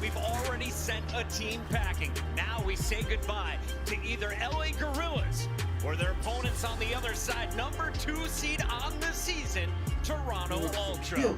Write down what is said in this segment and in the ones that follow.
we've already sent a team packing. Now we say goodbye to either LA Guerrillas or their opponents on the other side, number 2 seed on the season, Toronto Ultra.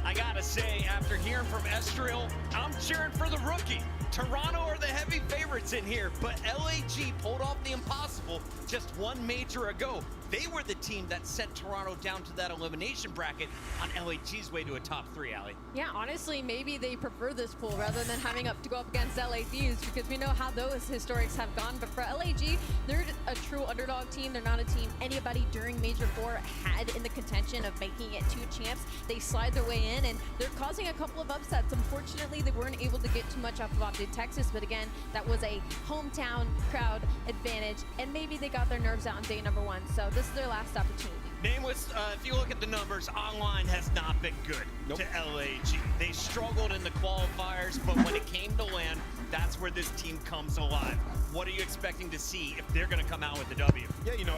I gotta say, after hearing from Estriel, I'm cheering for the rookie. Toronto are the heavy favorites in here, but LAG pulled off the impossible just one major ago. They were the team that sent Toronto down to that elimination bracket on LAG's way to a top 3, Allie. Yeah, honestly, maybe they prefer this pool rather than having to go up against LA Thieves, because we know how those historics have gone. But for LAG, they're a true underdog team. They're not a team anybody during Major 4 had in the contention of making it to champs. They slide their way in, and they're causing a couple of upsets. Unfortunately, they weren't able to get too much off of Optic Texas, but again, that was a hometown crowd advantage, and maybe they got their nerves out on day number 1. So this is their last opportunity. Nameless, if you look at the numbers, online has not been good to LAG. They struggled in the qualifiers, but when it came to land, that's where this team comes alive. What are you expecting to see if they're going to come out with the W? Yeah, you know,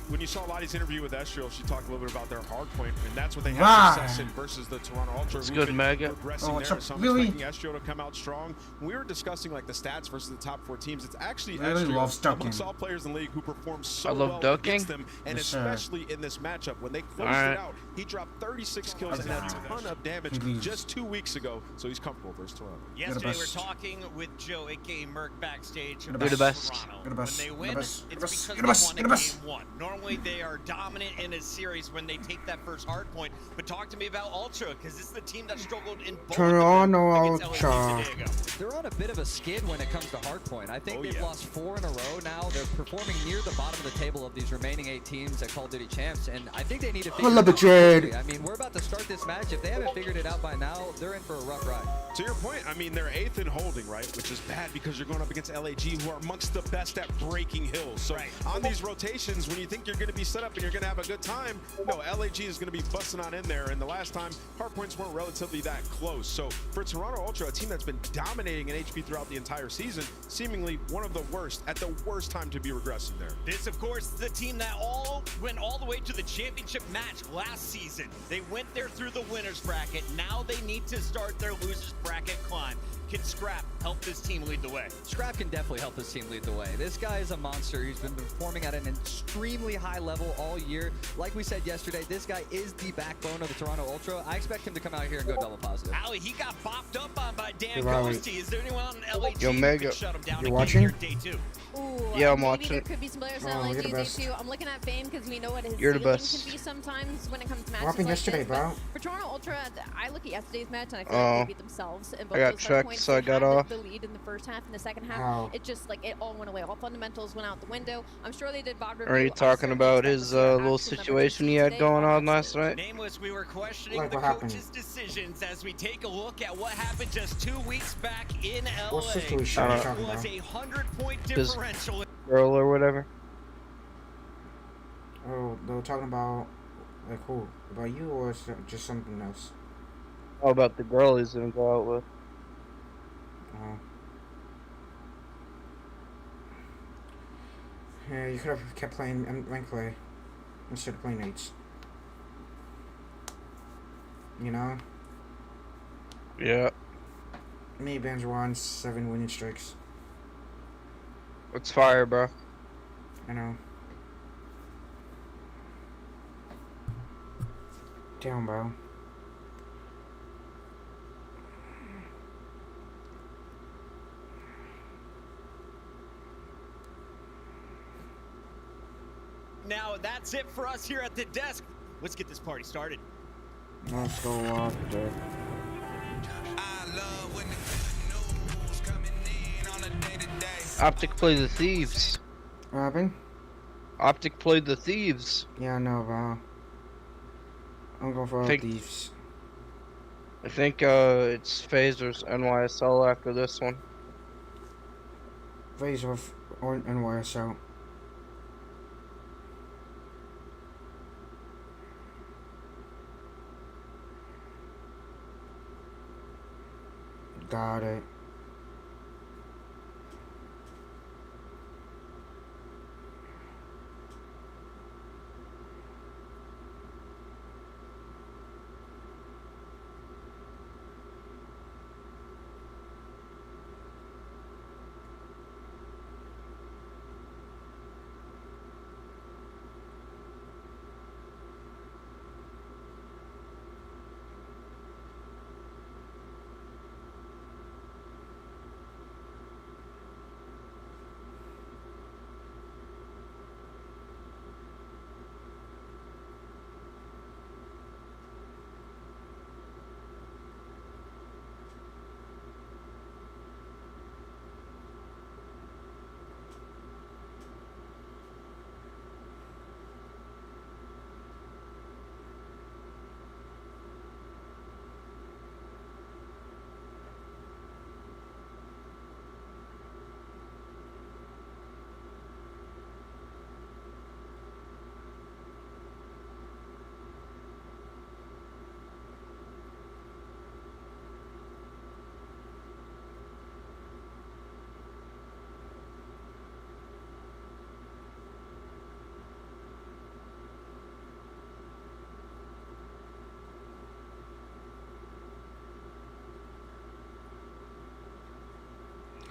when you saw Lottie's interview with Estriel, she talked a little bit about their hard point, and that's what they had success in versus the Toronto Ultra. It's good, Mega. Oh, there, so I'm expecting Estriel to come out strong. When we were discussing like the stats versus the top 4 teams, it's actually Estriel amongst all players in the league who performed so well against them, and especially in this matchup. When they closed it out, he dropped 36 kills and a ton of damage just 2 weeks ago, so he's comfortable versus Toronto. Yesterday we were talking with Joe, aka Merc, backstage. You're the best. When they win, it's because they won a game 1. Normally they are dominant in a series when they take that first hard point. But talk to me about Ultra, because this is the team that struggled in both Toronto Ultra. They're on a bit of a skid when it comes to hard point. I think they've lost 4 in a row now. They're performing near the bottom of the table of these remaining 8 teams at Call of Duty Champs, and I think they need to figure it out. I mean, we're about to start this match. If they haven't figured it out by now, they're in for a rough ride. To your point, I mean, they're 8th in holding, right? Which is bad because you're going up against LAG, who are amongst the best at breaking hills. So on these rotations, when you think you're going to be set up and you're going to have a good time, no, LAG is going to be busting on in there. And the last time, hard points weren't relatively that close. So for Toronto Ultra, a team that's been dominating in HP throughout the entire season, seemingly one of the worst, at the worst time to be regressing there. This, of course, is the team that went all the way to the championship match last season. They went there through the winner's bracket. Now they need to start their loser's bracket climb. Can Scrap help this team lead the way? Scrap can definitely help this team lead the way. This guy is a monster. He's been performing at an extremely high level all year. Like we said yesterday, this guy is the backbone of the Toronto Ultra. I expect him to come out here and go double positive. Allie, he got bopped up on by Dan Ghosty. Is there anyone on LAG Yo, Mega. who can shut him down? You're watching? Day 2? Ooh, yeah, I'm maybe watching. There could be some players on LAG day 2. I'm looking at Fame because we know what his ceiling can be sometimes when it comes to matches. What happened like yesterday, this. bro? For Toronto Ultra, I look at yesterday's match and I feel like they beat themselves. In both I got those checked, points. so I got off. The lead in the first half and the second half, it just it all went away. All fundamentals went out the window. I'm sure they did VOD review. Are you talking about his little situation he had going on last night? Nameless, we were questioning the coach's decisions as we take a look at what happened just 2 weeks back in LA. What situation it was a 100-point differential. Girl or whatever. Oh, they were talking about like who? About you or just something else? How about the girl he's gonna go out with? Yeah, you could have kept playing rank play instead of playing 8s. You know? Yeah. Me, Ben's were on 7 winning streaks. It's fire, bro. I know. Damn, bro. Now that's it for us here at the desk. Let's get this party started. Let's go off there. Optic play the Thieves. What happened? Optic played the Thieves. Yeah, I know, bro. I'm going for Thieves. I think it's Phasers NYSL after this one. Phaser or NYSL. Got it.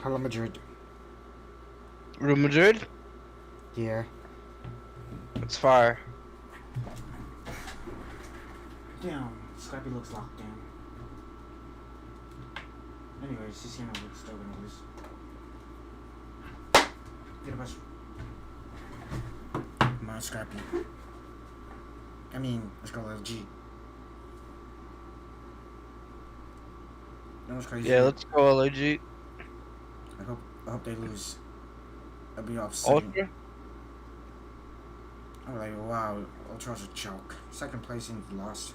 Hello, Madrid. Real Madrid? Yeah. It's fire. Damn, Scrappy looks locked in. Anyways, this game looks still gonna lose. Get a bus. Come on, Scrappy. I mean, let's go LG. That was crazy. Yeah, let's go LAG. I hope they lose. I'll be off Ultra? I'm like, wow, Ultra's a joke. Second place and lost.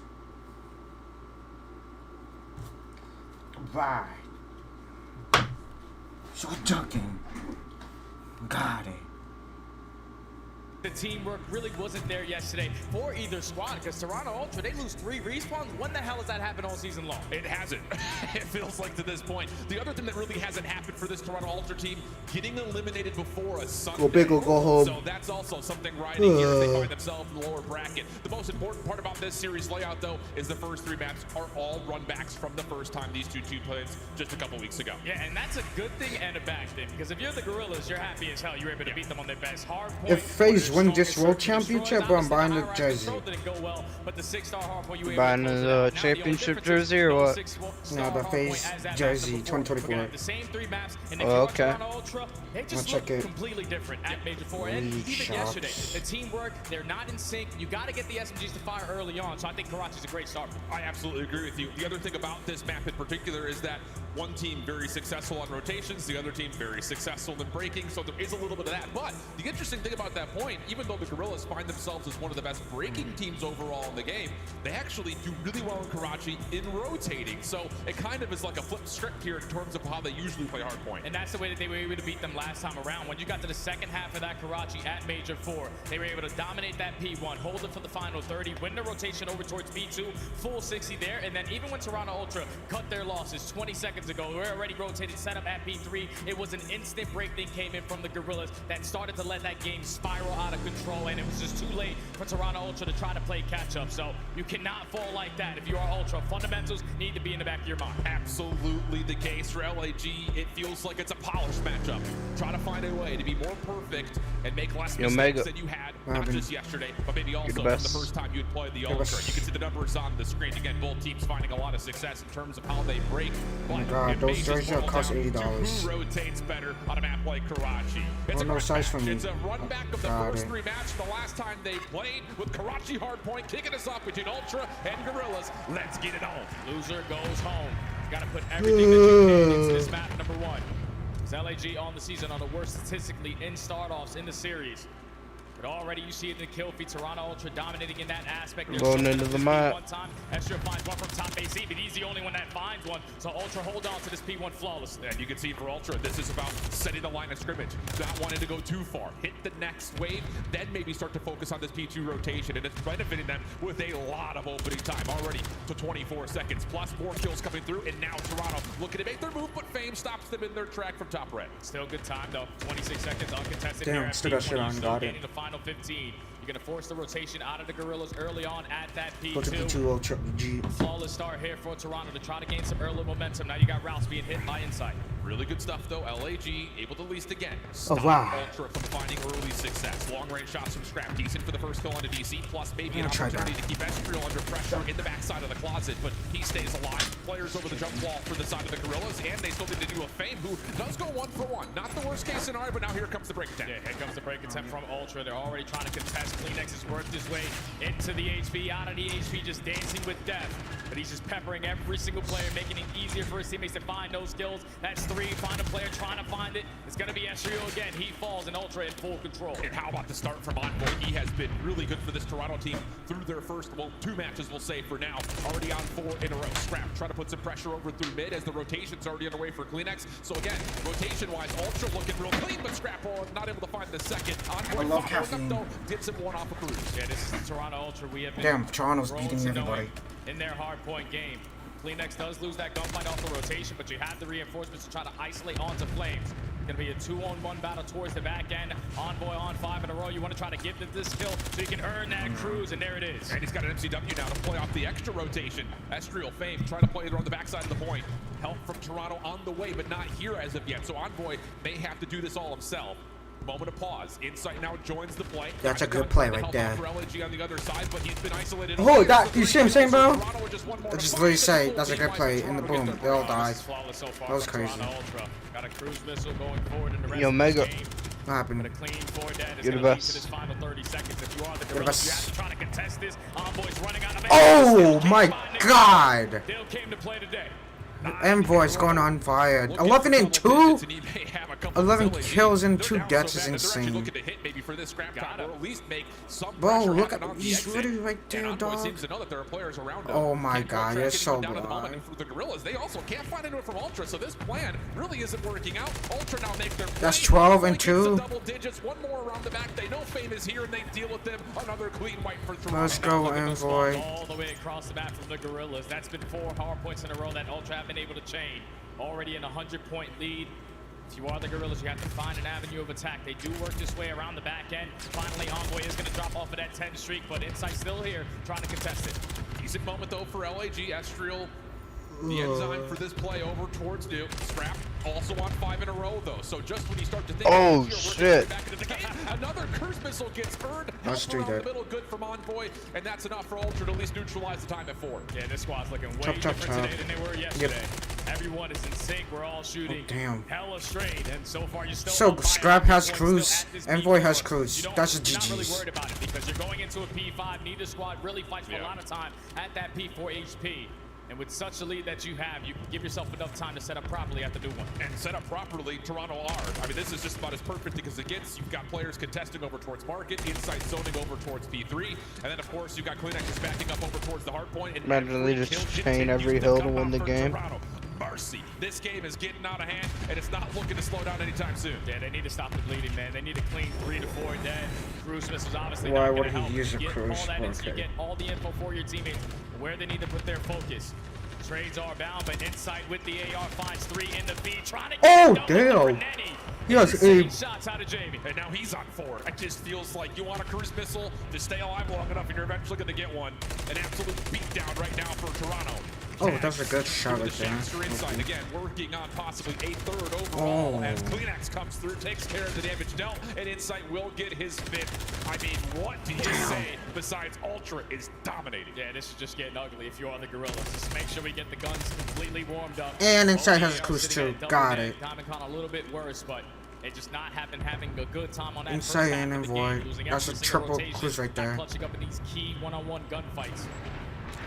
Right. So joking. Got it. The teamwork really wasn't there yesterday for either squad because Toronto Ultra, they lose 3 respawns. When the hell has that happened all season long? It hasn't. It feels like to this point. The other thing that really hasn't happened for this Toronto Ultra team, getting eliminated before a Sunday. Go big or go home. So that's also something riding here as they find themselves in the lower bracket. The most important part about this series layout, though, is the first 3 maps are all run backs from the first time these two played just a couple weeks ago. Yeah, and that's a good thing and a bad thing because if you're the Gorillas, you're happy as hell. You're able to beat them on their best hard point. If FaZe win this world championship, I'm buying the jersey. Buying the championship jersey or what? No, the FaZe jersey 2024. The same 3 maps, and Oh, okay. Ultra, they just check look it. completely different at Major 4. And even yesterday, the teamwork, they're not in sync. You got to get the SMGs to fire early on, so I think Karachi's a great start. I absolutely agree with you. The other thing about this map in particular is that one team very successful on rotations, the other team very successful in breaking, so there is a little bit of that. But the interesting thing about that point, even though the Gorillas find themselves as one of the best breaking teams overall in the game, they actually do really well in Karachi in rotating. So it kind of is like a flip script here in terms of how they usually play hardpoint. And that's the way that they were able to beat them last time around. When you got to the second half of that Karachi at Major 4, they were able to dominate that P1, hold it for the final 30, win the rotation over towards P2, full 60 there, and then even when Toronto Ultra cut their losses 20 seconds ago, we were already rotated, set up at P3. It was an instant break that came in from the Gorillas that started to let that game spiral out of control, and it was just too late for Toronto Ultra to try to play catch up. So you cannot fall like that if you are Ultra. Fundamentals need to be in the back of your mind. Absolutely the case for LAG. It feels like it's a polished matchup. Try to find a way to be more perfect and make less mistakes than you had, not just yesterday, but maybe also from the first time you had played the Ultra. You can see the numbers on the screen. Again, both teams finding a lot of success in terms of how they break. Oh my god, those jerseys cost $80. Who rotates better on a map like Karachi? It's a no size for me. It's a run back of the first 3 matches the last time they played with Karachi Hardpoint kicking us off between Ultra and Gorillas. Let's get it on. Loser goes home. Got to put everything that you can into this map, number 1. It's LAG on the season on the worst statistically in start-offs in the series. But already you see it in the kill feed. Toronto Ultra dominating in that aspect. Going into the map. One time, Extra finds one from top AC, but he's the only one that finds one. So Ultra hold on to this P1 flawlessly. And you can see for Ultra, this is about setting the line of scrimmage, not wanting to go too far. Hit the next wave, then maybe start to focus on this P2 rotation, and it's benefiting them with a lot of opening time already to 24 seconds, plus 4 kills coming through, and now Toronto looking to make their move, but Fame stops them in their track from top red. Still good time though, 26 seconds uncontested. Damn, still got shit on, got it. The final 15. You're going to force the rotation out of the Gorillas early on at that P2. Go to P2 Ultra G. Flawless start here for Toronto to try to gain some early momentum. Now you got Rouse being hit by Insight. Really good stuff though. LAG able to at least again Oh wow. Ultra from finding early success. Long range shots from Scrap, decent for the first kill on a DC, plus maybe an opportunity to keep Estriel under pressure in the backside of the closet, but he stays alive. Players over the jump wall for the side of the Gorillas, and they still need to do a Fame who does go 1-for-1. Not the worst case scenario, but now here comes the break attempt. Yeah, here comes the break attempt from Ultra. They're already trying to contest. Kleenex has worked his way into the HP, out of the HP, just dancing with death. But he's just peppering every single player, making it easier for his teammates to find those kills. That's 3, find a player trying to find it. It's going to be Estriel again. He falls, and Ultra in full control. And how about the start from Envoy? He has been really good for this Toronto team through their first, well, 2 matches, we'll say, for now. Already on 4 in a row. Scrap trying to put some pressure over through mid as the rotation's already underway for Kleenex. So again, rotation-wise, Ultra looking real clean, but Scrap not able to find the second. Envoy I love caffeine. Though, gets him one off a cruise. Yeah, this is the Toronto Ultra. We have been Damn, Toronto's beating everybody in their hardpoint game. Kleenex does lose that gunfight off the rotation, but you have the reinforcements to try to isolate onto Flames. Gonna be a 2-on-1 battle towards the back end. Envoy on 5 in a row. You want to try to get this kill so you can earn that cruise, and there it is. And he's got an MCW now to play off the extra rotation. Estriel Fame trying to play it on the backside of the point. Help from Toronto on the way, but not here as of yet. So Envoy may have to do this all himself. Moment of pause. Insight now joins the play. That's a good play right there. For LAG on the other side, but he's been isolated. Oh, that, you see what I'm saying, bro? I just literally say that's a good play, and the boom, they all died. That was crazy. Got a cruise missile going forward in the rest Yo, Mega. of the game. What happened? But a clean forward dead is You're the going to lead best. to this final 30 seconds. If you are the You're the Gorillas, you best. have to try to contest this. Envoy's running out of Oh my God! Dale came to play today. Envoy's going on fire. 11 and 2? 11 kills and 2 deaths is insane. Bro, look at he's literally right there, dog. Oh my God, you're so blind. The Gorillas, they also can't find anyone from Ultra, so this plan really isn't working out. Ultra now make their play. That's 12 and 2. Double digits, one more around the back. They know Fame is here and they deal with them. Another clean wipe for Toronto. Let's go, Envoy. All the way across the map from the Gorillas. That's been 4 hard points in a row that Ultra have been able to chain. Already in a 100-point lead. If you are the Gorillas, you have to find an avenue of attack. They do work this way around the back end. Finally, Envoy is going to drop off of that 10 streak, but Insight still here trying to contest it. Decent moment though for LAG. Estriel, the enzyme for this play over towards Duke. Scrap also on 5 in a row though. So just when you start to think, oh here, shit! Back into the game, another cruise missile gets earned. Let's do Around that. the middle, good from Envoy, and that's enough for Ultra to at least neutralize the time at 4. Yeah, this squad's looking way Chop, chop, different chop. today than they were yesterday. Everyone is in sync. We're all shooting damn. hella straight, and so far you're still So, on fire. Scrap has Everyone's still cruise, at this Envoy P4. has cruise. You don't- That's a you're not really GG's. worried about it because you're going into a P5. Neither squad really fights for a lot of time at that P4 HP. And with such a lead that you have, you can give yourself enough time to set up properly at the new one. And set up properly, Toronto are. I mean, this is just about as perfect because it gets. You've got players contesting over towards Market, Insight zoning over towards P3, and then of course you've got Kleenex just backing up over towards the hard point. And Imagine they just kill chain continues every to hill to come win out the for game. Toronto. Mercy. This game is getting out of hand, and it's not looking to slow down anytime soon. Yeah, they need to stop the bleeding, man. They need to clean 3 to 4 dead. Cruise missiles obviously Why not would going to he help. use You a get cruise? all that info, you Okay. get all the info for your teammates, where they need to put their focus. Trades are bound, but Insight with the AR finds 3 in the feed, trying to Oh, get it done with damn. Rennetti. Yes, Insane shots out of Jamie. And now he's on 4. It just feels like you want a cruise missile to stay alive long enough, and you're eventually going to get one. An absolute beatdown right now for Toronto. Oh, that's a good shot right there. Inside again, working on possibly a 3rd overall as Kleenex comes through, takes care of the damage dealt, and Insight will get his 5th. I mean, what do you say besides Ultra is dominating? Yeah, this is just getting ugly if you are the Gorillas. Just make sure we get the guns completely warmed up. And Insight has OG a cruise sitting too. at double Got dead. it. Comic-Con a little bit worse, but it just not having a good time on that Insight first half and of the Envoy. game, losing That's every a single triple rotation, cruise right not there. clutching up in these key one-on-one gunfights.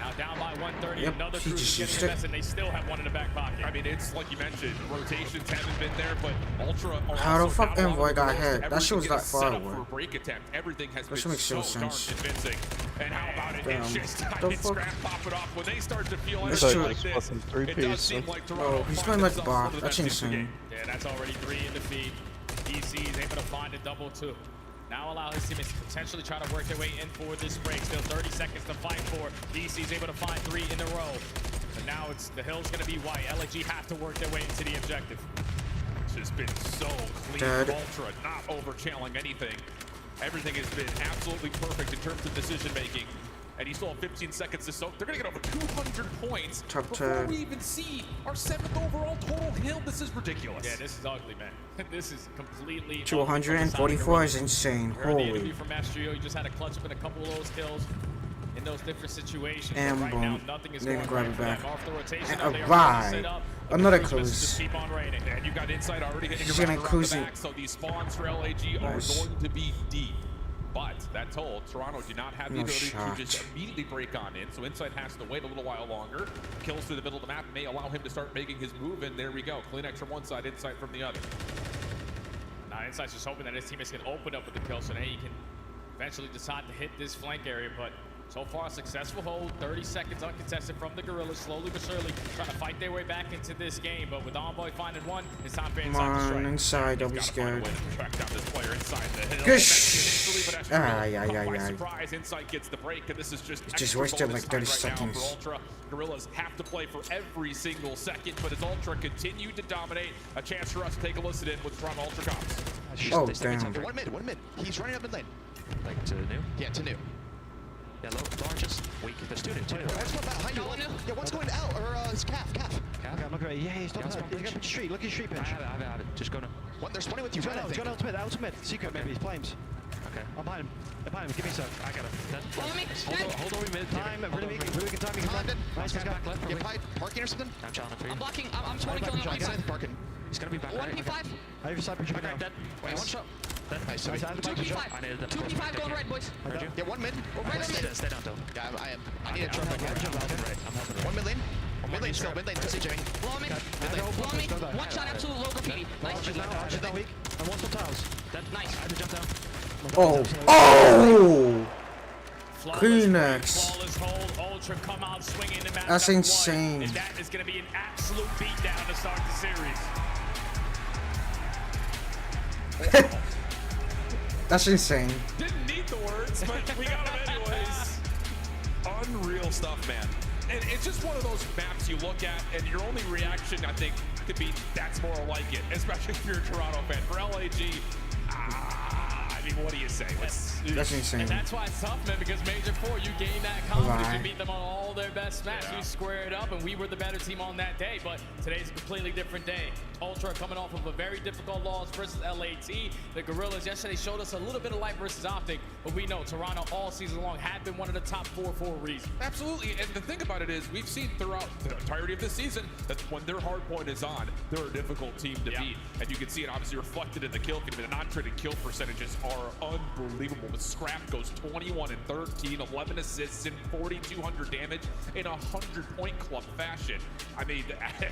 Now down by 130, Yep, another he cruise just is used getting it. the best, and they still have one in the back pocket. I mean, it's like you mentioned, rotations haven't been there, but Ultra are How the also fuck not allowing Envoy the got Gorillas hit? to That shit ever was get a that far setup away. for a break attempt. Everything has That been makes so no darn sense. convincing. And how about it? Damn. It's just The it's fuck? Scrap pop it off. When they start to feel That's anything true. like this, Fucking three it does piece. seem like Toronto Oh, he's find playing like themselves Bach. one of the That's best teams in the insane. game. Yeah, that's already 3 in the feed. EC is able to find a double 2. Now allow his teammates to potentially try to work their way in for this break. Still 30 seconds to fight for. DC is able to find 3 in a row. But now it's the hill's going to be white. LAG have to work their way into the objective. It's just been so clean Dead. from Ultra, not over-channeling anything. Everything has been absolutely perfect in terms of decision-making. And you still have 15 seconds to soak. They're going to get over 200 points Top before 10. we even see our 7th overall total hill. This is ridiculous. Yeah, this is ugly, man. This is completely To 144 is insane. Heard the interview Holy. from Astrio. He just had to clutch up in a couple of those kills in those different situations. And but right boom. now, nothing is They going can grab right it for them. back. Off the rotation, And now they are alright. ready to set up. Another The cruise cruise. missiles just keep on raining. And you got Insight already hitting He's around gonna the cruise it. back, so these spawns for LAG Nice. are going to be deep. But that told, Toronto do not have the No ability shot. to just immediately break on in, so Insight has to wait a little while longer. Kills through the middle of the map may allow him to start making his move, and there we go. Kleenex from one side, Insight from the other. Now, Insight's just hoping that his teammates can open up with the kill so that he can eventually decide to hit this flank area, but So far, a successful hold, 30 seconds uncontested from the Gorillas, slowly but surely trying to fight their way back into this game. But with Envoy finding one, it's time for Come Inside to strike. on, inside, don't be scared. Track down this player inside the hill. Gosh. Surprise, Insight gets the break, and this is just wasted like 30 right seconds. now for Ultra. Gorillas have to play for every single second, but as Ultra continue to dominate, a chance for us to take a listen in with Toronto Ultra comps. Oh, damn. One mid. He's running up mid lane. Like to new? Yeah, to new. Yeah, largest. Weak. There's two new. That's one behind you. Yeah, one's going out, or it's calf. Okay, I'm looking at it. Yeah, he's not bad. He's got street. Look at street pinch. I have it. Just go now. What? There's 20 with you. He's going out mid. Secret maybe. Flames. Okay. I'm behind him. Give me a sec. I got it. Follow me. Hold on mid. Time. Really good timing. Nice guy. Back left. You pied parking or something? I'm challenging for you. I'm blocking. I'm 20 killing on my side. Parking. He's gonna be back. 1p5. I have your side push now. Wait, one shot. Nice. 2p5. 2p5 going red, boys. Yeah, one mid. Stay down, though. Yeah, I am. I need a drop back. One mid lane. Mid lane still. Mid lane. Pussy jamming. Blow me. Blow me. One shot, absolute low graffiti. Nice. She's not weak. I want some tiles. Nice. I had to jump down. Oh! Kleenex. Kleenex. Hold. Ultra come out swinging in match That's number insane. one, and that is going to be an absolute beatdown to start the series. That's insane. Didn't need the words, but we got them anyways. Unreal stuff, man. And it's just one of those maps you look at, and your only reaction, I think, could be, that's more like it, especially if you're a Toronto fan. For LAG, I mean, what do you say? That's insane. And that's why it's tough, man, because Major 4, you gained that confidence. You beat them on all their best maps. You squared up, and we were the better team on that day. But today's a completely different day. Ultra coming off of a very difficult loss versus LAT. The Gorillas yesterday showed us a little bit of light versus Optic, but we know Toronto all season long had been one of the top 4 for a reason. Absolutely, and the thing about it is, we've seen throughout the entirety of this season that when their hard point is on, they're a difficult team to beat. And you can see it obviously reflected in the kill feed. The non-traded kill percentages are unbelievable. The Scrap goes 21 and 13, 11 assists, and 4,200 damage in a 100-point club fashion. I mean,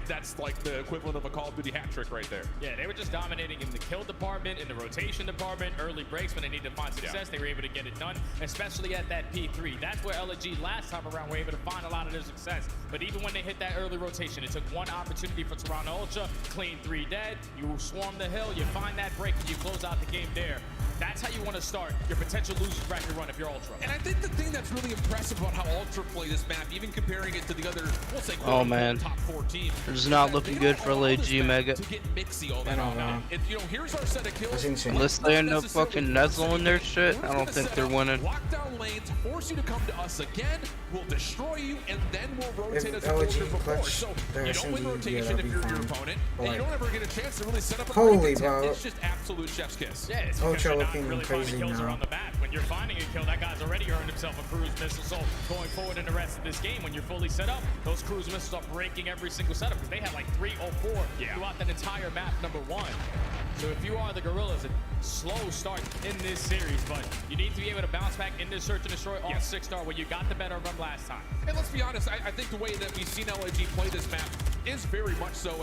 that's like the equivalent of a Call of Duty hat trick right there. Yeah, they were just dominating in the kill department, in the rotation department, early breaks when they needed to find success. They were able to get it done, especially at that P3. That's where LG last time around were able to find a lot of their success. But even when they hit that early rotation, it took one opportunity for Toronto Ultra, clean 3 dead, you swarm the hill, you find that break, and you close out the game there. That's how you want to start your potential losers bracket run if you're Ultra. And I think the thing that's really impressive about how Ultra play this map, even comparing it to the other, we'll say, top 4 teams, it's not looking good for LAG Mega. to get mixy all that out. If, you know, here's our set of kills. That's insane. Unless they end up fucking nuzzling their shit, I don't think they're winning. Lockdown lanes, force you to come to us again, we'll destroy you, and then we'll rotate as a LG filter before. clutch So their you don't win SMG, rotation if you're your fine. opponent, But and you don't ever get a chance to really set up a holy break attempt. bro. It's just absolute chef's kiss. Yeah, it's Ultra because you're not looking really crazy finding kills now. around the map. When you're finding a kill, that guy's already earned himself a cruise missile. So going forward in the rest of this game, when you're fully set up, those cruise missiles are breaking every single setup because they had like 3 or 4 throughout that entire map, number 1. So if you are the Gorillas, a slow start in this series, but you need to be able to bounce back in this search and destroy on 6-star where you got the better of them last time. And let's be honest, I think the way that we've seen LAG play this map is very much so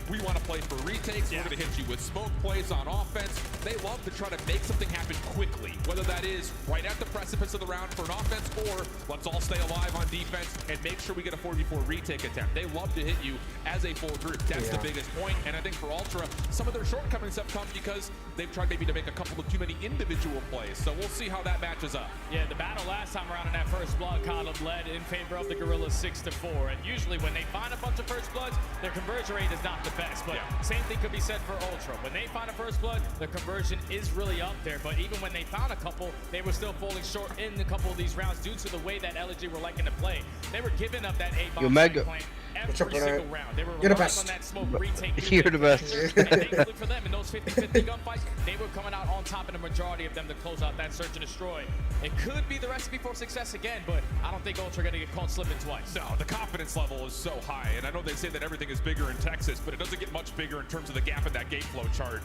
we want to play for retakes, we're going to hit you with smoke plays on offense. They love to try to make something happen quickly, whether that is right at the precipice of the round for an offense, or let's all stay alive on defense and make sure we get a 4v4 retake attempt. They love to hit you as a full group. That's the biggest point. And I think for Ultra, some of their shortcomings have come because they've tried maybe to make a couple of too many individual plays. So we'll see how that matches up. Yeah, the battle last time around in that first blood column led in favor of the Gorillas 6-4. And usually when they find a bunch of first bloods, their conversion rate is not the best. But same thing could be said for Ultra. When they find a first blood, the conversion is really up there. But even when they found a couple, they were still falling short in a couple of these rounds due to the way that LG were liking to play. They were giving up that A-bomb Mega. every single round. They were You're the relying best. on that smoke retake. You're the best. And thankfully for them, in those 50-50 gunfights, they were coming out on top in the majority of them to close out that search and destroy. It could be the recipe for success again, but I don't think Ultra are going to get caught slipping twice. No, the confidence level is so high, and I know they say that everything is bigger in Texas, but it doesn't get much bigger in terms of the gap in that gate flow chart.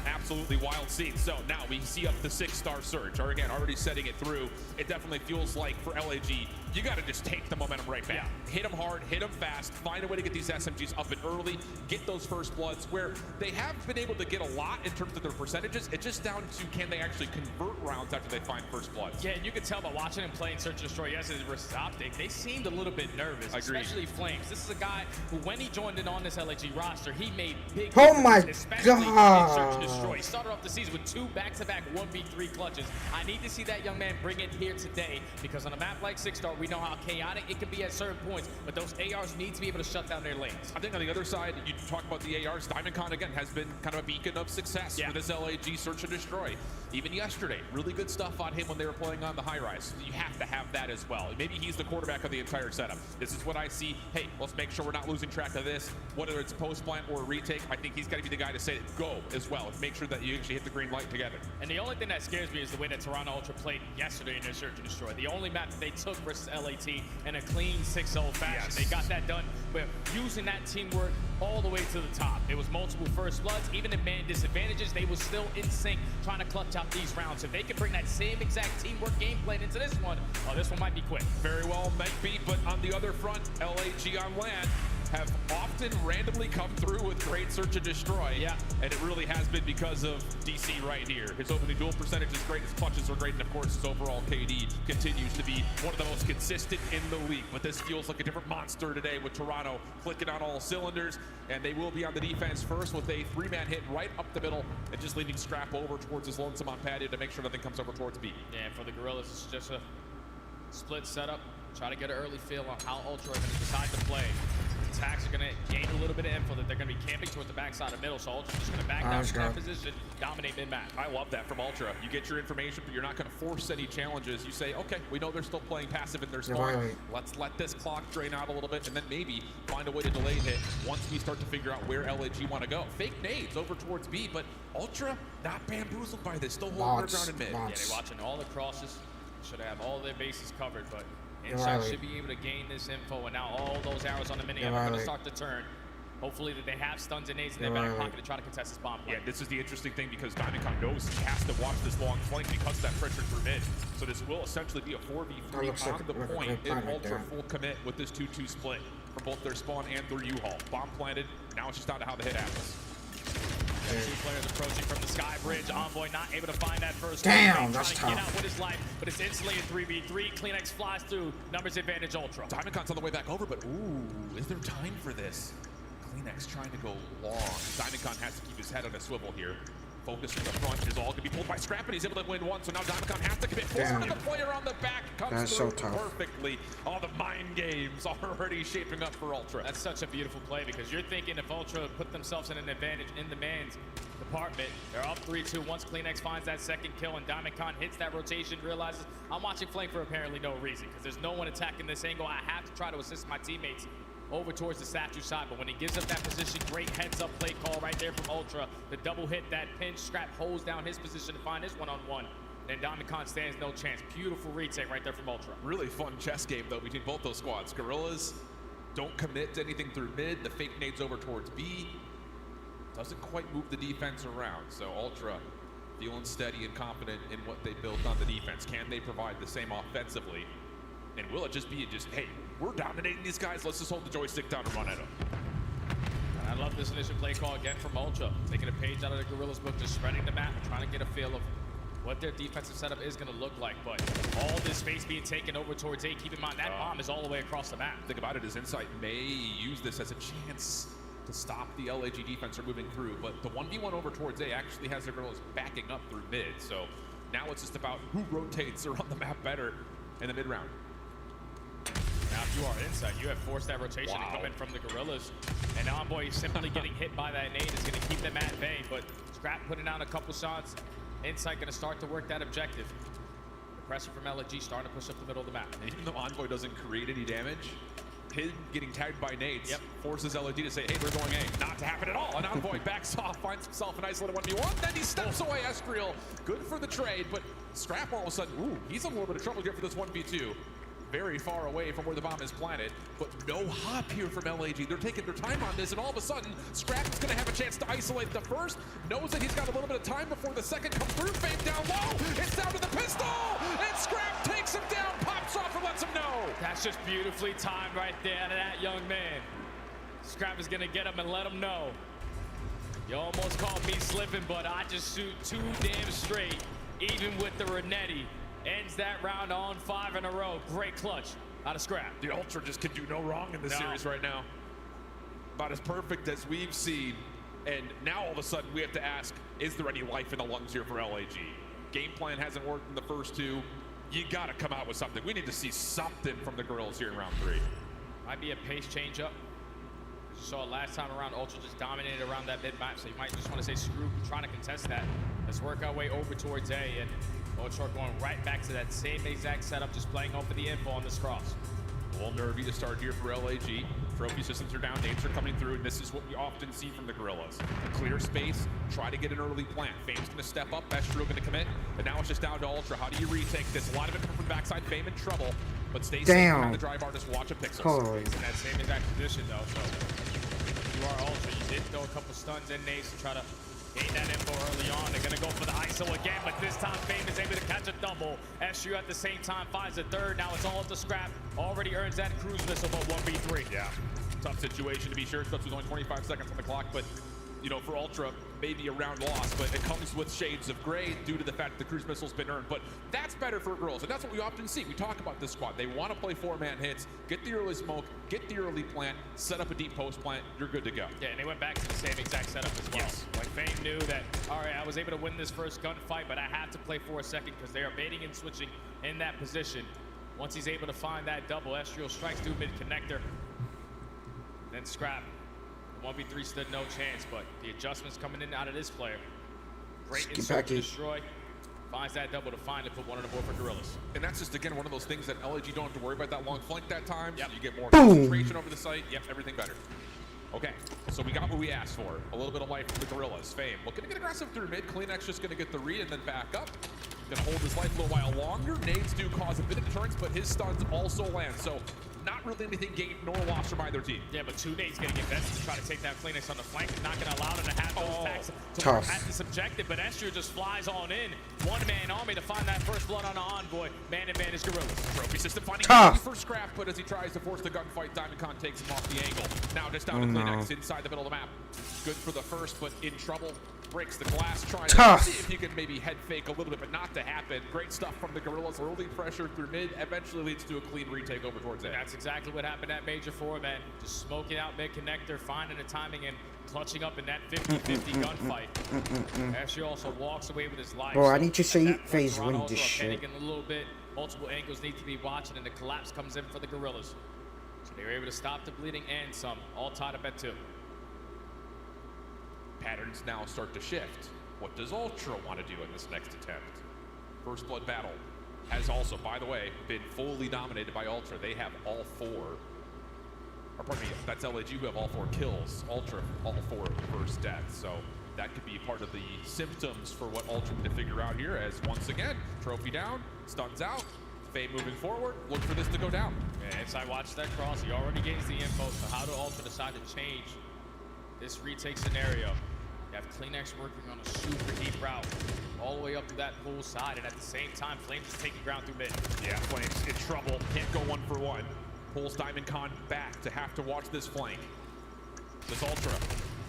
Absolutely wild scene. So now we see up the 6-star surge, or again, already setting it through. It definitely feels like for LAG, you got to just take the momentum right back. Hit them hard, hit them fast, find a way to get these SMGs up and early, get those first bloods where they have been able to get a lot in terms of their percentages. It's just down to can they actually convert rounds after they find first bloods. Yeah, and you can tell by watching him play in Search and Destroy yesterday versus Optic, they seemed a little bit nervous, especially Flames. This is a guy who, when he joined in on this LAG roster, he made big Oh my especially in Search and God. Destroy. He started off the season with 2 back-to-back 1v3 clutches. I need to see that young man bring it here today, because on a map like 6-star, we know how chaotic it can be at certain points, but those ARs need to be able to shut down their lanes. I think on the other side, you talk about the ARs, DiamondCon again has been kind of a beacon of success for this LAG Search and Destroy. Even yesterday, really good stuff on him when they were playing on the high rise. You have to have that as well. Maybe he's the quarterback of the entire setup. This is what I see. Hey, let's make sure we're not losing track of this. Whether it's post plant or a retake, I think he's got to be the guy to say go as well. Make sure that you actually hit the green light together. And the only thing that scares me is the way that Toronto Ultra played yesterday in their Search and Destroy. The only map that they took versus LAT in a clean 6-0 fashion. They got that done, but using that teamwork all the way to the top. There was multiple first bloods, even in man disadvantages, they were still in sync trying to clutch out these rounds. If they can bring that same exact teamwork game plan into this one, oh, this one might be quick. Very well might be, but on the other front, LAG on land have often randomly come through with great Search and Destroy. And it really has been because of DC right here. His opening duel percentage is great, his clutches are great, and of course his overall KD continues to be one of the most consistent in the league. But this feels like a different monster today with Toronto clicking on all cylinders, and they will be on the defense first with a 3-man hit right up the middle and just leaving Scrap over towards his lonesome on patio to make sure nothing comes over towards B. Yeah, for the Gorillas, it's just a split setup. Try to get an early feel on how Ultra are going to decide to play. Attacks are going to gain a little bit of info that they're going to be camping towards the backside of middle, so Ultra's just going to back down to that position, dominate mid-map. I love that from Ultra. You get your information, but you're not going to force any challenges. You say, okay, we know they're still playing passive in their spawn. Let's let this clock drain out a little bit, and then maybe find a way to delay hit once we start to figure out where LAG want to go. Fake nades over towards B, but Ultra not bamboozled by this. Still holding their ground in mid. Yeah, they're watching all the crosses. Should have all their bases covered, but Insight should be able to gain this info, and now all those arrows on the mini are going to start to turn. Hopefully that they have stuns and nades in their back pocket to try to contest this bomb play. Yeah, this is the interesting thing because DiamondCon knows he has to watch this long flank because of that pressure through mid. So this will essentially be a 4v3 on the point if Ultra full commit with this 2-2 split for both their spawn and their U-Haul. Bomb planted, now it's just down to how the hit happens. 2 players approaching from the sky bridge. Envoy not able to find that first Damn, that's tough. Get out with his life, but it's instantly a 3v3. Kleenex flies through, numbers advantage Ultra. DiamondCon's on the way back over, but ooh, is there time for this? Kleenex trying to go long. DiamondCon has to keep his head on a swivel here. Focus from the front is all going to be pulled by Scrap, and he's able to win one, so now DiamondCon has to commit. Forcing the player on the back comes through perfectly. All the mind games already shaping up for Ultra. That's such a beautiful play because you're thinking if Ultra put themselves in an advantage in the man's department, they're up 3-2. Once Kleenex finds that second kill and DiamondCon hits that rotation, realizes I'm watching flank for apparently no reason because there's no one attacking this angle. I have to try to assist my teammates over towards the statue side, but when he gives up that position, great heads-up play call right there from Ultra. The double hit, that pinch, Scrap holds down his position to find his one-on-one. And DiamondCon stands no chance. Beautiful retake right there from Ultra. Really fun chess game, though, between both those squads. Gorillas don't commit to anything through mid. The fake nades over towards B. Doesn't quite move the defense around, so Ultra feeling steady and confident in what they built on the defense. Can they provide the same offensively? And will it just be hey, we're dominating these guys, let's just hold the joystick down and run at them. I love this initial play call again from Ultra. Taking a page out of the Gorillas book, just spreading the map and trying to get a feel of what their defensive setup is going to look like. But all this space being taken over towards A, keep in mind that bomb is all the way across the map. Think about it, as Insight may use this as a chance to stop the LAG defense from moving through, but the 1v1 over towards A actually has their Gorillas backing up through mid, so now it's just about who rotates around the map better in the mid round. Now if you are Insight, you have forced that rotation to come in from the Gorillas, and Envoy simply getting hit by that nade is going to keep them at bay, but Scrap putting down a couple shots. Insight going to start to work that objective. The pressure from LAG starting to push up the middle of the map. Even though Envoy doesn't create any damage, him getting tagged by nades forces LAG to say, hey, we're going A. Not to happen at all. And Envoy backs off, finds himself an isolated 1v1, then he steps away. Escriel, good for the trade, but Scrap all of a sudden, ooh, he's in a little bit of trouble here for this 1v2. Very far away from where the bomb is planted, but no hop here from LAG. They're taking their time on this, and all of a sudden, Scrap's gonna have a chance to isolate the first, knows that he's got a little bit of time before the second comes through, fade down low, it's down to the pistol, and Scrap takes him down, pops off and lets lets him know. That's just beautifully timed right there out of that young man. Scrap is gonna get him and let him know. You almost caught me slipping, but I just shoot 2 damn straight, even with the Renetti. Ends that round on 5 in a row. Great clutch out of Scrap. The Ultra just can do no wrong in this series right now. About as perfect as we've seen. And now all of a sudden we have to ask, is there any life in the lungs here for LAG? Game plan hasn't worked in the first 2. You gotta come out with something. We need to see something from the Gorillas here in round 3. Might be a pace change up. You saw it last time around, Ultra just dominated around that mid-map, so you might just want to say screw trying to contest that. Let's work our way over towards A, and Ultra going right back to that same exact setup, just playing off of the info on this cross. A little nervy to start here for LAG. Trophy systems are down, nades are coming through, and this is what we often see from the Gorillas. Clear space, try to get an early plant. Fame's gonna step up, Bestro gonna commit, and now it's just down to Ultra. How do you retake this? A lot of it coming from the backside, Fame in trouble, but stay safe behind the drive artist, watch a pixel. Holy. He's in that same exact position though, so you are Ultra. You did throw a couple stuns in nades to try to gain that info early on. They're gonna go for the ISO again, but this time Fame is able to catch a double. SU at the same time finds a third. Now it's all up to Scrap. Already earns that cruise missile, but 1v3. Yeah, tough situation to be sure, especially with only 25 seconds on the clock, but you know, for Ultra, maybe a round loss, but it comes with shades of gray due to the fact that the cruise missile's been earned. But that's better for girls, and that's what we often see. We talk about this squad. They want to play 4-man hits, get the early smoke, get the early plant, set up a deep post plant, you're good to go. Yeah, and they went back to the same exact setup as well. Yes. Like Fame knew that, all right, I was able to win this first gunfight, but I have to play for a second because they are baiting and switching in that position. Once he's able to find that double, Estriel strikes through mid-connector. Then Scrap. 1v3 stood no chance, but the adjustments coming in out of this player. Great insert to destroy. Finds that double to find it, put one on the board for Gorillas. And that's just, again, one of those things that LAG don't have to worry about that long flank that time. Yep. So you get more Boom. concentration over the site. Yep, everything better. Okay, so we got what we asked for. A little bit of life from the Gorillas. Fame looking to get aggressive through mid. Kleenex just going to get the read and then back up. Going to hold his life a little while longer. Nades do cause a bit of deterrence, but his stuns also land. So not really anything gained nor lost from either team. Yeah, but 2 nades going to get vested to try to take that Kleenex on the flank. Not going to allow them to have those attacks to work at this objective, but Esther just flies on in. 1-man army to find that first blood on the envoy. Man advantage Gorillas. Trophy system finding easy for Scrap, but as he tries to force the gunfight, Diamond Con takes him off the angle. Now just down to Kleenex inside the middle of the map. Good for the first, but in trouble. Breaks the glass, trying to see if he can maybe head fake a little bit, but not to happen. Great stuff from the Gorillas. Early pressure through mid eventually leads to a clean retake over towards A. That's exactly what happened at Major 4, man. Just smoking out mid-connector, finding the timing, and clutching up in that 50-50 gunfight. Ashley also walks away with his life. Bro, I need to see FaZe win this shit. shit. A little bit. Multiple angles need to be watching, and the collapse comes in for the Gorillas. So they were able to stop the bleeding and some. All tied up at 2. Patterns now start to shift. What does Ultra want to do in this next attempt? First Blood battle has also, by the way, been fully dominated by Ultra. They have all 4. Or pardon me, that's LAG who have all 4 kills. Ultra, all 4 first deaths. So that could be part of the symptoms for what Ultra need to figure out here, as once again, trophy down, stuns out, Fame moving forward, look for this to go down. Yeah, inside watch that cross. He already gains the info, so how do Ultra decide to change this retake scenario? You have Kleenex working on a super deep route all the way up to that pool side, and at the same time, Flames is taking ground through mid. Yeah, Flames in trouble. Can't go 1 for 1. Pulls Diamond Con back to have to watch this flank. Does Ultra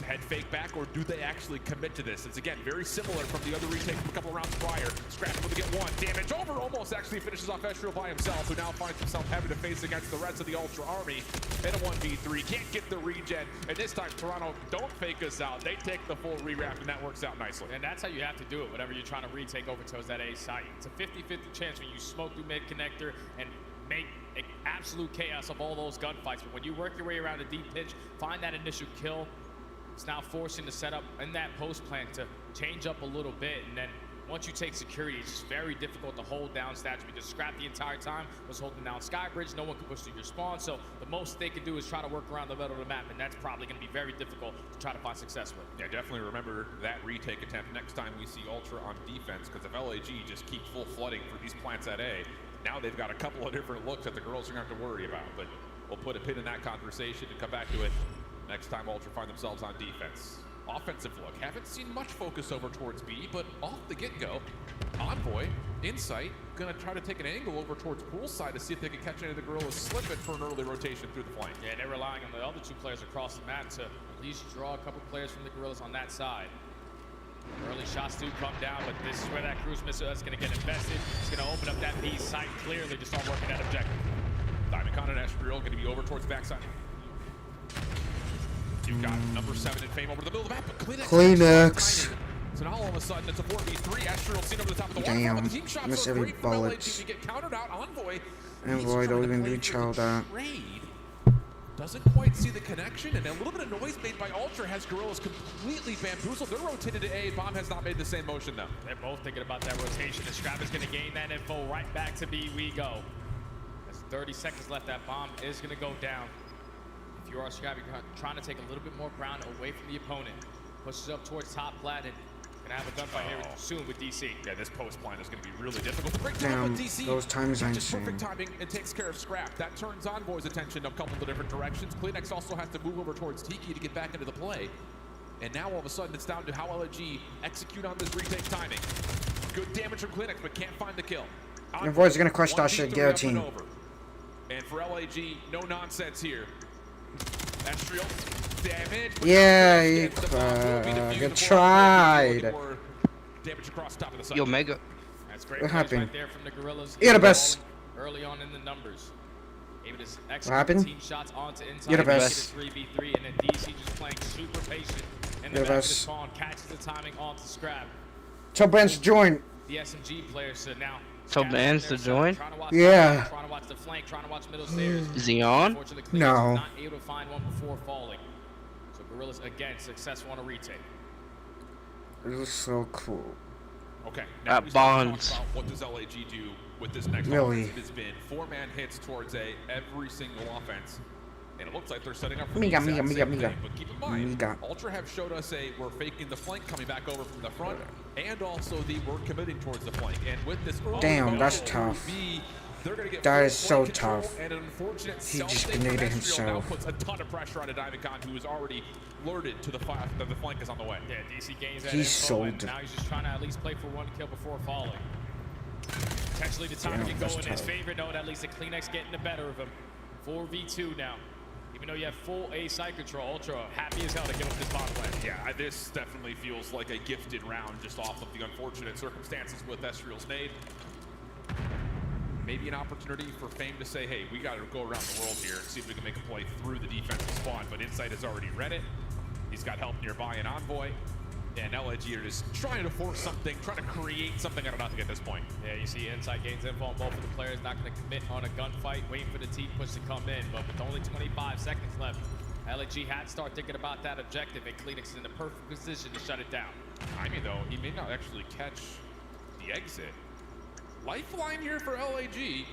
head fake back, or do they actually commit to this? It's, again, very similar from the other retake from a couple rounds prior. Scratch able to get 1. Damage over, almost actually finishes off Estriel by himself, who now finds himself having to face against the rest of the Ultra army in a 1v3. Can't get the regen, and this time Toronto don't fake us out. They take the full rewrap, and that works out nicely. And that's how you have to do it whenever you're trying to retake over towards that A site. It's a 50-50 chance when you smoke through mid-connector and make absolute chaos of all those gunfights. But when you work your way around a deep pitch, find that initial kill, it's now forcing the setup in that post plan to change up a little bit. And then once you take security, it's just very difficult to hold down Statue, because Scrap the entire time was holding down Skybridge. No one could push through your spawn. So the most they can do is try to work around the middle of the map, and that's probably going to be very difficult to try to find success with. Yeah, definitely remember that retake attempt next time we see Ultra on defense, because if LAG just keep full flooding for these plants at A, now they've got a couple of different looks that the girls are going to have to worry about. But we'll put a pin in that conversation and come back to it next time Ultra find themselves on defense. offensive look. Haven't seen much focus over towards B, but off the get-go, Envoy, Insight, gonna try to take an angle over towards Poolside to see if they can catch any of the Gorillas slipping for an early rotation through the flank. Yeah, they're relying on the other two players across the map to at least draw a couple players from the Gorillas on that side. Early shots do come down, but this is where that cruise missile is going to get invested. It's going to open up that B site clearly to start working that objective. Diamondcon and Estriel going to be over towards backside. You've got number 7 in Fame over the middle of the map, but Kleenex. So now all of a sudden it's a 4v3. Estriel seen over the top of the Damn, wall. The team shots miss are every great from LAG bullet. to get countered out. Envoy Don't even do child out. doesn't quite see the connection, and a little bit of noise made by Ultra has Gorillas completely bamboozled. They're rotated to A. Bomb has not made the same motion though. They're both thinking about that rotation. The Scrap is going to gain that info. Right back to B we go. There's 30 seconds left. That bomb is going to go down. If you are Scrap, you're trying to take a little bit more ground away from the opponent. Pushes up towards top plat and gonna have a gunfight here soon with DC. Yeah, this post plan is gonna be really difficult to break Damn, down with DC. those times ain't Just perfect seen. timing and takes care of Scrap. That turns Envoy's attention a couple of different directions. Kleenex also has to move over towards Tiki to get back into the play. And now all of a sudden it's down to how LAG execute on this retake timing. Good damage from Kleenex, but can't find the kill. Envoy's gonna crush that shit, 1v3 guillotine. up and over. And for LAG, no nonsense here. Estriel, damage. Yeah, you tried. Damage across top of the site. Yo, Mega. That's great What plays happened? right there from the Gorillas. You're the best. Early on in the numbers. Able to What execute happened? team shots onto inside. You're the make it best. a 3v3, and then DC just playing super patient. And the You're the back of the best. spawn catches the timing onto Scrap. Tell Bench to join. The SMG players so now. Tell Scrap Benz out there, to so join? trying to watch Yeah. Trying to watch the flank, trying to watch middle stairs. Is he on? Unfortunately, Kleenex No. was not able to find one before falling. So Gorillas again successful on a retake. It was so cool. Okay, now At we start to Bonds. talk about what does LAG do with this next Really? offense. It has been 4-man hits towards A every single offense. And it looks like they're setting up for Miga, the exact miga, same miga, thing. miga. But keep in mind, Miga. Ultra have showed us we're faking the flank coming back over from the front, and also we're committing towards the flank. And with this early Damn, mode that's on tough. B, they're gonna get That full is so flank control, tough. And an unfortunate He just self-save from grenaded Estriel himself. now puts a ton of pressure on a Diamondcon, who is already alerted to the fact that the flank is on the way. Yeah, DC gains that He's info, and sold. now he's just trying to at least play for one kill before falling. Potentially the time Damn, can that's go in his tough. favor, though, and at least the Kleenex getting the better of him. 4v2 now. Even though you have full A side control, Ultra happy as hell to give up this bomb plant. Yeah, this definitely feels like a gifted round just off of the unfortunate circumstances with Estriel's nade. Maybe an opportunity for Fame to say, hey, we got to go around the world here and see if we can make a play through the defensive spawn. But Insight has already read it. He's got help nearby in Envoy. And LAG are just trying to force something, trying to create something out of nothing at this point. Yeah, you see Insight gains info on both of the players, not going to commit on a gunfight, waiting for the T-push to come in. But with only 25 seconds left, LAG had to start thinking about that objective, and Kleenex is in the perfect position to shut it down. I mean, though, he may not actually catch the exit. Lifeline here for LAG.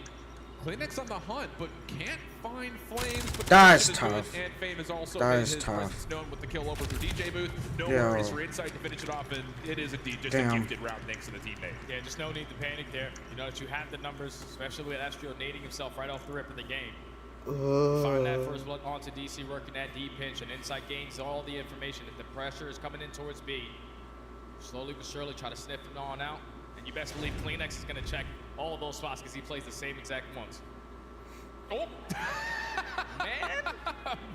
Kleenex on the hunt, but can't find Flames. But That is good, tough. And Fame is also That made is his tough. presence known with the kill over through DJ Booth. No Yo. worries for Insight to finish it off, and it is indeed just Damn. a gifted round thanks to the teammate. Yeah, just no need to panic there. You know that you have the numbers, especially with Estriel nading himself right off the rip of the game. Find that first blood onto DC, working that D pinch, and Insight gains all the information that the pressure is coming in towards B. Slowly but surely try to sniff them on out, and you best believe Kleenex is going to check all of those spots because he plays the same exact ones. Oh! Man!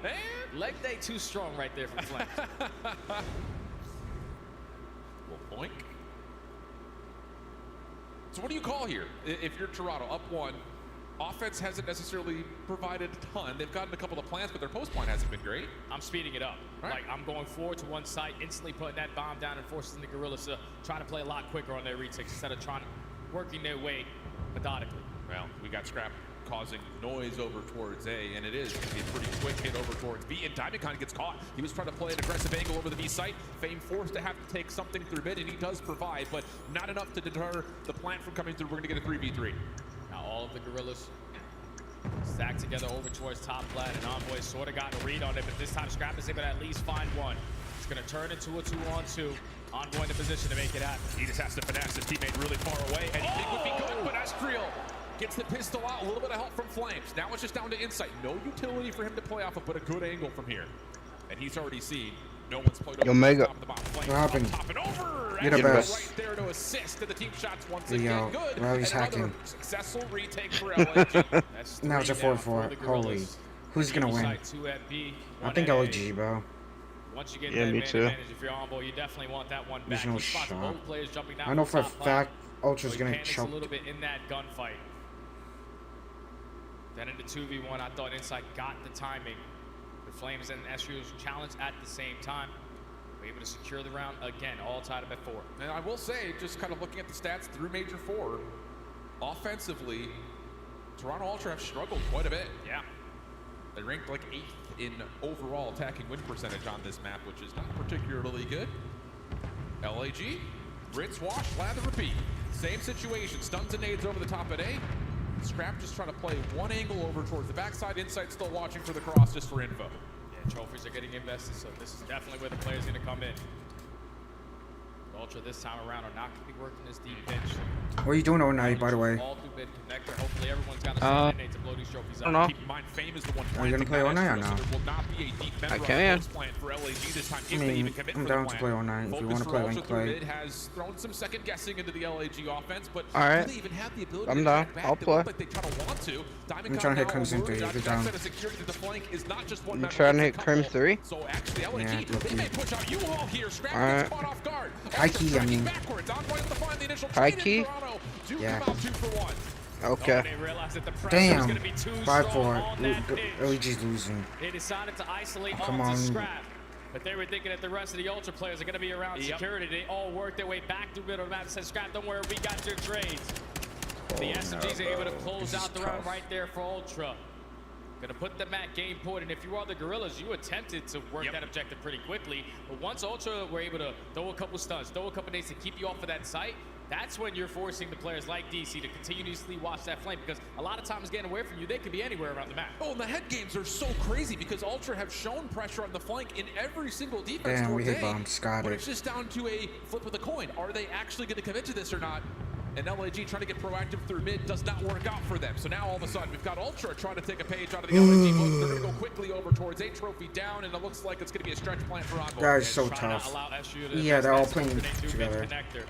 Man! Leg day too strong right there from Flames. Little boink. So what do you call here? If you're Toronto, up one, offense hasn't necessarily provided a ton. They've gotten a couple of plans, but their post point hasn't been great. I'm speeding it up. Right. Like, I'm going forward to one site, instantly putting that bomb down and forcing the Gorillas to try to play a lot quicker on their retakes instead of working their way methodically. Well, we got Scrap causing noise over towards A, and it is going to be a pretty quick hit over towards B, and Diamondcon gets caught. He was trying to play an aggressive angle over the B site. Fame forced to have to take something through mid, and he does provide, but not enough to deter the plant from coming through. We're going to get a 3v3. Now all of the Gorillas stacked together over towards top flat, and Envoy sort of got a read on it, but this time Scrap is able to at least find one. It's going to turn into a 2-on-2. Envoy in the position to make it happen. He just has to finesse his teammate really far away, and he would be good, but Estriel gets the pistol out, a little bit of help from Flames. Now it's just down to Insight. No utility for him to play off of, but a good angle from here. And he's already seen No one's played Yo, Mega. What happened? Get a Right best. there to assist to the team shots once Yo, again. Good. Ravi's And another hacking. successful retake for LAG. That's Now it's a 3 down 4-4. for the Holy. Gorillas. Who's gonna win? Side 2 at B, I 1 think at A. LG, bro. Once you get Yeah, that me man too. advantage, if you're on ball, you definitely want that one back. There's no He spots shot. both players jumping down I know from for a top fact line, Ultra's so he gonna panics choke. a little bit in that gunfight. Then into 2v1, I thought Inside got the timing. The Flames and SU's challenge at the same time. We're able to secure the round again, all tied up at 4. And I will say, just kind of looking at the stats through Major 4, offensively, Toronto Ultra have struggled quite a bit. Yeah. They ranked like 8th in overall attacking win percentage on this map, which is not particularly good. LAG, rinse, wash, lather, repeat. Same situation, stuns and nades over the top at A. Scrap just trying to play one angle over towards the backside. Inside still watching for the cross just for info. Yeah, trophies are getting invested, so this is definitely where the player's going to come in. Ultra this time around are not going to be working this deep bench. What are you doing all night, by the way? All through mid connector. Hopefully everyone's got a stand to blow these trophies I don't know. up. Keep in mind, Fame is the one Are you gonna play all night or no? so there will not be a deep member I on the can. post plan for LAG this time I if they mean, even commit I'm for down the to plan. play all night. If you Focus want to for play, Ultra then through play. mid has thrown some second guessing into the LAG offense, but All right. do they even have the ability I'm to down. track back? I'll They play. look like they kind of want to. I'm trying to hit Crimson 3. Good down. Security to the flank is not just one I'm member, trying to it's a hit Crim couple. 3. So actually, LAG, Yeah, they may push out U-Haul here. Scrap All gets right. caught off guard. High Ultra key, I tracking mean. backwards. On point to find the initial High trade in key? Toronto. Do Yeah. come out 2 for 1. Okay. They realized that the pressure was Damn. going to be too 5-4. strong on that pitch. LG's losing. They decided to isolate Come onto on. Scrap. But they were thinking that the rest of the Ultra players are going to be around security. They all worked their way back through the middle of the map and said, Scrap, don't worry, we got your trades. The SMGs are able to close out the round right there for Ultra. Gonna put them at game point, and if you are the Gorillas, you attempted to work that objective pretty quickly. But once Ultra were able to throw a couple stuns, throw a couple nades to keep you off of that site, that's when you're forcing the players like DC to continuously watch that flame, because a lot of times getting away from you, they could be anywhere around the map. Oh, and the head games are so crazy because Ultra have shown pressure on the flank in every single defense Damn, we towards hit A, bombs. Got but it. it's just down to a flip of the coin. Are they actually going to commit to this or not? And LAG trying to get proactive through mid does not work out for them. So now all of a sudden we've got Ultra trying to take a page out of the LAG book. They're going to go quickly over towards A trophy down, and it looks like it's going to be a stretch plan for Envoy. That is so Trying to not tough. allow SU to Yeah, they're all invest playing in that two-mid together. connector.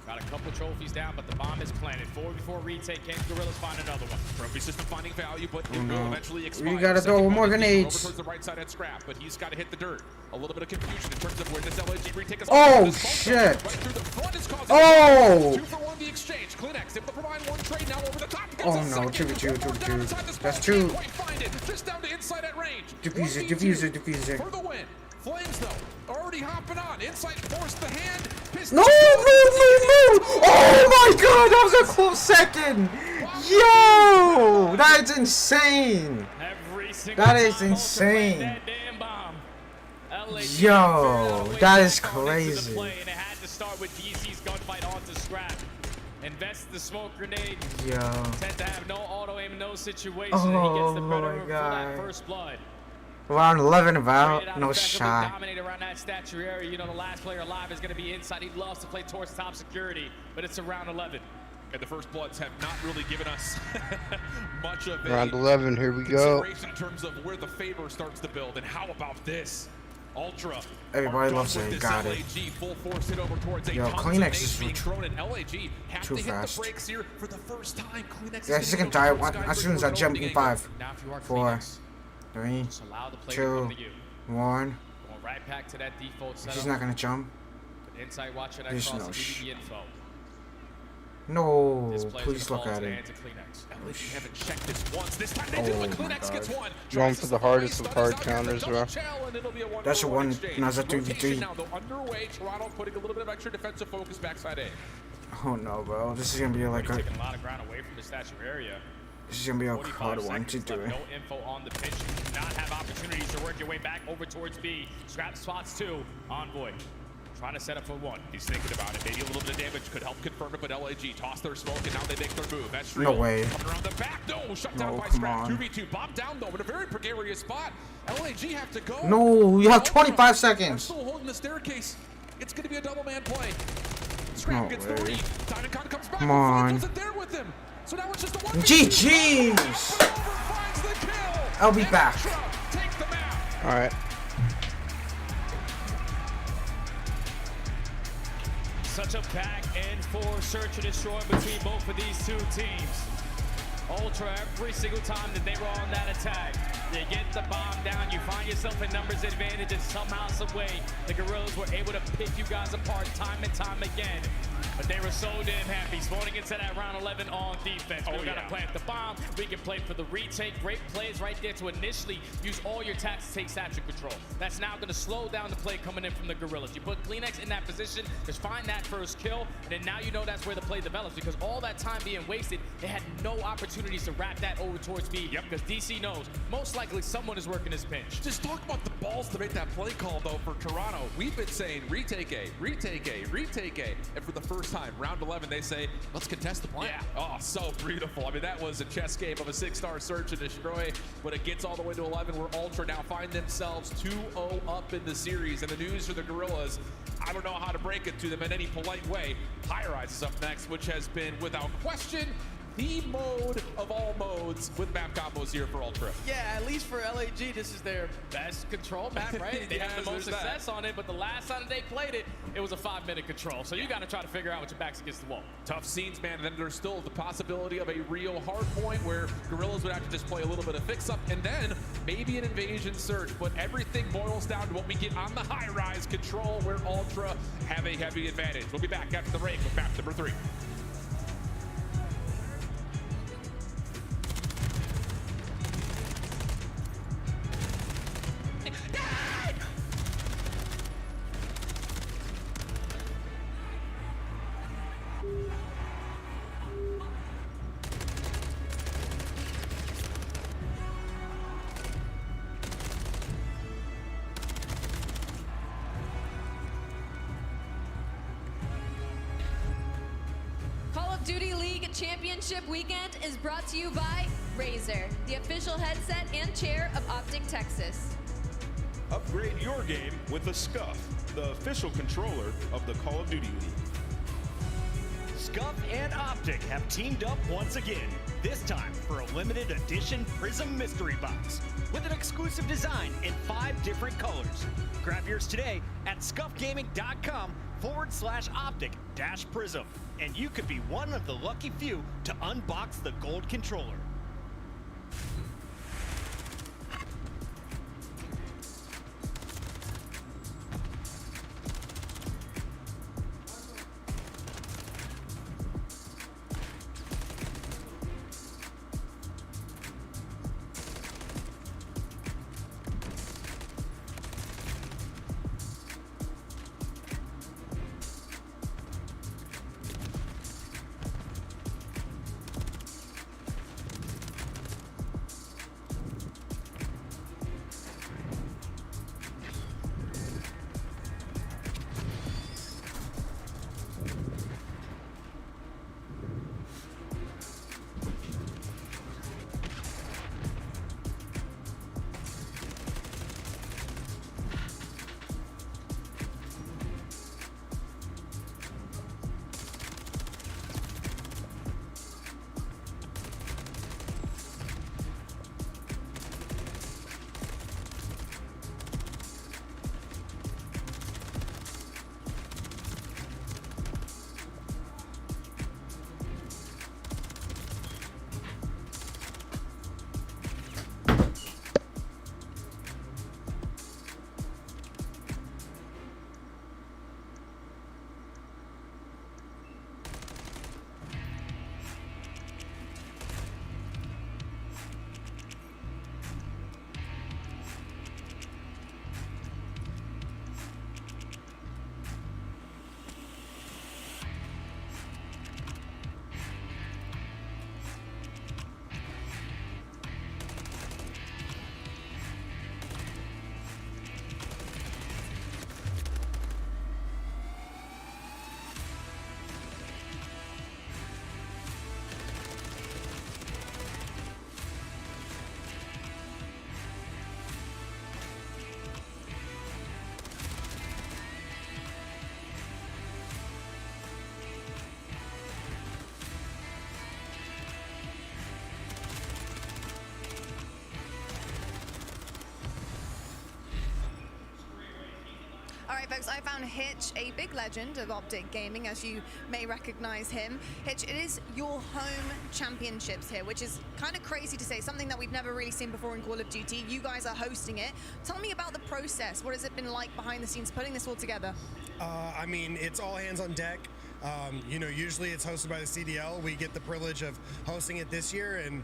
Got a couple trophies down, but the bomb is planted. 4 before retake. Can Gorillas find another one? Trophy system finding value, but it no. will eventually expire. We gotta throw Second more one, grenades. Over towards the right side at Scrap, but he's got to hit the dirt. A little bit of confusion in terms of where this LAG retake is. Oh, This shit. right through the front is causing Oh! 2 for 1 the exchange. Clinex able to provide one trade now over the top. Gets Oh, a no. second. 2v2, More down 2v2. inside the That's spawn. 2. Can't quite find it. Just down to inside at range. Diffuser, 1v2 diffuser, diffuser. For the win. Flames, though, already hopping on. Inside forced the hand. No, move! Oh my god, that was a close second! Yo! That is insane! Every single That is time Ultra played insane. that damn bomb. LAG Yo, figured out a way that back is on into the crazy. play, and it had to start with DC's gunfight onto Scrap. Invest the smoke grenade. Yo. Tend to have no auto aim in those situations. Oh, and he gets the better my of for God. that first blood. Round 11 Traded about, out no effectively, shot. Dominate around that statue area. You know, the last player alive is going to be inside. He loves to play towards top security, but it's around 11. And the first bloods have not really given us much of a Round 11, here we go. consideration in terms of where the favor starts to build. And how about this? Ultra. Everybody are loves done it. with Got this it. LAG. Full force hit over towards Yo, tons of Kleenex nades is being thrown in LAG. Have too to hit fast. the brakes here for the first time. Kleenex Yeah, is he's gonna gonna go die towards as soon as I Skybridge jump for an in opening 5, Now, if you are 4, Kleenex, 3, just allow the player to come 2, to you. 1. Going right back to that default setup. He's not gonna jump. Inside watch it There's across no to give you the info. No, This play's please gonna look fall at into the it. hands of Kleenex. LAG haven't checked this once. This time they do, Oh and my Kleenex gets God. one. Going Tries for to the hardest stun of us hard out here for counters, double bro. shell, and it'll be a That's a 1-for-1 one. exchange. No, it's a 2v3. Rotation now, though, underway. Toronto putting a little bit of extra defensive focus backside A. Oh no, bro. This is gonna be like a. Taking a lot of ground away from the statue area. This is gonna be a 45 hard one to seconds do. left, no info on the pitch. You do not have opportunities to work your way back over towards B. Scrap spots 2. Envoy trying to set up for 1. He's thinking about it. Maybe a little bit of damage could help confirm it, but LAG toss their smoke, and now they make their move. That's No way. Coming around the back. No, shut down No, by come Scrap. on. 2v2. Bob down, though, in a very precarious spot. LAG have to go. No, you have 25 They're seconds. still holding the staircase. It's going to be a double man play. Scrap No gets way. the read. Diamond comes back. Come and Flames on. wasn't there with him. So now it's just a 1v2. GG's! Finds the kill. I'll be back. Ultra takes the map. All right. Such a back and forth search and destroy between both of these two teams. Ultra, every single time that they were on that attack, they get the bomb down, you find yourself in numbers advantage, and somehow, some way, the Gorillas were able to pick you guys apart time and time again. But they were so damn happy spawning into that round 11 on defense. We gotta plant the bomb, we can play for the retake. Great plays right there to initially use all your attacks to take satchel control. That's now gonna slow down the play coming in from the Gorillas. You put Kleenex in that position, just find that first kill, and then now you know that's where the play develops, because all that time being wasted, they had no opportunities to wrap that over towards B. Because DC knows most likely someone is working his pinch. Just talk about the balls to make that play call, though, for Toronto. We've been saying retake A, retake A, retake A, and for the first time, round 11, they say, let's contest the plan. Yeah. Oh, so beautiful. I mean, that was a chess game of a 6-star search and destroy, but it gets all the way to 11, where Ultra now find themselves 2-0 up in the series. And the news for the Gorillas, I don't know how to break it to them in any polite way. High Rise is up next, which has been, without question, the mode of all modes with map combos here for Ultra. Yeah, at least for LAG, this is their best control map, right? They have the most success on it, but the last time they played it, it was a 5-minute control. So you got to try to figure out what your back's against the wall. Tough scenes, man, and then there's still the possibility of a real hard point where Gorillas would have to just play a little bit of fix-up, and then maybe an invasion search, but everything boils down to what we get on the high-rise control, where Ultra have a heavy advantage. We'll be back after the break with map number 3. Call of Duty League Championship Weekend is brought to you by Razer, the official headset and chair of Optic Texas. Upgrade your game with the Scuff, the official controller of the Call of Duty League. Scuff and Optic have teamed up once again, this time for a limited edition Prism Mystery Box with an exclusive design in 5 different colors. Grab yours today at scuffgaming.com/optic-prism, and you could be one of the lucky few to unbox the gold controller. All right, folks, I found Hitch, a big legend of Optic Gaming, as you may recognize him. Hitch, it is your home championships here, which is kind of crazy to say, something that we've never really seen before in Call of Duty. You guys are hosting it. Tell me about the process. What has it been like behind the scenes putting this all together? I mean, it's all hands on deck. You know, usually it's hosted by the CDL. We get the privilege of hosting it this year, and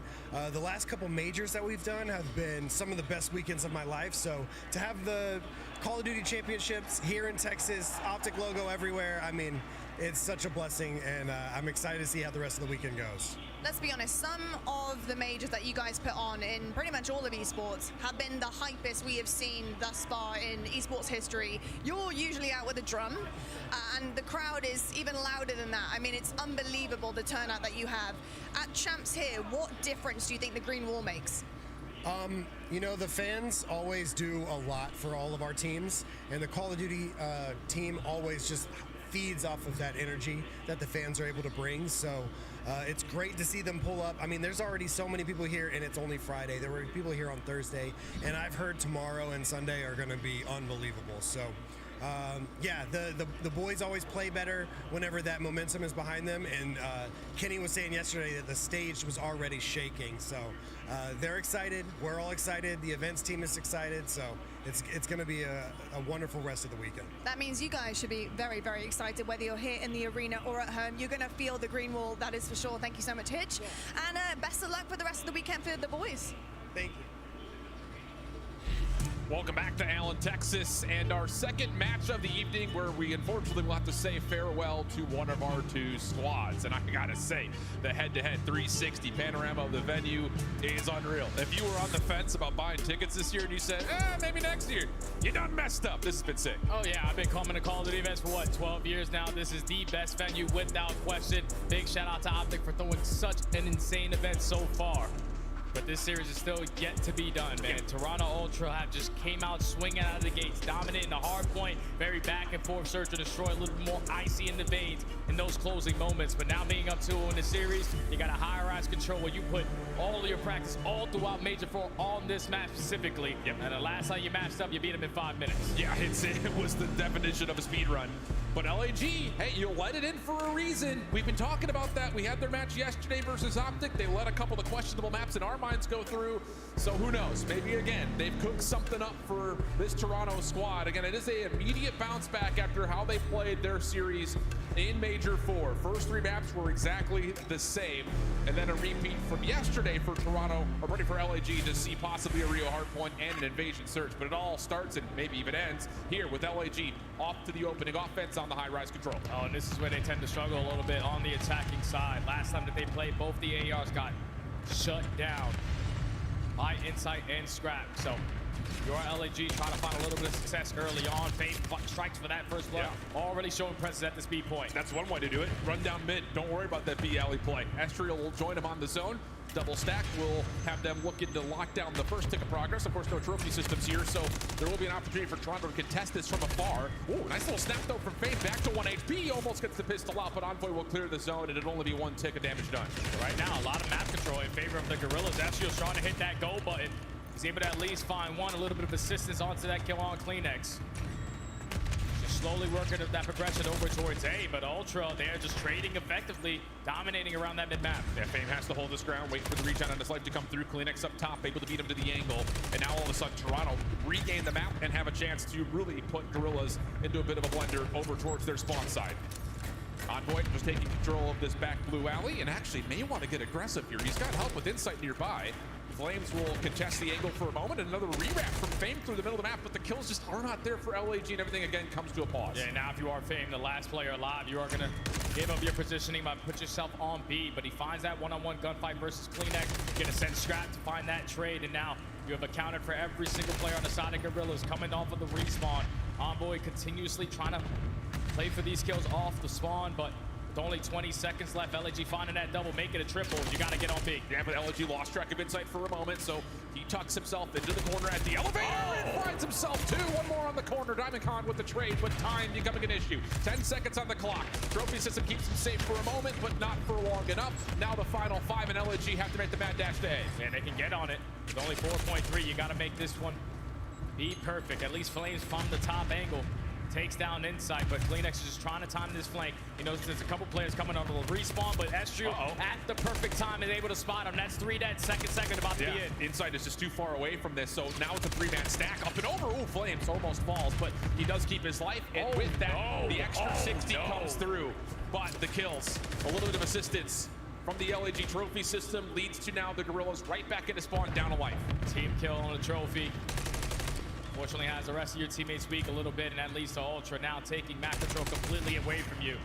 the last couple majors that we've done have been some of the best weekends of my life. So to have the Call of Duty Championships here in Texas, Optic logo everywhere, I mean, it's such a blessing, and I'm excited to see how the rest of the weekend goes. Let's be honest, some of the majors that you guys put on in pretty much all of esports have been the hypest we have seen thus far in esports history. You're usually out with a drum, and the crowd is even louder than that. I mean, it's unbelievable the turnout that you have. At Champs here, what difference do you think the green wall makes? You know, the fans always do a lot for all of our teams, and the Call of Duty team always just feeds off of that energy that the fans are able to bring. So it's great to see them pull up. I mean, there's already so many people here, and it's only Friday. There were people here on Thursday, and I've heard tomorrow and Sunday are going to be unbelievable. So yeah, the boys always play better whenever that momentum is behind them, and Kenny was saying yesterday that the stage was already shaking. So they're excited, we're all excited, the events team is excited, so it's going to be a wonderful rest of the weekend. That means you guys should be very, very excited, whether you're here in the arena or at home. You're going to feel the green wall, that is for sure. Thank you so much, Hitch. Yeah. And best of luck for the rest of the weekend for the boys. Thank you. Welcome back to Allen, Texas, and our second match of the evening, where we unfortunately will have to say farewell to one of our two squads. And I gotta say, the head-to-head 360 panorama of the venue is unreal. If you were on the fence about buying tickets this year and you said, maybe next year, you done messed up. This has been sick. Oh yeah, I've been coming to Call of Duty events for what, 12 years now. This is the best venue without question. Big shout out to Optic for throwing such an insane event so far. But this series is still yet to be done, man. Toronto Ultra have just came out swinging out of the gates, dominating the hard point, very back and forth search to destroy, a little bit more icy in the veins in those closing moments. But now being up 2-0 in the series, you got a high-rise control where you put all of your practice all throughout Major 4 on this map specifically. Yep. And the last time you matched up, you beat them in 5 minutes. Yeah, it was the definition of a speed run. But LAG, hey, you'll let it in for a reason. We've been talking about that. We had their match yesterday versus Optic. They let a couple of questionable maps in our minds go through. So who knows? Maybe again, they've cooked something up for this Toronto squad. Again, it is an immediate bounce back after how they played their series in Major 4. First 3 maps were exactly the same. And then a repeat from yesterday for Toronto, or ready for LAG to see possibly a Rio hardpoint and an invasion search. But it all starts and maybe even ends here with LAG off to the opening offense on the high-rise control. Oh, and this is where they tend to struggle a little bit on the attacking side. Last time that they played, both the ARs got shut down by Insight and Scrap. So your LAG trying to find a little bit of success early on. Fame strikes for that first blood. Yeah. Already showing presence at the speed point. That's one way to do it. Run down mid. Don't worry about that B alley play. Estriel will join him on the zone. Double stack will have them looking to lock down the first tick of progress. Of course, no trophy systems here, so there will be an opportunity for Toronto to contest this from afar. Ooh, nice little snap though from Fame, back to 1 HP. Almost gets the pistol out, but Envoy will clear the zone, and it'll only be 1 tick of damage done. Right now, a lot of map control in favor of the Gorillas. Estriel's trying to hit that go button. He's able to at least find one, a little bit of assistance onto that kill on Kleenex. Slowly working that progression over towards A, but Ultra, they're just trading effectively, dominating around that mid-map. Yeah, Fame has to hold his ground, wait for the regen on his life to come through. Kleenex up top, able to beat him to the angle. And now all of a sudden, Toronto regain the map and have a chance to really put Gorillas into a bit of a blender over towards their spawn side. Envoy just taking control of this back blue alley and actually may want to get aggressive here. He's got help with Insight nearby. Flames will contest the angle for a moment, and another rewrap from Fame through the middle of the map, but the kills just are not there for LAG, and everything again comes to a pause. Yeah, now if you are Fame, the last player alive, you are going to give up your positioning by put yourself on B, but he finds that one-on-one gunfight versus Kleenex. Going to send Scrap to find that trade, and now you have accounted for every single player on the side of Gorillas coming off of the respawn. Envoy continuously trying to play for these kills off the spawn, but with only 20 seconds left, LAG finding that double, make it a triple. You got to get on B. Yeah, but LAG lost track of Insight for a moment, so he tucks himself into the corner at the elevator and finds himself 2. One more on the corner. Diamond Con with the trade, but time becoming an issue. 10 seconds on the clock. Trophy system keeps him safe for a moment, but not for long enough. Now the final 5, and LAG have to make the mad dash to A. Man, they can get on it. With only 4.3, you got to make this one be perfect. At least Flames from the top angle takes down Insight, but Kleenex is just trying to time this flank. He knows there's a couple players coming on the respawn, but Estriel at the perfect time is able to spot him. That's 3 dead, second about to be in. Insight is just too far away from this, so now it's a 3-man stack. Up and over, ooh, Flames almost falls, but he does keep his life, and with that, the extra 60 comes through. But the kills, a little bit of assistance from the LAG trophy system leads to now the Gorillas right back into spawn, down a life. Team kill on a trophy. Fortunately has the rest of your teammates weak a little bit, and that leads to Ultra now taking map control completely away from you.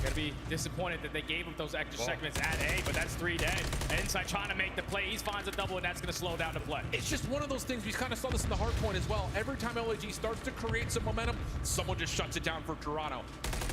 Gotta be disappointed that they gave him those extra segments at A, but that's 3 dead. Insight trying to make the play. He finds a double, and that's gonna slow down the play. It's just one of those things. We kind of saw this in the hard point as well. Every time LAG starts to create some momentum, someone just shuts it down for Toronto.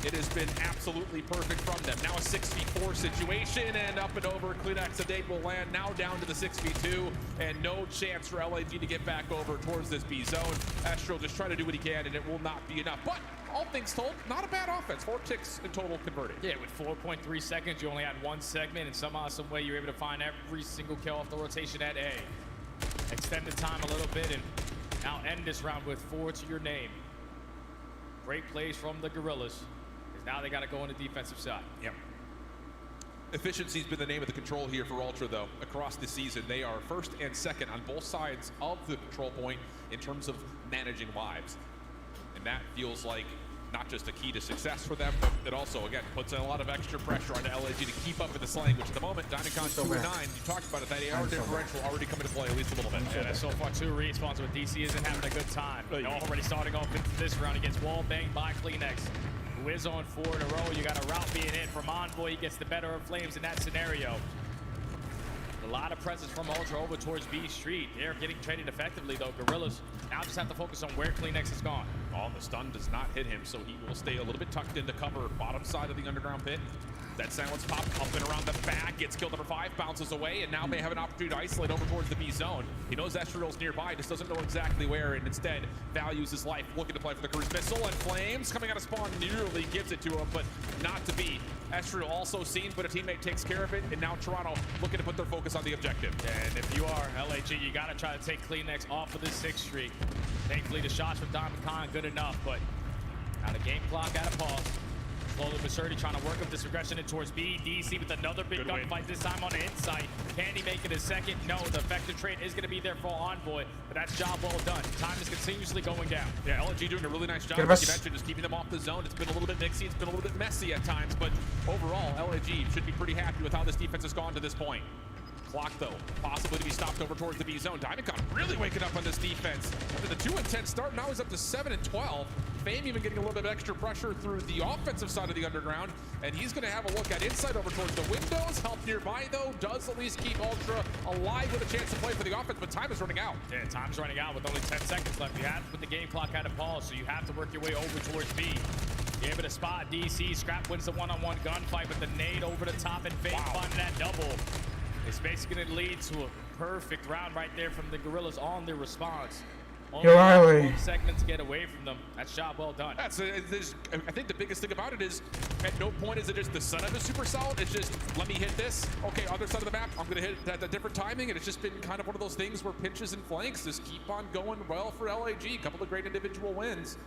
It has been absolutely perfect from them. Now a 6v4 situation, and up and over. Kleenex Sedate will land now down to the 6v2, and no chance for LAG to get back over towards this B zone. Astro just trying to do what he can, and it will not be enough. But all things told, not a bad offense. 4 ticks in total converted. Yeah, with 4.3 seconds, you only had 1 segment, and somehow, some way, you're able to find every single kill off the rotation at A. Extend the time a little bit, and now end this round with 4 to your name. Great plays from the Gorillas. Now they got to go on the defensive side. Yep. Efficiency's been the name of the control here for Ultra, though. Across the season, they are first and second on both sides of the control point in terms of managing lives. And that feels like not just a key to success for them, but it also, again, puts in a lot of extra pressure onto LAG to keep up with the slaying, which at the moment, Dynacon 2-9, you talked about it, that AR differential already coming to play at least a little bit. Yeah, that's so far 2 respawns, but DC isn't having a good time. They're already starting off into this round. He gets wall banged by Kleenex, who is on 4 in a row. You got a route being hit from Envoy. He gets the better of Flames in that scenario. A lot of presence from Ultra over towards B Street. They're getting traded effectively, though. Gorillas now just have to focus on where Kleenex has gone. Oh, the stun does not hit him, so he will stay a little bit tucked into cover, bottom side of the underground pit. That silence pop up and around the back, gets kill number 5, bounces away, and now may have an opportunity to isolate over towards the B zone. He knows Estriel's nearby, just doesn't know exactly where, and instead values his life, looking to play for the cruise missile, and Flames coming out of spawn nearly gives it to him, but not to be. Estriel also seen, but a teammate takes care of it, and now Toronto looking to put their focus on the objective. And if you are LAG, you got to try to take Kleenex off of this 6th streak. Thankfully, the shots from Diamond Khan good enough, but now the game clock at a pause. Slowly but surely trying to work up this aggression in towards B. DC with another big gunfight, this time on the inside. Can he make it a second? No, the effective trade is going to be there for Envoy, but that's job well done. Time is continuously going down. Yeah, LG doing a really nice job, like you mentioned, just keeping them off the zone. It's been a little bit mixy, it's been a little bit messy at times, but overall, LG should be pretty happy with how this defense has gone to this point. Clock, though, possibly to be stopped over towards the B zone. Dynacon really waking up on this defense. After the 2-10 start, now he's up to 7-12. Fame even getting a little bit of extra pressure through the offensive side of the underground, and he's going to have a look at inside over towards the windows. Help nearby, though, does at least keep Ultra alive with a chance to play for the offense, but time is running out. Yeah, time's running out with only 10 seconds left. You have to put the game clock at a pause, so you have to work your way over towards B. You're able to spot DC. Scrap wins the one-on-one gunfight with the nade over the top, and Fame finding that double. It's basically going to lead to a perfect round right there from the Gorillas on their response. Yo, Riley. 1 segment to get away from them. That's job well done. I think the biggest thing about it is, at no point is it just the setup is super solid. It's just, let me hit this. Okay, other side of the map, I'm going to hit it at a different timing. And it's just been kind of one of those things where pinches and flanks just keep on going well for LAG. A couple of great individual wins.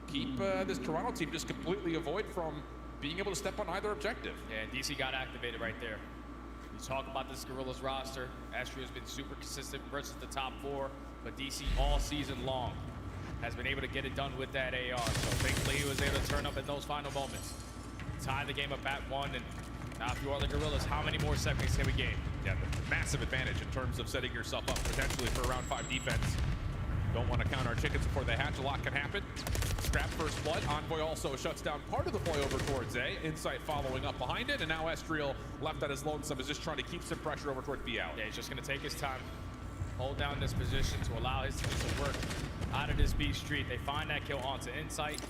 Keep this Toronto team just completely avoid from being able to step on either objective. Yeah, DC got activated right there. You talk about this Gorillas roster. Astro has been super consistent versus the top 4, but DC all season long has been able to get it done with that AR. So thankfully he was able to turn up in those final moments. Tie the game up at 1, and now if you are the Gorillas, how many more segments can we gain? Yeah, massive advantage in terms of setting yourself up potentially for a round 5 defense. Don't want to count our chickens before they hatch. A lot can happen. Scrap first blood. Envoy also shuts down part of the play over towards A. Insight following up behind it, and now Estriel, left at his lonesome, is just trying to keep some pressure over towards B out. Yeah, he's just going to take his time, hold down this position to allow his team to work out of this B Street. They find that kill onto Insight.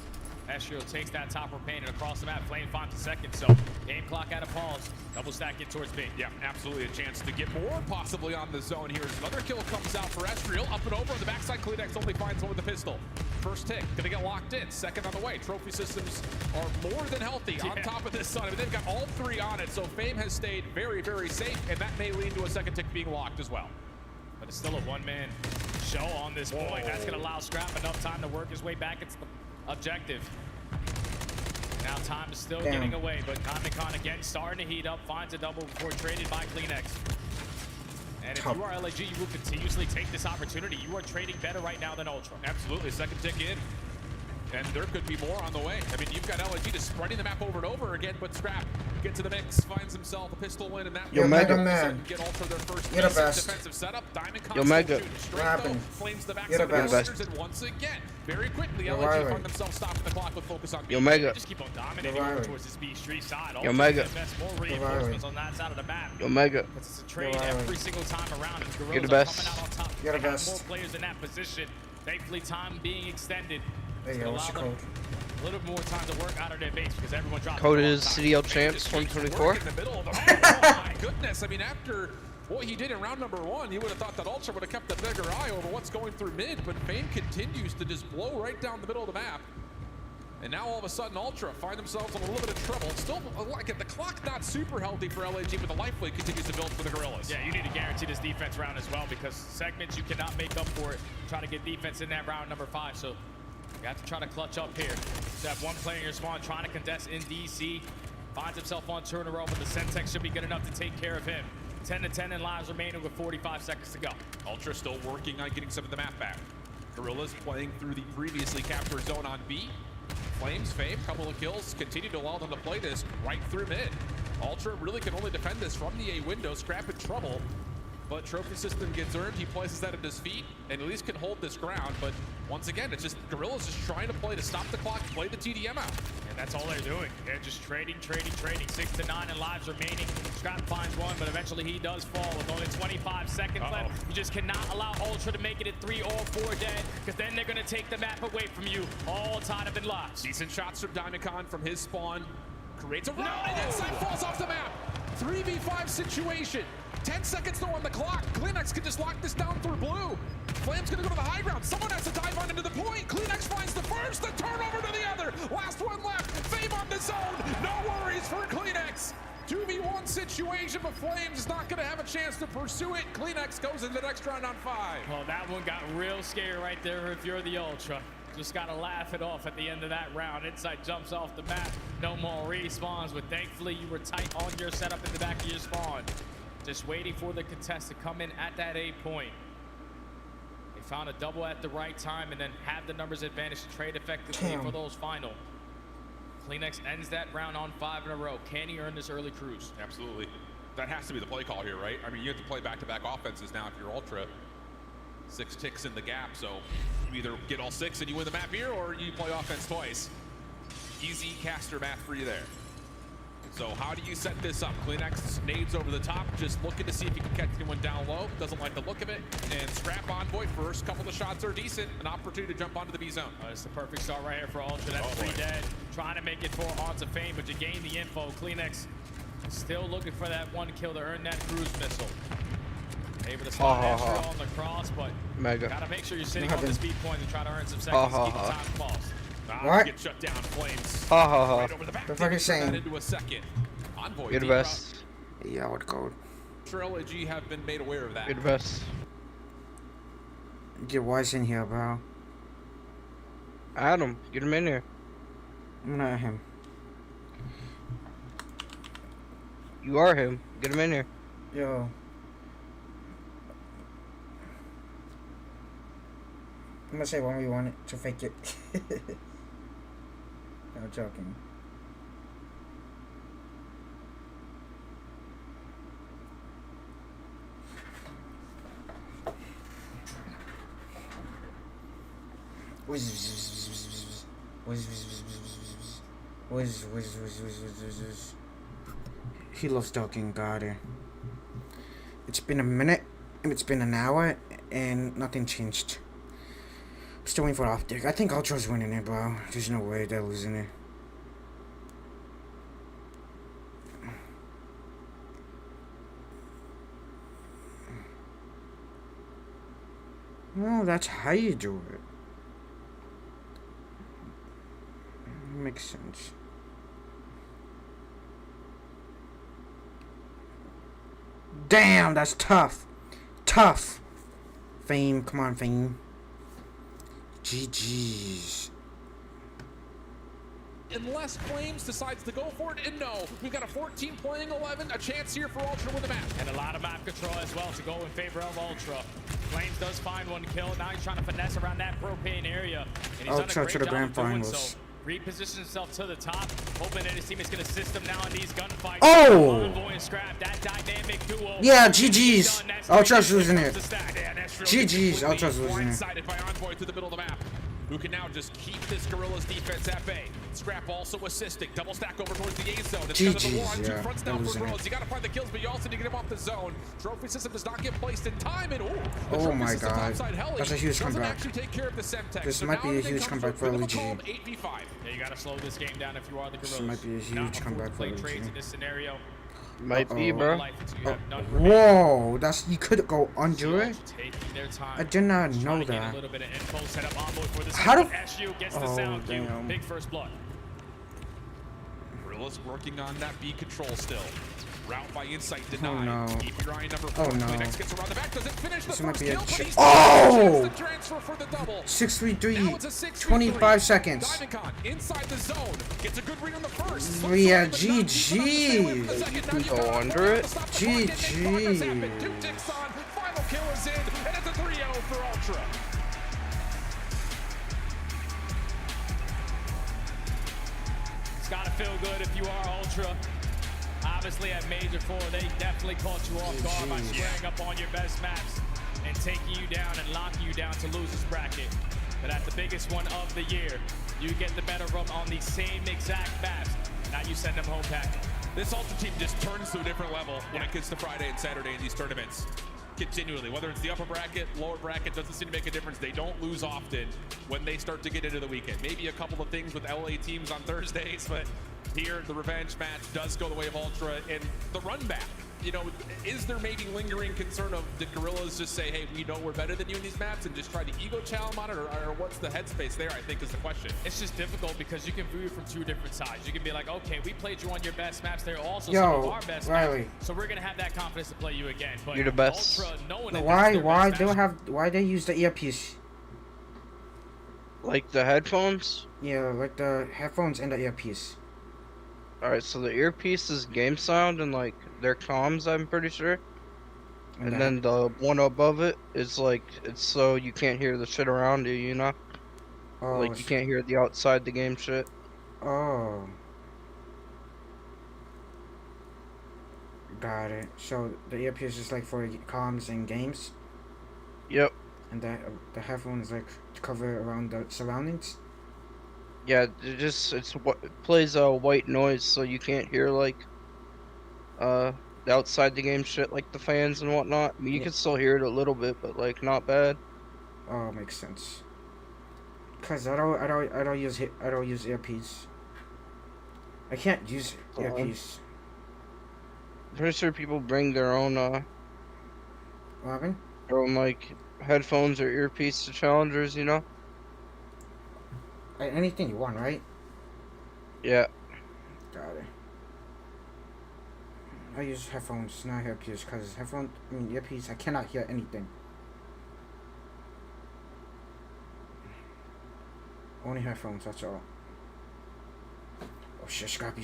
Estriel takes that topper painted across the map. Flame finds a second, so game clock at a pause. Double stack it towards B. Yeah, absolutely a chance to get more possibly on the zone here. Another kill comes out for Estriel. Up and over on the backside. Kleenex only finds one with the pistol. First tick, gonna get locked in. Second on the way. Trophy systems are more than healthy on top of this sun. I mean, they've got all 3 on it, so Fame has stayed very, very safe, and that may lead to a second tick being locked as well. But it's still a one-man show on this point. That's gonna allow Scrap enough time to work his way back into the objective. Now time is still getting away, but Diamond again starting to heat up, finds a double before traded by CleanX. And if you are LAG, you will continuously take this opportunity. You are trading better right now than Ultra. Absolutely, second tick in. And there could be more on the way. I mean, you've got LAG just spreading the map over and over again, but Scrap gets to the mix, finds himself a pistol win, and that Yo, Mega Man. Get Ultra their first You're the best. defensive setup. Diamond Yo, Mega. What happened? Flames the back You're the best. and once again, very quickly, Yo, LAG Riley. find themselves stopping the clock with focus on B. Yo, Mega. They just keep on dominating over towards this B Street side. Yo, Mega. More reinforcements on that side of the map. Yo, Mega. It's a trade every single time around, and You're the Gorillas best. are coming out on top. You're the They have best. more players in that position. Thankfully, time being extended. There you go. What's your code? A little more time to work out of their base because everyone dropped. Code is CHAMPS 2024. In the middle of the map. Oh my goodness! I mean, after what he did in round number 1, you would have thought that Ultra would have kept a bigger eye over what's going through mid, but Fame continues to just blow right down the middle of the map. And now all of a sudden, Ultra find themselves in a little bit of trouble. Still, like the clock not super healthy for LAG, but the life lead continues to build for the Gorillas. Yeah, you need to guarantee this defense round as well because segments you cannot make up for it. Try to get defense in that round number 5. So you have to try to clutch up here. You have one player in your spawn trying to contest in DC. Finds himself on 2 in a row, but the Sentex should be good enough to take care of him. 10 to 10 in lives remaining with 45 seconds to go. Ultra still working on getting some of the map back. Gorillas playing through the previously captured zone on B. Flames, Fame, couple of kills, continue to allow them to play this right through mid. Ultra really can only defend this from the A window, Scrap in trouble. But trophy system gets earned, he places that at his feet, and at least can hold this ground. But once again, it's just Gorillas just trying to play to stop the clock, play the TDM out. And that's all they're doing. They're just trading. 6 to 9 in lives remaining. Scrap finds one, but eventually he does fall with only 25 seconds left. You just cannot allow Ultra to make it at 3 or 4 dead, because then they're going to take the map away from you, all tied up in lives. Decent shots from Diamond from his spawn. Creates a round, and inside falls off the map. 3v5 situation. 10 seconds though on the clock. CleanX can just lock this down through blue. Flame's gonna go to the high ground. Someone has to dive on into the point. CleanX finds the first, the turnover to the other. Last one left. Fame on the zone. No worries for CleanX. 2v1 situation, but Flames is not gonna have a chance to pursue it. CleanX goes into the next round on 5. Well, that one got real scary right there if you're the Ultra. Just gotta laugh it off at the end of that round. Inside jumps off the map. No more respawns, but thankfully you were tight on your setup in the back of your spawn. Just waiting for the contest to come in at that A point. They found a double at the right time and then have the numbers advantage to trade effectively for those final. CleanX ends that round on 5 in a row. Can he earn this early cruise? Absolutely. That has to be the play call here, right? I mean, you have to play back-to-back offenses now if you're Ultra. 6 ticks in the gap, so you either get all 6 and you win the map here, or you play offense twice. Easy caster math for you there. So how do you set this up? CleanX nades over the top, just looking to see if he can catch anyone down low. Doesn't like the look of it. And Scrap Envoy, first couple of shots are decent. An opportunity to jump onto the B zone. It's the perfect start right here for Ultra. That's 3 dead. Trying to make it 4 onto Fame, but you gain the info. CleanX still looking for that 1 kill to earn that cruise missile. Able to slide extra on the cross, but gotta make sure you're sitting on the speed point and try to earn some seconds to keep the time false. What? Get shut down, Flames. What Right over the back. the fuck is saying? Into a second. Envoy. You're the best. Yeah, what code? Sure, LAG have been made aware of that. You're the best. Get Wise in here, bro. Adam, get him in here. I'm not him. You are him. Get him in here. Yo. I'm gonna say when we want it to fake it. No joking. He loves talking, got it. It's been a minute, it's been an hour, and nothing changed. Still waiting for Optic. I think Ultra's winning it, bro. There's no way they're losing it. No, that's how you do it. Makes sense. Damn, that's tough. Tough. Fame, come on, Fame. GG's. unless Flames decides to go for it. And no, we've got a 14 playing 11, a chance here for Ultra with the map. And a lot of map control as well to go in favor of Ultra. Flames does find one kill. Now he's trying to finesse around that propane area. And he's done a great to the job grand of doing finals. so. Repositions himself to the top, hoping that his team is going to assist him now in these gunfights. Oh! Envoy and Scrap, that dynamic duo. Yeah, GG's. Ultra's losing it. GG's. Ultra's Ultra's losing it. Blindsided by Envoy through the middle of the map, who can now just keep this Gorilla's defense at bay. Scrap also assisting. Double stack over towards the A zone. It's kind of the war on two fronts now for Bros. You got to find the kills, but you also need to get him off the zone. Trophy system does not get placed in time, and oh my god, that's a huge comeback. Actually take care of the Semtex. This might be a huge comeback for LG. 8v5. Yeah, you got to slow this game down if you are the Gorillas. This might be a huge comeback for LG. Trades in LG. this scenario. Might be, bro. Whoa, that's you could go under it. I did not know that. How the? Oh damn. Big first blood. Gorillas working on that B control still. Route by Insight denied. Oh no. Keep your eye number 4. Oh no. Next gets around the back. Does it finish the This might first be a kill? oh! Transfer for the double. 6-3-3. 25 seconds. Diamond inside the zone. Gets a good read on the first. Yeah, GG. Go under it. GG. 2 ticks on. Final kill is in, and it's a 3-0 for Ultra. It's got to feel good if you are Ultra. Obviously at Major 4, they definitely caught you off guard by squaring up on your best maps and taking you down and locking you down to losers bracket. But at the biggest one of the year, you get the better of them on the same exact maps. Now you send them home packing. This Ultra team just turns to a different level when it gets to Friday and Saturday in these tournaments. Continually, whether it's the upper bracket, lower bracket, doesn't seem to make a difference. They don't lose often when they start to get into the weekend. Maybe a couple of things with LA teams on Thursdays, but here the revenge match does go the way of Ultra. And the run back, you know, is there maybe lingering concern of the Gorillas just say, hey, we know we're better than you in these maps and just try to ego challenge on it, or what's the headspace there, I think is the question. It's just difficult because you can view it from two different sides. You can be like, okay, we played you on your best maps. They're also some of our best maps. So we're going to have that confidence to play you again. But you're the best. Ultra, Why they use the earpiece? Like the headphones? Yeah, like the headphones and the earpiece. Alright, so the earpiece is game sound and like their comms, I'm pretty sure. And then the one above it is like, it's so you can't hear the shit around you, you know? Oh, like you can't hear the outside the game shit. Oh. Got it. So the earpiece is like for comms and games? Yep. And the headphones like to cover around the surroundings? Yeah, it plays a white noise, so you can't hear like the outside the game shit like the fans and whatnot. I mean, you can still hear it a little bit, but like not bad. Oh, makes sense. Cause I don't use earpiece. I can't use earpiece. Pretty sure people bring their own What happened? their own like headphones or earpiece to challengers, you know? Anything you want, right? Yeah. Got it. I use headphones, not earpiece, because earpiece, I cannot hear anything. Only headphones, that's all. Oh shit, Scrappy,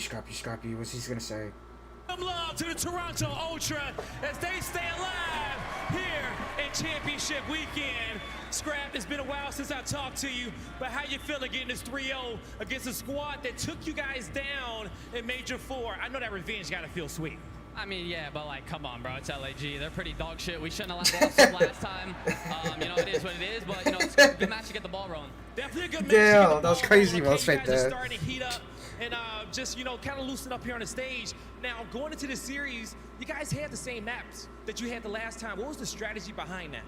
what's he gonna say? Some love to the Toronto Ultra as they stay alive here in championship weekend. Scrap, it's been a while since I talked to you, but how you feeling getting this 3-0 against a squad that took you guys down in Major 4? I know that revenge gotta feel sweet. I mean, yeah, but like, come on, bro, it's LAG. They're pretty dog shit. We shouldn't have lost them last time. You know, it is what it is, but you know, it's a good match to get the ball rolling. Definitely a good match. Yeah, that was crazy, man. Right there. Starting to heat up and just, you know, kind of loosen up here on the stage. Now, going into this series, you guys had the same maps that you had the last time. What was the strategy behind that?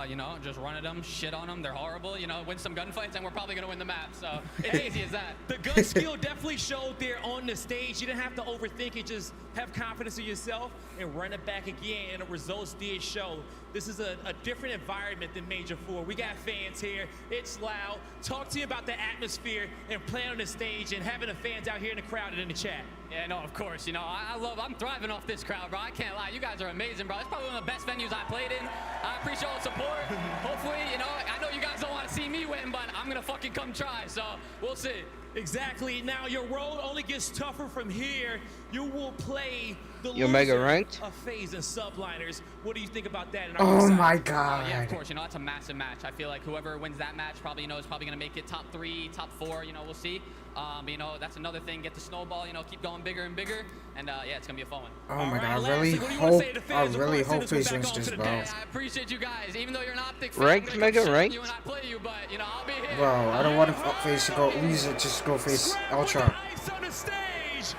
You know, just run at them, shit on them. They're horrible. You know, win some gunfights, and we're probably gonna win the map. So it's easy as that. The gun skill definitely showed there on the stage. You didn't have to overthink it. Just have confidence in yourself and run it back again. And the results did show. This is a different environment than Major 4. We got fans here. It's loud. Talk to you about the atmosphere and playing on the stage and having the fans out here in the crowd and in the chat. Yeah, no, of course. You know, I'm thriving off this crowd, bro. I can't lie. You guys are amazing, bro. It's probably one of the best venues I played in. I appreciate all the support. Hopefully, you know, I know you guys don't want to see me win, but I'm going to fucking come try. So we'll see. Exactly. Now your road only gets tougher from here. You will play the You're mega loser ranked? of FaZe and subliners. What do you think about that? Oh my god. Yeah, of course. You know, that's a massive match. I feel like whoever wins that match probably, you know, is probably going to make it top 3, top 4. You know, we'll see. You know, that's another thing. Get the snowball, you know, keep going bigger and bigger. And yeah, it's going to be a fun one. Oh my god, I really hope FaZe wins this, bro. I appreciate you guys. Even though you're not big fan, Ranked, mega ranked? you and I play you, but, you know, I'll be here. Bro, I don't want FaZe to go lose it, just go face Ultra.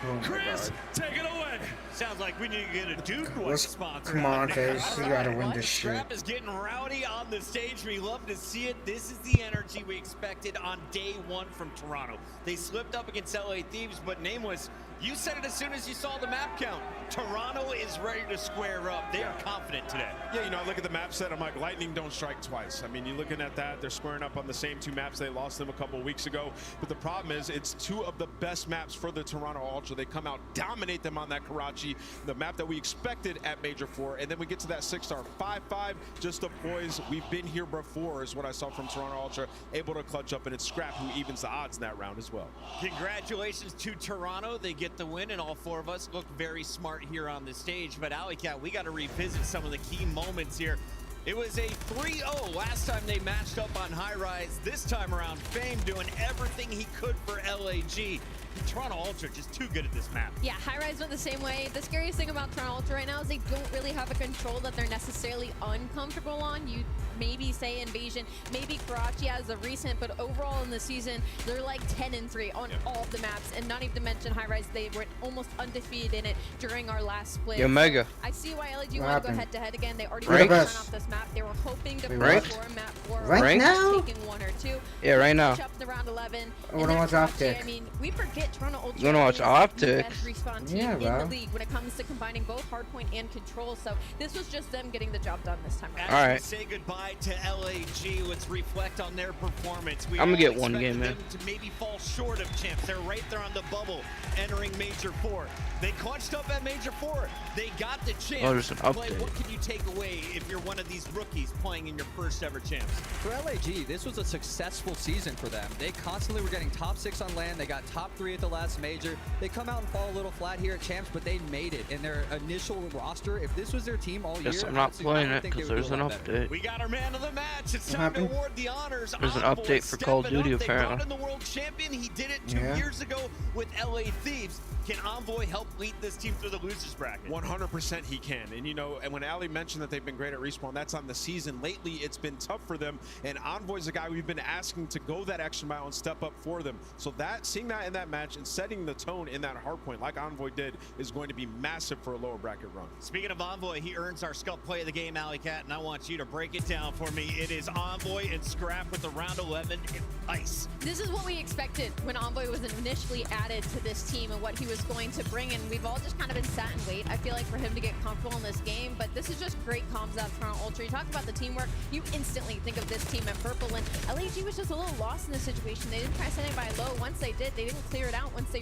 Oh my god. Take it away. Sounds like we need to get a Duke Boy sponsor. Come on, FaZe, you gotta win this shit. Scrap is getting rowdy on the stage. We love to see it. This is the energy we expected on day 1 from Toronto. They slipped up against LA Thieves, but Nameless, you said it as soon as you saw the map count. Toronto is ready to square up. They are confident today. Yeah, you know, I look at the map set. I'm like, lightning don't strike twice. I mean, you're looking at that. They're squaring up on the same 2 maps. They lost them a couple of weeks ago. But the problem is, it's 2 of the best maps for the Toronto Ultra. They come out, dominate them on that Karachi, the map that we expected at Major 4. And then we get to that 6-star 5-5. Just the poise. We've been here before is what I saw from Toronto Ultra. Able to clutch up, and it's Scrap who evens the odds in that round as well. Congratulations to Toronto. They get the win, and all 4 of us look very smart here on the stage. But Alley Cat, we got to revisit some of the key moments here. It was a 3-0 last time they matched up on High Rise. This time around, Fame doing everything he could for LAG. Toronto Ultra just too good at this map. Yeah, High Rise went the same way. The scariest thing about Toronto Ultra right now is they don't really have a control that they're necessarily uncomfortable on. You maybe say Invasion, maybe Karachi as a recent, but overall in the season, they're like 10-3 on all of the maps, and not even to mention High Rise, they were almost undefeated in it during our last split. Yo, Mega. I see why LG want to go head-to-head again. They already Ranked? run off this map. They were hoping to Ranked? push for map 4. Ranked now? Taking 1 or 2. Yeah, right now. Up to round 11. I wanna watch Optic. I mean, we forget Toronto Ultra. You wanna watch Optic? Best respawn team Yeah, in bro. the league when it comes to combining both hardpoint and control. So this was just them getting the job done this time around. As All we right. say goodbye to LAG, let's reflect on their performance. We I'm gonna all get one expected game in. them to maybe fall short of champs. They're right there on the bubble, entering Major 4. They clutched up at Major 4. They got the chance. Oh, there's an Clay, update. what can you take away if you're one of these rookies playing in your first ever champs? For LAG, this was a successful season for them. They constantly were getting top 6 on LAN. They got top 3 at the last major. They come out and fall a little flat here at Champs, but they made it in their initial roster. If this was their team all year, Guess I'm not honestly, I playing don't it think they because would there's do an a lot better. update. We got our man of the match. It's What time to happened? award the honors. There's an Envoy update for Call of stepping Duty, up. They apparently. brought in the world champion. He did it 2 Yeah. years ago with LA Thieves. Can Envoy help lead this team through the losers bracket? 100% he can. And you know, and when Ali mentioned that they've been great at respawn, that's on the season. Lately, it's been tough for them. And Envoy's a guy we've been asking to go that extra mile and step up for them. So that, seeing that in that match and setting the tone in that hard point, like Envoy did, is going to be massive for a lower bracket run. Speaking of Envoy, he earns our Scalp Play of the Game, Alley Cat, and I want you to break it down for me. It is Envoy and Scrap with the round 11 in ice. This is what we expected when Envoy was initially added to this team and what he was going to bring, and we've all just kind of been sat and wait, I feel like, for him to get comfortable in this game, but this is just great comms out of Toronto Ultra. You talk about the teamwork, you instantly think of this team in purple, and LAG was just a little lost in this situation. They didn't try sending by low. Once they did, they didn't clear it out once they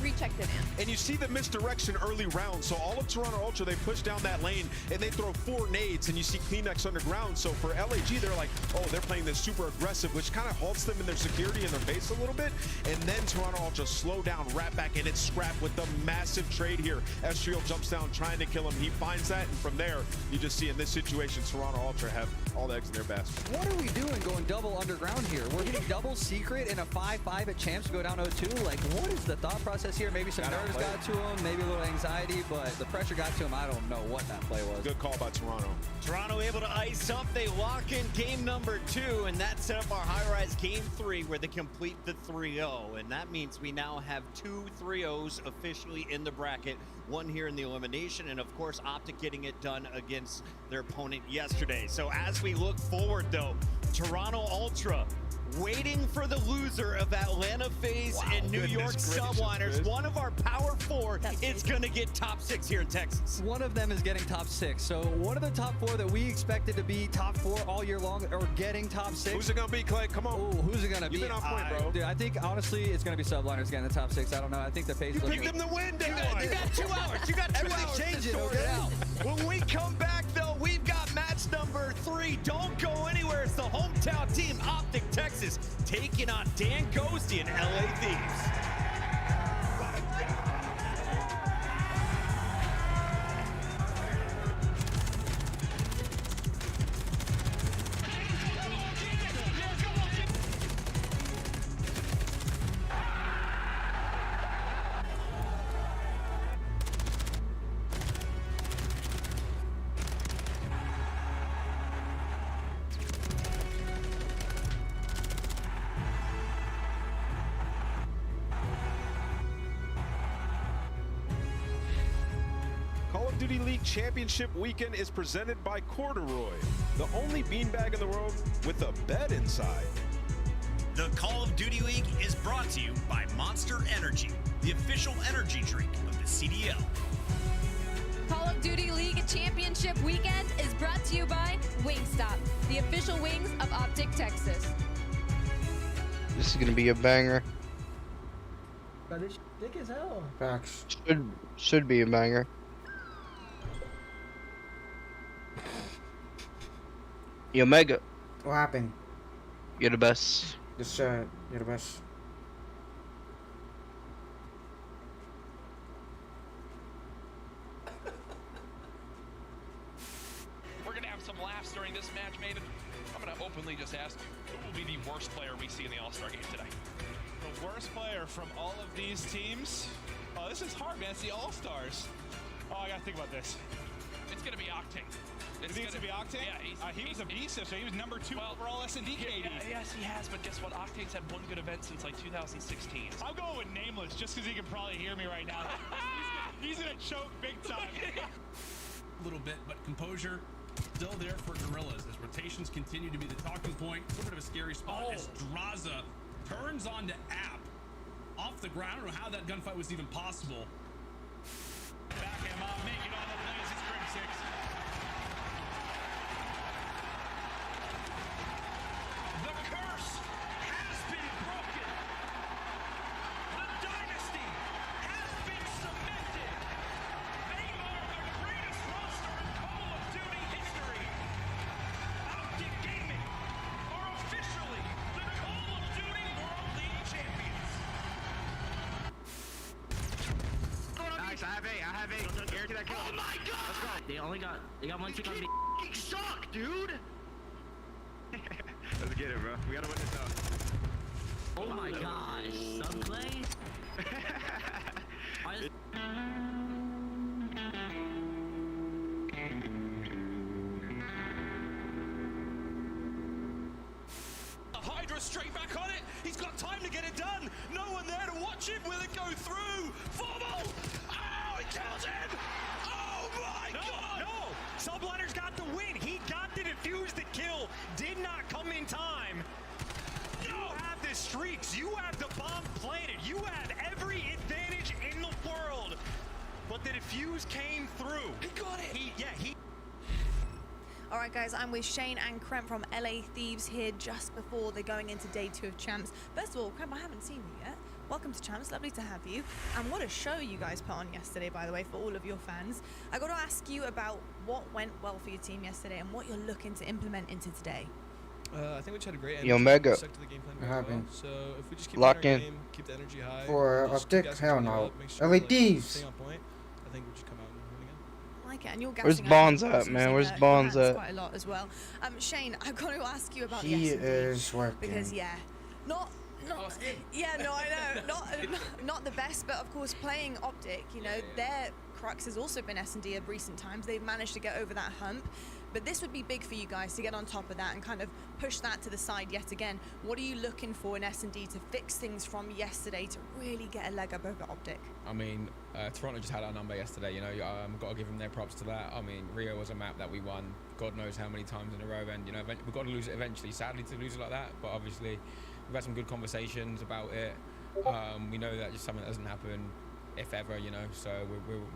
rechecked it in. And you see the misdirection early rounds. So all of Toronto Ultra, they push down that lane and they throw 4 nades, and you see Kleenex underground. So for LAG, they're like, oh, they're playing this super aggressive, which kind of halts them in their security in their base a little bit. And then Toronto Ultra slow down, wrap back, and it's Scrap with the massive trade here. Estriel jumps down trying to kill him. He finds that, and from there, you just see in this situation, Toronto Ultra have all the eggs in their basket. What are we doing going double underground here? We're getting double secret in a 5-5 at Champs to go down 0-2. Like, what is the thought process here? Maybe some nerves got to him, maybe a little anxiety, but the pressure got to him. I don't know what that play was. Good call by Toronto. Toronto able to ice up. They lock in game number 2, and that set up our high-rise game 3 where they complete the 3-0. And that means we now have 2 3-0s officially in the bracket. One here in the elimination, and of course Optic getting it done against their opponent yesterday. So as we look forward though, Toronto Ultra waiting for the loser of Atlanta FaZe and New York Subliners. One of our Power 4 is going to get top 6 here in Texas. One of them is getting top 6. So one of the top 4 that we expected to be top 4 all year long are getting top 6. Who's it going to be, Clay? Come on. Oh, who's it going to be? You've been on point, bro. Dude, I think, honestly, it's going to be Subliners getting the top 6. I don't know. I think the FaZe You looking... picked them to win, You got 2 hours. You got 2 hours to changing, sort okay? it out. When we come back, though, But we've got match number 3. Don't go anywhere. It's the hometown team, Optic Texas, taking on Dan Ghosty and LA Thieves. Call of Duty League Championship Weekend is presented by Corduroy, the only beanbag in the world with a bed inside. The Call of Duty League is brought to you by Monster Energy, the official energy drink of the CDL. Call of Duty League Championship Weekend is brought to you by Wingstop, the official wings of Optic Texas. This is gonna be a banger. Bro, this thick as hell. Facts. Should be a banger. Yo, Mega. What happened? You're the best. Just you're the best. We're gonna have some laughs during this match, Maiden. I'm gonna openly just ask, who will be the worst player we see in the All-Star game today? The worst player from all of these teams? Oh, this is hard, man. It's the All-Stars. Oh, I gotta think about this. It's gonna be Octane. It's gonna be Octane? Yeah, he was a beast, so he was number 2 overall S&D KD. Yes, he has, but guess what? Octane's had one good event since like 2016. I'm going with Nameless just because he can probably hear me right now. he's gonna choke big time. A little bit, but composure still there for Gorillas as rotations continue to be the talking point. A little bit of a scary spot as Draza turns on to App off the ground. I don't know how that gunfight was even possible. Back him up, make it on the Blazes, Grim 6. The curse has been broken. The dynasty has been cemented. They are the greatest roster in Call of Duty history. Optic Gaming are officially the Call of Duty World League champions. Nice, I have A. Guarantee that kill. Oh my God! Let's go. They got one chick on me. You suck, dude. Let's get it, bro. We gotta win this out. Oh my gosh, subplay? Hydra straight back on it. He's got time to get it done. No one there to watch him. Will it go through? Formal. Oh, he kills him. Oh my God. No. Subliner's got the win. He got the defuse the kill. Did not come in time. You have the streaks. You have the bomb planted. You have every advantage in the world. But the defuse came through. He got it. He. Alright guys, I'm with Shane and Kremp from LA Thieves here just before they're going into day 2 of Champs. First of all, Kremp, I haven't seen you yet. Welcome to Champs, lovely to have you. And what a show you guys put on yesterday, by the way, for all of your fans. I got to ask you about what went well for your team yesterday and what you're looking to implement into today. I think we just had a great Yo, Mega. Stuck to the game plan very well. So if we just keep Lock our in. game, keep the energy high. For just Optic? keep gassing Hell each other no. up, make sure LA we're, Thieves. staying on point, I think we just come out and win again. I like it, and you're Where's gassing Bonds out, at, using man? Where's your Bonds hands at? quite a lot as well. Shane, I've got to ask you about He the S&D, is working. because not yeah, no, I know, not the best, but of course playing Optic, you know, their crux has also been S&D of recent times. They've managed to get over that hump, but this would be big for you guys to get on top of that and kind of push that to the side yet again. What are you looking for in S&D to fix things from yesterday to really get a leg up over Optic? I mean, Toronto just had our number yesterday, you know, got to give them their props to that. I mean, Rio was a map that we won God knows how many times in a row, and, you know, we've got to lose it eventually, sadly, to lose it like that, but obviously we've had some good conversations about it. We know that just something that doesn't happen if ever, you know, so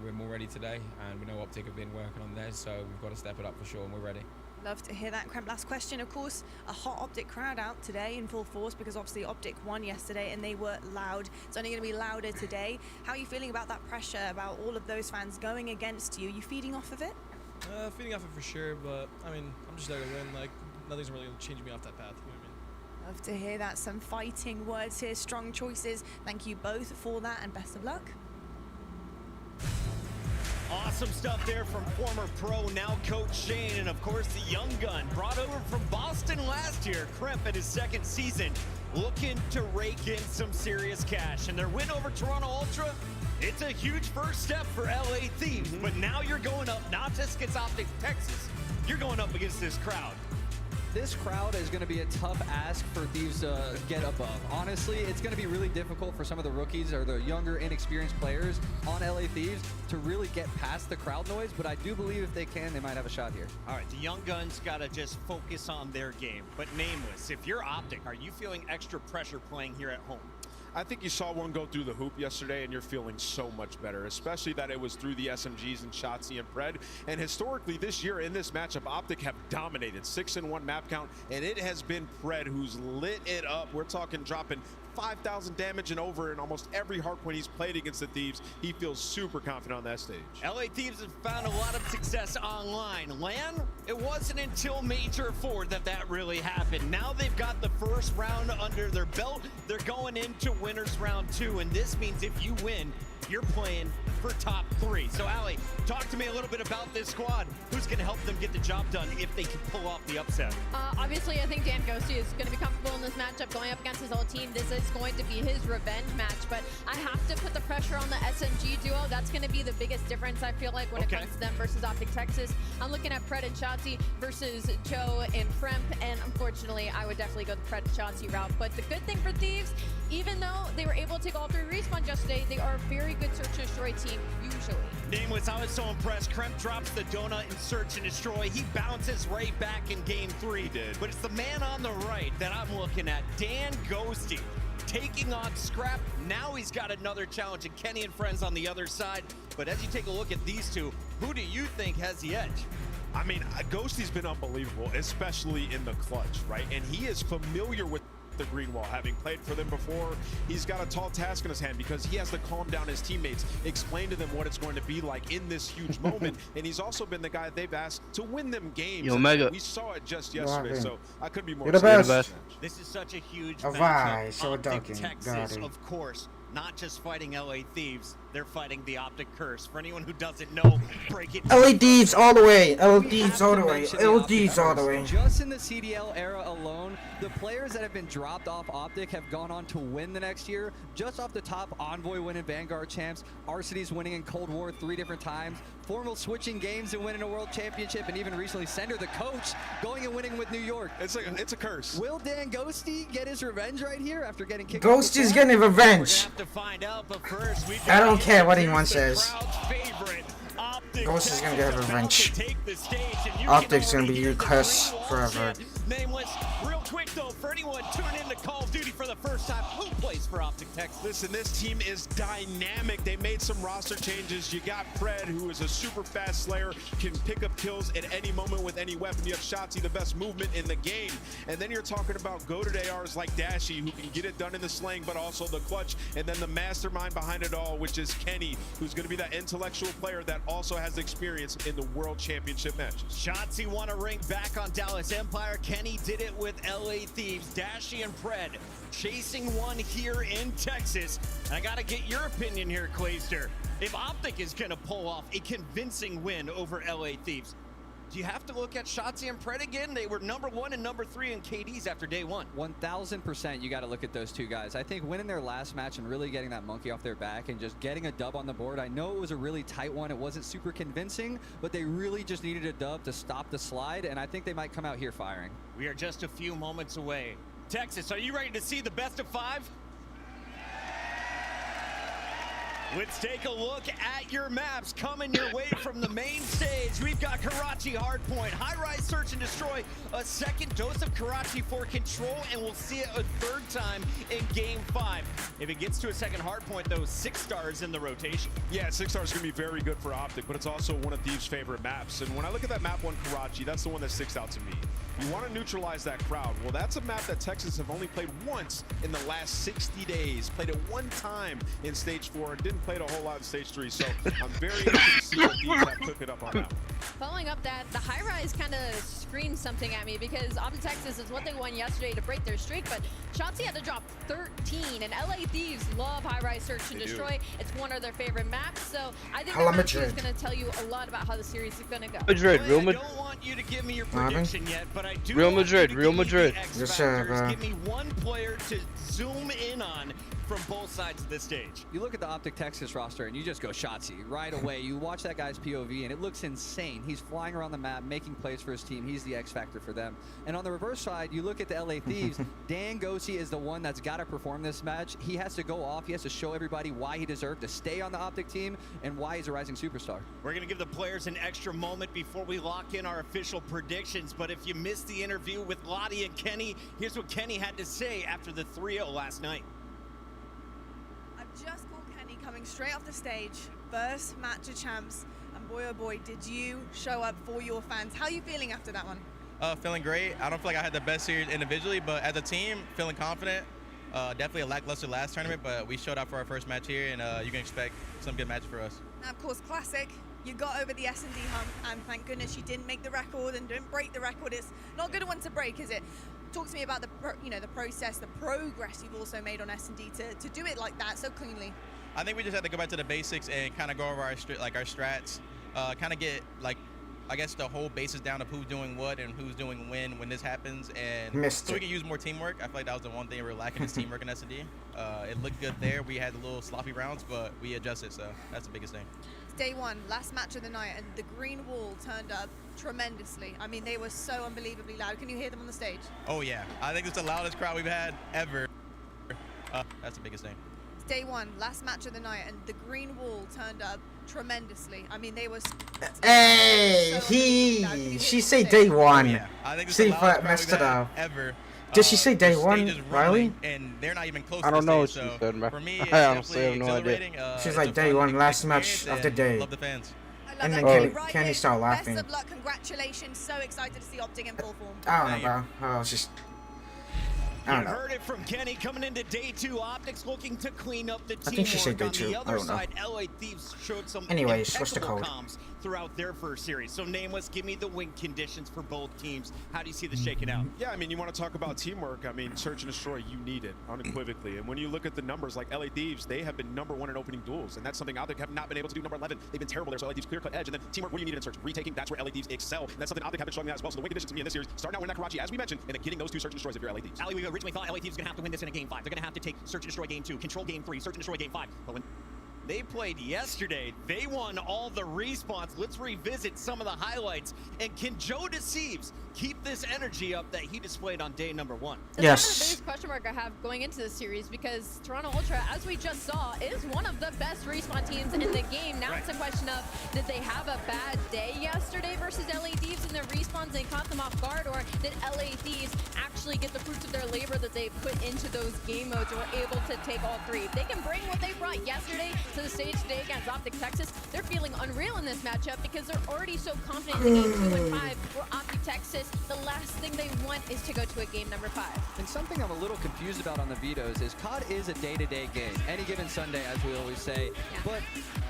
we're more ready today, and we know Optic have been working on theirs, so we've got to step it up for sure, and we're ready. Love to hear that. Kremp, last question, of course, a hot Optic crowd out today in full force because obviously Optic won yesterday and they were loud. It's only going to be louder today. How are you feeling about that pressure, about all of those fans going against you? Are you feeding off of it? Feeding off it for sure, but I mean, I'm just there to win. Like, nothing's really changing me off that path. You know what I mean? Love to hear that. Some fighting words here, strong choices. Thank you both for that, and best of luck. Awesome stuff there from former pro, now coach Shane, and of course the young gun brought over from Boston last year, Kremp in his second season, looking to rake in some serious cash. And their win over Toronto Ultra, it's a huge first step for LA Thieves, but now you're going up not just against Optic Texas, you're going up against this crowd. This crowd is going to be a tough ask for Thieves to get above. Honestly, it's going to be really difficult for some of the rookies or the younger, inexperienced players on LA Thieves to really get past the crowd noise, but I do believe if they can, they might have a shot here. All right, the young guns got to just focus on their game. But Nameless, if you're Optic, are you feeling extra pressure playing here at home? I think you saw one go through the hoop yesterday, and you're feeling so much better, especially that it was through the SMGs and Shotzi and Pred. And historically this year in this matchup, Optic have dominated 6-1 map count, and it has been Pred who's lit it up. We're talking dropping 5,000 damage and over in almost every hardpoint he's played against the Thieves. He feels super confident on that stage. LA Thieves have found a lot of success online. LAN, it wasn't until Major 4 that really happened. Now they've got the first round under their belt. They're going into winners round 2, and this means if you win, you're playing for top 3. So Ali, talk to me a little bit about this squad. Who's going to help them get the job done if they can pull off the upset? Obviously, I think Dan Ghosty is going to be comfortable in this matchup going up against his old team. This is going to be his revenge match, but I have to put the pressure on the SMG duo. That's going to be the biggest difference, I feel like, when it comes to them versus Optic Texas. I'm looking at Pred and Shotzi versus Joe and Fremp, and unfortunately, I would definitely go the Pred Shotzi route. But the good thing for Thieves, even though they were able to take all 3 respawns yesterday, they are a very good search and destroy team, usually. Nameless, I was so impressed. Kremp drops the donut in search and destroy. He bounces right back in game 3. He did. But it's the man on the right that I'm looking at, Dan Ghosty, taking on Scrap. Now he's got another challenge, and Kenny and friends on the other side. But as you take a look at these two, who do you think has the edge? I mean, Ghosty's been unbelievable, especially in the clutch, right? And he is familiar with the green wall, having played for them before. He's got a tall task in his hand because he has to calm down his teammates, explain to them what it's going to be like in this huge moment. And he's also been the guy they've asked to win them games. Yo, Mega. We saw it just yesterday, so I couldn't be more You're the excited. This is such a huge Alright, matchup. so Optic dunking. Texas, of course, not just fighting LA Thieves, they're fighting the Optic Curse. For anyone who doesn't know, break it down. LA Thieves all the way. LA Thieves all the way. LA Thieves all the way. Just in the CDL era alone, the players that have been dropped off Optic have gone on to win the next year. Just off the top, Envoy winning Vanguard champs, Arcity's winning in Cold War 3 different times, Formal switching games and winning a world championship, and even recently Sender, the coach, going and winning with New York. It's a curse. Will Dan Ghosty get his revenge right here after getting kicked? Ghost is getting revenge. To find out, but first, I don't care what anyone says. Ghost is gonna get revenge. Optic's gonna be your curse forever. Nameless, real quick though, for anyone tuning in to Call of Duty for the first time, who plays for Optic Texas? Listen, this team is dynamic. They made some roster changes. You got Pred, who is a super fast slayer, can pick up kills at any moment with any weapon. You have Shotzi, the best movement in the game. And then you're talking about goated ARs like Dashy, who can get it done in the slang, but also the clutch. And then the mastermind behind it all, which is Kenny, who's going to be that intellectual player that also has experience in the World Championship matches. Shotzi won a ring back on Dallas Empire. Kenny did it with LA Thieves. Dashy and Pred chasing one here in Texas. And I got to get your opinion here, Clayster. If Optic is going to pull off a convincing win over LA Thieves, do you have to look at Shotzi and Pred again? They were #1 and #3 in KDs after day one. 1000% you got to look at those two guys. I think winning their last match and really getting that monkey off their back and just getting a dub on the board. I know it was a really tight one. It wasn't super convincing, but they really just needed a dub to stop the slide, and I think they might come out here firing. We are just a few moments away. Texas, are you ready to see the best of 5? Let's take a look at your maps coming your way from the main stage. We've got Karachi Hardpoint, High-Rise Search and Destroy, a second dose of Karachi for Control, and we'll see it a third time in Game 5. If it gets to a second Hardpoint, though, 6 stars in the rotation. Yeah, 6 stars is going to be very good for Optic, but it's also one of Thieves' favorite maps. And when I look at that map 1 Karachi, that's the one that sticks out to me. You want to neutralize that crowd. Well, that's a map that Texas have only played once in the last 60 days. Played it 1 time in Stage 4 and didn't play it a whole lot in Stage 3. So I'm very interested to see what Thieves have cooked it up on that. Following up that, the high rise kind of screams something at me because Optic Texas is what they won yesterday to break their streak, but Chauncey had to drop 13, and LA Thieves love high rise search and destroy. It's one of their favorite maps, so I think that match is going to tell you a lot about how the series is going to go. Real Madrid. I don't want you to give me your prediction yet, but I do Real want you Madrid, to Real give me Madrid. the X Yes, factors. sir, Give me one player to zoom in on from both sides of this stage. You look at the Optic Texas roster and you just go Shotzi right away. You watch that guy's POV and it looks insane. He's flying around the map, making plays for his team. He's the X factor for them. And on the reverse side, you look at the LA Thieves. Dan Gosi is the one that's got to perform this match. He has to go off. He has to show everybody why he deserved to stay on the Optic team and why he's a rising superstar. We're going to give the players an extra moment before we lock in our official predictions. But if you missed the interview with Lottie and Kenny, here's what Kenny had to say after the 3-0 last night. Just called Kenny coming straight off the stage, first match of champs, and boy oh boy, did you show up for your fans. How are you feeling after that one? Feeling great. I don't feel like I had the best series individually, but as a team, feeling confident. Definitely a lackluster last tournament, but we showed up for our first match here, and you can expect some good matches for us. Now, of course, classic. You got over the S&D hump, and thank goodness you didn't make the record and didn't break the record. It's not a good one to break, is it? Talk to me about the process, the progress you've also made on S&D to do it like that so cleanly. I think we just had to go back to the basics and kind of go over our strats, kind of get I guess the whole basis down of who's doing what and who's doing when this happens, and so we can use more teamwork. I feel like that was the one thing we were lacking is teamwork in S&D. It looked good there. We had a little sloppy rounds, but we adjusted, so that's the biggest thing. Day one, last match of the night, and the green wall turned up tremendously. I mean, they were so unbelievably loud. Can you hear them on the stage? Oh yeah, I think it's the loudest crowd we've had ever. That's the biggest thing. Day one, last match of the night, and the green wall turned up tremendously. I mean, they were. Hey, she say day one. Oh, yeah. I think See if I messed it up. Ever. Did she say day one, Riley? And they're not even close I don't know what she she said, man. For me, I honestly have no idea. She's like day one, last match of the day. Love the fans. And then Kenny started laughing. Best of luck, congratulations. So excited to see Optic in full form. I don't know, bro. I was just. I don't You know. heard it from Kenny coming into day two. Optics looking to clean up the teamwork. I think she said day on two. the I other don't know. side, LA Thieves showed some Anyways, what's the impeccable code? comms throughout their first series. So Nameless, give me the win conditions for both teams. How do you see this shaking out? Yeah, I mean, you want to talk about teamwork. I mean, search and destroy, you need it unequivocally. And when you look at the numbers, like LA Thieves, they have been #1 in opening duels, and that's something Optic have not been able to do. Number 11, they've been terrible there. So LA Thieves clear-cut edge, and then teamwork. What do you need in search? Retaking. That's where LA Thieves excel, and that's something Optic have been struggling at as well. So the win conditions to me in this series, starting out winning that Karachi, as we mentioned, and then getting those two search and destroys if you're LA Thieves. Ali, we originally thought LA Thieves was going to have to win this in a game 5. They're going to have to take search and destroy game 2, control game 3, search and destroy game 5. But when they played yesterday, they won all the respawns. Let's revisit some of the highlights. And can Joe Deceives keep this energy up that he displayed on day number 1? That's kind of the biggest question mark I have going into this series, because Toronto Ultra, as we just saw, is one of the best respawn teams in the game. Now it's a question of, did they have a bad day yesterday versus LA Thieves in their respawns and caught them off guard, or did LA Thieves actually get the fruits of their labor that they put into those game modes and were able to take all 3? If they can bring what they brought yesterday to the stage today against Optic Texas, they're feeling unreal in this matchup because they're already so confident in game 2 and 5, where Optic Texas, the last thing they want is to go to a game number 5. And something I'm a little confused about on the vetoes is COD is a day-to-day game, any given Sunday, as we always say. But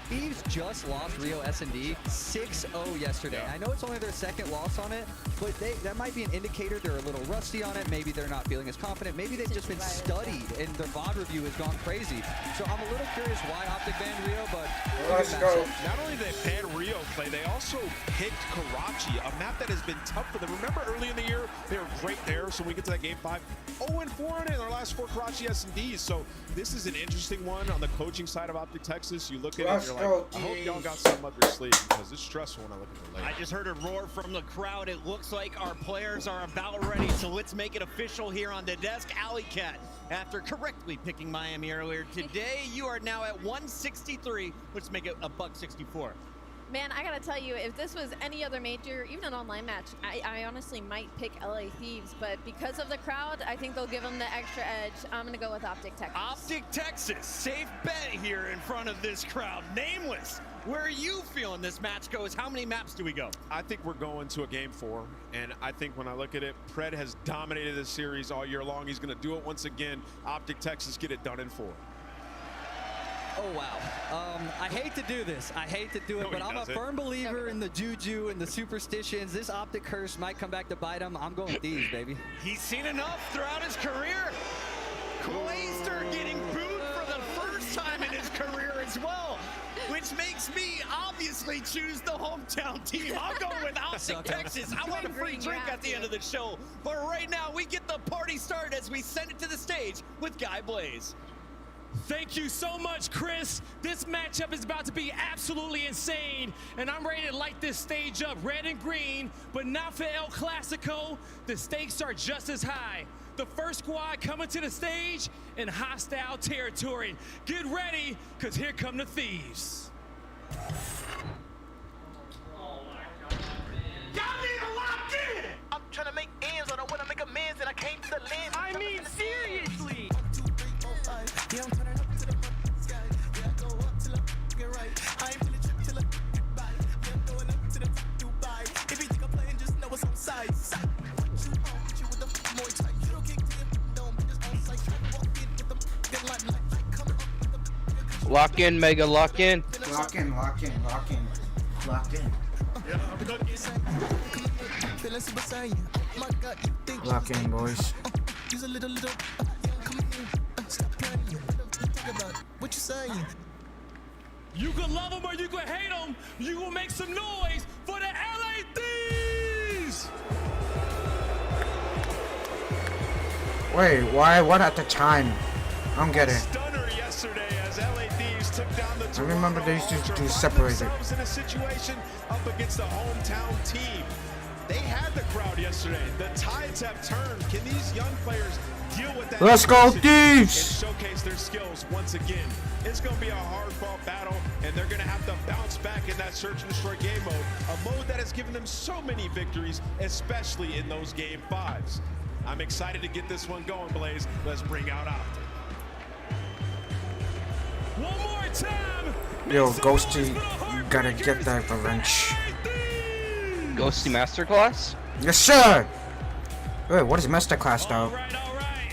Thieves just lost Rio S&D 6-0 yesterday. I know it's only their second loss on it, but that might be an indicator they're a little rusty on it. Maybe they're not feeling as confident. Maybe they've just been studied and their VOD review has gone crazy. So I'm a little curious why Optic banned Rio, but Let's go. Not only did they ban Rio play, they also picked Karachi, a map that has been tough for them. Remember early in the year, they were great there. So when we get to that game 5, 0-4 in their last 4 Karachi S&Ds. So this is an interesting one on the coaching side of Optic Texas. You look at it and you're like, I hope y'all got something up your sleeve, because it's stressful when I look at the lane. I just heard a roar from the crowd. It looks like our players are about ready, so let's make it official here on the desk. Alley Cat, after correctly picking Miami earlier today, you are now at 163. Let's make it a $164. Man, I gotta tell you, if this was any other major, even an online match, I honestly might pick LA Thieves, but because of the crowd, I think they'll give them the extra edge. I'm gonna go with Optic Texas. Optic Texas, safe bet here in front of this crowd. Nameless, where are you feeling this match goes? How many maps do we go? I think we're going to a game 4, and I think when I look at it, Pred has dominated this series all year long. He's going to do it once again. Optic Texas get it done in 4. Oh, wow. I hate to do this. I hate to do it, but I'm a firm believer in the juju and the superstitions. This optic curse might come back to bite him. I'm going with these, baby. He's seen enough throughout his career. Clayster getting booed for the first time in his career as well, which makes me obviously choose the hometown team. I'm going with Austin, Texas. I want a free drink at the end of the show, but right now we get the party started as we send it to the stage with Guy Blaze. Thank you so much, Chris. This matchup is about to be absolutely insane, and I'm ready to light this stage up red and green, but not for El Clasico. The stakes are just as high. The first squad coming to the stage in hostile territory. Get ready, because here come the thieves. Y'all need to lock in! I'm trying to make ends, I don't want to make amends, and I came to the lens. I mean, seriously! Yeah, I'm turning up to the sky. Yeah, I go up till I get right. I ain't really trip till I get by. Yeah, I'm going up to the top Dubai. If you think I'm playing, just know what's on side. What you on? Hit you with the more tight. You don't kick to your dome, but just on sight. Walk in with the good limelight. Come up with the Lock in, Mega, lock in. Lock in, lock in, lock in, lock in. Lock in, boys. Use a little, come in. Stop playing. Talk about what you saying. You can love them or you can hate them. You will make some noise for the LA Thieves. Wait, why? What at the time? I don't get it. Stunner yesterday as LA Thieves took down the I remember they used to do separated. in a situation up against the hometown team. They had the crowd yesterday. The tides have turned. Can these young players deal with that? Let's go, adversity Thieves! And showcase their skills once again. It's going to be a hard-fought battle, and they're going to have to bounce back in that search and destroy game mode, a mode that has given them so many victories, especially in those game 5s. I'm excited to get this one going, Blaze. Let's bring out Optic. One more time. Yo, Ghosty, you gotta get that revenge. Ghosty Masterclass? Yes, sir! Wait, what is Masterclass, though? All right.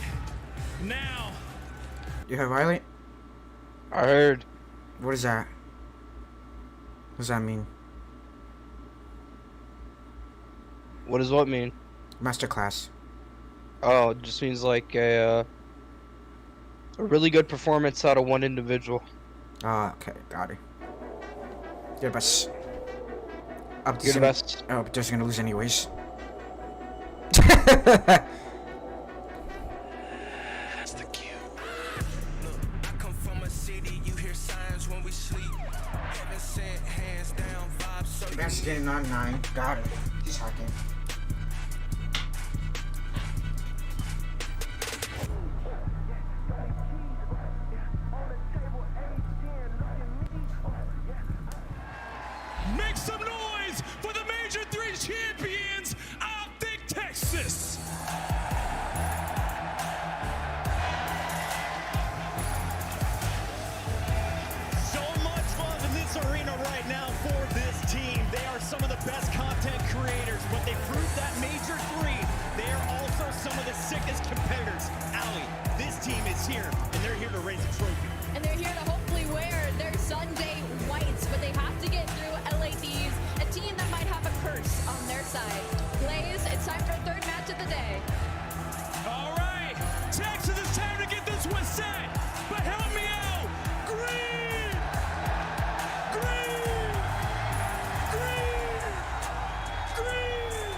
Now. You heard Riley? I heard. What is that? What does that mean? What does what mean? Masterclass. Oh, it just means like a really good performance out of one individual. Ah, okay, got it. You're the best. You're the best. Oh, but just gonna lose anyways. That's the cue. Look, I come from a city, you hear signs when we sleep. Heaven sent, hands down, vibes so That's getting on 9. Got it. He's hacking. Make some noise for the Major 3 champions, Optic Texas. So much love in this arena right now for this team. They are some of the best content creators, but they proved that Major 3, they are also some of the sickest competitors. Allie, this team is here, and they're here to raise a trophy. And they're here to hopefully wear their Sunday whites, but they have to get through LA Thieves, a team that might have a curse on their side. Blaze, it's time for a third match of the day. All right, Texas, it's time to get this one set, but help me out. Green! Green! Green! Green!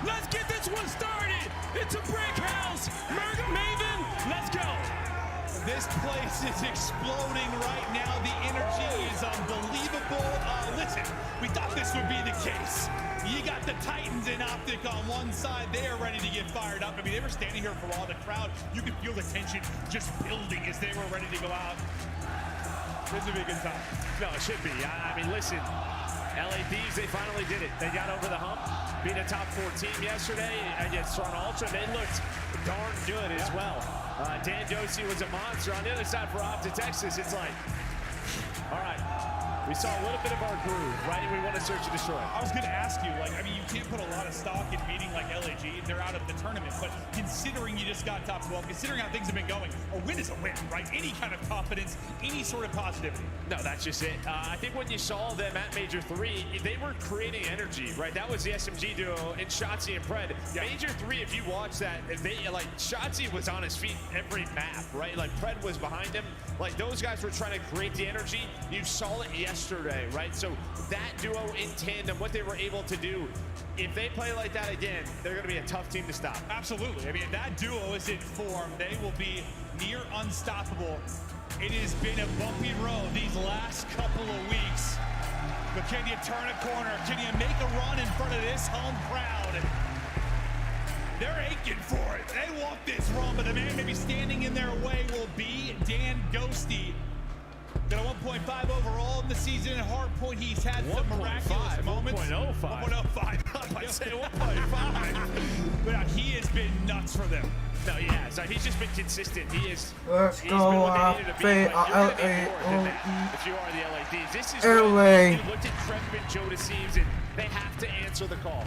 Let's get this one started. It's a brick house. Maven, let's go. This place is exploding right now. The energy is unbelievable. Listen, we thought this would be the case. You got the Titans and Optic on one side. They are ready to get fired up. I mean, they were standing here for all the crowd. You could feel the tension just building as they were ready to go out. This would be a good time. No, it should be. I mean, listen, LA Thieves, they finally did it. They got over the hump, beat a top 4 team yesterday against Toronto Ultra. They looked darn good as well. Dan Dosey was a monster. On the other side for Optic Texas, it's like, all right, We saw a little bit of our groove, right? We want to search and destroy. I was going to ask you, like, I mean, you can't put a lot of stock in beating like LAG. They're out of the tournament, but considering you just got top 12, considering how things have been going, a win is a win, right? Any kind of confidence, any sort of positivity. No, that's just it. I think when you saw them at Major 3, they were creating energy, right? That was the SMG duo in Shotzi and Pred. Yeah. Major 3, if you watch that, they like Shotzi was on his feet every map, right? Like Pred was behind him. Like those guys were trying to create the energy. You saw it yesterday, right? So that duo in tandem, what they were able to do, if they play like that again, they're going to be a tough team to stop. Absolutely. I mean, if that duo is in form, they will be near unstoppable. It has been a bumpy road these last couple of weeks. But can you turn a corner? Can you make a run in front of this home crowd? They're aching for it. They want this run, but the man maybe standing in their way will be Dan Ghosty. Got a 1.5 overall in the season. At hardpoint, he's had some miraculous moments. 1.05. 1.05. I'd say 1.5. But he has been nuts for them. No, yeah, so he's just been consistent. He's Let's been go, what they needed to be, but you're gonna be more than that if you are the LADs. This is when you looked at Trevin, Joe DeSeves, and they have to answer the call.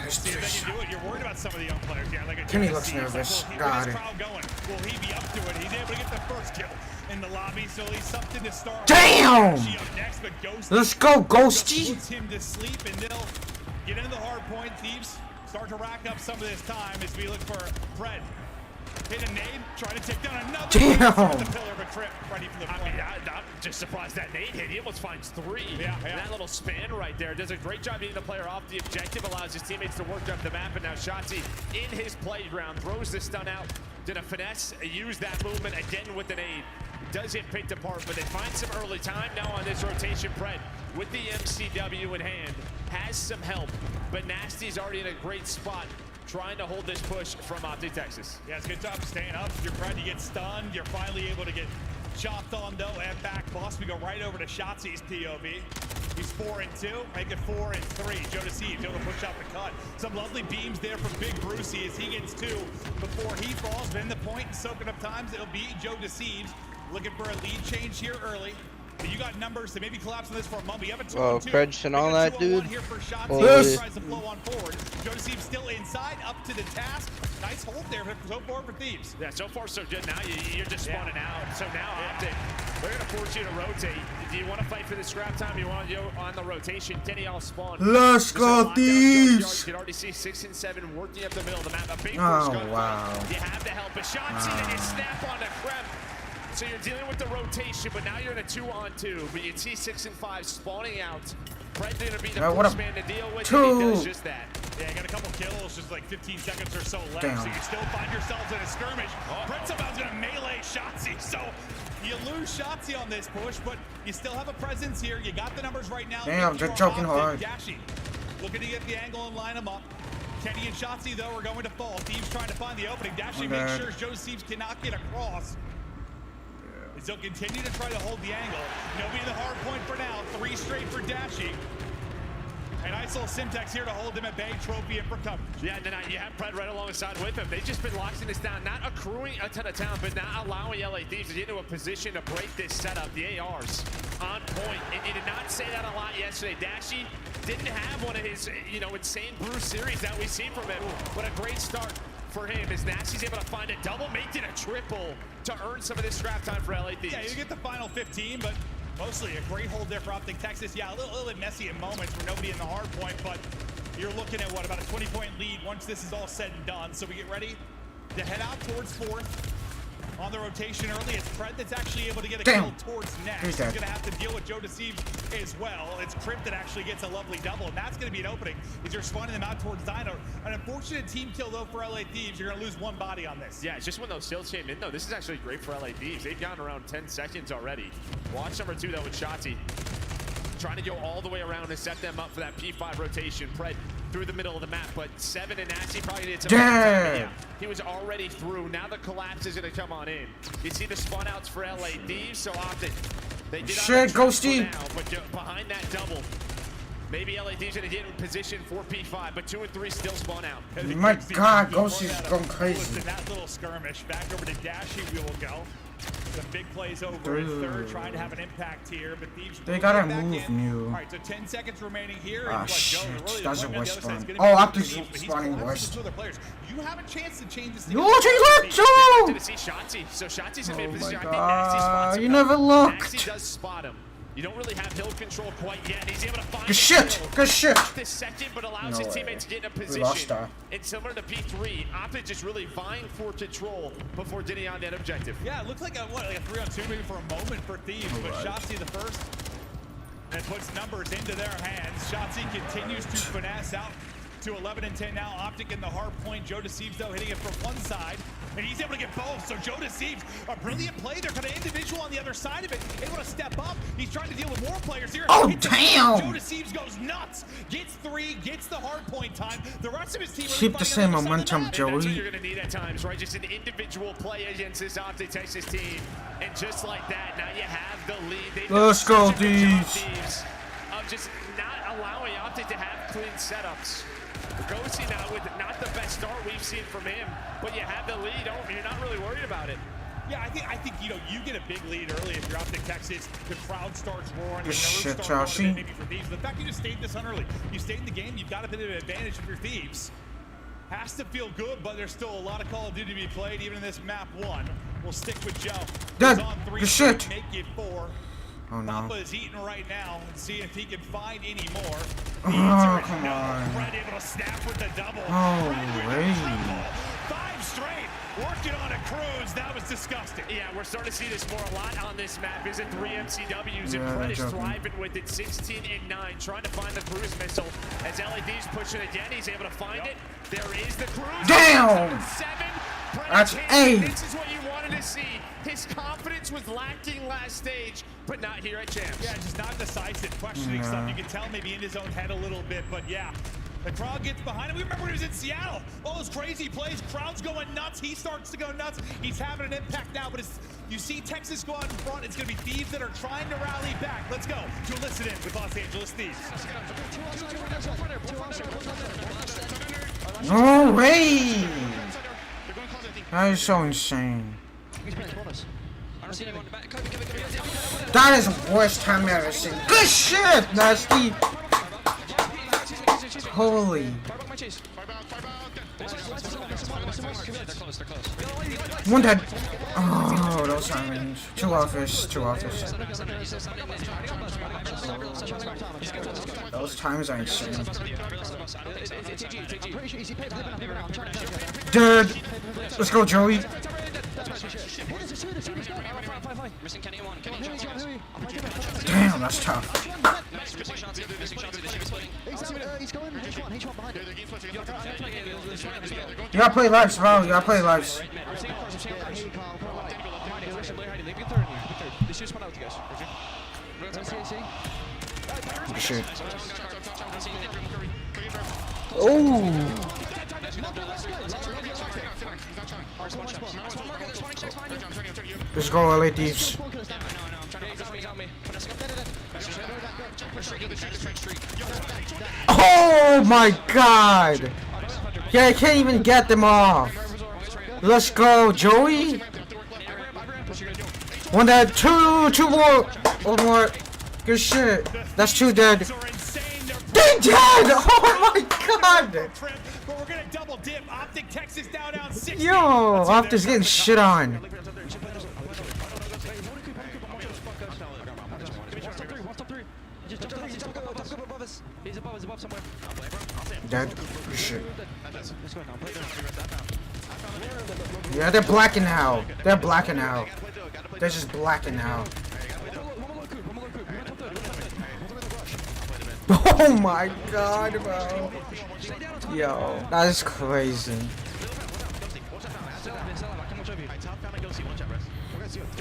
See, if they can do it, you're worried about some of the young players. Yeah, like Kenny looks nervous. Got it. Will he be up to it? He's able to get the first kill in the lobby, so he's something to start. Damn! Next, but Ghosty, let's go, Ghosty! Puts him to sleep, and they'll get into the hard point. Thieves start to rack up some of this time as we look for Fred. Hit a nade, trying to take down another. Damn! The pillar, but Trip ready for the point. I mean, I'm just surprised that nade hit. He almost finds 3. Yeah. And that little span right there does a great job getting the player off the objective, allows his teammates to work up the map, and now Shotzi in his playground throws the stun out. Did a finesse, use that movement again with the nade. Does get picked apart, but they find some early time now on this rotation. Pred with the MCW in hand has some help, but Nasty's already in a great spot trying to hold this push from Optic Texas. Yeah, it's a good job staying up. You're trying to get stunned. You're finally able to get chopped on though and back boss. We go right over to Shotzi's POV. He's 4-2, make it 4-3. Joe DeSeves able to push out the cut. Some lovely beams there from Big Brucey as he gets 2 before he falls. Been the point and soaking up times. It'll be Joe DeSeves looking for a lead change here early. But you got numbers to maybe collapse on this for a moment. You have a 2-on-2. Predge and all that, dude. Here for Yes. Tries to flow on forward. Joe DeSeves still inside, up to the task. Nice hold there so far for Thieves. Yeah, so far so good. Now you're just spawning out. So now Optic, they're going to force you to rotate. Do you want to fight for the scrap time? You want to go on the rotation? Kenny all spawn. Let's go, Thieves! You can already see 6 and 7 working up the middle of the map. A big Oh, push wow. You have to help. A shot and you snap on the crep. So you're dealing with the rotation, but now you're in a 2-on-2. But you see 6 and 5 spawning out. Fred's going to be the first man to deal with, and he does just that. Yeah, you got a couple kills, just like 15 seconds or so left. Damn. So you still find yourselves in a skirmish. Fred somewho's going to melee Shotzi. So you lose Shotzi on this push, but you still have a presence here. You got the numbers right now. Damn, they're choking hard. Dashy looking to get the angle and line them up. Kenny and Shotzi, though, are going to fall. Thieves trying to find the opening. Dashy makes sure Joe Thieves cannot get across. He'll continue to try to hold the angle. Nobody in the hard point for now. 3 straight for Dashy. And ISO Simtex here to hold him at bay, trophy and for coverage. Yeah, and then you have Pred right alongside with him. They've just been locking this down, not accruing a ton of talent, but not allowing LA Thieves to get into a position to break this setup. The ARs on point. And you did not say that a lot yesterday. Dashy didn't have one of his, insane Bruce series that we've seen from him. What a great start for him as Nasty's able to find a double, make it a triple to earn some of this scrap time for LA Thieves. Yeah, you get the final 15, but mostly a great hold there for Optic Texas. Yeah, a little bit messy in moments for nobody in the hard point, but you're looking at, about a 20-point lead once this is all said and done. So we get ready to head out towards 4th. On the rotation early, it's Fred that's actually able to get a kill towards next. He's going to have to deal with Joe DeSeves as well. It's Crypt that actually gets a lovely double, and that's going to be an opening as you're spawning them out towards Dino. An unfortunate team kill, though, for LA Thieves. You're going to lose 1 body on this. Yeah, it's just when those kills came in, though. This is actually great for LA Thieves. They've gotten around 10 seconds already. Watch number 2, though, with Shotzi. Trying to go all the way around and set them up for that P5 rotation. Pred through the middle of the map, but 7 and Nasty probably needed some time. Yeah, he was already through. Now the collapse is going to come on in. You see the spawn outs for LA Thieves, so Optic. They did Ghosty! Now, but behind that double, maybe LA Thieves going to get in position for P5, but 2 and 3 still spawn out. My God, Ghosty's going crazy. Listen, that little skirmish. Back over to Dashy, we will go. Some big plays over in third, trying to have an impact here, but Thieves They gotta back move in. new. All right, so 10 seconds remaining here. Ah, and shit. really That's a the worst other side's spawn. gonna Oh, be after Thieves, but he's spawning collapsing worst. two other players. You have a chance to change this thing. No, she looked too! To see Shotzi. So Shotzi's in Oh mid my position. I think God, Naxi spots him. you never looked. Naxi does spot him. You don't really have hill control quite yet. He's able to find Good shit! Good shit! the second, but allows No his way. teammates to get in a We position. lost her. And similar to P3, Optic just really vying for control before getting on that objective. Yeah, it looks like a 3-on-2 maybe for a moment for Thieves, but Shotzi the first. And puts numbers into their hands. Shotzi continues to finesse out to 11 and 10 now. Optic in the hard point. Joe Deceives, though, hitting it from one side. And he's able to get both. So Joe Deceives, a brilliant play. They're kind of individual on the other side of it. Able to step up. He's trying to deal with more players here. Oh, Hits damn! Joe Deceives goes nuts. Gets 3, gets the hard point time. The rest of his team Keep the same momentum, And that's what Joey. you're going to need at times, right? Just an individual play against this Optic Texas team. And just like that, now you have the lead. They've done Let's go, such a good job, Thieves. Of just not allowing Optic to have clean setups. Gosi now with not the best start we've seen from him, but you have the lead. You're not really worried about it. Yeah, I think you get a big lead early if you're Optic Texas. The crowd starts roaring. Good The shit, nerves start Joshy. rolling in maybe for Thieves. The fact you just stayed this on early, you stayed in the game. You've got a bit of an advantage if you're Thieves. Has to feel good, but there's still a lot of Call of Duty to be played, even in this map 1. We'll stick with Joe. Dead. He's on 3, Good shit. Make it 4. Oh no. Papa is eating right now and seeing if he can find any more. Oh, come on. Fred able to snap with the double. Oh, Fred with way. the triple. 5 straight. Working on a cruise. That was disgusting. Yeah, we're starting to see this more a lot on this map. Is it 3 MCWs? Yeah, And Fred is they're joking. thriving with it. 16 and 9, trying to find the cruise missile. As LAD's pushing again, he's able to find it. There is the cruise. Damn! 7. That's Brennan 8. This is what you wanted to see. His confidence was lacking last stage, but not here at Champs. Yeah, just not decisive. Questioning stuff. You can tell maybe in his own head a little bit, but yeah. The crowd gets behind him. We remember when he was in Seattle. All those crazy plays. Crowd's going nuts. He starts to go nuts. He's having an impact now, but you see Texas go out in front. It's going to be Thieves that are trying to rally back. Let's go to listen in with Los Angeles Thieves. No way! That is so insane. That is the worst time I've ever seen. Good shit, Nasty! Holy. One dead. Oh, those timings. 2 office, 2 office. Those times are insane. Dead. Let's go, Joey. Damn, that's tough. You gotta play lives, bro. You gotta play lives. Good shit. Oh. Let's go, LA Thieves. Oh my god! Yeah, I can't even get them off. Let's go, Joey. One dead, two more. One more. Good shit. That's 2 dead. They dead! Oh my god! But we're gonna double dip. Optic Texas down 60. Yo, Optic's getting shit on. Dead. Good shit. Yeah, they're blacking out. They're blacking out. They're just blacking out. Oh my god, bro. Yo, that is crazy.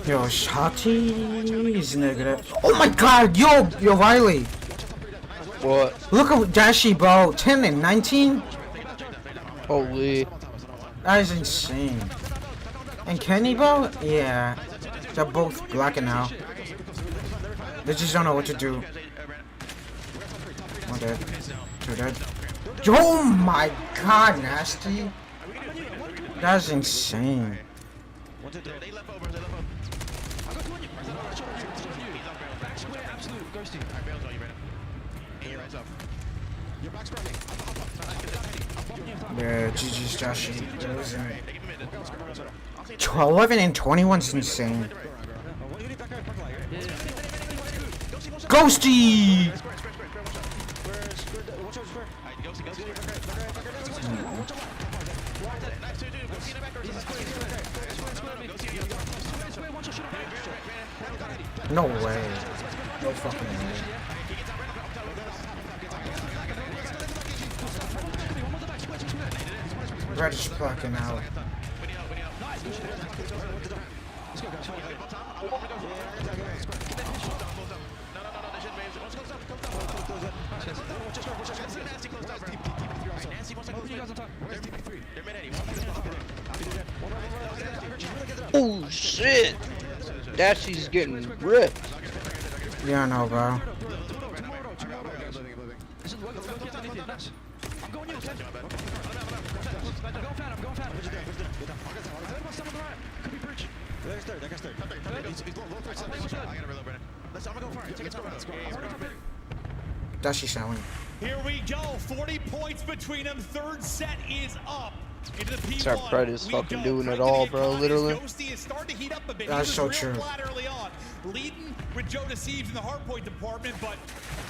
Yo, Shotty is negative. Oh my god, yo, Riley. What? Look at Dashi, bro. 10 and 19? Holy. That is insane. And Kenny, bro? Yeah. They're both blacking out. They just don't know what to do. 1 dead. 2 dead. Oh my god, Nasty. That's insane. Ghosty. I bailed on you, man. And your eyes up. Your back's burning. Yeah, GG's Joshy. 11 and 21's insane. Ghosty! No way. No fucking way. Red's fucking out. Oh shit! Dashy's getting ripped. Yeah, I know, bro. Dashy showing. Here we go. 40 points between them. Third set is up. Into the P1. Our Pred is fucking doing it all, bro. Literally. Ghosty is starting to heat up a bit. That's so true. Early on, leading with Joe Deceives in the hardpoint department, but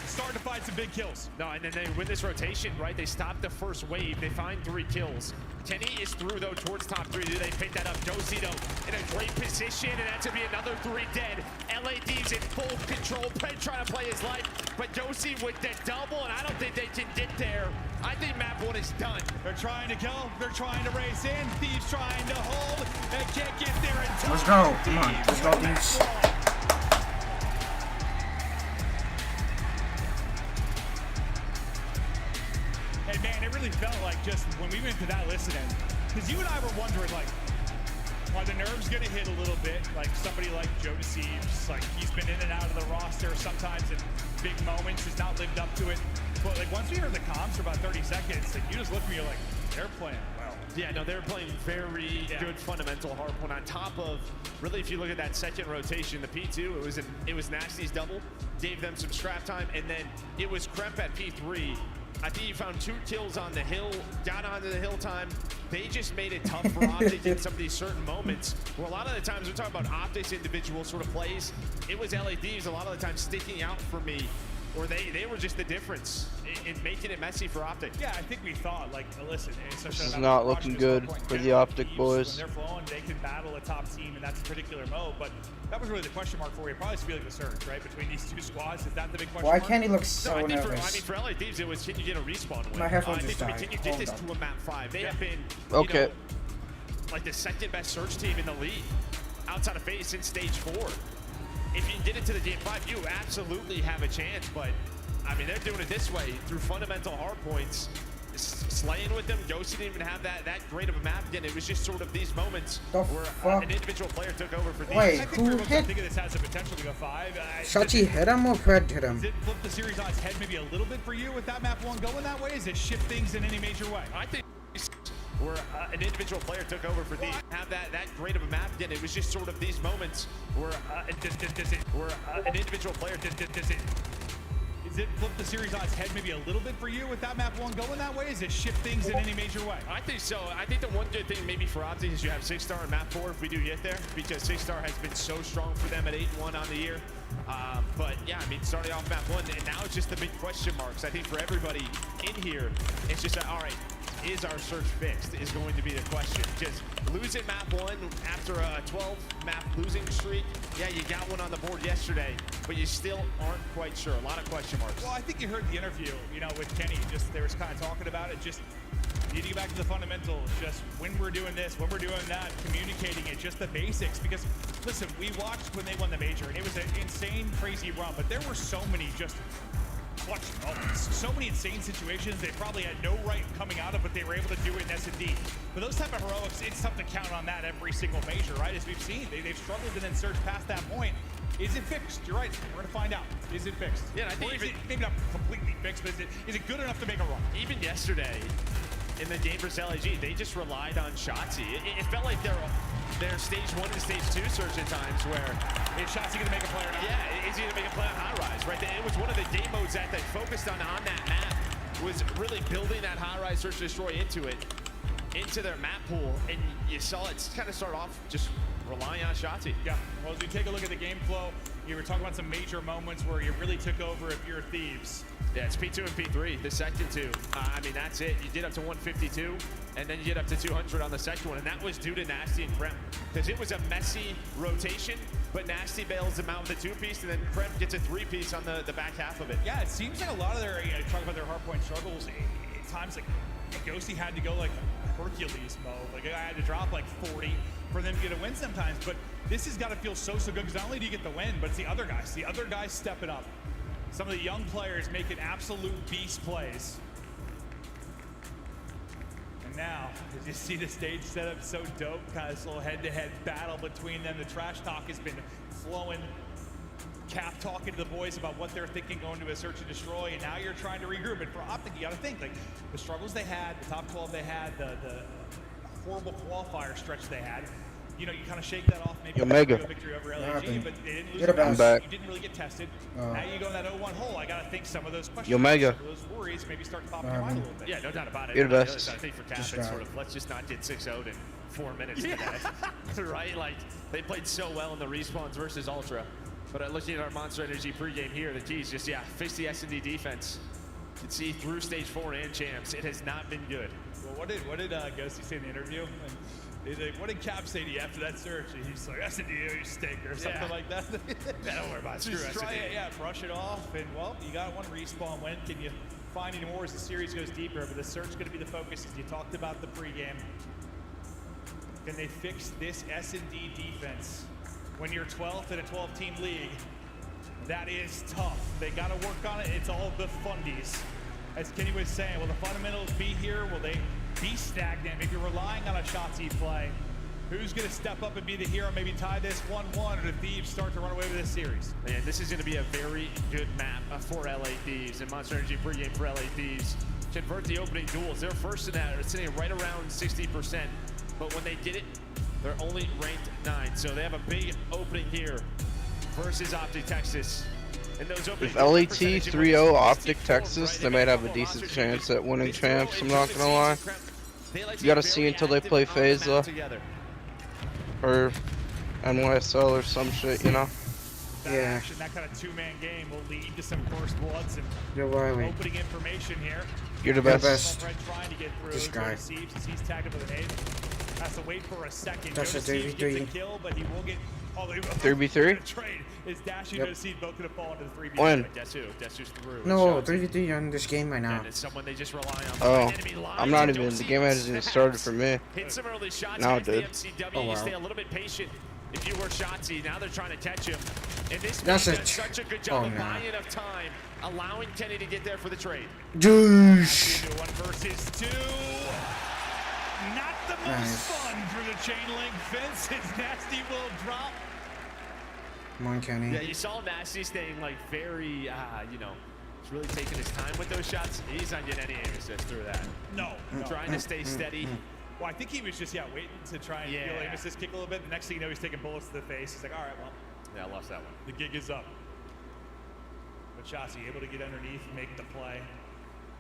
starting to find some big kills. No, and then they win this rotation, right? They stop the first wave. They find 3 kills. Kenny is through, though, towards top 3. Do they pick that up? Josie, though, in a great position, and that's going to be another 3 dead. LAD's in full control. Pred trying to play his life, but Josie with the double, and I don't think they can get there. I think map 1 is done. They're trying to go. They're trying to race in. Thieves trying to hold. They can't get there in time. Let's go. Come on. Let's go, Thieves. Hey, man, it really felt like just when we went to that listening, because you and I were wondering, like, are the nerves going to hit a little bit? Like somebody like Joe Deceives, like he's been in and out of the roster sometimes in big moments, has not lived up to it. But like once we heard the comms for about 30 seconds, like you just look at me, you're like, they're playing well. Yeah, no, they're playing very good fundamental hardpoint on top of, really, if you look at that second rotation, the P2, it was Nasty's double, gave them some scrap time, and then it was Kremp at P3. I think you found 2 kills on the hill, got onto the hill time. They just made it tough for Optic in some of these certain moments where a lot of the times we're talking about Optic's individual sort of plays. It was LAD's a lot of the time sticking out for me, or they were just the difference in making it messy for Optic. Yeah, I think we thought, like, listen, this is not looking good for the Optic boys. When they're flowing, they can battle a top team in that particular mode, but that was really the question mark for you. Probably should be like the surge, right? Between these 2 squads, is that the big question Why mark? can't he look so nervous? I mean, for LA Thieves, it was, can you get a respawn win? My headphones just Can died. you get this to a map 5? They have been, okay, you know, like the second best search team in the league outside of FaZe since stage 4. If you get it to the game 5, you absolutely have a chance, but I mean, they're doing it this way through fundamental hardpoints, slaying with them. Ghost didn't even have that great of a map again. It was just sort of these moments where an individual player took over for these. Wait, I think who hit? Thinking this has the potential to go 5. Shachi hit him or Pred hit him? Does it flip the series on its head maybe a little bit for you with that map 1 going that way? Does it shift things in any major way? I think where an individual player took over for these. Have that great of a map again. It was just sort of these moments where an individual player does it flip the series on its head maybe a little bit for you with that map 1 going that way? Does it shift things in any major way? I think so. I think the one good thing maybe for Optic is you have 6-star in map 4 if we do get there, because 6-star has been so strong for them at 8-1 on the year. But yeah, I mean, starting off map 1, and now it's just the big question marks. I think for everybody in here, it's just, all right, is our search fixed is going to be the question. Just losing map 1 after a 12-map losing streak. Yeah, you got one on the board yesterday, but you still aren't quite sure. A lot of question marks. Well, I think you heard the interview, you know, with Kenny. Just they was kind of talking about it. Just need to get back to the fundamentals. Just when we're doing this, when we're doing that, communicating it, just the basics. Because listen, we watched when they won the major, and it was an insane, crazy run. But there were so many just clutch moments, so many insane situations they probably had no right coming out of, but they were able to do it in S&D. But those type of heroics, it's tough to count on that every single major, right? As we've seen, they've struggled to then surge past that point. Is it fixed? You're right. We're gonna find out. Is it fixed? Yeah, I think maybe not completely fixed, but is it good enough to make a run? Even yesterday, in the game versus LAG, they just relied on Shotzi. It felt like their stage 1 and stage 2 surge at times where is Shotzi gonna make a play or not? Yeah, is he gonna make a play on high rise? was, right? It was one of the game modes that they focused on that map, was really building that high-rise search and destroy into their map pool, and you saw it kind of start off just relying on Shotzi. Yeah, well, as we take a look at the game flow, you were talking about some major moments where you really took over if you're Thieves. Yeah, it's P2 and P3, the second two. I mean, that's it. You did up to 152, and then you get up to 200 on the second one, and that was due to Nasty and Krem, because it was a messy rotation, but Nasty bails them out with a 2-piece, and then Krem gets a 3-piece on the back half of it. Yeah, it seems like a lot of their, talk about their hardpoint struggles, at times like Ghosty had to go like Hercules mode. Like I had to drop like 40 for them to get a win sometimes, but this has got to feel so good, because not only do you get the win, but it's the other guys stepping up. Some of the young players making absolute beast plays. And now, as you see the stage set up so dope, kind of this little head-to-head battle between them. The trash talk has been flowing. Cap talking to the boys about what they're thinking going to a search and destroy, and now you're trying to regroup. And for Optic, you got to think, like, the struggles they had, the top 12 they had, the horrible qualifier stretch they had, you know, you kind of shake that off, maybe Omega. a victory over LAG, but they didn't lose I'm the back. You didn't really get tested. Now you go in that 0-1 hole. I got to think some of those questions, Omega. some of those worries maybe start to pop in your mind a little bit. Yeah, no doubt about it. You're the best. I think for Cap, it's sort of, let's just not get 6-0'd in 4 minutes today. Right? Like, they played so well in the respawns versus Ultra. But looking at our Monster Energy pregame here, the key is just, fix the S&D defense. You can see through stage 4 and champs, it has not been good. Well, what did Ghosty say in the interview? And he's like, what did Cap say to you after that search? And he's like, S&D, you stink, or something like that. Don't worry about it. Screw Just try S&D. it, brush it off. And, well, you got one respawn win. Can you find any more as the series goes deeper? But the search is going to be the focus, as you talked about the pregame. Can they fix this S&D defense? When you're 12th in a 12-team league, that is tough. They got to work on it. It's all the fundies. As Kenny was saying, will the fundamentals be here? Will they be stagnant? If you're relying on a Shotzi play, who's going to step up and be the hero? Maybe tie this 1-1, or the Thieves start to run away with this series? Man, this is going to be a very good map for LA Thieves, and Monster Energy pregame for LA Thieves. Convert the opening duels. They're first in that, sitting right around 60%. But when they get it, they're only ranked 9. So they have a big opening here versus Optic Texas. And those If LAT 3-0 Optic Texas, they might have a decent chance at winning champs, I'm not gonna lie. You gotta see until they play FaZe though. Or NYSL or some shit, you know? That action, that kind of two-man game will lead to some first bloods and opening information here. You're the best. Red trying to get through. This guy. He's tagged him with an 8. Has to wait for a second. That's a Jonas 3v3. gets a kill, but he will get 3v3? Trade is Dashi Yep. Jonas both gonna fall into the 3v3. When? Guess who? Guess who's through? No, 3v3 on this game right now. And it's someone they just rely on. Oh, Enemy lines I'm not and even, don't the see game hasn't even started for me. Hit some early shots Now against it did. the MCW. Oh, You wow. stay a little bit patient if you were Shotzi. Now they're trying to catch him. And this That's team a does such a good job of buying enough time, allowing Kenny to get there for the trade. Douche. 1 versus 2. Not the most Nice. fun for the chain link fence. As Nasty will drop. Come on, Kenny. Yeah, you saw Nasty staying like very, you know, he's really taking his time with those shots. He's not getting any aim assist through that. No. Trying to stay steady. Well, I think he was just, waiting to try and feel aim assist kick a little bit. The next thing you know, he's taking bullets to the face. He's like, all right, well. Yeah, I lost that one. The gig is up. But Shotzi able to get underneath and make the play.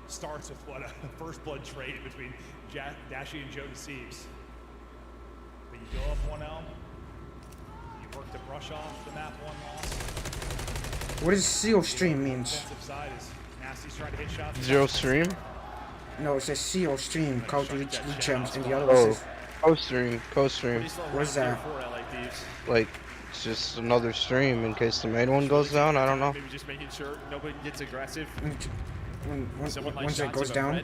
Starts with what, a first blood trade between Dashi and Joe Deceives. But you go up 1-0. You work to brush off the map 1 loss. What does CO stream means? Defensive side is Nasty's trying to hit shots. Zero stream? No, it says CO stream, Call of Duty champs, and the other Oh, one says co-stream. What's that? Like, it's just another stream in case the main one goes down, I don't know. Maybe just making sure nobody gets aggressive. Once it goes down.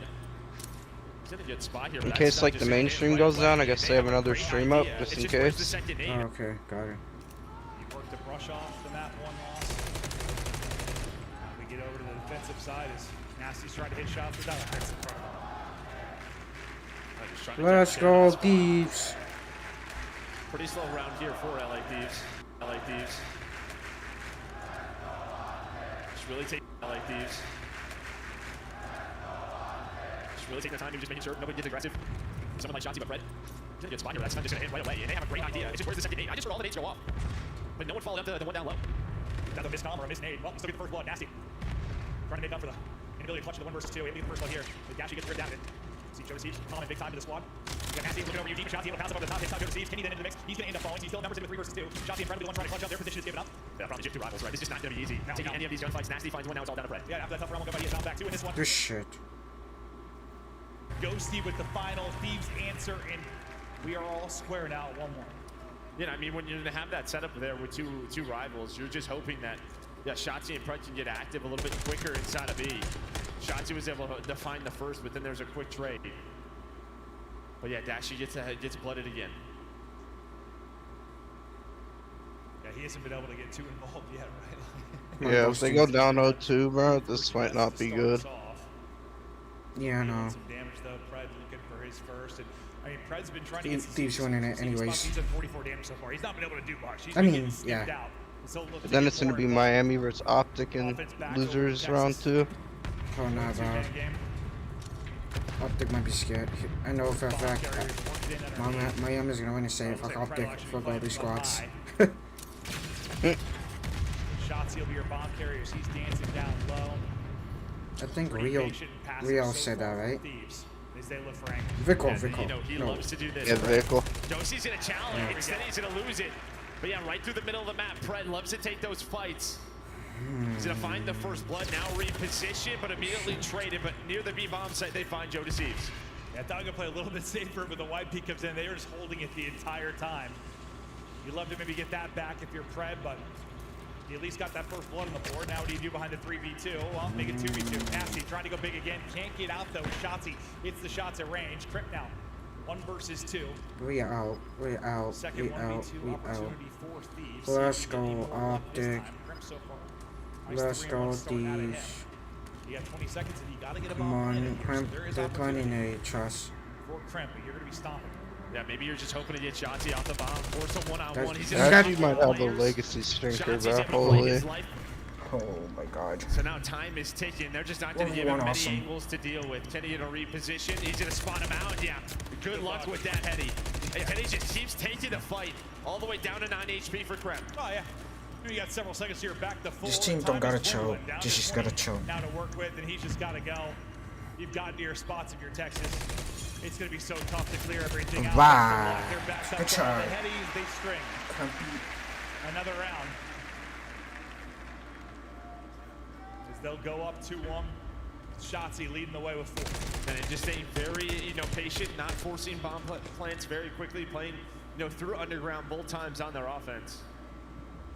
He's in a good spot here, In but case that's like not the just main a stream right goes play. down, I guess they have another Great stream up idea. just It's in where's the case. second aim? Oh, okay, got it. You work to brush off the map 1 loss. We get over to the defensive side as Nasty's trying to hit shots without a fence in front of him. Let's go, Thieves. Pretty slow round here for LA Thieves. LA Thieves. Just really take LA Thieves. Just really take their time and just making sure nobody gets aggressive. Someone like Shotzi, but Fred. He's in a good spot here. That's not just gonna hit right away. And they have a great idea. It's just where's the second nade? I just heard all the nades go off. But no one followed up the one down low. That's a miscom or a misnade. Well, still get the first blood. Nasty. Trying to make up for the inability to clutch to the 1 versus 2. Able to get the first blood here. The Dashy gets ripped down. See Joe Siege coming big time to the squad. You got Nasty looking over you deep. Shotzi able to pass up over the top. Hits out Joe Siege. Kenny then into the mix. He's going to end up falling. So he still numbers in with 3 versus 2. Shotzi and Fred will be the one trying to clutch up. Their position is given up. Yeah, probably just 2 rivals, right? It's just not going to be easy. Now, taking any of these gunfights, Nasty finds one. Now it's all down to Fred. Yeah, after that tough round, we'll go by the back 2 in this one. This shit. Ghosty with the final Thieves answer, and we are all square now. 1-1. Yeah, I mean, when you have that setup there with two rivals, you're just hoping that Shotzi and Pred can get active a little bit quicker inside of B. Shotzi was able to find the first, but then there's a quick trade. But yeah, Dashy gets blooded again. Yeah, he hasn't been able to get too involved yet, right? Yeah, if they go down 0-2, bro, this might not be good. Yeah, I know. Some damage though. Pred looking for his first, and I mean, Pred's been trying to get Thieves winning it anyways. He's done 44 damage so far. He's not been able to do much. He's I been mean, getting snipped yeah. out. So But then it's going to be Miami versus Optic and losers round 2. Oh no, bro. Optic might be scared. I know for a fact Miami's gonna win a save. Fuck Optic. Fuck all these squads. Shotzi will be your bomb carriers. He's dancing down low. I think Rio said that, right? Vickle. You know, he loves to do this. Yeah, Vickle. Dosie's gonna challenge. Yeah. Instead, he's gonna lose it. But yeah, right through the middle of the map, Pred loves to take those fights. He's gonna find the first blood, now reposition, but immediately traded. But near the B bomb site, they find Joe Deceives. Yeah, I thought gonna play a little bit safer, but the white peak comes in. They were just holding it the entire time. You'd love to maybe get that back if you're Pred, but you at least got that first blood on the board. Now what do you do behind the 3v2? Well, make it 2v2. Nasty trying to go big again. Can't get out though. Shotzi hits the shots at range. Crimp now. 1 versus 2. We out. Second We out. opportunity for Thieves. Let's go Optic. Let's go Thieves. You got 20 seconds and you gotta get a Come bomb. on, Crimp. They're playing a trust. For Crimp, but you're gonna be stomping. Yeah, maybe you're just hoping to get Shotzi off the bomb, force a one-on-one. He's Actually might have the legacy stinker, bro. Holy. Oh my god. So now time is ticking. They're just not going to give him many angles to deal with. Kenny in a reposition. He's going to spot him out. Yeah, good luck with that, Hetty. Hey, Hetty just keeps taking the fight all the way down to 9 HP for Krem. Oh, yeah. You got several seconds here back to full. This team don't gotta chill. Just gotta chill. Now to work with, and he's just gotta go. You've gotten to your spots if you're Texas. It's gonna be so tough to clear everything out. Wow. Good try. The Headies, they string. Another round. As they'll go up 2-1. Shotzi leading the way with 4. And just staying very, patient, not forcing bomb plants very quickly, playing, through underground both times on their offense.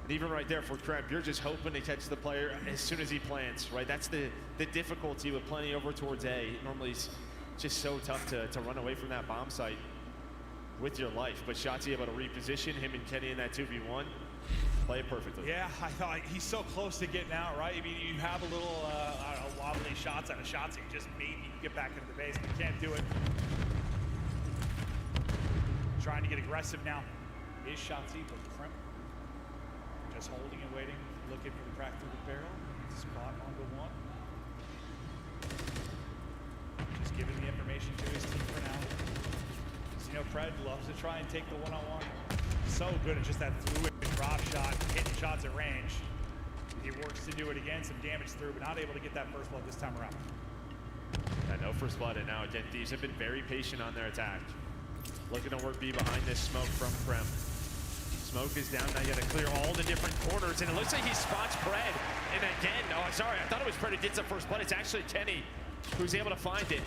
And even right there for Kremp, you're just hoping to catch the player as soon as he plants, right? That's the difficulty with playing over towards A. Normally it's just so tough to run away from that bomb site with your life. But Shotzi able to reposition him and Kenny in that 2v1. Play it perfectly. Yeah, I thought he's so close to getting out, right? I mean, you have a little, I don't know, wobbly shots out of Shotzi. Just maybe get back into the base, but can't do it. Trying to get aggressive now is Shotzi, but Kremp just holding and waiting, looking for the crack through the barrel. Spot onto 1. Just giving the information to his team for now. Fred loves to try and take the one-on-one. So good at just that fluid drop shot, hitting shots at range. He works to do it again, some damage through, but not able to get that first blood this time around. I know first blood, and now again, Thieves have been very patient on their attack. Looking to work B behind this smoke from Krem. Smoke is down, now you gotta clear all the different corners, and it looks like he spots Pred. And again, sorry, I thought it was Pred who gets the first blood. It's actually Kenny who's able to find it.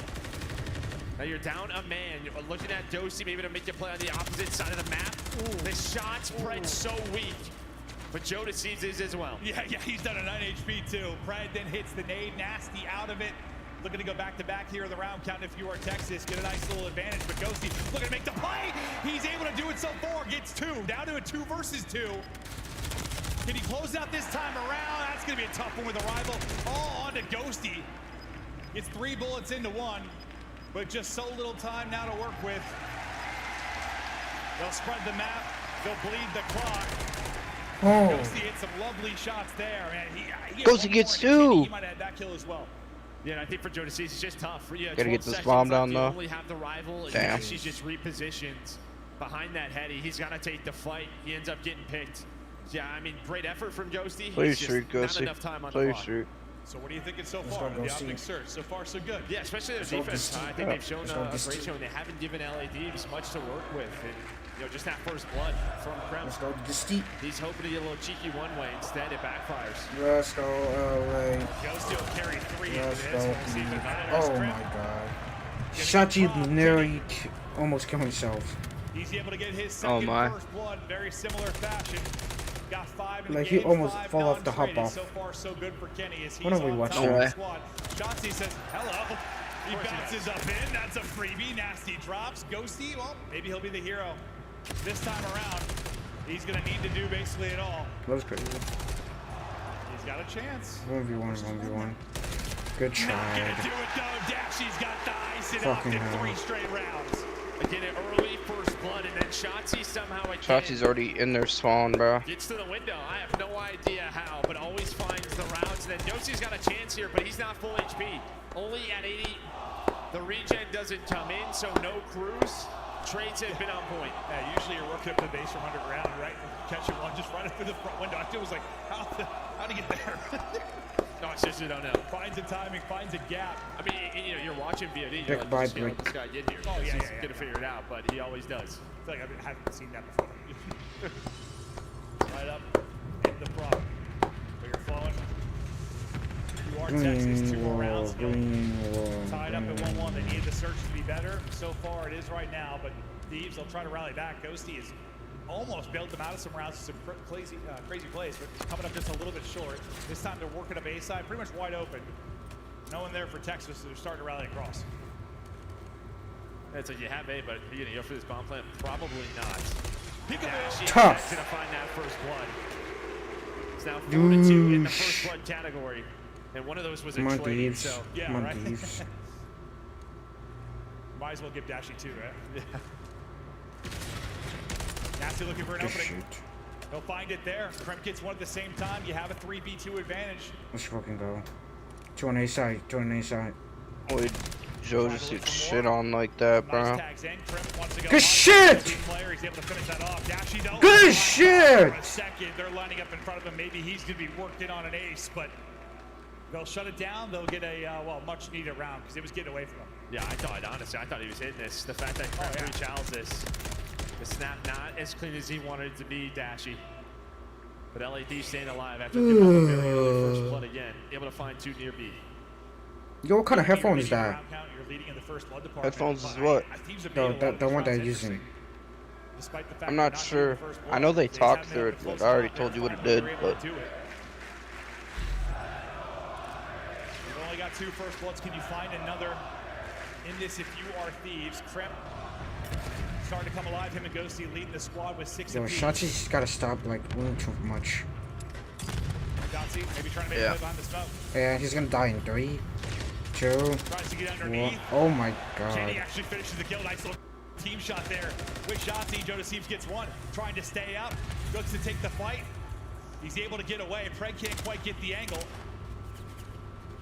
Now you're down a man. You're looking at Dosey maybe to make you play on the opposite side of the map. Ooh. The shots Pred so weak. But Joe Deceives is as well. Yeah, he's done a 9 HP too. Pred then hits the nade, Nasty out of it. Looking to go back-to-back here in the round count if you are Texas. Get a nice little advantage, but Ghosty looking to make the play. He's able to do it so far. Gets 2, down to a 2 versus 2. Can he close out this time around? That's gonna be a tough one with a rival. All on to Ghosty. It's 3 bullets into 1, but just so little time now to work with. They'll spread the map. They'll bleed the clock. Oh. Ghosty hit some lovely shots there, and he Ghosty gets 2. He might have that kill as well. Yeah, I think for Joe Deceives, it's just tough. Gotta get this bomb down though. Only have the rival. Damn. She just repositions behind that Hetty. He's gonna take the fight. He ends up getting picked. Yeah, I mean, great effort from Ghosty. Play He's just streak, not Ghosty. enough time on Play the clock. streak. So what are you thinking so Let's far? go, The Ghosty. optic search. So far, so good. Yeah, especially their Let's go, defense. Ghosty. I think they've shown Let's a go, great Ghosty. showing. They haven't given LADs much to work with. And, you know, just that first blood from Krem. Let's go, Ghosty. He's hoping to get a little cheeky one-way. Instead, it backfires. Let's go, LA. Ghosty will carry 3 into Let's this. go. We'll see if it matters. Oh Krem my god. Shachi nearly almost killed himself. He's able to get his Oh second my. first blood in very similar fashion. Got 5 in Like, the he game, almost 5 fall off the hop non-traded. off. So far, so good for Kenny as he's Why don't we on watch top that? of the No squad. Shotzi says, hello. He bounces up in. That's a freebie. Nasty drops. Ghosty, well, maybe he'll be the hero. This time around, he's going to need to do basically it all. That was crazy. He's got a chance. 1v1, 1v1. Good Not try. going to do it, though. Dashy's got the ice and Fucking Optic hell. 3 straight rounds. Again, an early first blood, and then Shotzi somehow again Shotzi's already in their spawn, bro. gets to the window. I have no idea how, but always finds the routes. And then Ghosty's got a chance here, but he's not full HP. Only at 80. The regen doesn't come in, so no crews. Trades have been on point. Yeah, usually you're working up the base from underground, right? Catching one just right up through the front window. I was like, how to get there? No, I seriously don't know. Finds a timing, finds a gap. I mean, you know, you're watching VOD. Big You're like, bye, just, you know, Blake. this guy get here. Oh, yeah, he's yeah, yeah. gonna figure it out, but he always does. I feel like I haven't seen that before. Right up in the front. But you're flowing. You are Texas, 2 more rounds. Green wall. Tied up at 1-1. They need the search to be better. So far, it is right now, but Thieves, they'll try to rally back. Ghosty is almost bailed them out of some rounds with some crazy plays, but coming up just a little bit short. This time they're working up A-side, pretty much wide open. No one there for Texas, so they're starting to rally across. It's like you have A, but you're gonna go for this bomb plant? Probably not. Peekaboo. Tough. Gonna find that first blood. It's now 4-2 in the first blood category, and one of those was a Come on, trade. Thieves. So Yeah, Come on, right. Thieves. Might as well give Dashy 2, right? Yeah. Nasty looking for an Good opening. shoot. He'll find it there. Krem gets one at the same time. You have a 3v2 advantage. Let's fucking go. 2 on A side, 2 on A side. Boy, Joe just gets shit on like that, Nice bro. tags in. Krem wants to go Good on. shit! Team player, he's able to finish that off. Dashy though. Good shit! For a second, they're lining up in front of him. Maybe he's going to be worked in on an ace, but they'll shut it down. They'll get a, well, much needed round because it was getting away from him. yeah, honestly, I thought he was hitting this. The fact that Krem rechallenges this, the snap not as clean as he wanted it to be, Dashy. But LAD staying alive after giving up a very early first blood again, able to find 2 near B. Yo, what kind of headphone is that? Round count, you're leading in the first blood department. Headphones is But what? Teams have No, made a lot of the these one they're rounds using. interesting. Despite the fact I'm they're not getting sure. the first I know blood, they just talk haven't through been it, able but to I already close told you what it finally did, they're able but to do it. You've only got 2 first bloods. Can you find another in this if you are Thieves? Krem starting to come alive. Him and Ghosty leading the squad with 6 Yo, apiece. Shotzi's gotta stop, like, doing too much. Ghosty maybe trying to make a Yeah. play behind the smoke. Yeah, he's gonna die in 3, 2, Tries to get 1. underneath. Oh my Kenny god. actually finishes the kill. Nice little team shot there with Shotzi. Joe Seems gets one, trying to stay up, looks to take the fight. He's able to get away. Preg can't quite get the angle.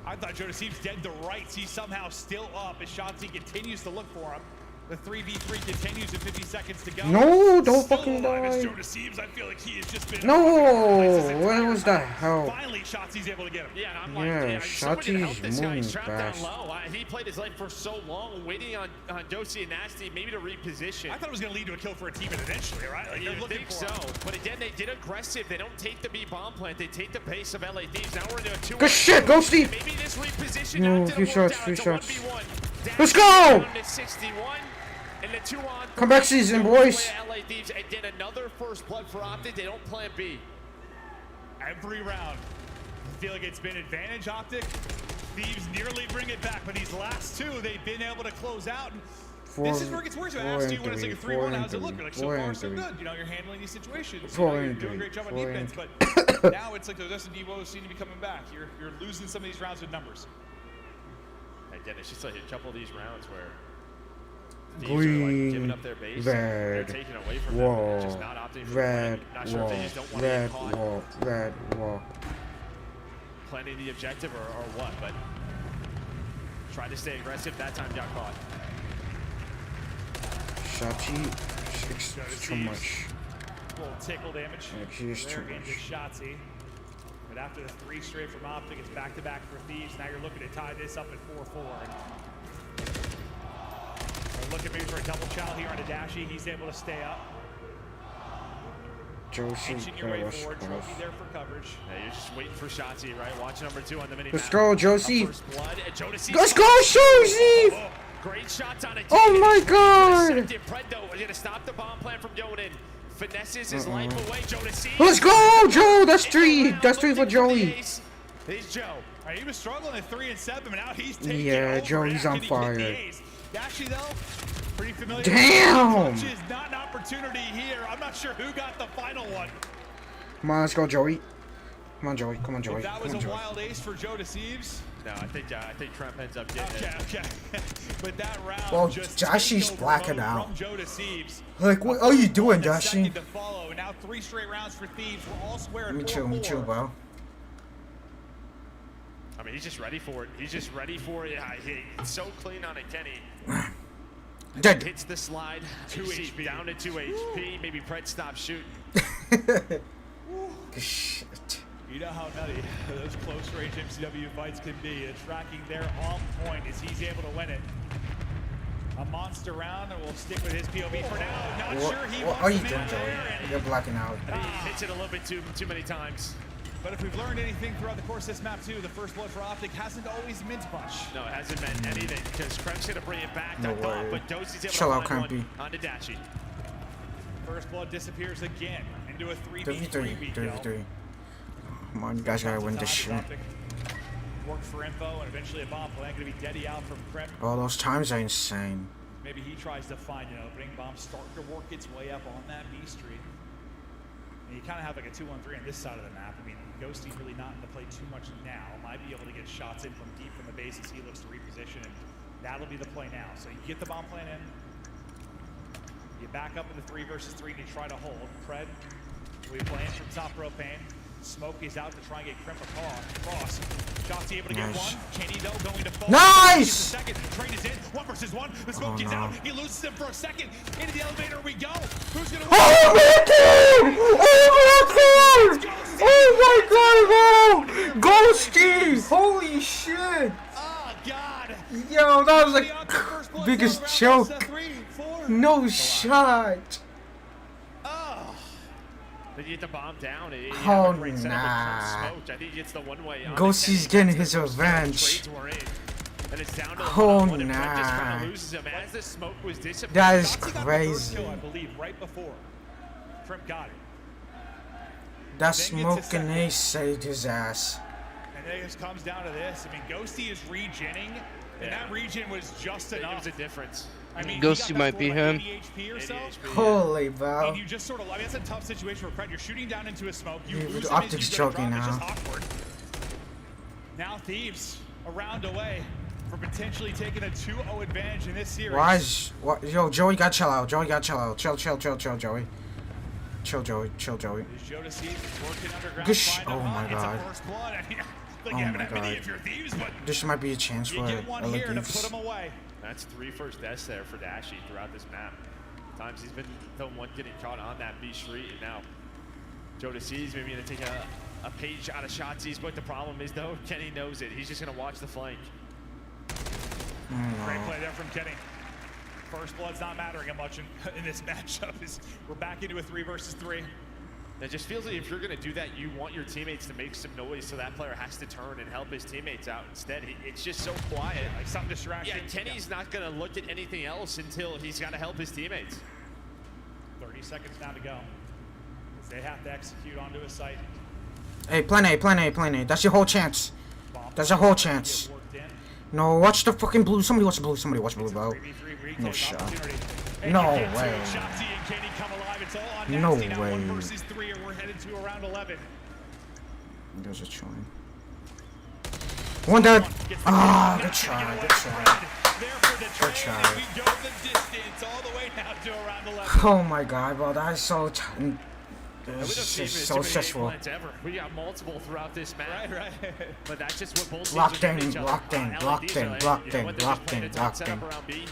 I thought Joe Seems dead to rights. He's somehow still up as Shotzi continues to look for him. The 3v3 continues with 50 seconds to go. No, don't Still fucking alive as die. Joe Seems. I feel like he has just been. No, places his where entire was that time. hell? Finally, Shotzi's able to get him. Yeah, and I'm Yeah, like, somebody to help Shotzi's this guy. moving He's trapped fast. down low. He played his life for so long, waiting on Dosi and Nasty, maybe to reposition. I thought it was going to lead to a kill for a team eventually, right? Like, they're You looking think for so, him. but again, they did aggressive. They don't take the B bomb plant. They take the pace of LA Thieves. Now we're into a 2-1. Good shit, Ghosty! Maybe this reposition No, not few didn't shots, work few out. It's a shots. 1v1. Let's Dash go! down to 61, and the 2-on. Comeback season, boys. LA Thieves, again, another first blood for Optic. They don't plan B. Every round, I feel like it's been advantage Optic. Thieves nearly bring it back, but these last 2, they've been able to close out. This is where it gets worse. I asked you when it's like a 3-1, how's it look? You're like, so far, so good. You know, you're handling these situations. You know, you're doing a great job on defense, but now it's like those S&D woes seem to be coming back. You're losing some of these rounds with numbers. Again, it's just like a couple of these rounds where Thieves are like giving up their base. They're Red taking away from wall, them. They're just not opting for red the Not sure if wall, they just don't want to red get caught wall, red wall. planning the objective or what, but tried to stay aggressive. That time got caught. Shotzi, it's too much. A little tickle damage. He's too There into much. Shotzi. But after the 3 straight from Optic, it's back-to-back for Thieves. Now you're looking to tie this up at 4-4. We're looking maybe for a double chow here on Adachi. He's able to stay up. Josie, Inching your way forward. Trophy there for coverage. Yeah, you're just waiting for Shotzi, right? Watch number 2 on the mini Let's go, Josie. First blood, and Jodeci. Let's go, Josie! Great shots on it. Oh my God! Preddo is gonna stop the bomb plan from Yoden. Finesses his life away. Jodeci. Let's go, Joe! That's 3. That's 3 for Joey. He's Joe. All right, he was struggling at 3 and 7, but now he's taking Yeah, over. Joey's on fire. Actually, though, pretty familiar. Damn! Is not an opportunity here. I'm not sure who got the final one. Come on, let's go, Joey. Come on, Joey. Come on, Joey. That Come was on, a Joey. wild ace for Joe Deceives. No, I think Trump ends up getting it. Okay. But that round Well, just Joshy's taken over blacking mode out. from Joe Deceives. Like, what are you doing, The Joshy? second to follow, and now 3 straight rounds for Thieves. We're all square at Me 4-4. too, bro. I mean, he's just ready for it. He's just ready for it. It's so clean on it, Kenny. Dead. Hits the slide. 2 HP. Down to 2 HP. Maybe Pred stops shooting. Shit. You know how nutty those close-range MCW fights can be. The tracking there on point as he's able to win it. A monster round, and we'll stick with his POV for now. Not sure he What wants are you to doing, man Joey? there, and You're blacking out. He hits it a little bit too many times. But if we've learned anything throughout the course of this map too, the first blood for Optic hasn't always meant much. No, it hasn't meant anything because Krem's going to bring it back. No I thought, way. but Dosey's able Chill out, to find Crampy. one on Adachi. First blood disappears again into a 3v3 33. Come on, you guys gotta win this shit. Work for info and eventually a bomb plan. Going to be Deddy out from Krem. All those times are insane. Maybe he tries to find an opening. Bomb starting to work its way up on that B street. And you kind of have like a 2-1-3 on this side of the map. I mean, Ghosty's really not in the play too much now. Might be able to get shots in from deep from the base as he looks to reposition, and that'll be the play now. So you get the bomb plan in, you back up in the 3 versus 3, and you try to hold. Pred, we playing from top propane. Smoke is out to try and get Crimp across. Shotzi able to get one. Kenny though going to fall. Nice! Second. Trade is in. 1 versus 1. The Smoke is out. He loses him for a second. Into the elevator we go. Who's gonna win? Oh my god! Oh my god! Oh my god, bro! Ghosty! Holy shit! Oh god! Yo, that was like biggest joke. No shot. Then you get the bomb down. You Oh, have a great setup with nah. Smoked. I think it's the one way. Ghosty's getting his revenge. And it's down to Oh, one, and Brett just nah. kind of loses him as the smoke was dissipated. That is Shotzi got the first crazy. kill, I believe, right before. Crimp got it. That smoking ace saved his ass. And then it just comes down to this. I mean, Ghosty is regenning, and that regen was just enough. It was a difference. I mean, Ghosty might be him. 80 HP or so. Holy bro. And you just sort of, I mean, it's a tough situation for Pred. You're shooting down into a smoke. You Yeah, lose but him, Optic's you get a choking drop, it's now. just awkward. Now Thieves a round away from potentially taking a 2-0 advantage in this series. Why is what? Yo, Joey got chill out. Joey got chill out. Chill, Joey. Chill, Joey. Is Joe Deceives working underground? Gosh, find a oh my run. God. It's a first blood. I mean, like Oh you haven't my had many God. if you're Thieves, but This might be a chance you for get one LA here to Thieves. put him away. That's 3 first deaths there for Dashi throughout this map. Times he's been the one getting caught on that B street, and now Joe Deceives maybe gonna take a page out of Shotzi's, but the problem is though, Kenny knows it. He's just gonna watch the flank. Great play there from Kenny. First blood's not mattering much in this matchup. We're back into a 3 versus 3. It just feels like if you're going to do that, you want your teammates to make some noise, so that player has to turn and help his teammates out. Instead, it's just so quiet. Like some distraction. Yeah, Kenny's not going to look at anything else until he's got to help his teammates. 30 seconds now to go. As they have to execute onto a site. Hey, plan A. That's your whole chance. That's your whole chance. No, watch the fucking blue. Somebody watch blue, bro. No shot. No way. No way. 1 versus 3, and we're headed to around 11. There's a try. One dead. Ah, good try. Good try. We go the distance all the way now to around 11. Oh my god, bro, that is so. This is just so stressful. We got multiple throughout this match. Right. But that's just what both Locked teams are in, giving each other. locked in, LADs locked are in, like, locked you know in, what, they're just locked playing in, a top locked setup in. around B.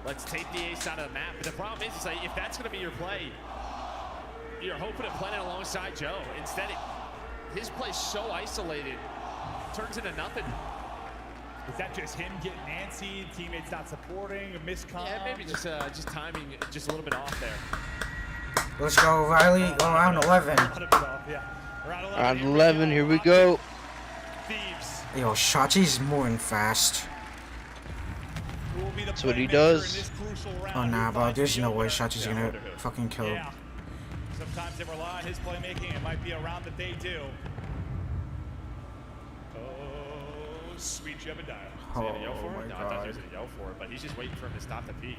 Let's take the ace out of the map. But the problem is like, if that's going to be your play, you're hoping to play it alongside Joe. Instead, his play's so isolated, turns into nothing. Is that just him getting antsy, teammates not supporting, a miscom? Yeah, maybe just timing just a little bit off there. Let's go, Riley. Go round 11. Round 11, here we go. Yo, Shachi's moving fast. That's what he does. Oh, nah, bro. There's no way Shachi's gonna fucking kill. Yeah. Sometimes they rely on his playmaking. It might be a round that they do. Oh, sweet Jebediah. Oh, Is he gonna yell for it? my No, I thought he God. was gonna yell for it, but he's just waiting for him to stop the peak.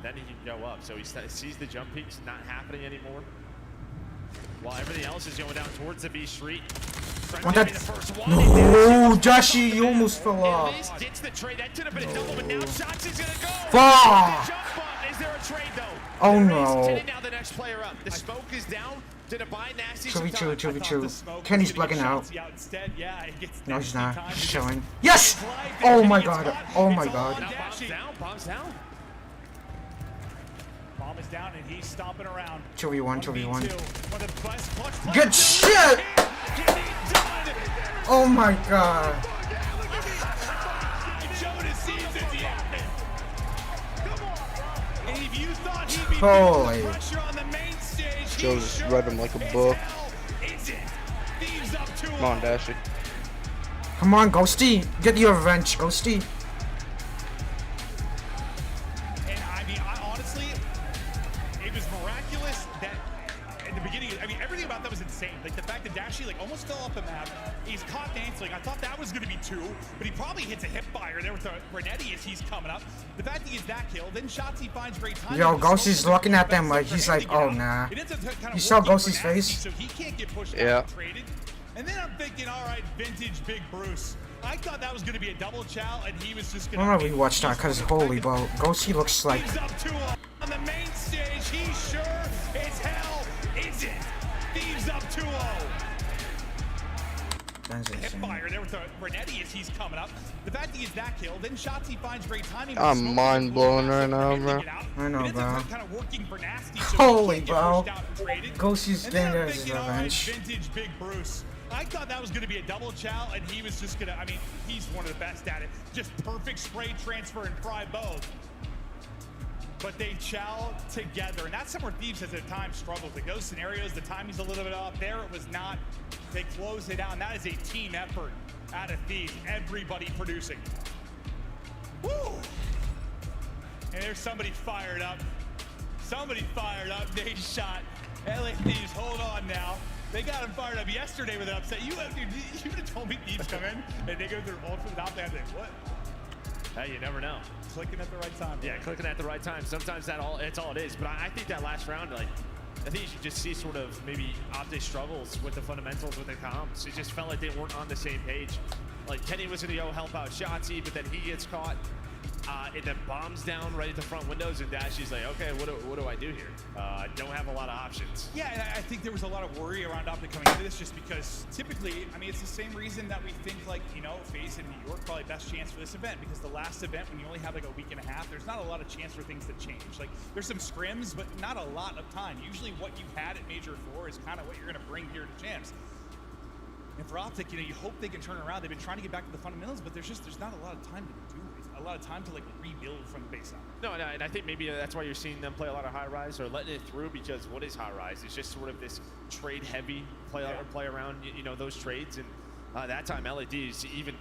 Then he can go up. So he sees the jump peaks not happening anymore. While everything else is going down towards the B Street. Want that? No, Joshi, you almost fell At off. least gets the trade. That could have been a double, but now Shoxy's gonna go. Fuck! Jump bump. Is there a trade though? Oh There is. no. Kenny now the next player up. The smoke is down. Did it buy Nasty some time? 2v2. Kenny's blacking out. Yeah, it gets No, he's not. He's showing. Yes! Oh my god. Oh my god. Now bombs down. Bombs down. Bomb is down and he's stomping around. 2v1. 2v1. One of the best clutch plays. Good shit! Oh my god. Jonas sees it happen. Come on. And if you thought he'd be Holy. feeling the pressure on the main stage, Joe just read him like a book. Come on, Dashy. Come on, Ghosty. Get your revenge, Ghosty. And I mean, honestly, it was miraculous that in the beginning, I mean, everything about that was insane. Like the fact that Dashy like almost fell off the map. He's caught dancing. I thought that was going to be 2, but he probably hits a hip fire there with the Renetti as he's coming up. The fact that he gets that kill, then Shotzi finds great time. Yo, Ghosty's looking at them like he's like, oh nah. You saw Ghosty's face? So he can't get pushed Yeah. out and traded. And then I'm thinking, all right, vintage Big Bruce. I thought that was going to be a double chow, and he was just going I'm gonna rewatch that because holy bro, Ghosty looks like. He's up 2-0 on the main stage. He's sure as hell is it. Thieves up 2-0. That's Hip insane. fire there with the Renetti as he's coming up. The fact that he gets that kill, then Shotzi finds great timing. I'm mind blown right now, bro. I know, bro. Kind of working for Nasty, so Holy he can't get bro. pushed out and traded. Ghosty's And then getting I'm his thinking, all right, revenge. vintage Big Bruce. I thought that was going to be a double chow, and he was just going to, I mean, he's one of the best at it. Just perfect spray, transfer, and fry both. But they chow together, and that's somewhere Thieves has at times struggled. The ghost scenarios, the timing's a little bit off. There it was not. They close it out, and that is a team effort out of Thieves. Everybody producing. Woo! And there's somebody fired up. Somebody fired up. They shot. LA Thieves, hold on now. They got him fired up yesterday with an upset. You would have told me Thieves come in and they go through ultra without that. What? Hey, you never know. Clicking at the right time. Yeah, clicking at the right time. Sometimes it's all it is. But I think that last round, like, I think you should just see sort of maybe Optic struggles with the fundamentals with the comms. It just felt like they weren't on the same page. Like Kenny was gonna go help out Shotzi, but then he gets caught. It then bombs down right at the front windows, and Dashy's like, okay, what do I do here? I don't have a lot of options. Yeah, and I think there was a lot of worry around Optic coming into this just because typically, I mean, it's the same reason that we think like, you know, FaZe in New York probably best chance for this event because the last event, when you only have like a week and a half, there's not a lot of chance for things to change. Like, there's some scrims, but not a lot of time. Usually what you had at Major 4 is kind of what you're going to bring here to Champs. And for Optic, you know, you hope they can turn around. They've been trying to get back to the fundamentals, but there's not a lot of time to do it. A lot of time to like rebuild from the baseline. No, and I think maybe that's why you're seeing them play a lot of high rise or letting it through because what is high rise? It's just sort of this trade heavy play around, you know, those trades. And that time LAD's even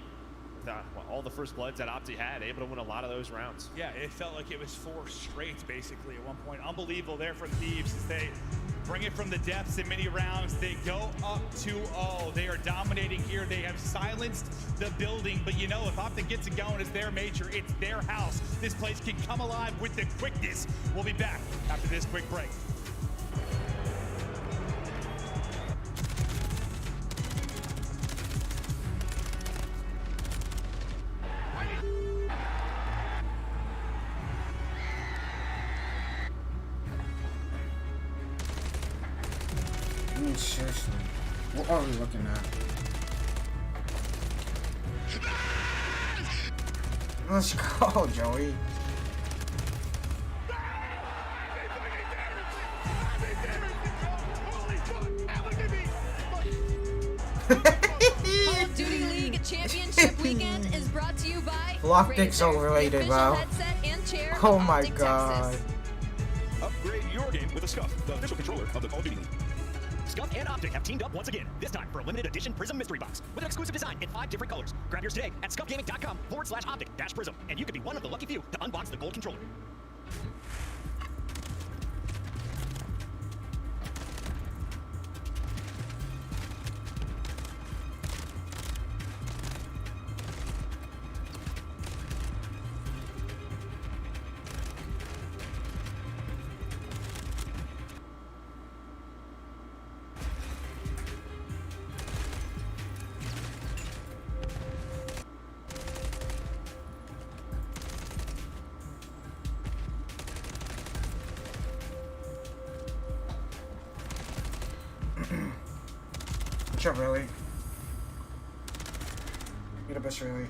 all the first bloods that Opti had able to win a lot of those rounds. Yeah, it felt like it was 4 straight basically at one point. Unbelievable there for the Thieves as they bring it from the depths in many rounds. They go up 2-0. They are dominating here. They have silenced the building, but you know, if Optic gets it going, it's their major, it's their house. This place can come alive with the quickness. We'll be back after this quick break. I mean, seriously, what are we looking at? Let's go, Joey. to by Optic's overrated, bro. headset and chair Oh of my Optic god. Texas. Upgrade your game with a Scuff, the official controller of the Call of Duty. Scuff and Optic have teamed up once again, this time for a limited edition Prism Mystery Box with an exclusive design in 5 different colors. Grab yours today at scuffgaming.com/optic-prism, and you could be one of the lucky few to unbox the gold controller. What's up, really? You're the best, really.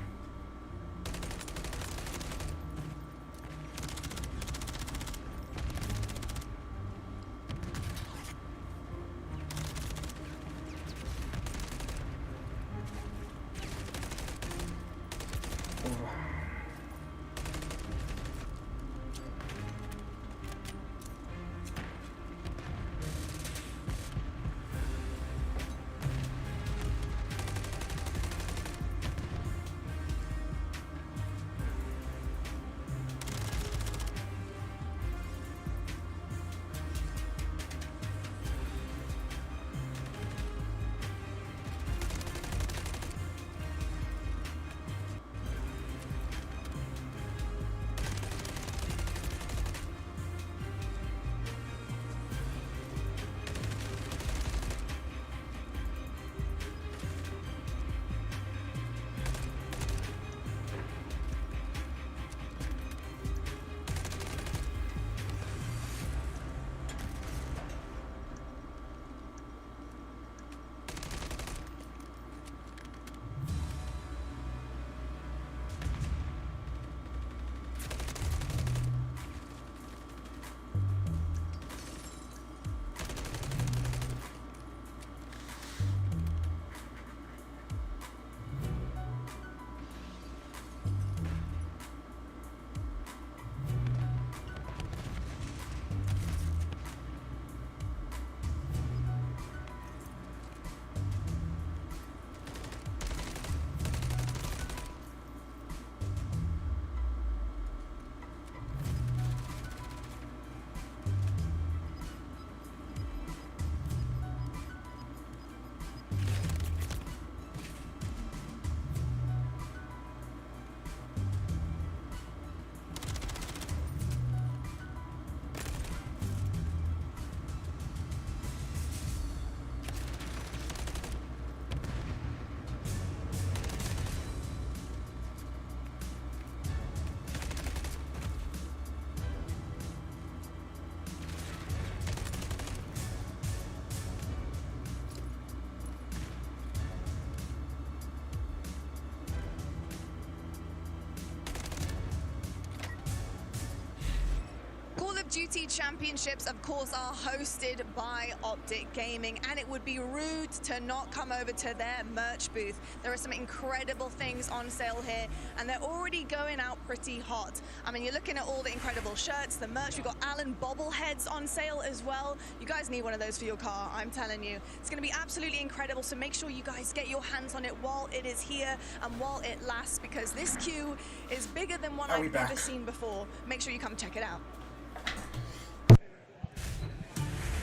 Duty Championships, of course, are hosted by Optic Gaming, and it would be rude to not come over to their merch booth. There are some incredible things on sale here, and they're already going out pretty hot. I mean, you're looking at all the incredible shirts, the merch. We've got Allen bobbleheads on sale as well. You guys need one of those for your car, I'm telling you. It's going to be absolutely incredible, so make sure you guys get your hands on it while it is here and while it lasts, because this queue is bigger than one I've ever seen before. Make sure you come check it out.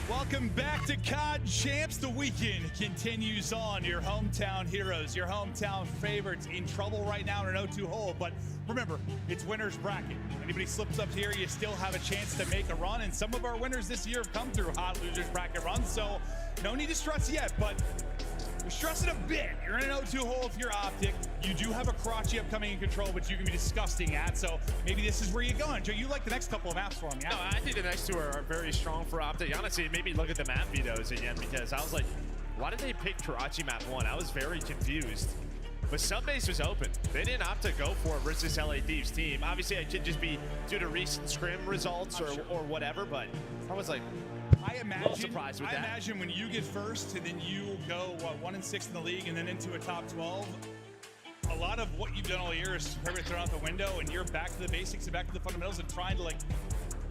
Welcome back to COD Champs. The weekend continues on. Your hometown heroes, your hometown favorites in trouble right now in an 0-2 hole. But remember, it's winner's bracket. Anybody slips up here, you still have a chance to make a run. And some of our winners this year have come through hot losers bracket runs. So no need to stress yet, but you're stressing a bit. You're in an 0-2 hole if you're Optic. You do have a Karachi upcoming in control, which you can be disgusting at. So maybe this is where you're going. Joe, you like the next couple of maps for them, yeah? No, I think the next two are very strong for Optic. Honestly, it made me look at the map vetoes again, because I was like, why did they pick Karachi map 1? I was very confused. But Subbase was open. They didn't opt to go for it versus LA Thieves team. Obviously, it could just be due to recent scrim results or whatever, but I was like, I imagine, surprised with I that. imagine when you get first and then you go, what, 1-6 in the league and then into a top 12, a lot of what you've done all year is everything thrown out the window, and you're back to the basics and back to the fundamentals and trying to, like,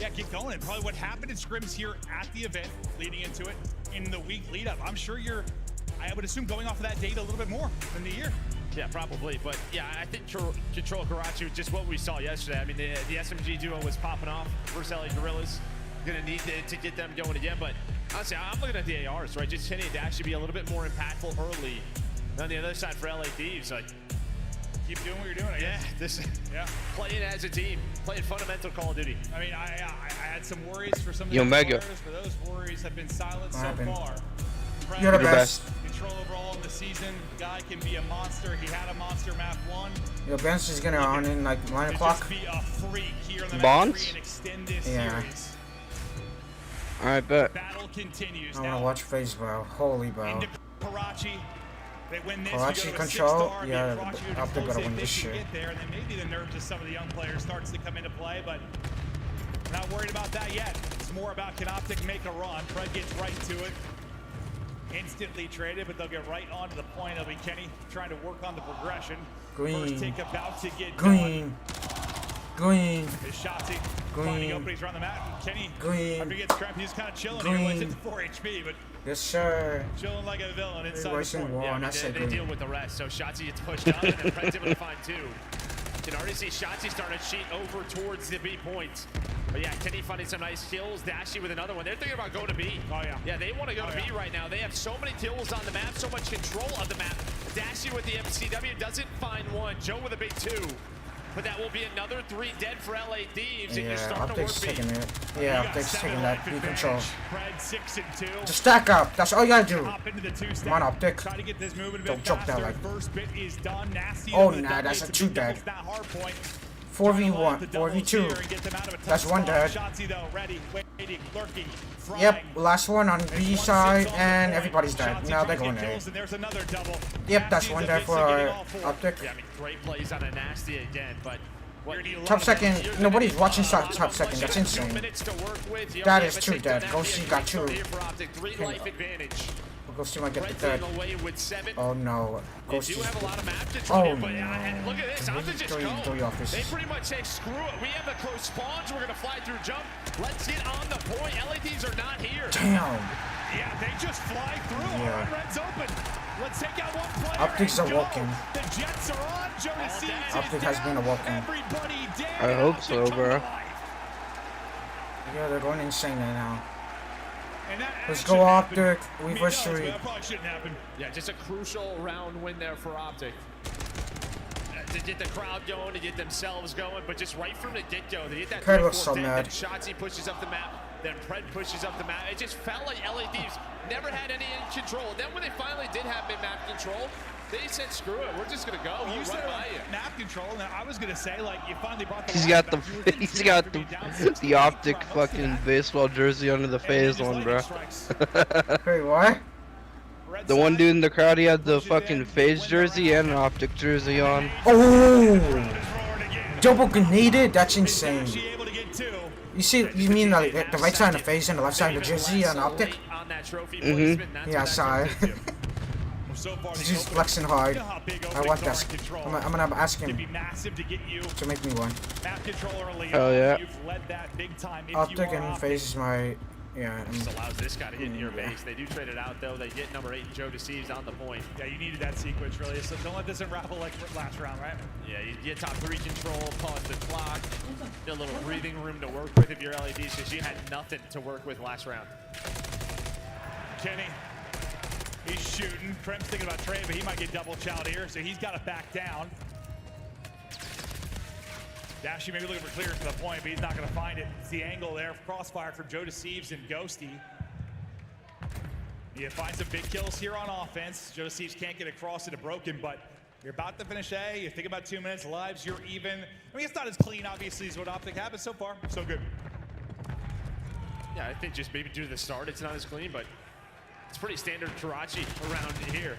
yeah, get going. And probably what happened in scrims here at the event, leading into it, in the week lead up. I'm sure you're, I would assume, going off of that data a little bit more than the year. Yeah, probably. But yeah, I think Control Karachi, just what we saw yesterday. I mean, the SMG duo was popping off versus LA Gorillas. Gonna need to get them going again. But honestly, I'm looking at the ARs, right? Just hitting to actually be a little bit more impactful early. On the other side for LA Thieves, like, keep doing what you're doing, I guess. Playing as a team, playing fundamental Call of Duty. I mean, I had some worries for some of Yo, the Mega. players, but those worries have been silent so far. You're the best. Control overall in the season. The guy can be a monster. He had a monster map 1. Your bench is gonna on in like 9 o'clock. Just be a freak here in the Bonds? map 3 and extend this Yeah. series. Alright, bet. Battle continues. I wanna watch FaZe, bro. Holy, bro. Into Karachi. They win this. Karachi we go to a Control, 6-star, yeah, Karachi would Optic gotta close win if this they can shit. get there, and then maybe the nerves of some of the young players starts to come into play, but we're not worried about that yet. It's more about can Optic make a run. Fred gets right to it. Instantly traded, but they'll get right on to the point. It'll be Kenny trying to work on the progression. Green. First take about to get Green. Green. Is Shotzi Green. finding openings around the map. Kenny, Green. after he gets trapped, he's kind of chilling here. Green. He's at the 4 HP, but Yes, sir. chilling like a villain inside Voice the and fort. wall, and I They said deal green. with the rest. So Shotzi gets pushed up, and then Fred's able to find 2. You can already see Shotzi starting to cheat over towards the B point. But yeah, Kenny finding some nice kills. Dashy with another one. They're thinking about going to B. Oh, yeah. Yeah, they want to go to B right now. They have so many kills on the map, so much control of the map. Dashy with the MCW doesn't find one. Joe with a big 2. But that will be another 3 dead for LA Thieves, and you're Yeah, starting to work Optic's B. taking it. Yeah, Optic's taking that B control. Fred 6 and 2. Just stack up. That's all you gotta do. Hop into the 2-step. Come on, Optic. Try to get this moving a bit Don't joke that faster. like. First bit is done. Nasty. Oh, to the nah, that's a double, 2 big dead. doubles, that hard point. 4v1, 4v2. That's 1 dead. Shotzi though, ready, waiting, lurking, frying. Yep, last one on B side, and everybody's dead. Now they're going A. And there's another double. Yep, that's 1 dead for Optic. Yeah, I mean, great plays on a Nasty again, but Top second, nobody's watching top second. That's insane. That is 2 dead. Ghosty got 2. Ghosty might get the third. Oh no. Ghosty. Oh no. Look at this. I'll just go. 3 off this. They pretty much say, screw it. We have the close spawns. We're going to fly through jump. Let's get on the point. LEDs are not here. Damn. Yeah, they just fly through. Yeah. All red's open. Let's take out one player. Optics are walking. The Jets are on. Jonas Seeds Optic has been a walking. Everybody down. I hope so, bro. Yeah, they're going insane right now. And that Let's shouldn't go happen. Optic. I We mean, first it does, 3. but that probably shouldn't happen. Yeah, just a crucial round win there for Optic. To get the crowd going, to get themselves going, but just right from the get-go, they get that Kurt looks 3-4 so dead, mad. then Shotzi pushes up the map, then Pred pushes up the map. It just felt like LA Thieves never had any control. Then when they finally did have map control, they said, screw it, we're just gonna go. Well, We'll you said run by you. map control. Now I was gonna say, like, you finally brought the. He's got the Optic fucking baseball jersey under the FaZe one, bro. Wait, what? The one dude in the crowd, he had the fucking FaZe jersey and an Optic jersey on. Oh! Double grenaded? That's insane. You see, you mean like the right side of the FaZe and the left side of the jersey and Optic? Mm-hmm. Yeah, I saw it. He's just flexing hard. I want that. I'm gonna ask him to make me one. Oh yeah. Optic and FaZe is my. Yeah. Just allows this guy to hit near base. They do trade it out though. They get number 8, Joe Deceives, on the point. Yeah, you needed that sequence really. So don't let this unravel like last round, right? Yeah, you get top 3 control, pause the clock, get a little breathing room to work with if you're LEDs, because you had nothing to work with last round. Kenny, he's shooting. Krem's thinking about trade, but he might get double chowed here, so he's got to back down. Dashy maybe looking for clear to the point, but he's not going to find it. It's the angle there. Crossfire from Joe Deceives and Ghosty. You find some big kills here on offense. Joe Deceives can't get across into Broken, but you're about to finish A. You think about 2 minutes, lives, you're even. I mean, it's not as clean, obviously, as what Optic happened so far. So good. Yeah, I think just maybe due to the start, it's not as clean, but it's pretty standard Karachi around here.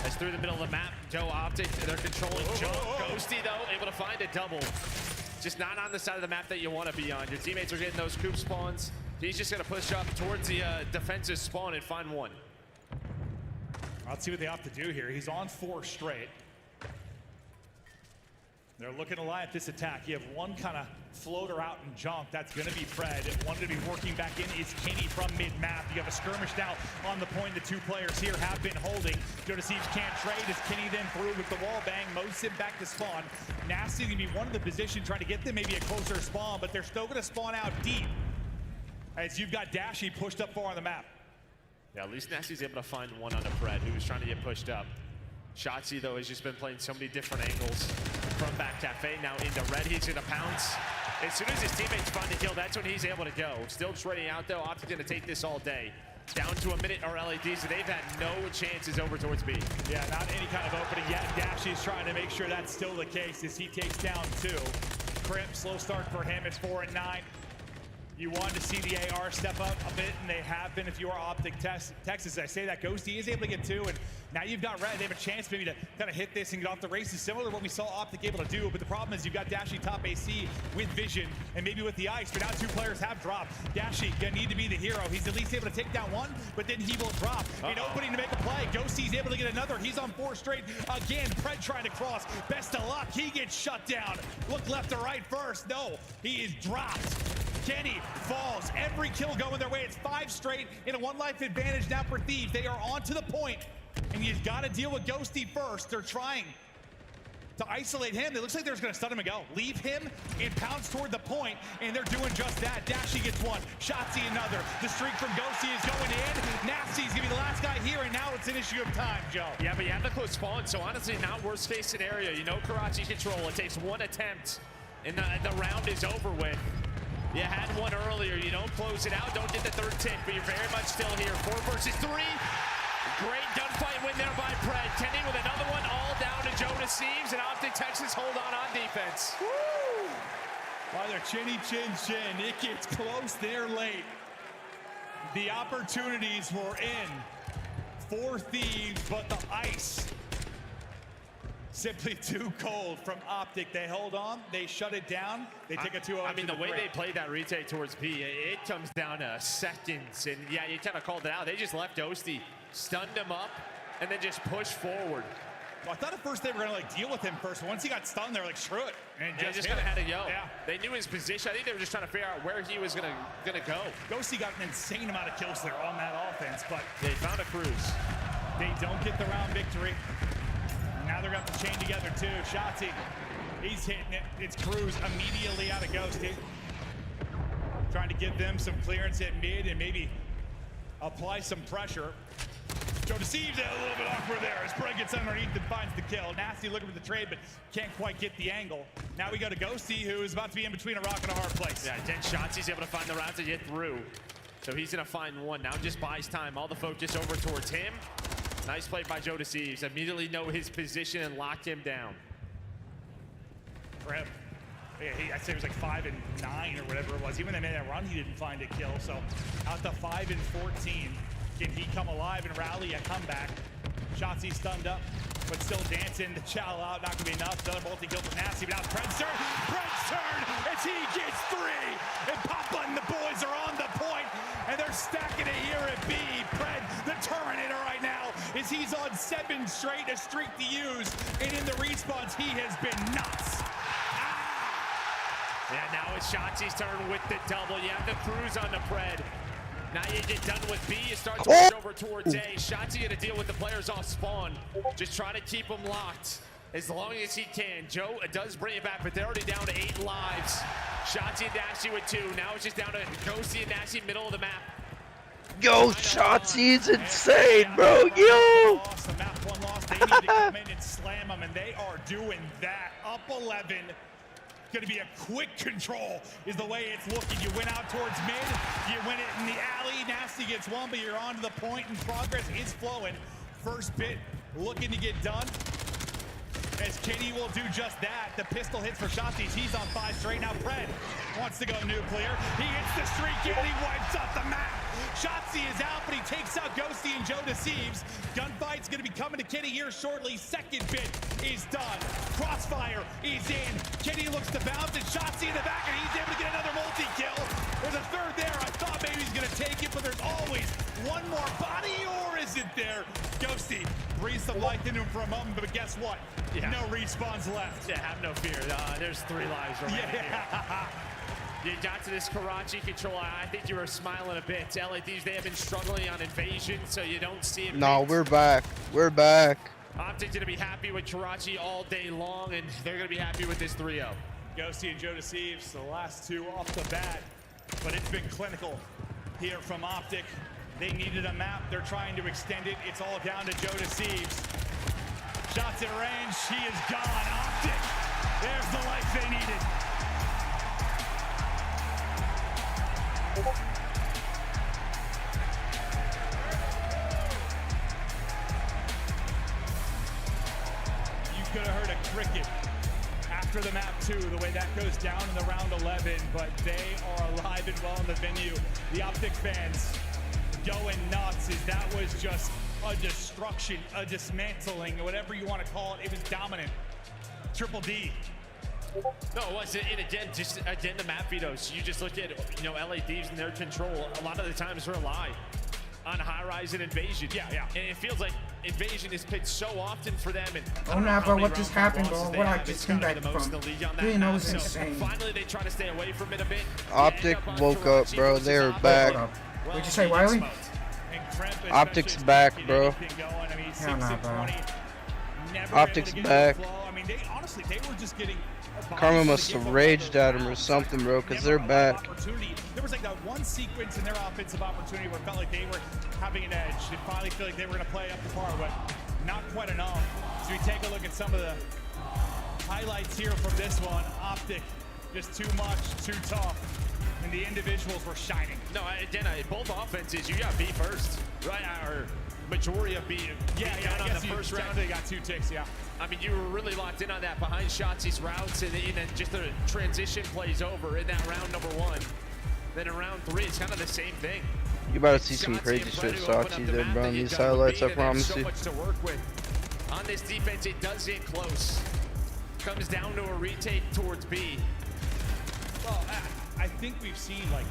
That's through the middle of the map. Joe Optic, they're controlling jump. Ghosty, though, able to find a double. Just not on the side of the map that you want to be on. Your teammates are getting those coop spawns. He's just going to push up towards the defensive spawn and find one. Let's see what they have to do here. He's on 4 straight. They're looking to line up this attack. You have one kind of floater out in junk. That's going to be Fred. One to be working back in is Kenny from mid-map. You have a skirmish now on the point. The two players here have been holding. Joe Deceives can't trade as Kenny then through with the wall bang. Moves him back to spawn. Nasty going to be one of the position trying to get them maybe a closer spawn, but they're still going to spawn out deep as you've got Dashy pushed up far on the map. Yeah, at least Nasty's able to find one on the Fred, who was trying to get pushed up. Shotzzy, though, has just been playing so many different angles from back cafe. Now into red, he's gonna pounce. As soon as his teammates find the kill, that's when he's able to go. Still trading out, though. Optic's gonna take this all day. Down to a minute are LAD, so they've had no chances over towards B. Yeah, not any kind of opening yet. Dashy's trying to make sure that's still the case as he takes down 2. Crimp, slow start for him. It's 4 and 9. You wanted to see the AR step up a bit, and they have been if you are Optic Texas. I say that Ghosty is able to get 2, and now you've got Red. They have a chance maybe to kind of hit this and get off the races, similar to what we saw Optic able to do. But the problem is you've got Dashy top AC with vision and maybe with the ice, but now 2 players have dropped. Dashy gonna need to be the hero. He's at least able to take down 1, but then he will drop. An opening to make a play. Ghosty's able to get another. He's on 4 straight. Again, Pred trying to cross. Best of luck. He gets shut down. Look left or right first. No, he is dropped. Kenny falls. Every kill going their way. It's 5 straight in a 1 life advantage now for Thieves. They are on to the point, and you've got to deal with Ghosty first. They're trying to isolate him. It looks like they're just going to stun him and go. Leave him and pounce toward the point, and they're doing just that. Dashy gets 1. Shotzzy another. The streak from Ghosty is going in. Nasty's going to be the last guy here, and now it's an issue of time, Joe. Yeah, but you have the close spawn, so honestly, not worst case scenario. You know Karachi control. It takes 1 attempt, and the round is over with. You had 1 earlier. You don't close it out. Don't get the 3rd tick, but you're very much still here. 4 versus 3. Great gunfight win there by Pred. Kenny with another one, all down to Joe Deceives, and Optic Texas hold on defense. Woo! By their chinny chin chin. It gets close there late. The opportunities were in for Thieves, but the ice simply too cold from Optic. They hold on, they shut it down, they take a 2-0. I mean, the way they played that retake towards B, it comes down to seconds. And yeah, you kind of called it out. They just left Ghosty, stunned him up, and then just pushed forward. Well, I thought at first they were going to deal with him first. Once he got stunned, they were like, screw it. And just kind of had to go. Yeah. They knew his position. I think they were just trying to figure out where he was gonna go. Ghosty got an insane amount of kills there on that offense, but they found a cruise. They don't get the round victory. Now they're going to have to chain together too. Shotzzy, he's hitting it. It's Cruz immediately out of Ghosty. Trying to give them some clearance at mid and maybe apply some pressure. Joe Deceives it a little bit awkward there as Pred gets underneath and finds the kill. Nasty looking for the trade, but can't quite get the angle. Now we go to Ghosty, who is about to be in between a rock and a hard place. Yeah, 10 shots. He's able to find the rounds to get through. So he's going to find 1. Now just buys time. All the focus over towards him. Nice play by Joe Deceives. Immediately know his position and locked him down. Rip. Yeah, I'd say it was like 5 and 9 or whatever it was. Even when they made that run, he didn't find a kill. So out to 5 and 14. Can he come alive and rally a comeback? Shotzzy stunned up, but still dancing. The chow out, not gonna be enough. Another multi-kill from Nasty, but now it's Pred's turn. Pred's turn as he gets 3. And Papa and the boys are on the point, and they're stacking it here at B. Pred, the Terminator right now, as he's on 7 straight, a streak to use. And in the respawns, he has been nuts. Yeah, now it's Shotzzy's turn with the double. You have the cruise on the Pred. Now you get done with B, you start to push over towards A. Shotzzy gonna deal with the players off spawn. Just try to keep them locked as long as he can. Joe does bring it back, but they're already down to 8 lives. Shotzzy and Dashy with 2. Now it's just down to Ghosty and Dashy, middle of the map. Yo, Shotzzy's insane, bro. Yo! The map 1 loss. They need to come in and slam them, and they are doing that. Up 11. Going to be a quick control is the way it's looking. You went out towards mid, you win it in the alley. Nasty gets 1, but you're on to the point, and progress is flowing. First bit looking to get done, as Kenny will do just that. The pistol hits for Shotzzy. He's on 5 straight. Now Pred wants to go nuclear. He hits the streak and he wipes up the map. Shotzi is out, but he takes out Ghosty and Joe Deceives. Gunfight's gonna be coming to Kenny here shortly. Second bit is done. Crossfire is in. Kenny looks to bounce, and Shotzi in the back, and he's able to get another multi-kill. There's a third there. I thought maybe he's gonna take it, but there's always one more body, or is it there? Ghosty breathes some life into him for a moment, but guess what? Yeah. No respawns left. Yeah, have no fear. There's 3 lives remaining here. You got to this Karachi control. I think you were smiling a bit. LA Thieves, they have been struggling on invasion, so you don't see it. No, we're back. We're back. Optic's gonna be happy with Karachi all day long, and they're gonna be happy with this 3-0. Ghosty and Joe Deceives, the last 2 off the bat, but it's been clinical here from Optic. They needed a map. They're trying to extend it. It's all down to Joe Deceives. Shots in range. She is gone. Optic. There's the life they needed. You could have heard a cricket after the map 2, the way that goes down in the round 11, but they are alive and well in the venue. The Optic fans going nuts, as that was just a destruction, a dismantling, whatever you want to call it. It was dominant. Triple D. No, it wasn't. And again, the map vetoes. You just look at, LA Thieves and their control. A lot of the times rely on high rise and invasion. Yeah. And it feels like invasion is picked so often for them. And oh no, bro, what just happened, bro? What I just came back from? 3-0 is insane. Finally, they try to stay away from it a bit. Optic woke up, bro. They're back. What'd you say, Wiley? Optic's back, bro. Hell no, bro. Optic's back. I mean, honestly, they were just getting. Karma must have raged at him or something, bro, because they're back. There was like that one sequence in their offensive opportunity where it felt like they were having an edge. They finally feel like they were going to play up to par, but not quite enough. So we take a look at some of the highlights here from this one. Optic, just too much, too tough. And the individuals were shining. No, again, both offenses, you got B first, right? Or majority of B. Yeah, on the first round. They got 2 ticks, yeah. I mean, you were really locked in on that behind Shotzi's routes, and then just the transition plays over in that round number 1. Then in round 3, it's kind of the same thing. You about to see some crazy shit Shotzi did, bro, in these highlights, I promise you. So much to work with. On this defense, it does get close. Comes down to a retake towards B. Well, I think we've seen, like,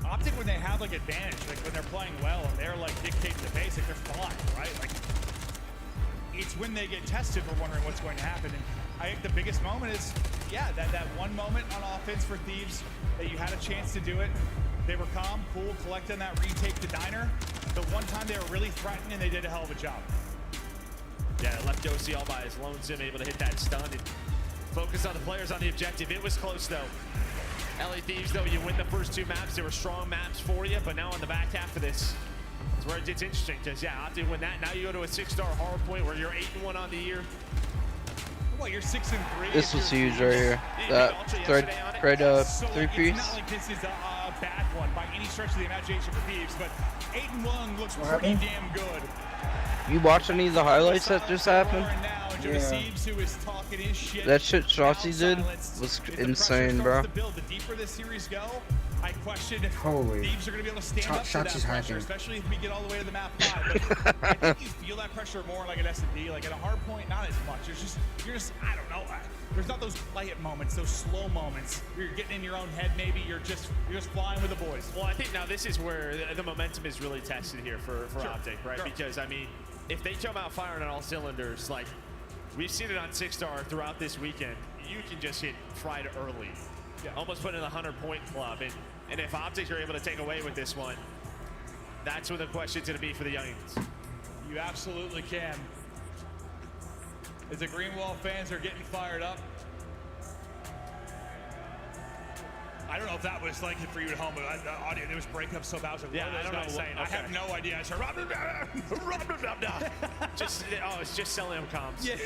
Optic, when they have, like, advantage, like, when they're playing well and they're, like, dictating the pace, like, they're fine, right? Like, it's when they get tested we're wondering what's going to happen. And I think the biggest moment is, yeah, that one moment on offense for Thieves that you had a chance to do it. They were calm, cool, collecting that retake the diner. The one time they were really threatening, they did a hell of a job. Yeah, left Ghosty all by his lonesome, able to hit that stun and focus on the players on the objective. It was close, though. LA Thieves, though, you win the first 2 maps. They were strong maps for you, but now on the back half of this is where it gets interesting, because, yeah, Optic win that. Now you go to a 6-star hard point where you're 8-1 on the year. Well, you're 6-3. This was huge right here. That thread 3-piece. It's not like this is a bad one by any stretch of the imagination for Thieves, but 8-1 looks pretty damn good. You watch any of the highlights that just happened? That shit Shotzi did was insane, bro. The deeper this series go, I question if Thieves are going to be able to stand up to that pressure, especially if we get all the way to the map 5. But I think you feel that pressure more like an S&D, like at a hard point, not as much. You're just, I don't know. There's not those quiet moments, those slow moments. You're getting in your own head, maybe. You're just flying with the boys. Well, I think now this is where the momentum is really tested here for Optic, right? Because, I mean, if they come out firing on all cylinders, like we've seen it on 6-star throughout this weekend, you can just hit fried early. Yeah. Almost put in the 100-point club. And if Optics are able to take away with this one, that's where the question's going to be for the youngins. You absolutely can. As the Greenwall fans are getting fired up. I don't know if that was like it for you at home, but the audio, there was breakups so bad. I was like, yeah, I don't know what saying. Okay. I have no idea. I said, it's just selling them comms. Yeah,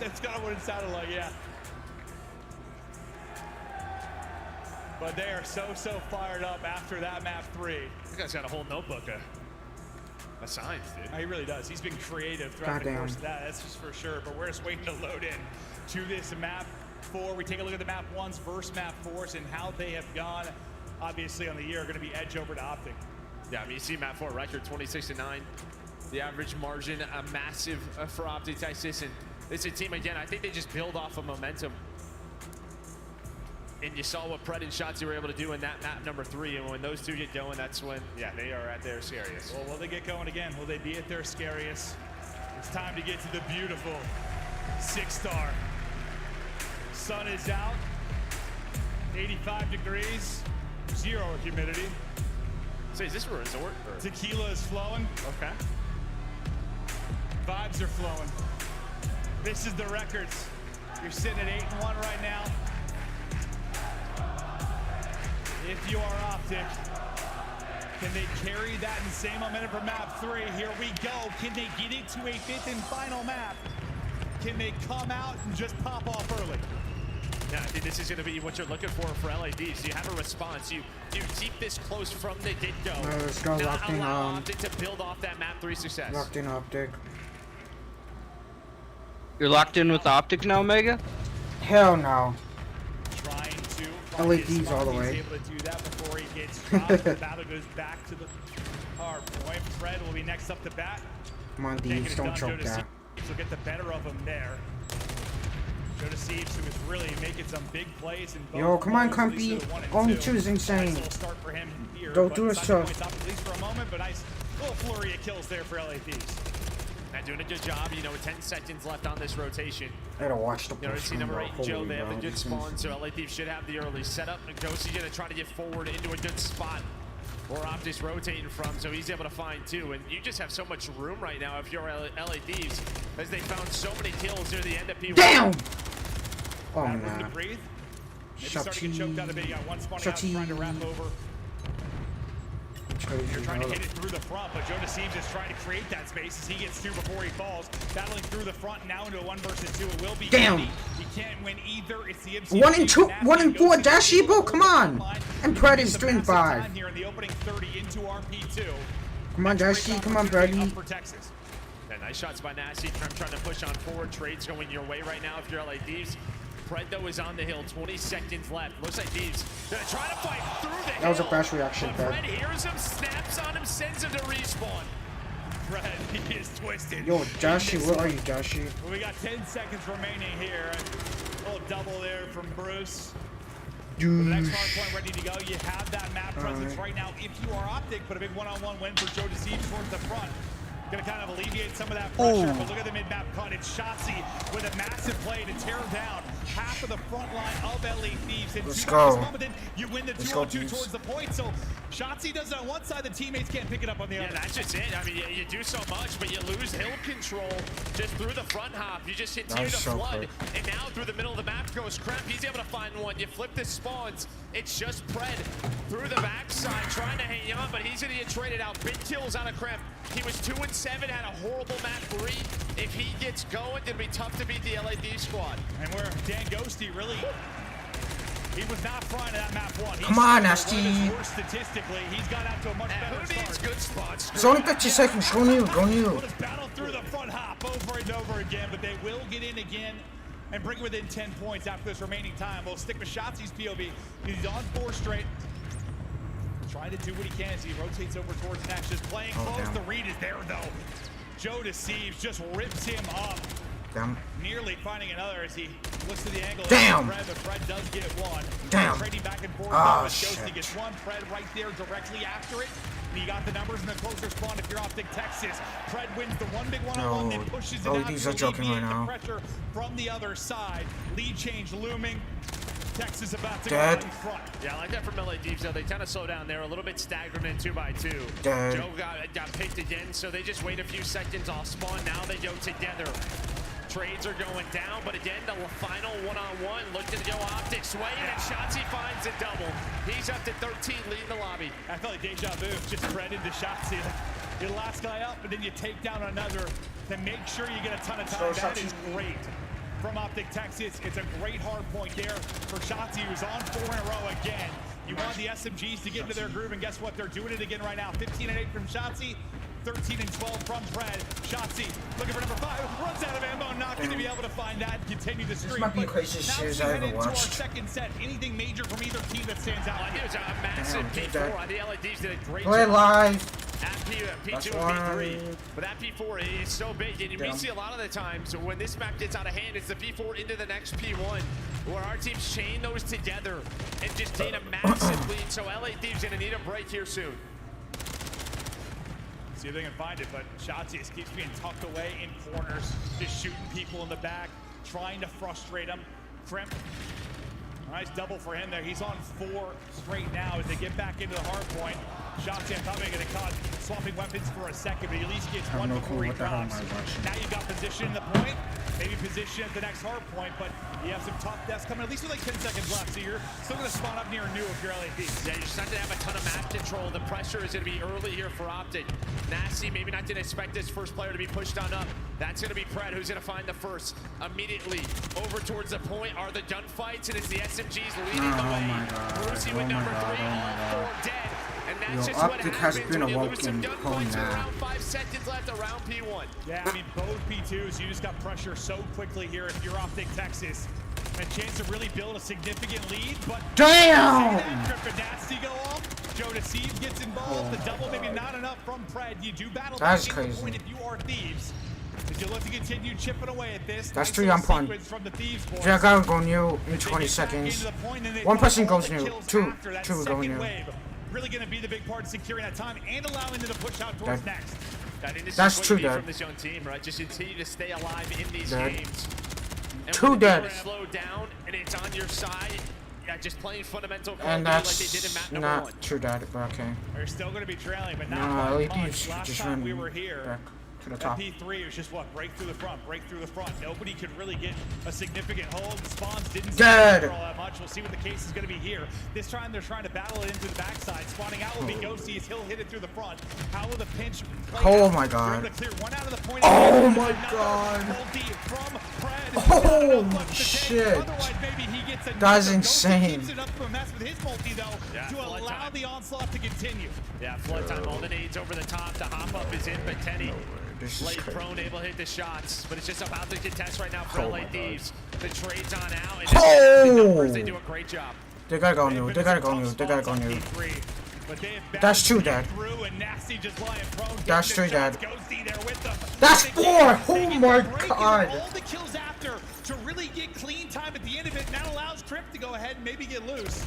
that's kind of what it sounded like, yeah. But they are so fired up after that map 3. This guy's got a whole notebook of signs, dude. He really does. He's been creative throughout the course of that. That's just for sure. But we're just waiting to load in to this map 4. We take a look at the map 1s versus map 4s and how they have gone. Obviously on the year are going to be edge over to Optic. Yeah, I mean, you see map 4 record, 26-9. The average margin, a massive for Optic Texas. And this is a team, again, I think they just build off of momentum. And you saw what Pred and Shotzi were able to do in that map number 3. And when those two get going, that's when, yeah, they are at their scariest. Well, will they get going again? Will they be at their scariest? It's time to get to the beautiful 6-star. Sun is out, 85 degrees, 0 humidity. So is this a resort? Or? Tequila is flowing. Okay. Vibes are flowing. This is the records. You're sitting at 8-1 right now. If you are Optic, can they carry that insane momentum for map 3? Here we go. Can they get it to a 5th and final map? Can they come out and just pop off early? Yeah, I think this is going to be what you're looking for LADs. You have a response. You keep this close from the get-go. Let's go locked in on. Optic to build off that map 3 success. Locked in Optic. You're locked in with Optic now, Mega? Hell no. Trying to LADs all the way. He's able to do that before he gets dropped. The battle goes back to the hard point. Fred will be next up to bat. Come on, Deeves, don't choke that. Will get the better of him there. Joe Deceives, who is really making some big plays in both. Yo, come on, Crumpy. Only 2 is insane. Don't do us tough. At least for a moment, but nice little flurry of kills there for LA Thieves. And doing a good job, you know, with 10 seconds left on this rotation. I gotta watch the You know, push see number 8 and Joe, they have a bro. good spawn, so LA Thieves should have the early setup. And Ghostie's gonna try to get forward into a good spot where Optic's rotating from, so he's able to find 2. And you just have so much room right now if you're LA Thieves, as they found so many kills near the end of P1. Damn! Oh, Room nah. to breathe. Maybe starting to get choked out a bit. You got one spawning out, trying to wrap over. You're trying to hit it through the front, but Joe Deceives is trying to create that space as he gets 2 before he falls. Battling through the front, now into a 1 versus 2. It will be damn. He can't win either. It's the MC 1 and 2, 1 and 4, Dashi, bro, come on! And Pred is 3 and 5. Here in the opening 30 into RP2. Come on, Dashi, come on, Brady. For Texas. Yeah, nice shots by Nasty. Trying to push on forward. Trades going your way right now if you're LA Thieves. Pred, though, is on the hill. 20 seconds left. Looks like Thieves gonna try to fight through the hill. That was a fast reaction, but Pred hears him, snaps on him, sends him to respawn. Pred, he is twisted. Yo, Dashi, where are you, Dashi? Well, we got 10 seconds remaining here. A little double there from Bruce. For the next hard point ready to go, you have that map presence right now. If you are Optic, but a big one-on-one win for Joe Deceives towards the front. Gonna kind of alleviate some of that pressure, but look at the mid-map cut. It's Shotzi with a massive play to tear down half of the front line of LA Thieves. And Let's go. Moment, you win the 2-on-2 towards the point. So Shotzi does it on one side, the teammates can't pick it up on the other. Yeah, that's just it. I mean, you do so much, but you lose hill control just through the front hop. You just continue to flood. And now through the middle of the map goes Kremp. He's able to find 1. You flip the spawns. It's just Pred through the backside trying to hang on, but he's gonna get traded out. Big kills out of Kremp. He was 2 and 7, had a horrible map 3. If he gets going, it'll be tough to beat the LAD squad. And where Dan Ghosty really, he was not frying that map 1. Come on, Nasty. Statistically, he's got out to a much better start. Good spots. It's only 50 seconds. Go new, go new. We'll just battle through the front hop over and over again, but they will get in again and bring within 10 points after this remaining time. We'll stick with Shotzi's POV. He's on 4 straight. Trying to do what he can as he rotates over towards Nash. Just playing close. Damn. The read is there, though. Joe Deceives just rips him up. Damn. Nearly finding another as he looks to the angle. Damn. Fred, but Fred does get 1. Damn. Trading back and forth. Oh, Ghosty shit. gets 1. Fred right there directly after it. And you got the numbers in the closer spawn if you're Optic Texas. Fred wins the 1 big one-on-one, then pushes it out these to are joking right alleviate the now. pressure from the other side. Lead change looming. Texas about to Dead. go in front. Yeah, I like that from LA Thieves, though. They kind of slow down. They're a little bit staggered in 2x2. Dead. Joe got picked again, so they just wait a few seconds off spawn. Now they go together. Trades are going down, but again, the final one-on-one. Looking to go Optic's way, and Shotzi finds a double. He's up to 13, leading the lobby. I felt like deja vu, just spread into Shotzi. You're the last guy up, but then you take down another to make sure you get a ton of time. That is great from Optic Texas. It's a great hard point there for Shotzi, who's on 4 in a row again. You want the SMGs to get into their groove, and guess what? They're doing it again right now. 15 and 8 from Shotzi. 13 and 12 from Pred. Shotzzy looking for number 5, runs out of ammo, not going to be able to find that and continue the streak. This might be the craziest series I ever watched. Our second set, anything major from either team that stands out? I think it was a massive P4. I think LADs did a great Play job. live. At P2 and P3, but that P4 is so big, and we see a lot of the times when this map gets out of hand, it's the P4 into the next P1, where our teams chain those together and just gain a massive lead. So LA Thieves gonna need a break here soon. See if they can find it, but Shotzzy just keeps being tucked away in corners, just shooting people in the back, trying to frustrate them. Crimp. Nice double for him there. He's on 4 straight now as they get back into the hard point. Shotzzy probably getting caught swapping weapons for a second, but he at least gets one before he drops. Now you've got position in the point, maybe position at the next hard point, but you have some tough deaths coming, at least with like 10 seconds left, so you're still going to spawn up near new if you're LAD. Yeah, you're starting to have a ton of map control. The pressure is going to be early here for Optic. Nasty maybe not didn't expect this first player to be pushed on up. That's going to be Pred who's going to find the first. Immediately over towards the point are the gunfights, and it's the SMGs leading the way. Brucey with number 3, all 4 dead. And that's just what happens when you lose some gunfights around 5 seconds left around P1. Yeah, I mean, both P2s, you just got pressure so quickly here if you're Optic Texas. A chance to really build a significant lead, but damn! Nasty go off. Joe Deceive gets involved. The double maybe not enough from Pred. You do battle that's back crazy. Point if you are Thieves. As you look to continue chipping away at this. That's 3 on point. Yeah, I gotta go new in 20 seconds. One person goes new. Two go new. Really going to be the big part in securing that time and allowing them to push out towards next. I think this that's is true, Dad. From this young team, right? Just continue to stay alive in these games. And Two dead. Slow down, and it's on your side. Yeah, just playing fundamental and like that's they did in map not 1. True, Dad. But okay. They're still going to be trailing, but not by much. Last just time we were here. To the top. P3 was just what? Break through the front, break through the front. Nobody could really get a significant hold. The spawns didn't dead all that much. We'll see what the case is going to be here. This time they're trying to battle it into the backside. Spawning out will be Ghosty as he'll hit it through the front. How will the pinch play oh out? my god. Clear one out of the point. Oh my god. From Pred. Oh shit. Otherwise, maybe he gets a that's insane. Keeps it up to a mess with his multi though to allow the onslaught to continue. Yeah, flood time. All the nades over the top. The hop up is in, but Teddy laid prone, able to hit the shots, but it's just about to contest right now for LA Thieves. The trade's on out, and the numbers, they do a great job. They gotta go new. They gotta go new. They gotta go new. That's true, Dad. That's true, Dad. That's 4! Oh my god. All the kills after to really get clean time at the end of it, and that allows Crip to go ahead and maybe get loose.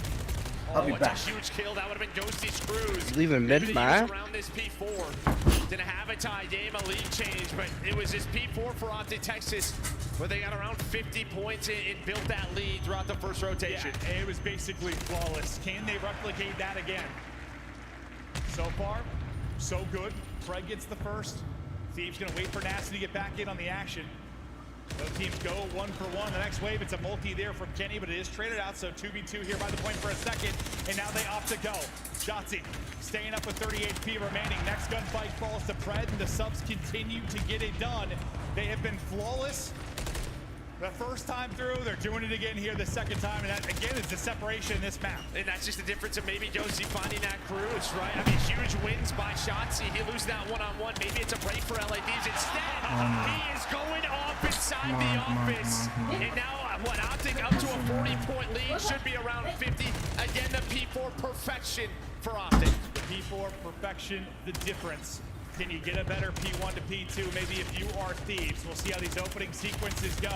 I'll be back. A huge kill. That would have been Ghosty Screws. Leaving mid, man. Around this P4. Didn't have a tie game, a lead change, but it was this P4 for Optic Texas, where they got around 50 points and built that lead throughout the first rotation. Yeah, it was basically flawless. Can they replicate that again? So far, so good. Pred gets the first. Thieves gonna wait for Nasty to get back in on the action. Both teams go 1 for 1. The next wave, it's a multi there from Kenny, but it is traded out, so 2v2 here by the point for a second, and now they opt to go. Shotzzy staying up with 30 HP remaining. Next gunfight falls to Pred, and the subs continue to get it done. They have been flawless the first time through. They're doing it again here the second time, and that, again, is the separation in this map. And that's just the difference of maybe Josie finding that cruise, right? I mean, huge wins by Shotzzy. He loses that one-on-one. Maybe it's a break for LADs. Instead, he is going off inside the office. And now, what, Optic up to a 40-point lead. Should be around 50. Again, the P4 perfection for Optic. The P4 perfection, the difference. Can you get a better P1 to P2? Maybe if you are Thieves. We'll see how these opening sequences go.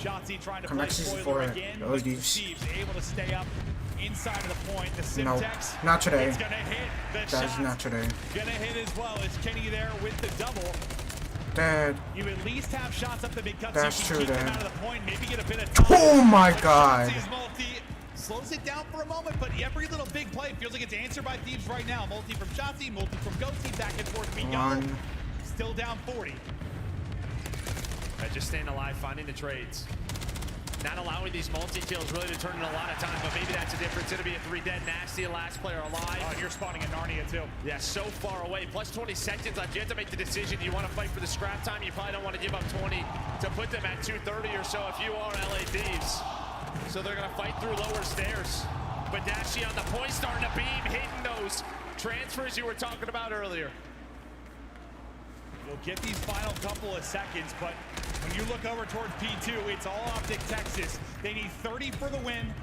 Shotzzy trying to play spoiler again. Thieves able to stay up inside of the point. The Simtex. No, not today. It's gonna hit the That is not today. Gonna hit as well. Is Kenny there with the double? Dad. You at least have shots up the big cuts. That's so you true, can keep them Dad. out of the point. Maybe get a bit of time. Oh my god. Slows it down for a moment, but every little big play feels like it's answered by Thieves right now. Multi from Shotzzy, multi from Ghosty, back and forth we go. Still down 40. Just staying alive, finding the trades. Not allowing these multi-kills really to turn in a lot of time, but maybe that's the difference. It'll be a 3 dead, Nasty, last player alive. Oh, and you're spawning in Narnia too. Yeah, so far away. Plus 20 seconds left. You have to make the decision. You want to fight for the scrap time. You probably don't want to give up 20 to put them at 230 or so if you are LA Thieves. So they're going to fight through lower stairs. But Dashi on the point, starting to beam, hitting those transfers you were talking about earlier. You'll get these final couple of seconds, but when you look over towards P2, it's all Optic Texas. They need 30 for the win.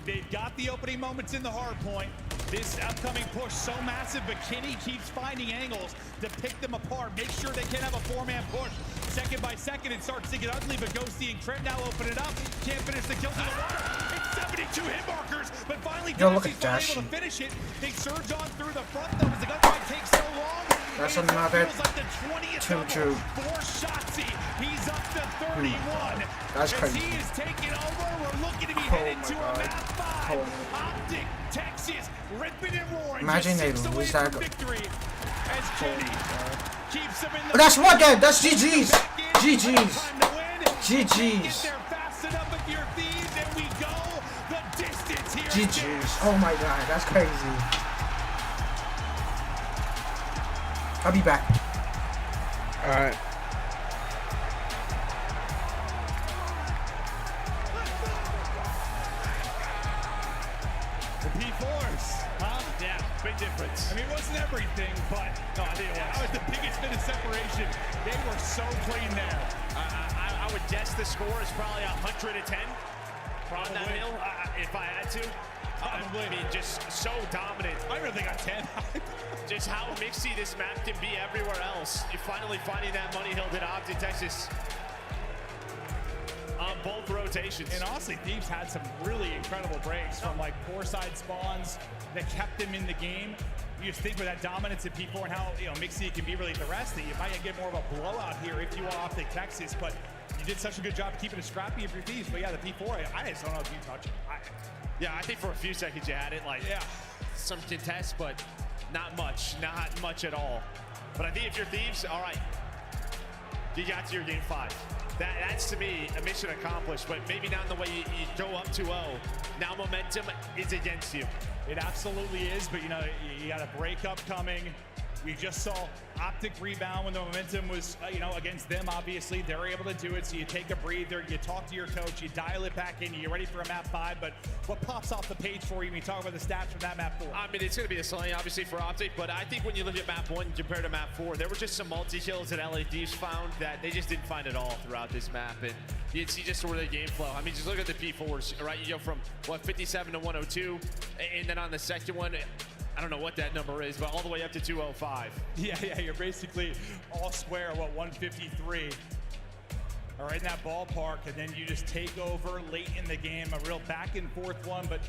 They've got the opening moments in the hard point. This upcoming push so massive, but Kenny keeps finding angles to pick them apart. Make sure they can have a 4-man push. Second by second, it starts to get ugly, but Ghosty and Trent now open it up. Can't finish the kill to the water. It's 72 hit markers, but finally Darcy's not able to finish it. They surge on through the front though, as the gunfight takes so long. That's another like the 20th 2-2. For Shotzi, he's up to 31. That's crazy. As he is taking over, we're looking to be headed to a map 5. Optic Texas ripping and roaring. Imagine they lose that. Victory as Kenny keeps them in the. Oh, that's what then. That's GG's. GG's. GG's. GG's. Oh my god, that's crazy. I'll be back. Alright. The P4s, huh? Yeah, big difference. I mean, it wasn't everything, but no, I think that was the biggest bit of separation. They were so clean there. I would guess the score is probably 100 to 10 on that hill, if I had to. Probably. I mean, just so dominant. I really got 10. Just how mixy this map can be everywhere else. You're finally finding that money hill that Optic Texas on both rotations. And honestly, Thieves had some really incredible breaks from like poor side spawns that kept them in the game. You just think with that dominance at P4 and how mixy it can be really the rest, that you might get more of a blowout here if you are Optic Texas, but you did such a good job keeping it scrappy if you're Thieves. But yeah, the P4, I just don't know if you touch it. Yeah, I think for a few seconds you had it, like some contest, but not much at all. But I think if you're Thieves, all right, you got to your game 5. That's to me a mission accomplished, but maybe not in the way you go up 2-0. Now momentum is against you. It absolutely is, but you got a breakup coming. We just saw Optic rebound when the momentum was, against them, obviously. They're able to do it, so you take a breather, you talk to your coach, you dial it back in, you're ready for a map 5, but what pops off the page for you when you talk about the stats from that map 4? I mean, it's going to be a slaying, obviously, for Optic, but I think when you look at map 1 compared to map 4, there were just some multi-kills that LA Thieves found that they just didn't find at all throughout this map, and you'd see just sort of the game flow. I mean, just look at the P4s, right? You go from, 57 to 102, and then on the second one, I don't know what that number is, but all the way up to 205. Yeah, you're basically all square, 153. All right, in that ballpark, and then you just take over late in the game, a real back and forth one, but,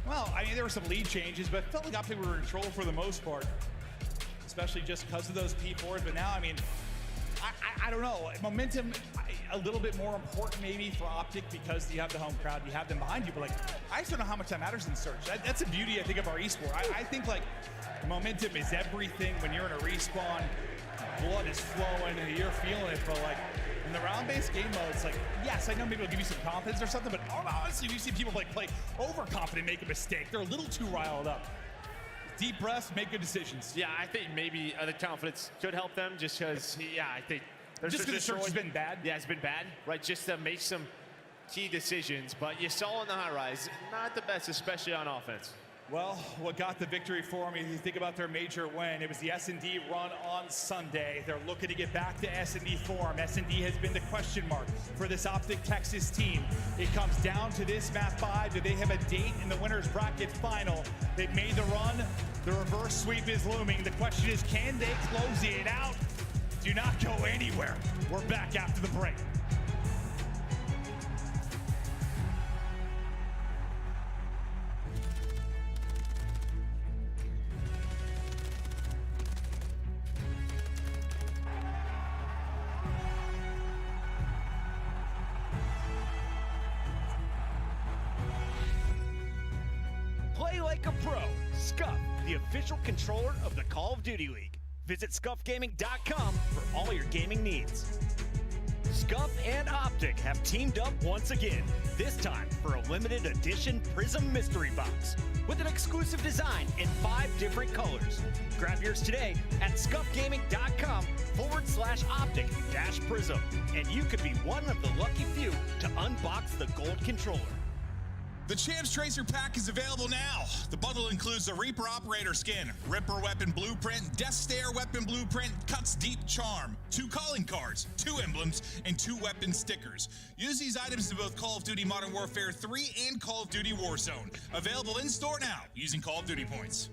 well, I mean, there were some lead changes, but it felt like Optic were in control for the most part, especially just because of those P4s, but now, I mean, I don't know, momentum a little bit more important maybe for Optic because you have the home crowd, you have them behind you, but like, I just don't know how much that matters in Surge. That's the beauty, I think, of our esport. I think like momentum is everything when you're in a respawn, blood is flowing, and you're feeling it, but like, in the round-based game mode, it's like, yes, I know maybe it'll give you some confidence or something, but honestly, you see people play overconfident, make a mistake. They're a little too riled up. Deep breaths, make good decisions. Yeah, I think maybe the confidence could help them just because, I think... Just because the search has been bad? Yeah, it's been bad, right? Just to make some key decisions. But you saw in the high rise, not the best, especially on offense. Well, what got the victory for them, if you think about their major win, it was the S&D run on Sunday. They're looking to get back to S&D form. S&D has been the question mark for this Optic Texas team. It comes down to this map 5. Do they have a date in the winner's bracket final? They've made the run. The reverse sweep is looming. The question is, can they close it out? Do not go anywhere. We're back after the break. Play like a pro. Scuff, the official controller of the Call of Duty League. Visit scuffgaming.com for all your gaming needs. Scuff and Optic have teamed up once again, this time for a limited edition Prism Mystery Box with an exclusive design in 5 different colors. Grab yours today at scuffgaming.com/optic-prism, and you could be one of the lucky few to unbox the gold controller. The Champs Tracer Pack is available now. The bundle includes the Reaper Operator skin, Ripper Weapon Blueprint, Death Stare Weapon Blueprint, Cuts Deep Charm, 2 calling cards, 2 emblems, and 2 weapon stickers. Use these items in both Call of Duty Modern Warfare 3 and Call of Duty Warzone. Available in store now using Call of Duty points.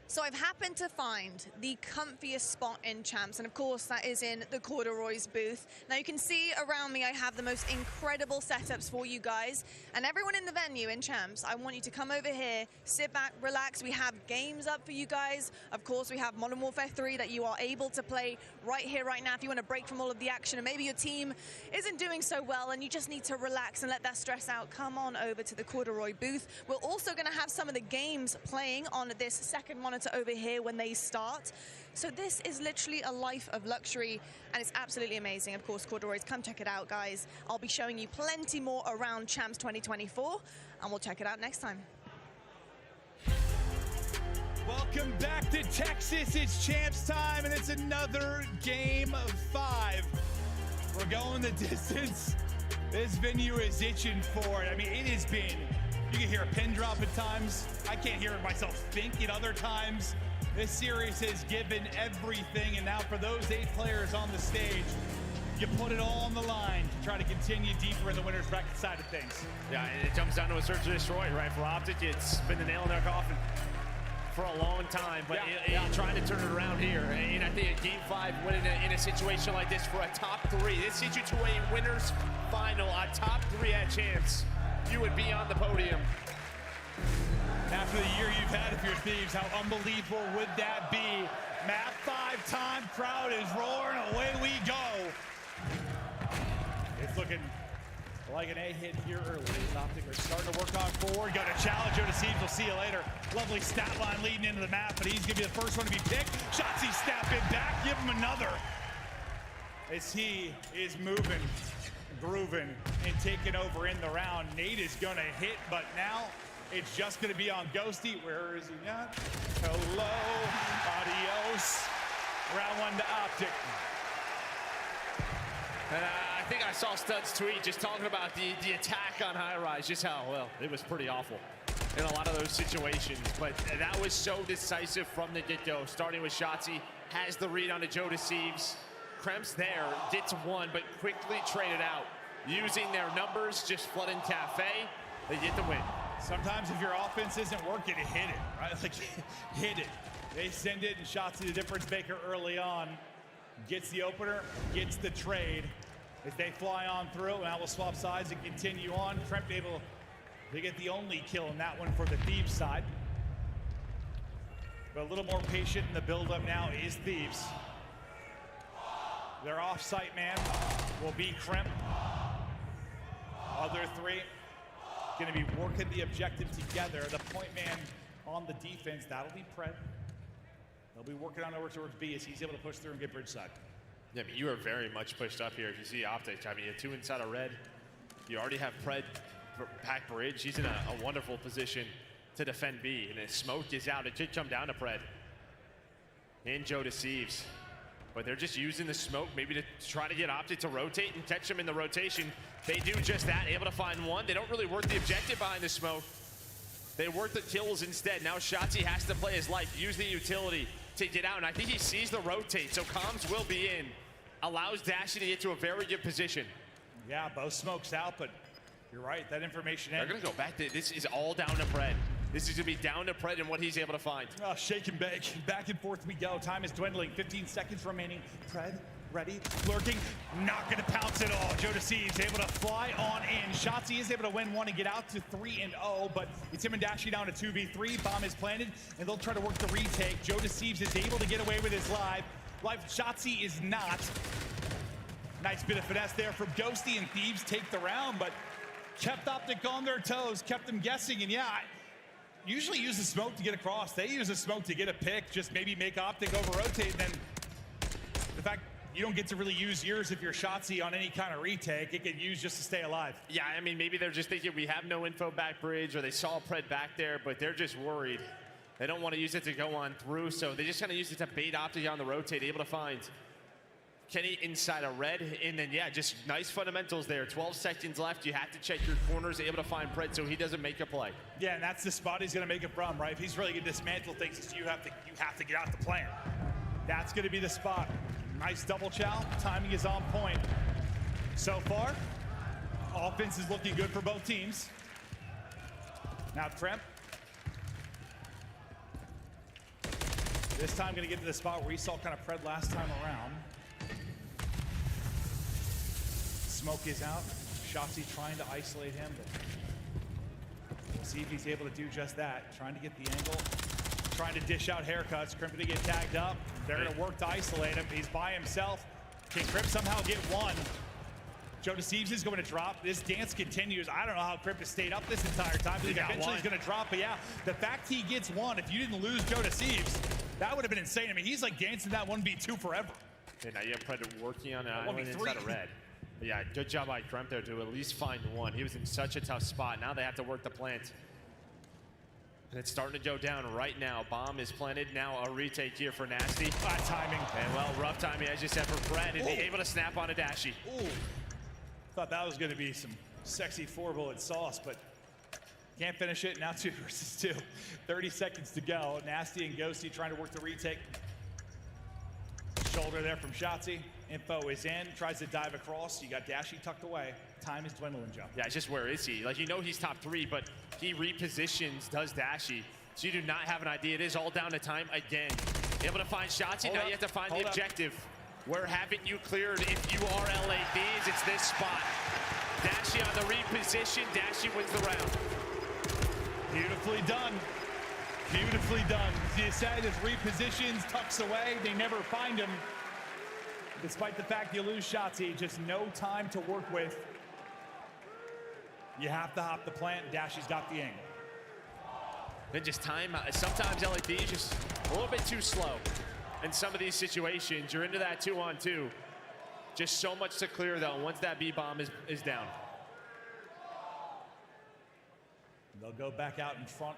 So I've happened to find the comfiest spot in Champs, and of course that is in the Corduroy's booth. Now you can see around me I have the most incredible setups for you guys, and everyone in the venue in Champs, I want you to come over here, sit back, relax. We have games up for you guys. Of course we have Modern Warfare 3 that you are able to play right here, right now if you want to break from all of the action, and maybe your team isn't doing so well and you just need to relax and let that stress out. Come on over to the Corduroy booth. We're also going to have some of the games playing on this second monitor over here when they start. So this is literally a life of luxury, and it's absolutely amazing. Of course, Corduroys, come check it out, guys. I'll be showing you plenty more around Champs 2024, and we'll check it out next time. Welcome back to Texas. It's Champs time, and it's another game of 5. We're going the distance. This venue is itching for it. I mean, it has been, you can hear a pin drop at times. I can't hear myself think at other times. This series has given everything, and now for those 8 players on the stage, you put it all on the line to try to continue deeper in the winner's bracket side of things. Yeah, and it comes down to a search and destroy, right? For Optic, it's been the nail in their coffin. for a long time, but trying to turn it around here. And I think a Game 5 win in a situation like this for a top 3. This gets you to a winners final, a top 3 at Champs. You would be on the podium. After the year you've had of your Thieves, how unbelievable would that be? Map 5 time, crowd is roaring, away we go. It's looking like an A hit here early. Optic are starting to work on forward. Got a challenge to Thieves. We'll see you later. Lovely stat line leading into the map, but he's going to be the first one to be picked. Shotzzy snapping back, give him another. As he is moving, grooving, and taking over in the round. Nate is going to hit, but now it's just going to be on Ghosty. Where is he at? Hello, adios. Round 1 to Optic. And I think I saw Stud's tweet just talking about the attack on High Rise, just how, well, it was pretty awful in a lot of those situations. But that was so decisive from the get-go, starting with Shotzzy, has the read on the Joe Deceives. Kremps there, gets one, but quickly traded out. Using their numbers, just flooding Cafe, they get the win. Sometimes if your offense isn't working, hit it, right? Like, hit it. They send it, and Shotzzy, the difference maker early on, gets the opener, gets the trade. As they fly on through, now we'll swap sides and continue on. Kremp able to get the only kill in that one for the Thieves side. But a little more patient in the build-up now is Thieves. Their off-site man will be Kremp. Other 3 going to be working the objective together. The point man on the defense, that'll be Pred. They'll be working on over towards B as he's able to push through and get bridge side. Yeah, I mean, you are very much pushed up here. If you see Optic, I mean, you have 2 inside of red. You already have Pred pack bridge. He's in a wonderful position to defend B. And his smoke is out. It should come down to Pred. And Joe Deceives. But they're just using the smoke maybe to try to get Optic to rotate and catch him in the rotation. They do just that, able to find one. They don't really work the objective behind the smoke. They work the kills instead. Now Shotzzy has to play his life, use the utility to get out. And I think he sees the rotate, so comms will be in. Allows Dashy to get to a very good position. Yeah, both smokes out, but you're right, that information in. They're gonna go back to, this is all down to Pred. This is gonna be down to Pred and what he's able to find. Oh, shake and bake, back and forth we go. Time is dwindling, 15 seconds remaining. Pred, ready, lurking, not gonna pounce at all. Joe Deceives able to fly on in. Shotzzy is able to win one and get out to 3-0, but it's him and Dashy down to 2v3. Bomb is planted, and they'll try to work the retake. Joe Deceives is able to get away with his life. Shotzzy is not. Nice bit of finesse there from Ghosty, and Thieves take the round, but kept Optic on their toes, kept them guessing, and yeah, usually use the smoke to get across. They use the smoke to get a pick, just maybe make Optic over-rotate, and then the fact you don't get to really use yours if you're Shotzzy on any kind of retake. It get used just to stay alive. Yeah, I mean, maybe they're just thinking we have no info back bridge, or they saw Pred back there, but they're just worried. They don't want to use it to go on through, so they just kind of use it to bait Optic on the rotate, able to find Kenny inside a red, and then, yeah, just nice fundamentals there. 12 seconds left. You have to check your corners, able to find Pred so he doesn't make a play. Yeah, and that's the spot he's going to make it from, right? If he's really going to dismantle things, you have to get out the plan. That's going to be the spot. Nice double chow. Timing is on point. So far, offense is looking good for both teams. Now, Kremp. This time going to get to the spot where he saw kind of Pred last time around. Smoke is out. Shotzzy trying to isolate him, but we'll see if he's able to do just that. Trying to get the angle, trying to dish out haircuts. Crimp to get tagged up. They're going to work to isolate him. He's by himself. Can Crimp somehow get one? Joe Deceives is going to drop. This dance continues. I don't know how Crimp has stayed up this entire time. But eventually he's going to drop. But yeah, the fact he gets one, if you didn't lose Joe Deceives, that would have been insane. I mean, he's like dancing that 1v2 forever. And now you have Pred working on an island inside of red. But yeah, good job by Kremp there to at least find one. He was in such a tough spot. Now they have to work the plant. And it's starting to go down right now. Bomb is planted. Now a retake here for Nasty. Bad timing. And well, rough timing, as you said, for Pred. And able to snap on a Dashy. Ooh. Thought that was going to be some sexy 4-bullet sauce, but can't finish it. Now 2 versus 2. 30 seconds to go. Nasty and Ghosty trying to work the retake. Shoulder there from Shotzzy. Info is in, tries to dive across. You got Dashy tucked away. Time is dwindling, Joe. Yeah, it's just where is he? Like, you know he's top 3, but he repositions, does Dashy. So you do not have an idea. It is all down to time again. Able to find shots. Now you have to find the objective. Where haven't you cleared if you are LA Thieves? It's this spot. Dashy on the reposition. Dashy wins the round. Beautifully done. Beautifully done. You said his repositions, tucks away. They never find him. Despite the fact you lose shots, just no time to work with. You have to hop the plant. Dashy's got the angle. Then just time. Sometimes LA Thieves just a little bit too slow. In some of these situations, you're into that 2-on-2. Just so much to clear though once that B-bomb is down. They'll go back out in front.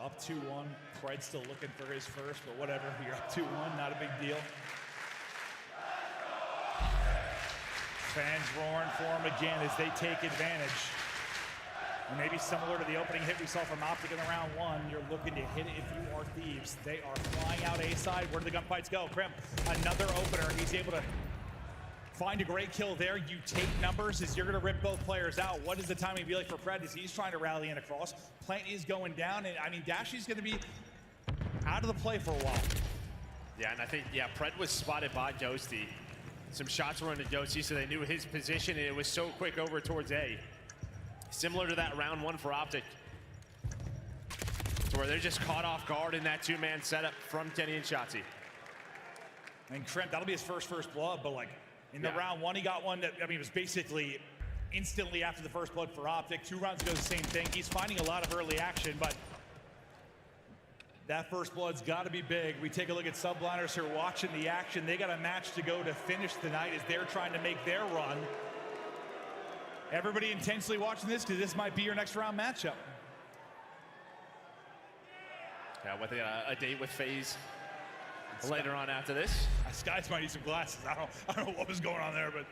Up 2-1. Fred's still looking for his first, but whatever. You're up 2-1, not a big deal. Fans roaring for him again as they take advantage. And maybe similar to the opening hit we saw from Optic in the round 1, you're looking to hit it if you are Thieves. They are flying out A side. Where do the gunfights go? Krim, another opener. He's able to find a great kill there. You take numbers as you're going to rip both players out. What does the timing be like for Fred as he's trying to rally in across? Plant is going down, and I mean, Dashy's going to be out of the play for a while. Yeah, and I think, Fred was spotted by Ghosty. Some shots were into Ghosty, so they knew his position, and it was so quick over towards A. Similar to that round 1 for Optic. To where they're just caught off guard in that 2-man setup from Kenny and Shotzi. And Trent, that'll be his first blood, but like in the round 1, he got one that, I mean, it was basically instantly after the first blood for Optic. 2 rounds ago, the same thing. He's finding a lot of early action, but that first blood's got to be big. We take a look at subliners who are watching the action. They got a match to go to finish the night as they're trying to make their run. Everybody intensely watching this because this might be your next round matchup. Yeah, what they got a date with FaZe later on after this. Skies might need some glasses. I don't know what was going on there, but.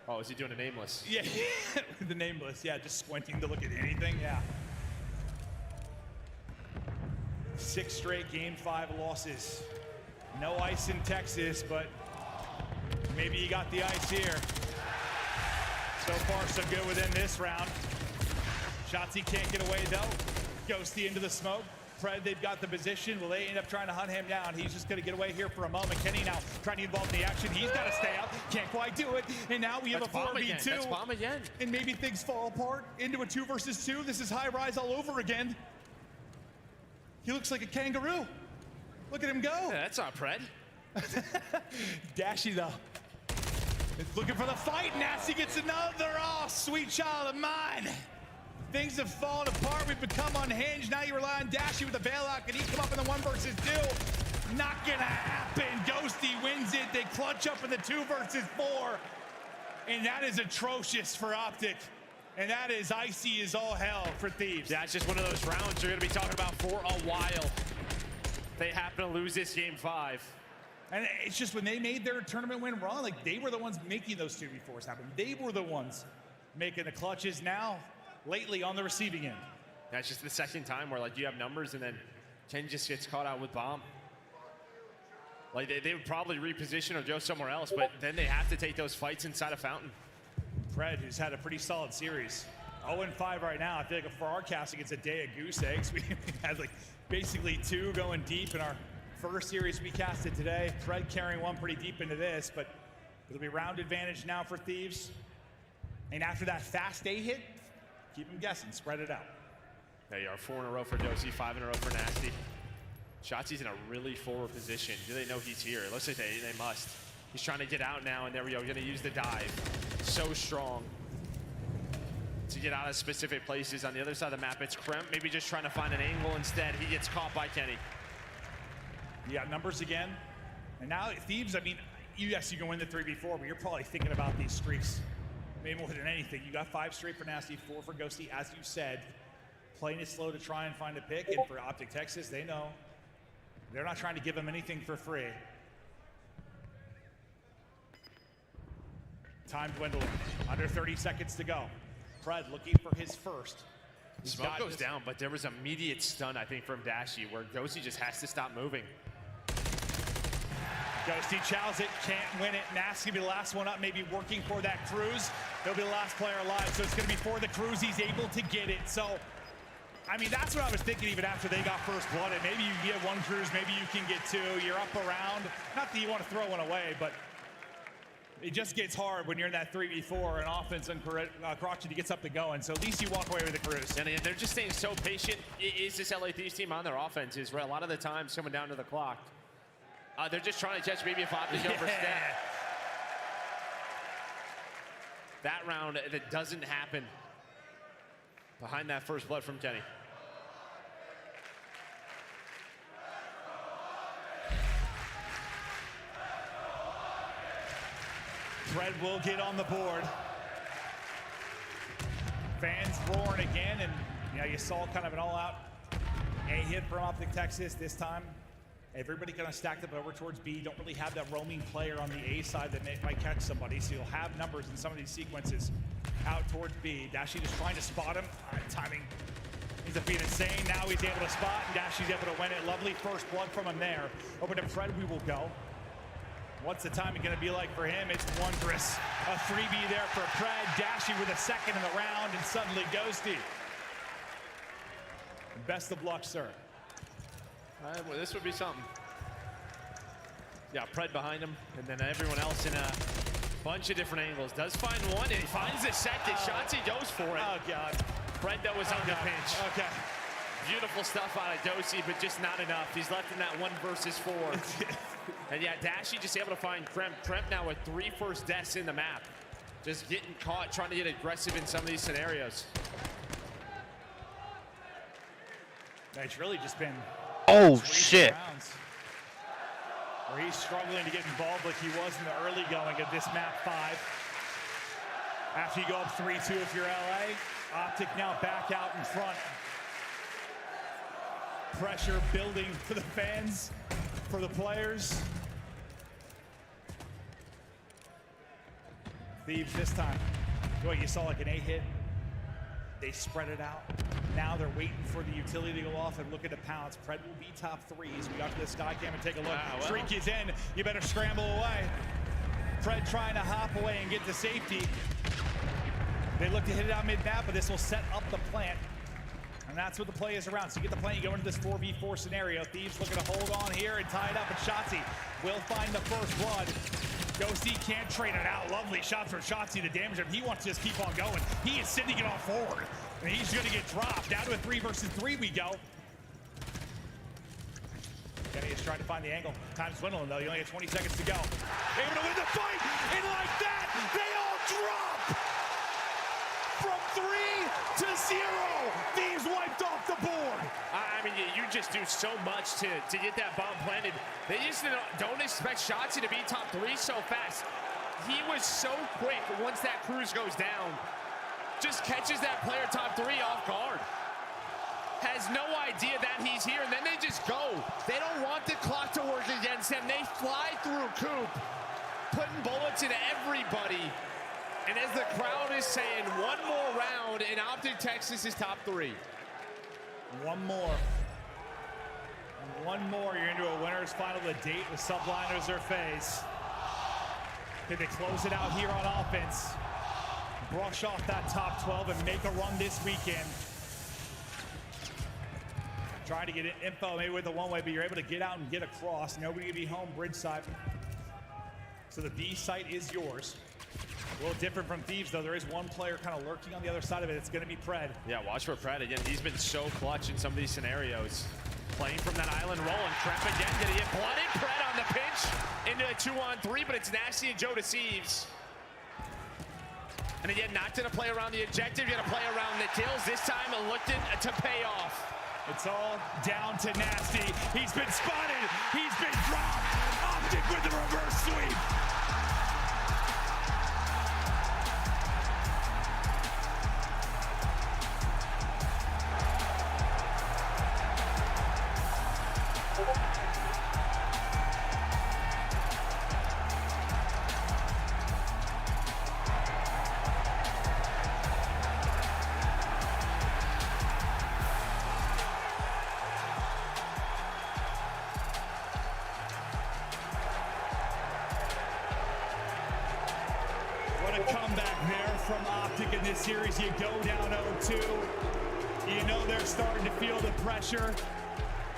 Oh, is he doing a nameless? Yeah, the nameless. Yeah, just squinting to look at anything. Yeah. 6 straight Game 5 losses. No ice in Texas, but maybe you got the ice here. So far, so good within this round. Shotzi can't get away, though. Ghosty into the smoke. Fred, they've got the position. Will they end up trying to hunt him down? He's just going to get away here for a moment. Kenny now trying to get involved in the action. He's got to stay out. Can't quite do it. And now we have a 4v2. That's bomb again. And maybe things fall apart into a 2 versus 2. This is high rise all over again. He looks like a kangaroo. Look at him go. Yeah, that's not Fred. Dashy, though. It's looking for the fight. Nasty gets another. Oh, sweet child of mine. Things have fallen apart. We've become unhinged. Now you rely on Dashy with the bailout. Can he come up in the 1 versus 2? Not gonna happen. Ghosty wins it. They clutch up in the 2 versus 4. And that is atrocious for Optic. And that is icy as all hell for Thieves. Yeah, it's just one of those rounds you're gonna be talking about for a while. They happen to lose this Game 5. And it's just when they made their tournament win run, like they were the ones making those 2v4s happen. They were the ones making the clutches. Now, lately on the receiving end. That's just the second time where like you have numbers and then Ken just gets caught out with bomb. Like they would probably reposition or go somewhere else, but then they have to take those fights inside a fountain. Fred, who's had a pretty solid series. 0-5 right now. I feel like for our casting, it's a day of goose eggs. We had like basically 2 going deep in our first series we casted today. Fred carrying 1 pretty deep into this, but it'll be round advantage now for Thieves. And after that fast A hit, keep them guessing, spread it out. There you are, 4 in a row for Dosey, 5 in a row for Nasty. Shotzi's in a really forward position. Do they know he's here? It looks like they must. He's trying to get out now, and there we go, gonna use the dive. So strong to get out of specific places. On the other side of the map, it's Kremp, maybe just trying to find an angle instead. He gets caught by Kenny. You got numbers again. And now Thieves, I mean, yes, you can win the 3v4, but you're probably thinking about these streaks maybe more than anything. You got 5 straight for Nasty, 4 for Ghosty, as you said. Playing it slow to try and find a pick, and for Optic Texas, they know they're not trying to give them anything for free. Time dwindling, under 30 seconds to go. Fred looking for his first. Smoke goes down, but there was immediate stun, I think, from Dashy, where Ghosty just has to stop moving. Ghosty chows it, can't win it. Nasty will be the last one up, maybe working for that cruise. He'll be the last player alive, so it's gonna be for the cruise. He's able to get it, so I mean, that's what I was thinking even after they got first blood. And maybe you get one cruise, maybe you can get two. You're up around. Not that you want to throw one away, but it just gets hard when you're in that 3v4 and offense and Karachi gets up to going. So at least you walk away with a cruise. And they're just staying so patient. Is this LA Thieves team on their offenses where a lot of the times coming down to the clock, they're just trying to catch maybe if Optic overstep. That round, that doesn't happen behind that first blood from Kenny. Fred will get on the board. Fans roaring again, and you saw kind of an all-out A hit from Optic Texas this time. Everybody kind of stacked up over towards B. Don't really have that roaming player on the A side that might catch somebody, so you'll have numbers in some of these sequences out towards B. Dashi just trying to spot him. Timing ends up being insane. Now he's able to spot, and Dashi's able to win it. Lovely first blood from him there. Over to Fred we will go. What's the timing going to be like for him? It's wondrous. A 3B there for Fred. Dashi with a second in the round, and suddenly Ghosty. Best of luck, sir. Well, this would be something. Yeah, Pred behind him, and then everyone else in a bunch of different angles. Does find one, and he finds the second. Shotzi goes for it. Oh, God. Pred, though, was on the pinch. Okay. Beautiful stuff out of Dosey, but just not enough. He's left in that 1 versus 4. And yeah, Dashi just able to find Kremp. Kremp now with 3 first deaths in the map. Just getting caught, trying to get aggressive in some of these scenarios. It's really just been shit. rounds where he's struggling to get involved like he was in the early going of this map 5. After you go up 3-2 if you're LA, Optic now back out in front. Pressure building for the fans, for the players. Thieves this time. What, you saw like an A hit? They spread it out. Now they're waiting for the utility to go off and looking to pounce. Pred will be top 3s. We got to the sky cam and take a look. Shriek is in. You better scramble away. Pred trying to hop away and get to safety. They look to hit it out mid-map, but this will set up the plant. And that's what the play is around. So you get the plant, you go into this 4v4 scenario. Thieves looking to hold on here and tie it up. And Shotzi will find the first blood. Ghosty can't trade it out. Lovely shots from Shotzi to damage him. He wants to just keep on going. He is sending it all forward. And he's going to get dropped. Down to a 3 versus 3 we go. Kenny is trying to find the angle. Time's dwindling, though. You only have 20 seconds to go. Able to win the fight. And like that, they all drop. From 3 to 0. Thieves wiped off the board. I mean, you just do so much to get that bomb planted. They just don't expect Shotzi to be top 3 so fast. He was so quick once that cruise goes down. Just catches that player top 3 off guard. Has no idea that he's here, and then they just go. They don't want the clock to work against them. They fly through Coop, putting bullets into everybody. And as the crowd is saying, one more round, and Optic Texas is top 3. One more. One more, you're into a winner's final to date with Subliners or FaZe. Can they close it out here on offense? Brush off that top 12 and make a run this weekend. Trying to get info maybe with the one-way, but you're able to get out and get across. Nobody will be home bridge side. So the B site is yours. A little different from Thieves, though. There is one player kind of lurking on the other side of it. It's going to be Pred. Yeah, watch for Pred again. He's been so clutch in some of these scenarios. Playing from that island roll, and Kremp again. Did he get blooded? Pred on the pinch into a 2-on-3, but it's Nasty and Joe deceives. And again, not going to play around the objective. You're going to play around the kills. This time, looked to pay off. It's all down to Nasty. He's been spotted. He's been dropped. Optic with the reverse sweep. What a comeback there from Optic in this series. You go down 0-2. You know they're starting to feel the pressure,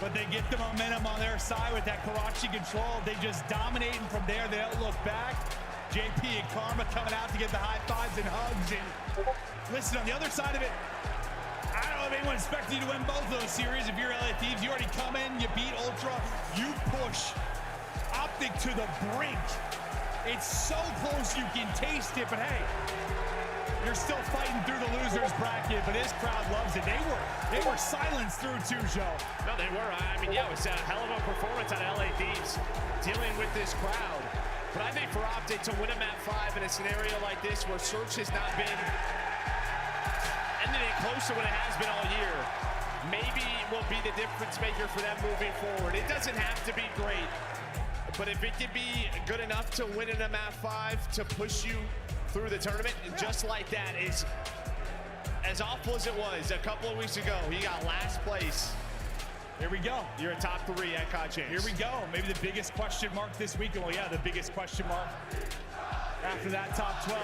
but they get the momentum on their side with that Karachi control. They just dominate, and from there, they don't look back. JP and Karma coming out to get the high fives and hugs. And listen, on the other side of it, I don't know if anyone expected you to win both of those series. If you're LA Thieves, you already come in, you beat Ultra, you push Optic to the brink. It's so close you can taste it, but hey, you're still fighting through the losers bracket, but this crowd loves it. They were silenced through too, Joe. No, they were. I mean, yeah, it was a hell of a performance on LA Thieves dealing with this crowd. But I think for Optic to win a map 5 in a scenario like this where Search has not been anything close to what it has been all year, maybe will be the difference maker for them moving forward. It doesn't have to be great, but if it could be good enough to win in a map 5 to push you through the tournament, just like that, is as awful as it was a couple of weeks ago. You got last place. Here we go. You're a top 3 at CHAMPS. Here we go. Maybe the biggest question mark this weekend. Well, yeah, the biggest question mark after that top 12.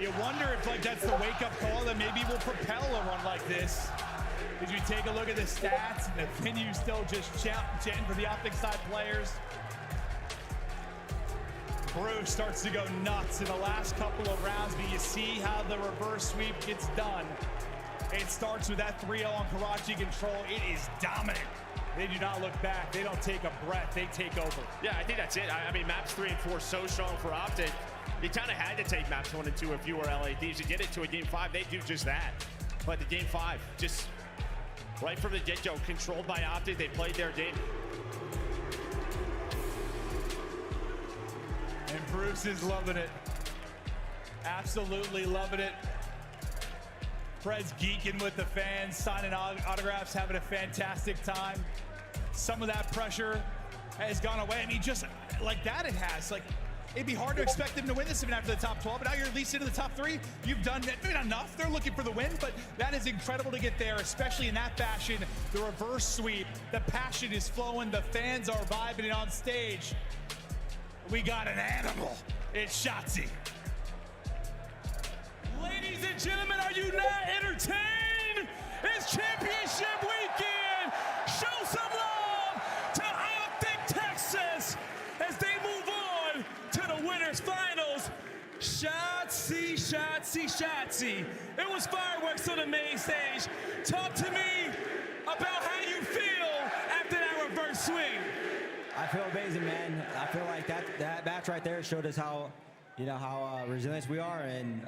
You wonder if that's the wake-up call that maybe will propel a run like this. As you take a look at the stats, and the venue still just chanting for the Optic side players. Bruce starts to go nuts in the last couple of rounds, but you see how the reverse sweep gets done. It starts with that 3-0 on Karachi control. It is dominant. They do not look back. They don't take a breath. They take over. Yeah, I think that's it. I mean, maps 3 and 4 so strong for Optic. You kind of had to take maps 1 and 2 if you were LA Thieves. To get it to a game 5, they do just that. But the game 5, just right from the get-go, controlled by Optic. They played their game. And Bruce is loving it. Absolutely loving it. Fred's geeking with the fans, signing autographs, having a fantastic time. Some of that pressure has gone away. I mean, just like that it has. Like, it'd be hard to expect them to win this even after the top 12, but now you're at least into the top 3. You've done maybe not enough. They're looking for the win, but that is incredible to get there, especially in that fashion. The reverse sweep, the passion is flowing. The fans are vibing on stage. We got an animal. It's Shotzi. Ladies and gentlemen, are you not entertained? It's championship weekend. Show some love to Optic Texas as they move on to the winners finals. Shotzi, Shotzi, Shotzi. It was fireworks on the main stage. Talk to me about how you feel after that reverse swing. I feel amazing, man. I feel like that match right there showed us how resilient we are, and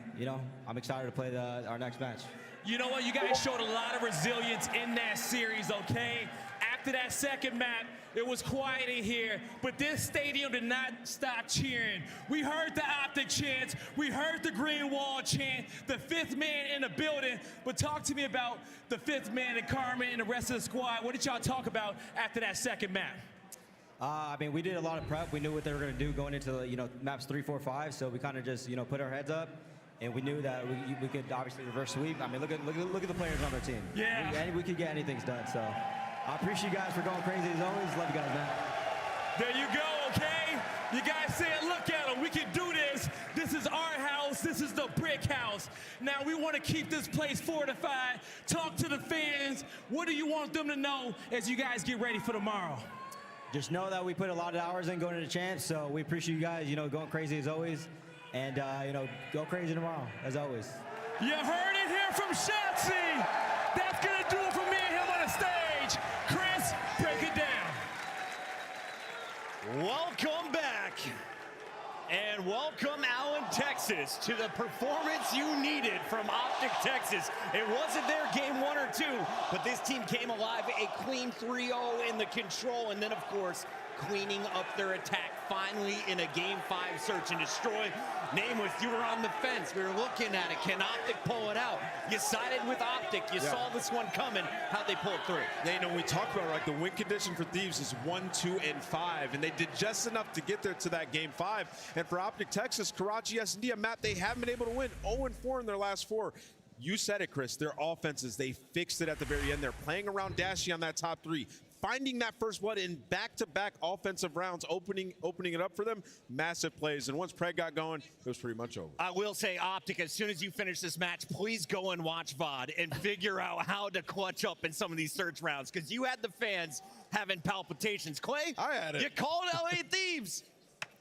I'm excited to play our next match. You know what? You guys showed a lot of resilience in that series, okay? After that second map, it was quiet in here, but this stadium did not stop cheering. We heard the Optic chants, we heard the Green Wall chant, the 5th man in the building. But talk to me about the 5th man and Carmen and the rest of the squad. What did y'all talk about after that second map? I mean, we did a lot of prep. We knew what they were going to do going into maps 3, 4, 5. So we kind of just put our heads up, and we knew that we could obviously reverse sweep. I mean, look at the players on our team. Yeah. We could get anything done. So I appreciate you guys for going crazy as always. Love you guys, man. There you go. Okay. You guys said, look at them. We can do this. This is our house. This is the brick house. Now we want to keep this place fortified. Talk to the fans. What do you want them to know as you guys get ready for tomorrow? Just know that we put a lot of hours in going into Champs, so we appreciate you guys, going crazy as always, and go crazy tomorrow as always. You heard it here from Shotzi. That's gonna do it for me and him on the stage. Chris, break it down. Welcome back. And welcome, Allen, Texas, to the performance you needed from Optic Texas. It wasn't their game 1 or 2, but this team came alive, a clean 3-0 in the control, and then, of course, cleaning up their attack finally in a game 5 search and destroy. Nameless, you were on the fence. We were looking at it. Can Optic pull it out? You sided with Optic. You saw this one coming. How'd they pull it through? We talked about, right, the win condition for Thieves is 1, 2, and 5, and they did just enough to get there to that game 5. And for Optic Texas, Karachi S&D, a map they haven't been able to win, 0-4 in their last 4. You said it, Chris. Their offenses, they fixed it at the very end. They're playing around Dashy on that top 3. finding that first blood in back-to-back offensive rounds, opening it up for them, massive plays. And once Pred got going, it was pretty much over. I will say, Optic, as soon as you finish this match, please go and watch VOD and figure out how to clutch up in some of these search rounds, because you had the fans having palpitations. Clay, I had it. You called LA Thieves.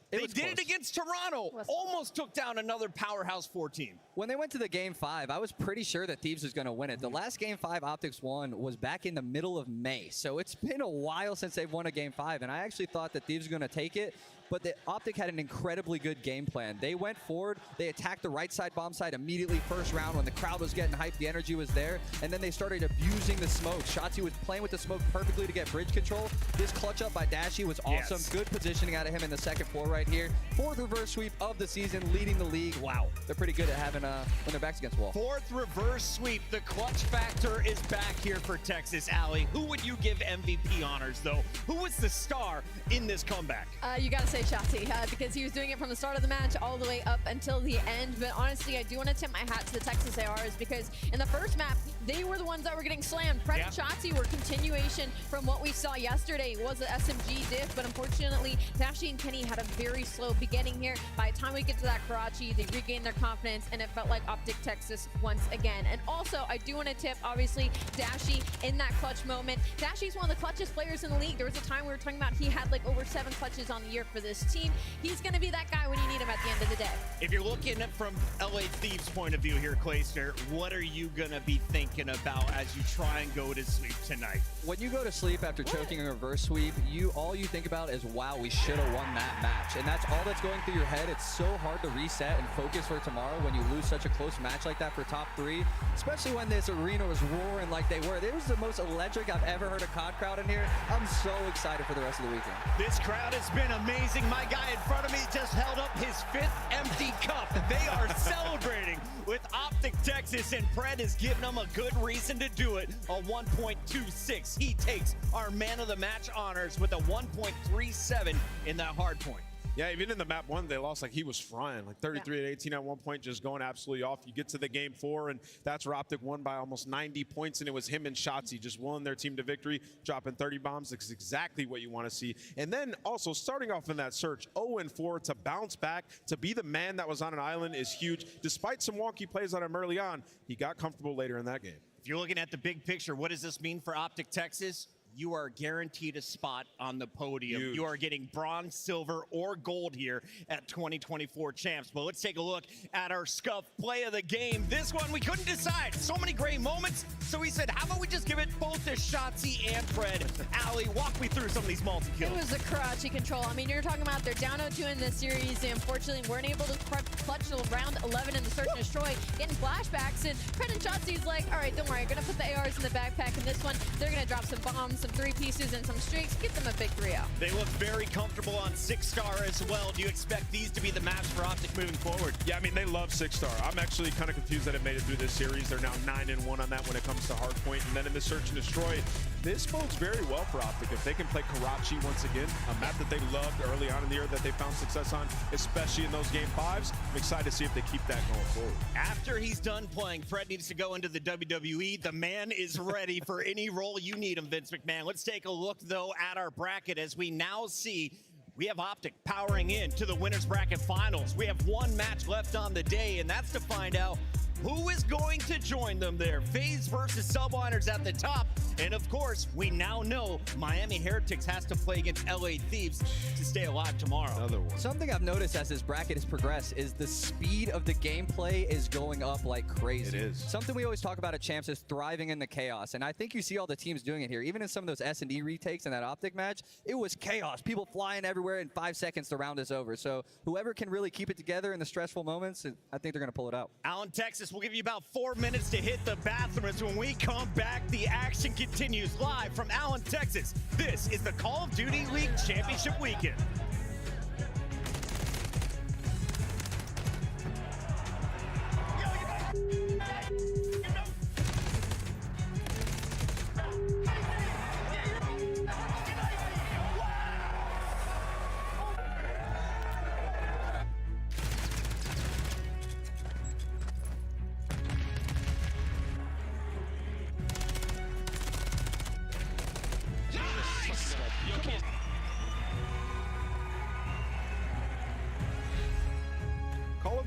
They did it against Toronto. Almost took down another Powerhouse 4 team. When they went to the Game 5, I was pretty sure that Thieves was going to win it. The last Game 5 Optics won was back in the middle of May. So it's been a while since they've won a Game 5. And I actually thought that Thieves were going to take it. But the Optic had an incredibly good game plan. They went forward. They attacked the right side bomb site immediately first round when the crowd was getting hyped. The energy was there. And then they started abusing the smoke. Shotzzy was playing with the smoke perfectly to get bridge control. This clutch up by Dashy was awesome. Yes. Good positioning out of him in the second floor right here. 4th reverse sweep of the season, leading the league. Wow. They're pretty good at having when their backs against the wall. 4th reverse sweep. The clutch factor is back here for Texas. Allie, who would you give MVP honors, though? Who was the star in this comeback? You got to say Shotzzy, because he was doing it from the start of the match all the way up until the end. But honestly, I do want to tip my hat to the Texas ARs, because in the first map, they were the ones that were getting slammed. Pred and Shotzzy were continuation from what we saw yesterday. It was an SMG diff, but unfortunately, Dashy and Kenny had a very slow beginning here. By the time we get to that Karachi, they regained their confidence, and it felt like Optic Texas once again. And also, I do want to tip, obviously, Dashy in that clutch moment. Dashy's one of the clutchest players in the league. There was a time we were talking about he had like over 7 clutches on the year for this team. He's going to be that guy when you need him at the end of the day. If you're looking at from LA Thieves' point of view here, Clayster, what are you going to be thinking about as you try and go to sleep tonight? When you go to sleep after choking a reverse sweep, all you think about is, wow, we should have won that match. And that's all that's going through your head. It's so hard to reset and focus for tomorrow when you lose such a close match like that for top 3, especially when this arena was roaring like they were. It was the most electric I've ever heard a COD crowd in here. I'm so excited for the rest of the weekend. This crowd has been amazing. My guy in front of me just held up his 5th empty cup. They are celebrating with Optic Texas, and Pred is giving them a good reason to do it. A 1.26. He takes our man of the match honors with a 1.37 in that hard point. Yeah, even in the map 1, they lost like he was frying, like 33-18 at one point, just going absolutely off. You get to the game 4, and that's where Optic won by almost 90 points, and it was him and Shotzzy just willing their team to victory, dropping 30 bombs. That's exactly what you want to see. And then also starting off in that search, 0-4 to bounce back, to be the man that was on an island is huge. Despite some wonky plays on him early on, he got comfortable later in that game. If you're looking at the big picture, what does this mean for Optic Texas? You are guaranteed a spot on the podium. Huge. You are getting bronze, silver, or gold here at 2024 Champs. But let's take a look at our Scuff play of the game. This one, we couldn't decide. So many great moments. So we said, how about we just give it both to Shotzzy and Pred? Allie, walk me through some of these multi-kills. It was a Karachi control. I mean, you're talking about they're down 0-2 in this series. They unfortunately weren't able to clutch till round 11 in the search and destroy, getting flashbacks. And Pred and Shotzzy's like, all right, don't worry. I'm going to put the ARs in the backpack. In this one, they're going to drop some bombs, some 3 pieces, and some streaks. Get them a big 3-0. They look very comfortable on 6-star as well. Do you expect these to be the maps for Optic moving forward? Yeah, I mean, they love 6-star. I'm actually kind of confused that it made it through this series. They're now 9-1 on that when it comes to hardpoint. And then in the search and destroy, this bodes very well for Optic. If they can play Karachi once again, a map that they loved early on in the year that they found success on, especially in those game 5s, I'm excited to see if they keep that going forward. After he's done playing, Pred needs to go into the WWE. The man is ready for any role you need him, Vince McMahon. Let's take a look, though, at our bracket as we now see we have Optic powering in to the Winners Bracket Finals. We have 1 match left on the day, and that's to find out who is going to join them there. FaZe versus Subliners at the top. And of course, we now know Miami Heretics has to play against LA Thieves to stay alive tomorrow. Another one. Something I've noticed as this bracket has progressed is the speed of the gameplay is going up like crazy. It is. Something we always talk about at Champs is thriving in the chaos. And I think you see all the teams doing it here. Even in some of those S&D retakes in that Optic match, it was chaos. People flying everywhere. In 5 seconds, the round is over. So whoever can really keep it together in the stressful moments, I think they're going to pull it out. Allen, Texas, we'll give you about 4 minutes to hit the bathroom. As when we come back, the action continues live from Allen, Texas. This is the Call of Duty League Championship Weekend.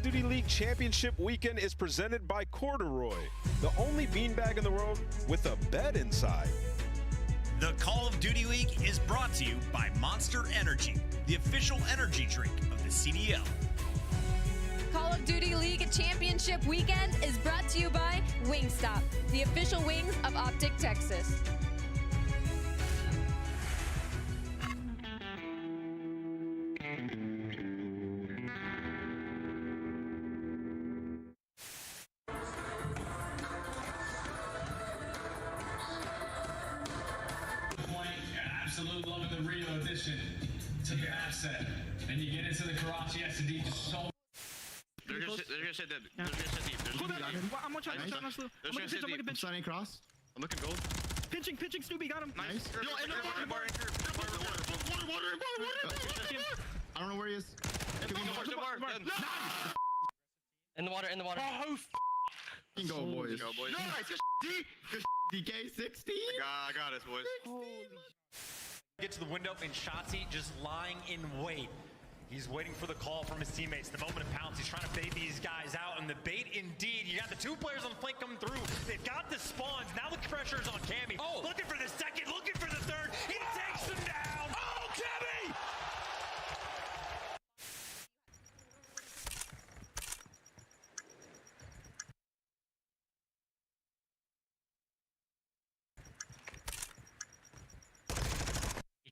of Duty League Championship Weekend is presented by Corduroy, the only beanbag in the world with a bed inside. The Call of Duty League is brought to you by Monster Energy, the official energy drink of the CDL. Call of Duty League Championship Weekend is brought to you by Wingstop, the official wings of Optic Texas. Absolute love of the Rio edition to your asset, and you get into the Karachi S&D just so. They're gonna sit deep. They're gonna sit deep. I'm gonna try to deep. I'm sliding across. I'm looking gold. Pinching, Snoopy, got him. Nice. Yo, water. I don't know where he is. In the water. Oh, go, boys. Go, boys. Nice. DK16. I got us, boys. Get to the window and Shotzi just lying in wait. He's waiting for the call from his teammates. The moment of pounce, he's trying to bait these guys out, and the bait indeed. You got the two players on the flank coming through. They've got the spawns. Now the pressure's on Cammy. Oh, looking for the second, looking for the third. He takes them down. Oh, Cammy!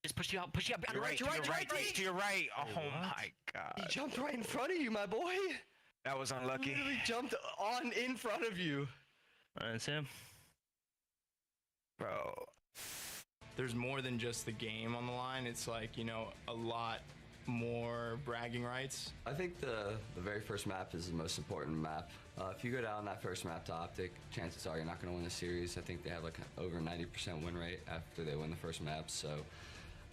Just push you out. To your right. Oh my god. He jumped right in front of you, my boy. That was unlucky. He literally jumped on in front of you. That's him. Bro. There's more than just the game on the line. It's like, you know, a lot more bragging rights. I think the very first map is the most important map. If you go down that first map to Optic, chances are you're not going to win the series. I think they have like over 90% win rate after they win the first map, so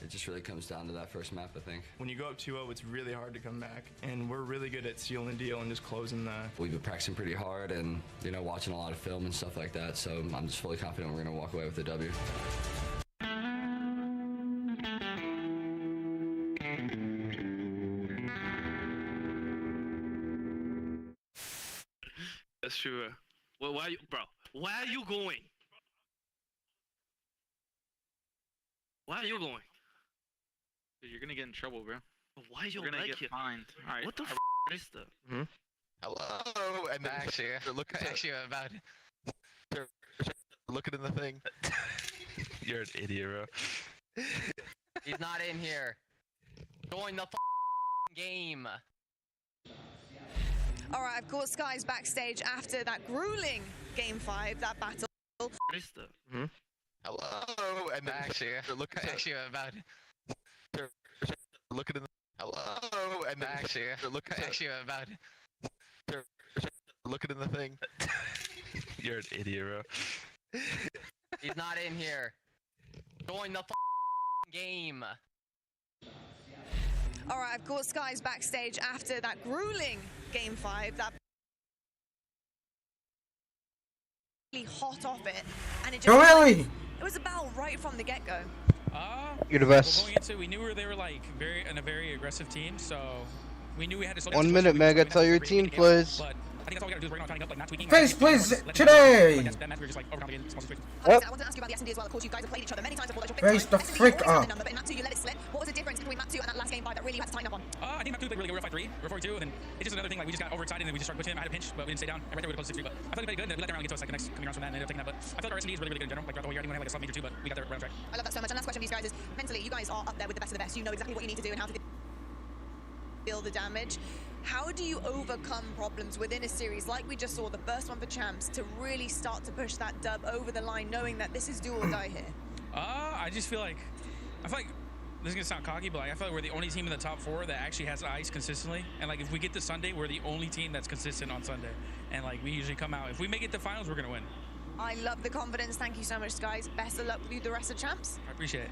it just really comes down to that first map, I think. When you go up 2-0, it's really hard to come back, and we're really good at sealing the deal and just closing the... We've been practicing pretty hard and, you know, watching a lot of film and stuff like that, so I'm just fully confident we're going to walk away with the W. That's true. Well, why are you, bro? Why are you going? Why are you going? Dude, you're gonna get in trouble, bro. Why are you gonna like get it? fined? All right. What the f is that? Hello, and then Actually, about they're looking in the thing. You're an idiot, bro. He's not in here. Join the game. All right, of course, Sky's backstage after that grueling Game 5, that battle. What is that? Hello, and then they're looking about they're looking in the hello, and then they're looking about they're looking in the thing. You're an idiot, bro. He's not in here. Join the game. All right, of course, Sky's backstage after that grueling Game 5, that really hot off it, and it just really? It was about right from the get-go. You're the best. Going into, we knew they were like a very aggressive team, so we knew we had to. 1 minute, Mega. Tell your team, please. But I think that's all we gotta do is right now trying to help, like not tweaking. Face, please, today. That match we were just like overcomplicating small situations. I wanted to ask you about the S&D as well. Of course, you guys have played each other many times before. Face the frick up. But in map 2, you let it slip. What was the difference between map 2 and that last Game 5 that really had to tighten up on? I think map 2 played really good. We were 5-3, we were 4-2, and then it's just another thing. Like we just got overexcited and we just started pushing him. I had a pinch, but we didn't stay down. And right there we were close to 6-3, but I thought we played good. And then we let them get to us like the next coming rounds from that, and ended up taking that. But I feel like our S&D is really good in general. Like throughout the whole year, I think we had like a slot major too, but we got there right on track. I love that so much. And last question for these guys is mentally, you guys are up there with the best of the best. You know exactly what you need to do and how to deal the damage. How do you overcome problems within a series like we just saw, the first one for Champs, to really start to push that dub over the line, knowing that this is do or die here? I just feel like, this is gonna sound cocky, but like, I feel like we're the only team in the top 4 that actually has ice consistently. And like, if we get to Sunday, we're the only team that's consistent on Sunday. And like, we usually come out. If we make it to finals, we're gonna win. I love the confidence. Thank you so much, guys. Best of luck with you the rest of Champs. I appreciate it.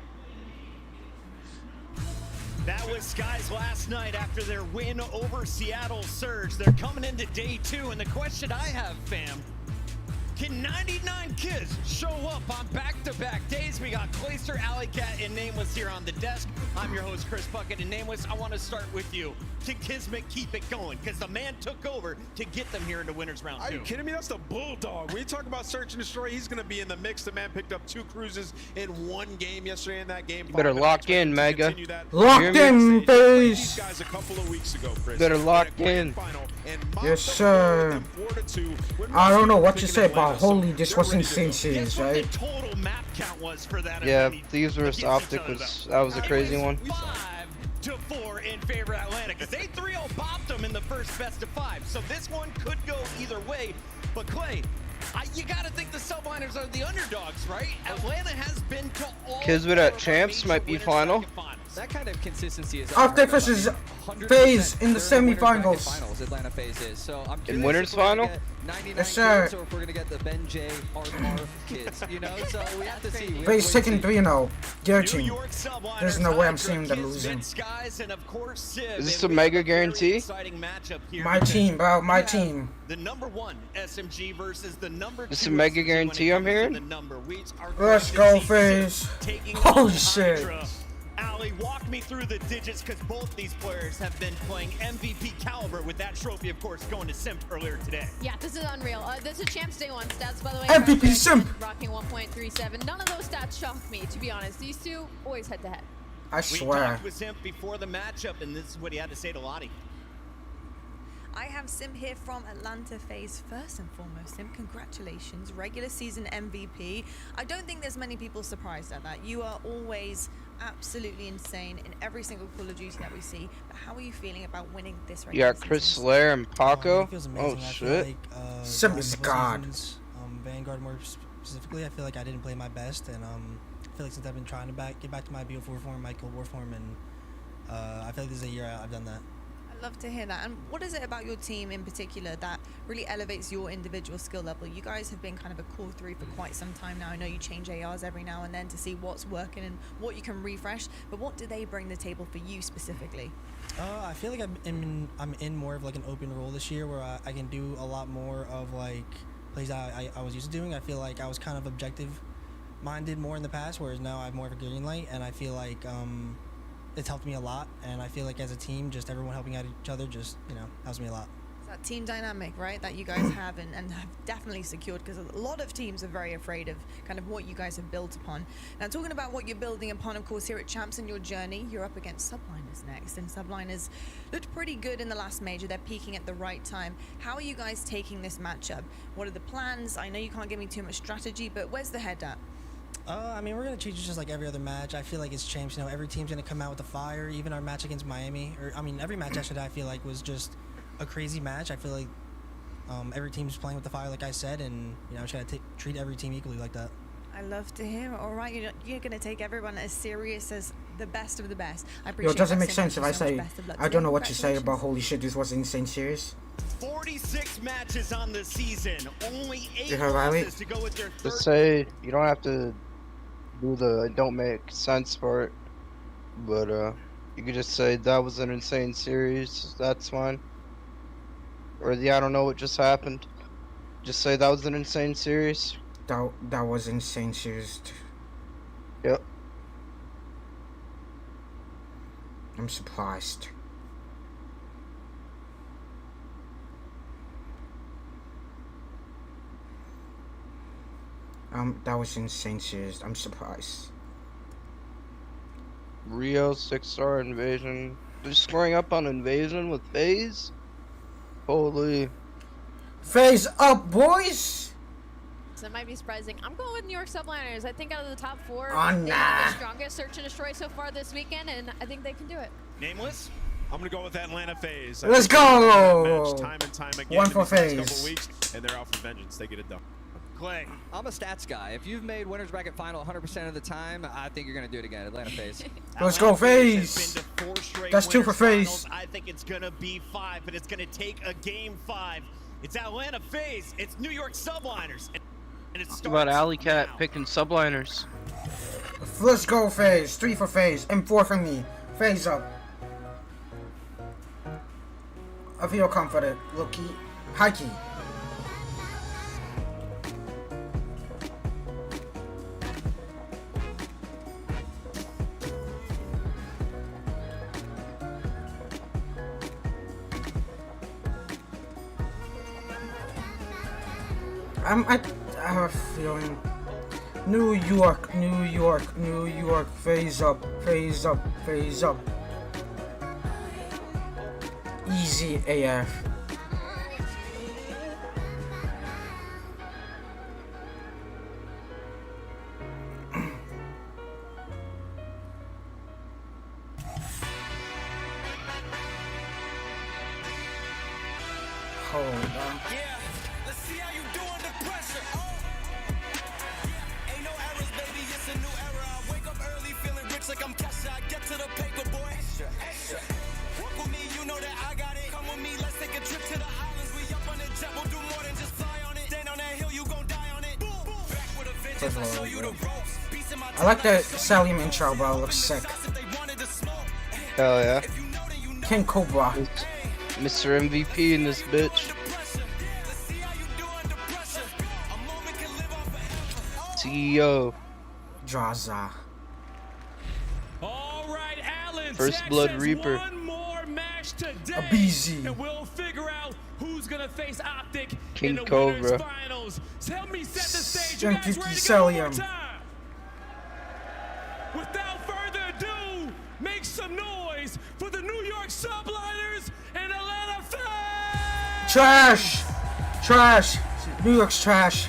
That was Sky's last night after their win over Seattle Surge. They're coming into day 2, and the question I have, fam, Can 99 kids show up on back-to-back days? We got Clayster, Alley Cat, and Nameless here on the desk. I'm your host, Chris Bucket, and Nameless, I want to start with you. Can Kismet keep it going? Because the man took over to get them here into winners round 2. Are you kidding me? That's the Bulldog. When you talk about search and destroy, he's going to be in the mix. The man picked up 2 cruises in 1 game yesterday in that game. Better lock in, Mega. Locked in, FaZe. These guys a couple of weeks ago, Chris. Better lock in. Yes, sir. I don't know what you said, but holy, this was insane series, right? Total map count was for that. Yeah, Thieves vs Optic that was a crazy one. 5-4 in favor of Atlanta, because they 3-0 bopped them in the first best of 5. So this one could go either way. But Clay, you got to think the Subliners are the underdogs, right? Atlanta has been to all. Kismet at Champs might be final. That kind of consistency is Optic versus FaZe in the semifinals. Atlanta FaZe is. So I'm in winners final. Yes, sir. Or if we're gonna get the Ben J, RR kids, you know. So we have to see. FaZe taking 3-0. Guaranteed. There's no way I'm seeing them losing. Is this a mega guarantee? My team, bro. My team. The number 1 SMG versus the number 2. This is a mega guarantee I'm hearing. Let's go, FaZe. Holy shit. Ali, walk me through the digits, because both these players have been playing MVP caliber, with that trophy, of course, going to Simp earlier today. Yeah, this is unreal. This is Champs Day 1 stats, by the way. MVP Simp! Rocking 1.37. None of those stats shock me, to be honest. These two, always head-to-head. I swear. We talked with Simp before the matchup, and this is what he had to say to Lottie. I have Simp here from Atlanta FaZe. First and foremost, Simp, congratulations, regular season MVP. I don't think there's many people surprised at that. You are always absolutely insane in every single Call of Duty that we see. But how are you feeling about winning this regular You got Chris Slayer and Paco. Oh shit. Simp is God. Vanguard more specifically, I feel like I didn't play my best, and I feel like since I've been trying to get back to my BO4 form, my Cold War form, and I feel like this is a year I've done that. Love to hear that. And what is it about your team in particular that really elevates your individual skill level? You guys have been kind of a core 3 for quite some time now. I know you change ARs every now and then to see what's working and what you can refresh, but what do they bring to the table for you specifically? I feel like I'm in more of like an open role this year, where I can do a lot more of like plays I was used to doing. I feel like I was kind of objective minded more in the past, whereas now I have more of a green light, and I feel like it's helped me a lot, and I feel like as a team, just everyone helping out each other just, you know, helps me a lot. It's that team dynamic, right, that you guys have and have definitely secured, because a lot of teams are very afraid of kind of what you guys have built upon. Now, talking about what you're building upon, of course, here at Champs in your journey, you're up against Subliners next, and Subliners looked pretty good in the last major. They're peaking at the right time. How are you guys taking this matchup? What are the plans? I know you can't give me too much strategy, but where's the head at? I mean, we're going to treat it just like every other match. I feel like it's Champs. You know, every team's going to come out with a fire. Even our match against Miami, or I mean, every match yesterday, I feel like was just a crazy match. I feel like every team's playing with the fire, like I said, and you know, try to treat every team equally like that. I love to hear it. All right, you're going to take everyone as serious as the best of the best. I appreciate Yo, it doesn't that, make sense if I say I don't know what you say about holy shit, this was an insane series. 46 matches on the season, only 8 You heard Riley? losses to go with your third. Just say you don't have to do the don't make sense part, but you could just say that was an insane series. That's fine. Or the I don't know what just happened. Just say that was an insane series. That was insane series. Yep. I'm surprised. That was insane series. I'm surprised. Rio 6-star invasion. They're scoring up on invasion with FaZe. Holy. FaZe up, boys. So it might be surprising. I'm going with New York Subliners. I think out of the top 4, Oh, they nah. have the strongest search and destroy so far this weekend, and I think they can do it. Nameless? I'm gonna go with Atlanta FaZe. Let's go! Time and time again. One for in these last FaZe. couple weeks, and they're out for vengeance. They get it done. Clay. I'm a stats guy. If you've made winners bracket final 100% of the time, I think you're going to do it again. Atlanta FaZe. Let's go, FaZe. That's 2 for FaZe. I think it's going to be 5, but it's going to take a game 5. It's Atlanta FaZe. It's New York Subliners. And it starts What about Alley Cat picking Subliners? Let's go, FaZe. 3 for FaZe and 4 for me. FaZe up. I feel confident. Low key. High key. I have a feeling. New York, New York, New York, phase up, phase up, phase up. Easy AF. Hold on. Yeah, let's see how you do under pressure. Ain't no errors, baby, it's a new era. I wake up early, feeling rich like I'm Kesha. I get to the paper, boy. Extra, extra. Work with me, you know that I got it. Come with me, let's take a trip to the islands. We up on the jet, we'll do more than just fly on it. Stand on that hill, you gon' die on it. Back with a vengeance, I show you the ropes. I like the Salium intro, bro. It looks sick. Hell yeah. King Cobra. Mr. MVP in this bitch. CEO. Draza. All right, Alan. First Blood Reaper. One more match today. A BZ. And we'll figure out who's gonna face Optic King in the Cobra. winners finals. So help me set the stage. You guys MVP ready to go one more Salium. time? Without further ado, make some noise for the New York Subliners and Atlanta fans. Trash! Trash! New York's trash.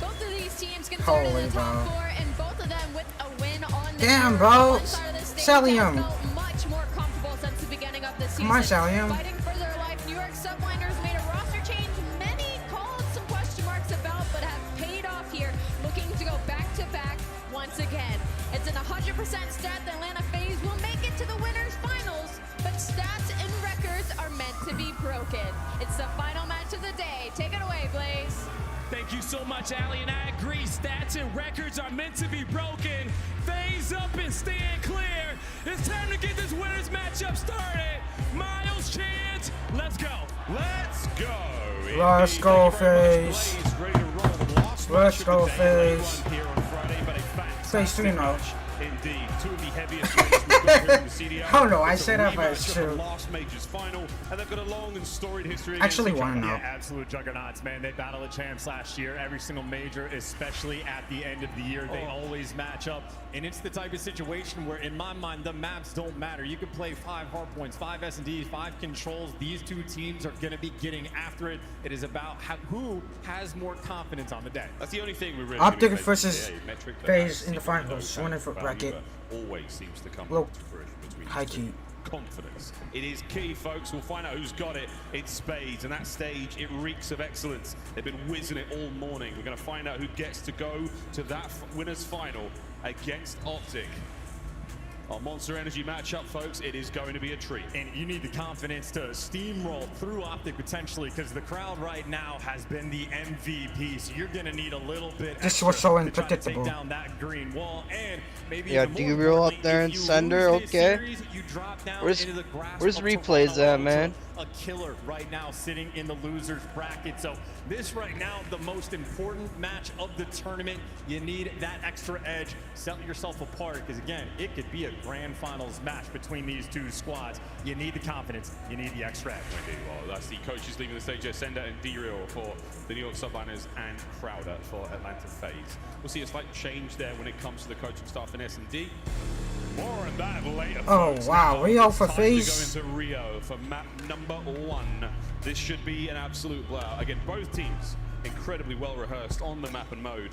Both of these teams considered in Holy the top bro. 4, and both of them with a win on the Damn, board. bro. One side of the stage Salium. has felt much more comfortable since the beginning of the season. Come on, Salium. Fighting for their life, New York Subliners made a roster change many called some question marks about, but have paid off here, looking to go back-to-back once again. It's an 100% stat that Atlanta FaZe will make it to the winners finals, but stats and records are meant to be broken. It's the final match of the day. Take it away, Blaze. Thank you so much, Allie, and I agree. Stats and records are meant to be broken. Phase up and stand clear. It's time to get this winners matchup started. Miles, Chance, let's go. Let's go. Let's go, FaZe. Ready to roll. Last Let's match go, of the day. FaZe. Here on Friday, but a FaZe 3 now. match indeed. Two of the heaviest races we've got here in the CDL. Oh no, I It's a said that rematch as of true. the last majors final, and they've got a long and storied history. Actually, against each one other. now. Absolute juggernauts, man. They battled at champs last year. Every single major, especially at the end of the year, they always match up. And it's the type of situation where, in my mind, the maps don't matter. You could play 5 hard points, 5 S&Ds, 5 controls. These two teams are going to be getting after it. It is about who has more confidence on the day. That's the only thing we really. Optic really versus metric that FaZe has in the seemingly finals. no Winner for value, bracket. but always seems to come Low. to fruition between High these two. key. Confidence. It is key, folks. We'll find out who's got it. It's spades, and that stage, it reeks of excellence. They've been whizzing it all morning. We're going to find out who gets to go to that winners final against Optic. Our Monster Energy matchup, folks, it is going to be a treat. And you need the confidence to steamroll through Optic potentially, because the crowd right now has been the MVP. So you're going to need a little bit This was so extra to try to unpredictable. take down that green wall. And maybe Yeah, even more D-Real up importantly, there if and you Sender, lose this okay. series, you drop down Where's into the grasp where's of replays Toronto at, man? A killer right now sitting in the losers bracket. So this right now, the most important match of the tournament. You need that extra edge. Set yourself apart, because again, it could be a grand finals match between these two squads. You need the confidence. You need the extra edge. Indeed. Well, that's the coaches leaving the stage. Sender and D-Real for the New York Subliners and Crowder for Atlanta FaZe. We'll see a slight change there when it comes to the coaching staff in S&D. More on that later. Oh folks. wow, Now, Rio it's for time FaZe. to go into Rio for map number 1. This should be an absolute blowout. Again, both teams incredibly well rehearsed on the map and mode.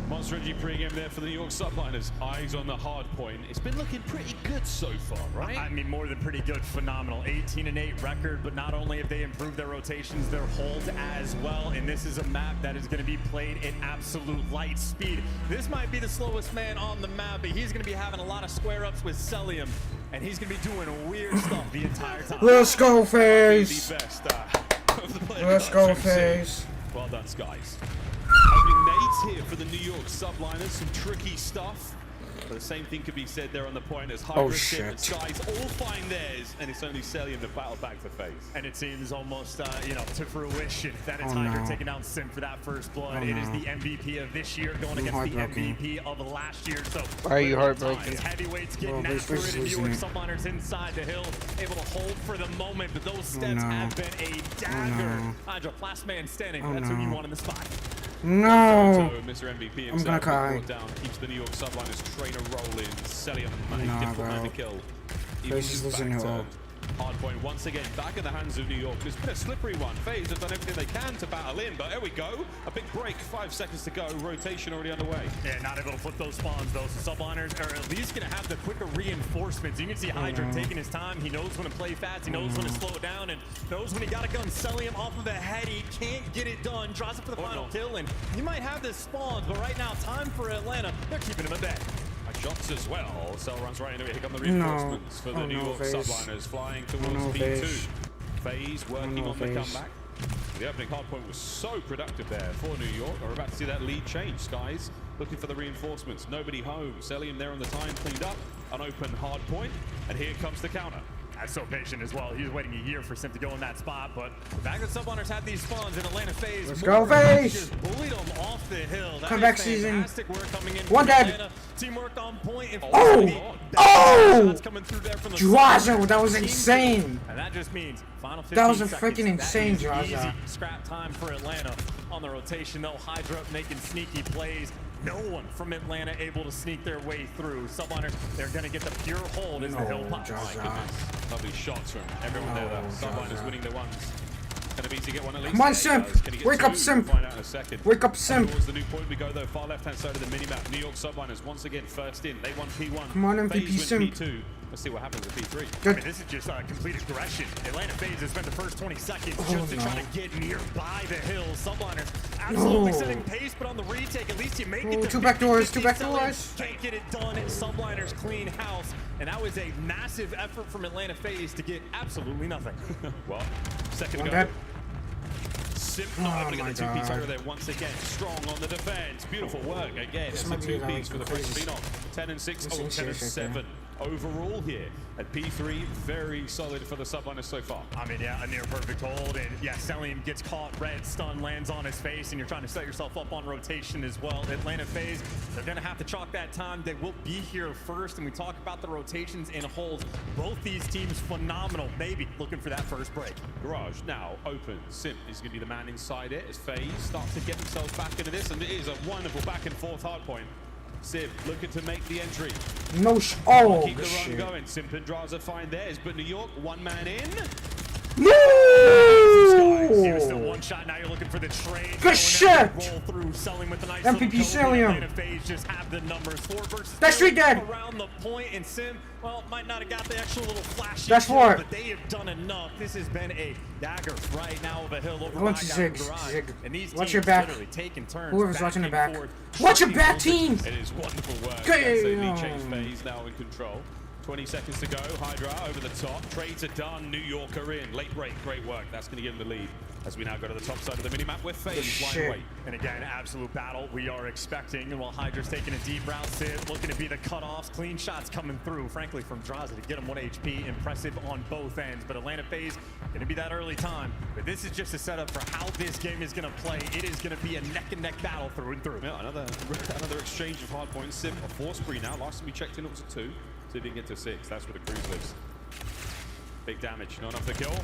Monster Energy pregame there for the New York Subliners. Eyes on the hard point. It's been looking pretty good so far, right? I mean, more than pretty good, phenomenal. 18-8 record, but not only have they improved their rotations, their hold as well. And this is a map that is going to be played at absolute light speed. This might be the slowest man on the map, but he's going to be having a lot of square ups with Celium, and he's going to be doing weird stuff the entire time. Let's go, FaZe. The best of the players Let's I've go, seen. FaZe. Well done, Skies. Opening nades here for the New York Subliners. Some tricky stuff. But the same thing could be said there on the point as Oh, Hydra, Sim, and shit. Skies all find theirs, and it's only Celium to battle back to face. And it seems almost, you know, to fruition that it's Oh, Hydra no. taking down Sim for that first blood. Oh, It is no. the MVP of this year going I'm against the heartbroken. MVP of last year. So Why are you little heartbroken? time as heavyweights Bro, getting this after is it, and New losing York it. Subliners inside the hill, able to hold for the moment. But those steps no. have been a dagger. no. Hydra, last man standing. Oh, That's who you no. want in the spot. No! Mr. MVP I'm gonna cry. brought down, keeps the New York Subliners trainer rolling. Celium, a Nah, difficult man bro. to kill. Face is losing it all. Hardpoint once again back in the hands of New York. It's been a slippery one. FaZe have done everything they can to battle in, but there we go. A big break, 5 seconds to go. Rotation already underway. Yeah, not able to flip those spawns though. So Subliners are at least going to have the quicker reinforcements. You can see Hydra taking his time. He knows when to play fast. He knows when to slow it down, and knows when he got a gun. Celium off of the head. He can't get it done. Draws it for the final kill, and you might have this spawns, but right now, time for Atlanta. They're keeping him in bed. Shots as well. Cell runs right into it. Here come the No. reinforcements for the Oh, New no, York FaZe. Subliners flying towards no, P2. FaZe. FaZe working no, on the FaZe. comeback. The opening hardpoint was so productive there for New York. We're about to see that lead change. Skies looking for the reinforcements. Nobody home. Celium there on the time, cleaned up. An open hardpoint. And here comes the counter. That's so patient as well. He was waiting a year for Sim to go in that spot, but the fact that Subliners had these spawns in Atlanta FaZe. Let's go, FaZe! Just bullied them off the hill. That Comeback is season. fantastic work coming in One from dead. Atlanta. Teamwork on point. And Oh! shots coming through there from the Drazo, that was insane! And that just means final 15 That was a seconds. freaking insane, That is Draza. easy scrap time for Atlanta on the rotation though. Hydra making sneaky plays. No one from Atlanta able to sneak their way through. Subliners, they're going to get the pure hold as the hill pops. Lovely shots from everyone there. The Subliners winning the ones. Gonna be easy to get one at least. Come on, Yeah, Simp! he does. Can he get Wake two? up, Simp! We'll find out in a second. Wake up, Simp! Towards the new point we go though. Far left-hand side of the mini-map. New York Subliners once again first in. They won P1. Come on, MVP FaZe win Simp. P2. Let's see what happens with P3. I mean, this is just complete aggression. Atlanta FaZe has spent the first 20 seconds just to try to get nearby the hill. Subliners absolutely setting pace, but on the retake, at least you make it to two back doors, 50. two back doors. Can't get it done. Subliners clean house, and that was a massive effort from Atlanta FaZe to get absolutely nothing. Well, second One go. dead. Simp Oh not able to my get the two-piece God. over there once again. Strong on the defense. Beautiful work again. This It's a might be two-piece for the French crazy. Phenom. 10 and 6, This oh, is 10 and serious right 7 overall here. At P3, very solid for the Subliners so far. I mean, yeah, a near perfect hold, and yeah, Celium gets caught, red stun lands on his face, and you're trying to set yourself up on rotation as well. Atlanta FaZe, they're gonna have to chalk that time. They will be here first, and we talk about the rotations and holds. Both these teams phenomenal, maybe looking for that first break. Garage now open. Simp is going to be the man inside it as FaZe starts to get themselves back into this, and it is a wonderful back and forth hardpoint. Simp looking to make the entry. No oh, Keep the run shit. going. Simp and Draza find theirs, but New York, one man in. No! He was still one shot. Now you're looking for the trade. Good shit! Roll through, selling with a nice MVP little cover. Celium. Atlanta FaZe just have the numbers. 4 versus That's 2 three dead. around the point, and Sim, well, might not have got the extra little flashy That's kill, four. but they have done enough. This has been a dagger right now of a hill over Watch by Zig, Garage. Zig. And these Watch teams your back. literally taking turns. Whoever's watching the back back. and forth, Watch your trading back, team! It is wonderful work. Okay. That's a lead change FaZe now in control. 20 seconds to go. Hydra over the top. Trades are done. New York are in. Late break. Great work. That's going to give them the lead. As we now go to the top side of the minimap where FaZe line away. And again, absolute battle we are expecting. And while Hydra's taking a deep route, Sid looking to be the cutoffs. Clean shots coming through, frankly, from Draza to get him 1 HP. Impressive on both ends. But Atlanta FaZe going to be that early time. But this is just a setup for how this game is going to play. It is going to be a neck-and-neck battle through and through. Yeah, another exchange of hard points. Sim, a 4 spree now. Last time we checked in, it was a 2. So didn't get to 6. That's where the cruise lives. Big damage, not enough to kill.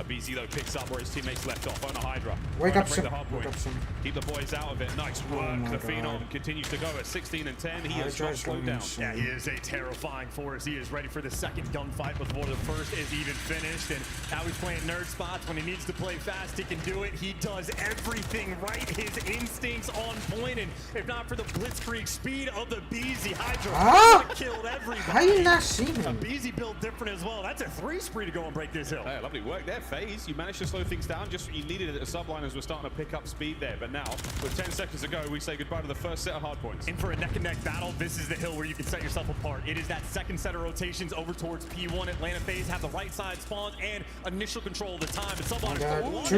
BZ though picks up where his teammates left off on a Hydra. Wake up, Sim. Wake up, Sim. Keep the boys out of it. Nice work. my The God. Phenom continues to go at 16 and 10. He has not slowed down. Yeah, he is a terrifying force. He is ready for the second gunfight before the first is even finished. And now he's playing nerd spots. When he needs to play fast, he can do it. He does everything right. His instincts on point. And if not for the blitzkrieg speed of the BZ, Hydra killed everybody. How you not see him? BZ built different as well. That's a 3 spree to go and break this hill. Hey, lovely work there. there, FaZe. You managed to slow things down just what you needed. The subliners were starting to pick up speed there. But now, with 10 seconds to go, we say goodbye to the first set of hard points. In for a neck-and-neck battle, this is the hill where you can set yourself apart. It is that second set of rotations over towards P1. Atlanta FaZe have the right side spawn and initial control of the time. But subliners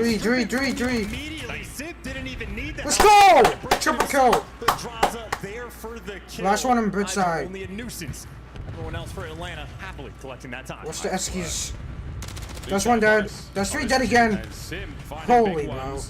immediately. Sid didn't even need that. Let's go! Triple kill. But Draza there for the kill. Last one on bridge side. Only a nuisance. Everyone else for Atlanta happily collecting that time. What's the Eskies? That's one dead. That's 3 dead again. Holy bro.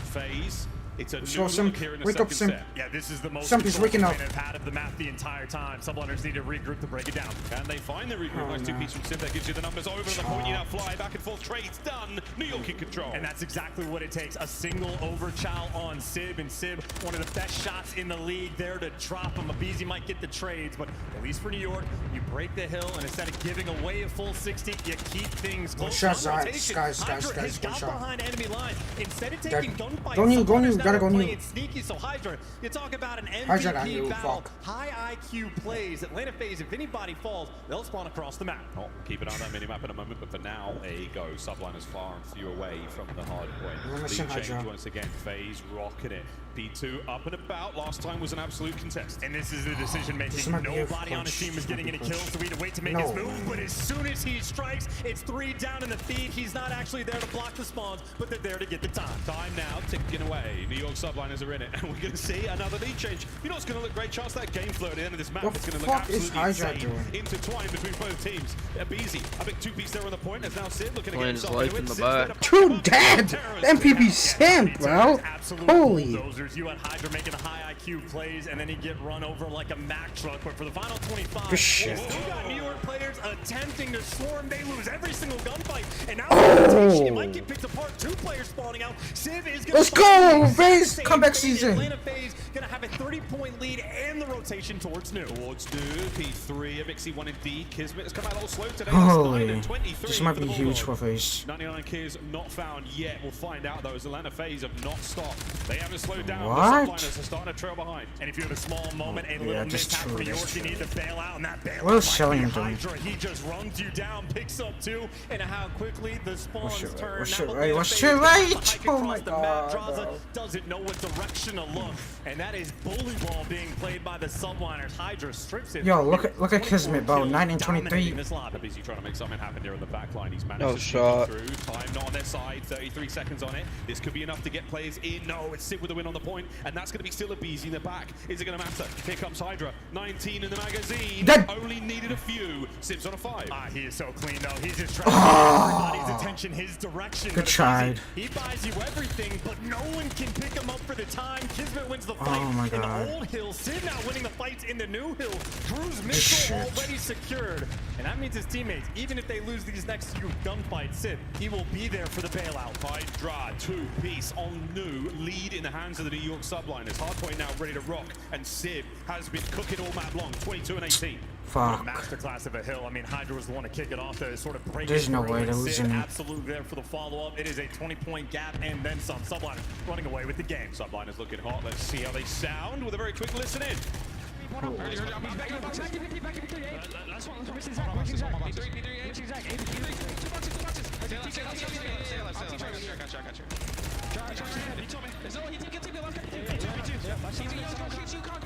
It's a Let's go, Simp. Wake up, Simp. Yeah, this is the most Simp is waking up. they've had of the map the entire time. Subliners need to regroup to break it down. And they find the regroup. Nice 2 piece from Simp that gives you the numbers over to the point. You now fly back and forth. Trades done. New York in control. And that's exactly what it takes. A single over chow on Sib. And Sib, one of the best shots in the league there to drop him. Abizi might get the trades, but at least for New York, you break the hill, and instead of giving away a full 60, you keep things close. Shot, guys. One shot. Behind enemy lines. Instead of taking gunfights, go new. Gotta go new. Sneaky, so Hydra, you talk about an MVP battle, high IQ plays. Atlanta FaZe, if anybody falls, they'll spawn across the map. Oh, keep it on that mini map in a moment, but for now, there you go. Subliners far and few away from the hard point. Lead change once again. FaZe rocking it. P2 up and about. Last time was an absolute contest. And this is the decision making. Nobody on his team is getting any kills, so we had to wait to make his move. But as soon as he strikes, it's 3 down in the feed. He's not actually there to block the spawns, but they're there to get the time. Time now ticking away. New York subliners are in it, and we're going to see another lead change. You know what's going to look great? Chance that game flow at the end of this map. It's going to look absolutely insane. Intertwined between both teams. Abizi, a big 2 piece there on the point. As now Sid looking to get himself into it. In the back. 2 dead. MVP Simp, bro. Holy. You had Hydra making the high IQ plays, and then he get run over like a Mack truck. But for the final 25, good shit. We still got New York players attempting to swarm. They lose every single gunfight, and now it might get picked apart. 2 players spawning out. Civ is gonna let's go, FaZe comeback season. Atlanta FaZe gonna have a 30-point lead and the rotation towards New. P3, a Mixie 1 indeed. Kismet has come out a little slow today. Holy, this might be huge for FaZe. 99 kills not found yet. We'll find out though, as Atlanta FaZe have not stopped. They haven't slowed down. What? The subliners are starting to trail behind. And if you have a small moment, a little mishap for York, you need to bail out, and that bail what is selling him doing? He just runs you down, picks up 2, and how quickly the spawns turn. What's your right? Oh my god. Draza doesn't know what direction to look, and that is bully ball being played by the subliners. Hydra strips it. Yo, look at Kismet, bro. 9 and 23. Busy trying to make something happen there on the back line. He's managed to shot through. Time not on their side. 33 seconds on it. This could be enough to get players in. No, it's Sid with the win on the point, and that's going to be still Abizi in the back. Is it going to matter? Here comes Hydra. 19 in the magazine. Only needed a few. Sib's on a 5. He is so clean though. He's just trying to get everybody's attention his direction. Good try. He buys you everything, but no one can pick him up for the time. Kismet wins the fight. Oh my god. In the old hill. Sid now winning the fights in the new hill. Drew's missile already secured. And that means his teammates, even if they lose these next few gunfights, Sid, he will be there for the bailout. Hydra, 2 piece on New. Lead in the hands of the New York subliners. Hardpoint now ready to rock, and Sib has been cooking all map long. 22 and 18. Fuck. Masterclass of a hill. I mean, Hydra was the one to kick it off to sort of break. There's no way they're losing it. Absolutely there for the follow-up. It is a 20-point gap and then some. Subliners running away with the game. Subliners looking hot. Let's see how they sound with a very quick listen in.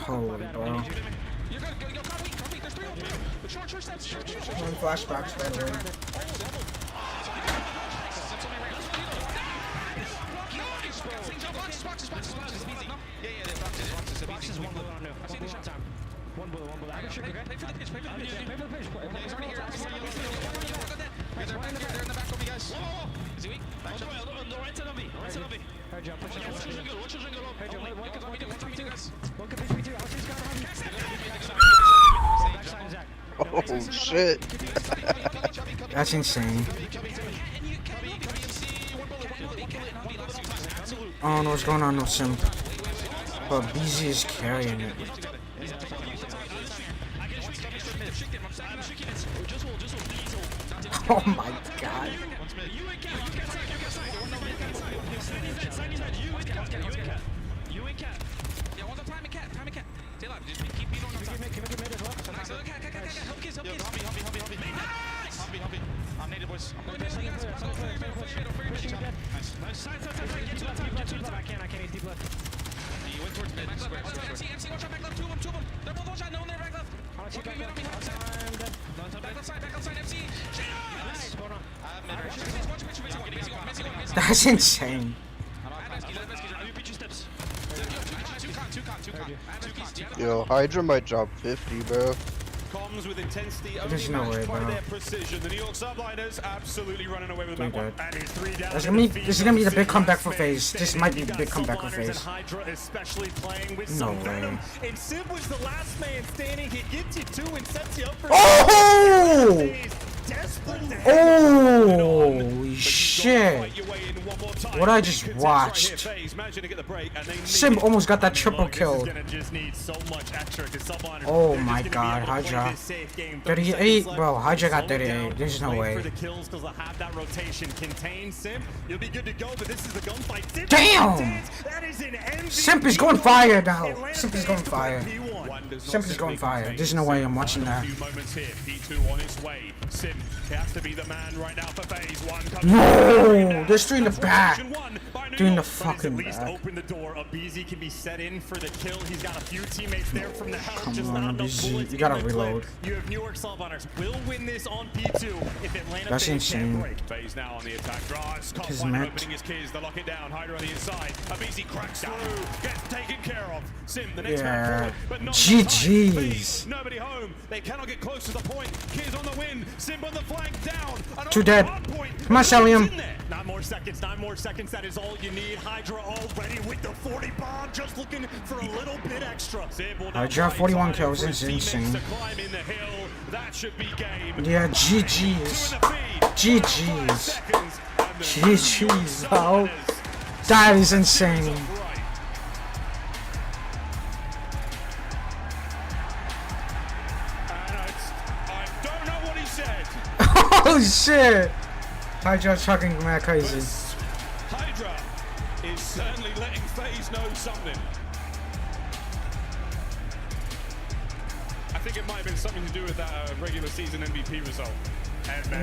Holy bro. Flashbacks, One bullet. I got sugar. Play for the pitch. Play for the pitch. He's already here. They're in the back of me, guys. Whoa. Is he weak? No, right side of me. Right side of me. Hey, Joe, push it. Watch your jungle. Hey, Joe, one could be guys. One could be 2. I'll see this guy behind me. Oh, shit. That's insane. I don't know what's going on with Simp, but BZ is carrying it. Oh my god. I'm native, boys. I'm native. Nice. Side. Get to the top. I can't. He's deep left. You went towards mid. MC, watch out, back left. Two of them. They're both one shot. No one there, back left. Okay, mid on me. Back left side, MC. Nice. That's insane. Yo, Hydra might drop 50, bro. Comms with intensity, There's no way, bro. their precision. The New York Subliners absolutely running away with the map. This is gonna be the big comeback for FaZe. This might be the big comeback for FaZe. Especially playing with No some way. venom. And Sim was the last man standing. He gets you two and sets you up for Oh! desperate to Holy shit! What I just watched. Sim almost got that triple kill. Oh my god, Hydra. 38, bro. Hydra got 38. There's no way. Damn! Simp is going fire now. Simp is going fire. Simp is going fire. There's no way I'm watching that. No! They're still in the back. Doing the fucking back. Open the door. Abizi can be set in for the kill. He's got a few teammates there from the help. Come on, Abizi. You gotta reload. You have New York Salthunters will win this on P2 if Atlanta That's insane. FaZe now on the attack. Drives. His Cop met. opening his keys. They lock it down. Hydra on the inside. Abizi cracks through. Gets taken care of. Sim, the next man Yeah. forward, but not GG's. nobody home. They cannot get close to the point. Kids on the win. Sim on the flank down. Two dead. Come on, Salium. 9 more seconds. 9 more seconds. That is all you need. Hydra already with the 40 bomb. Just looking for a little bit extra. Hydra 41 kills. It's insane. That should be game. Yeah, GG's. GG's. GG's, bro. That is insane. Holy shit! Hydra's fucking mad crazy. Hydra is certainly letting FaZe know something. I think it might have been something to do with that regular season MVP result.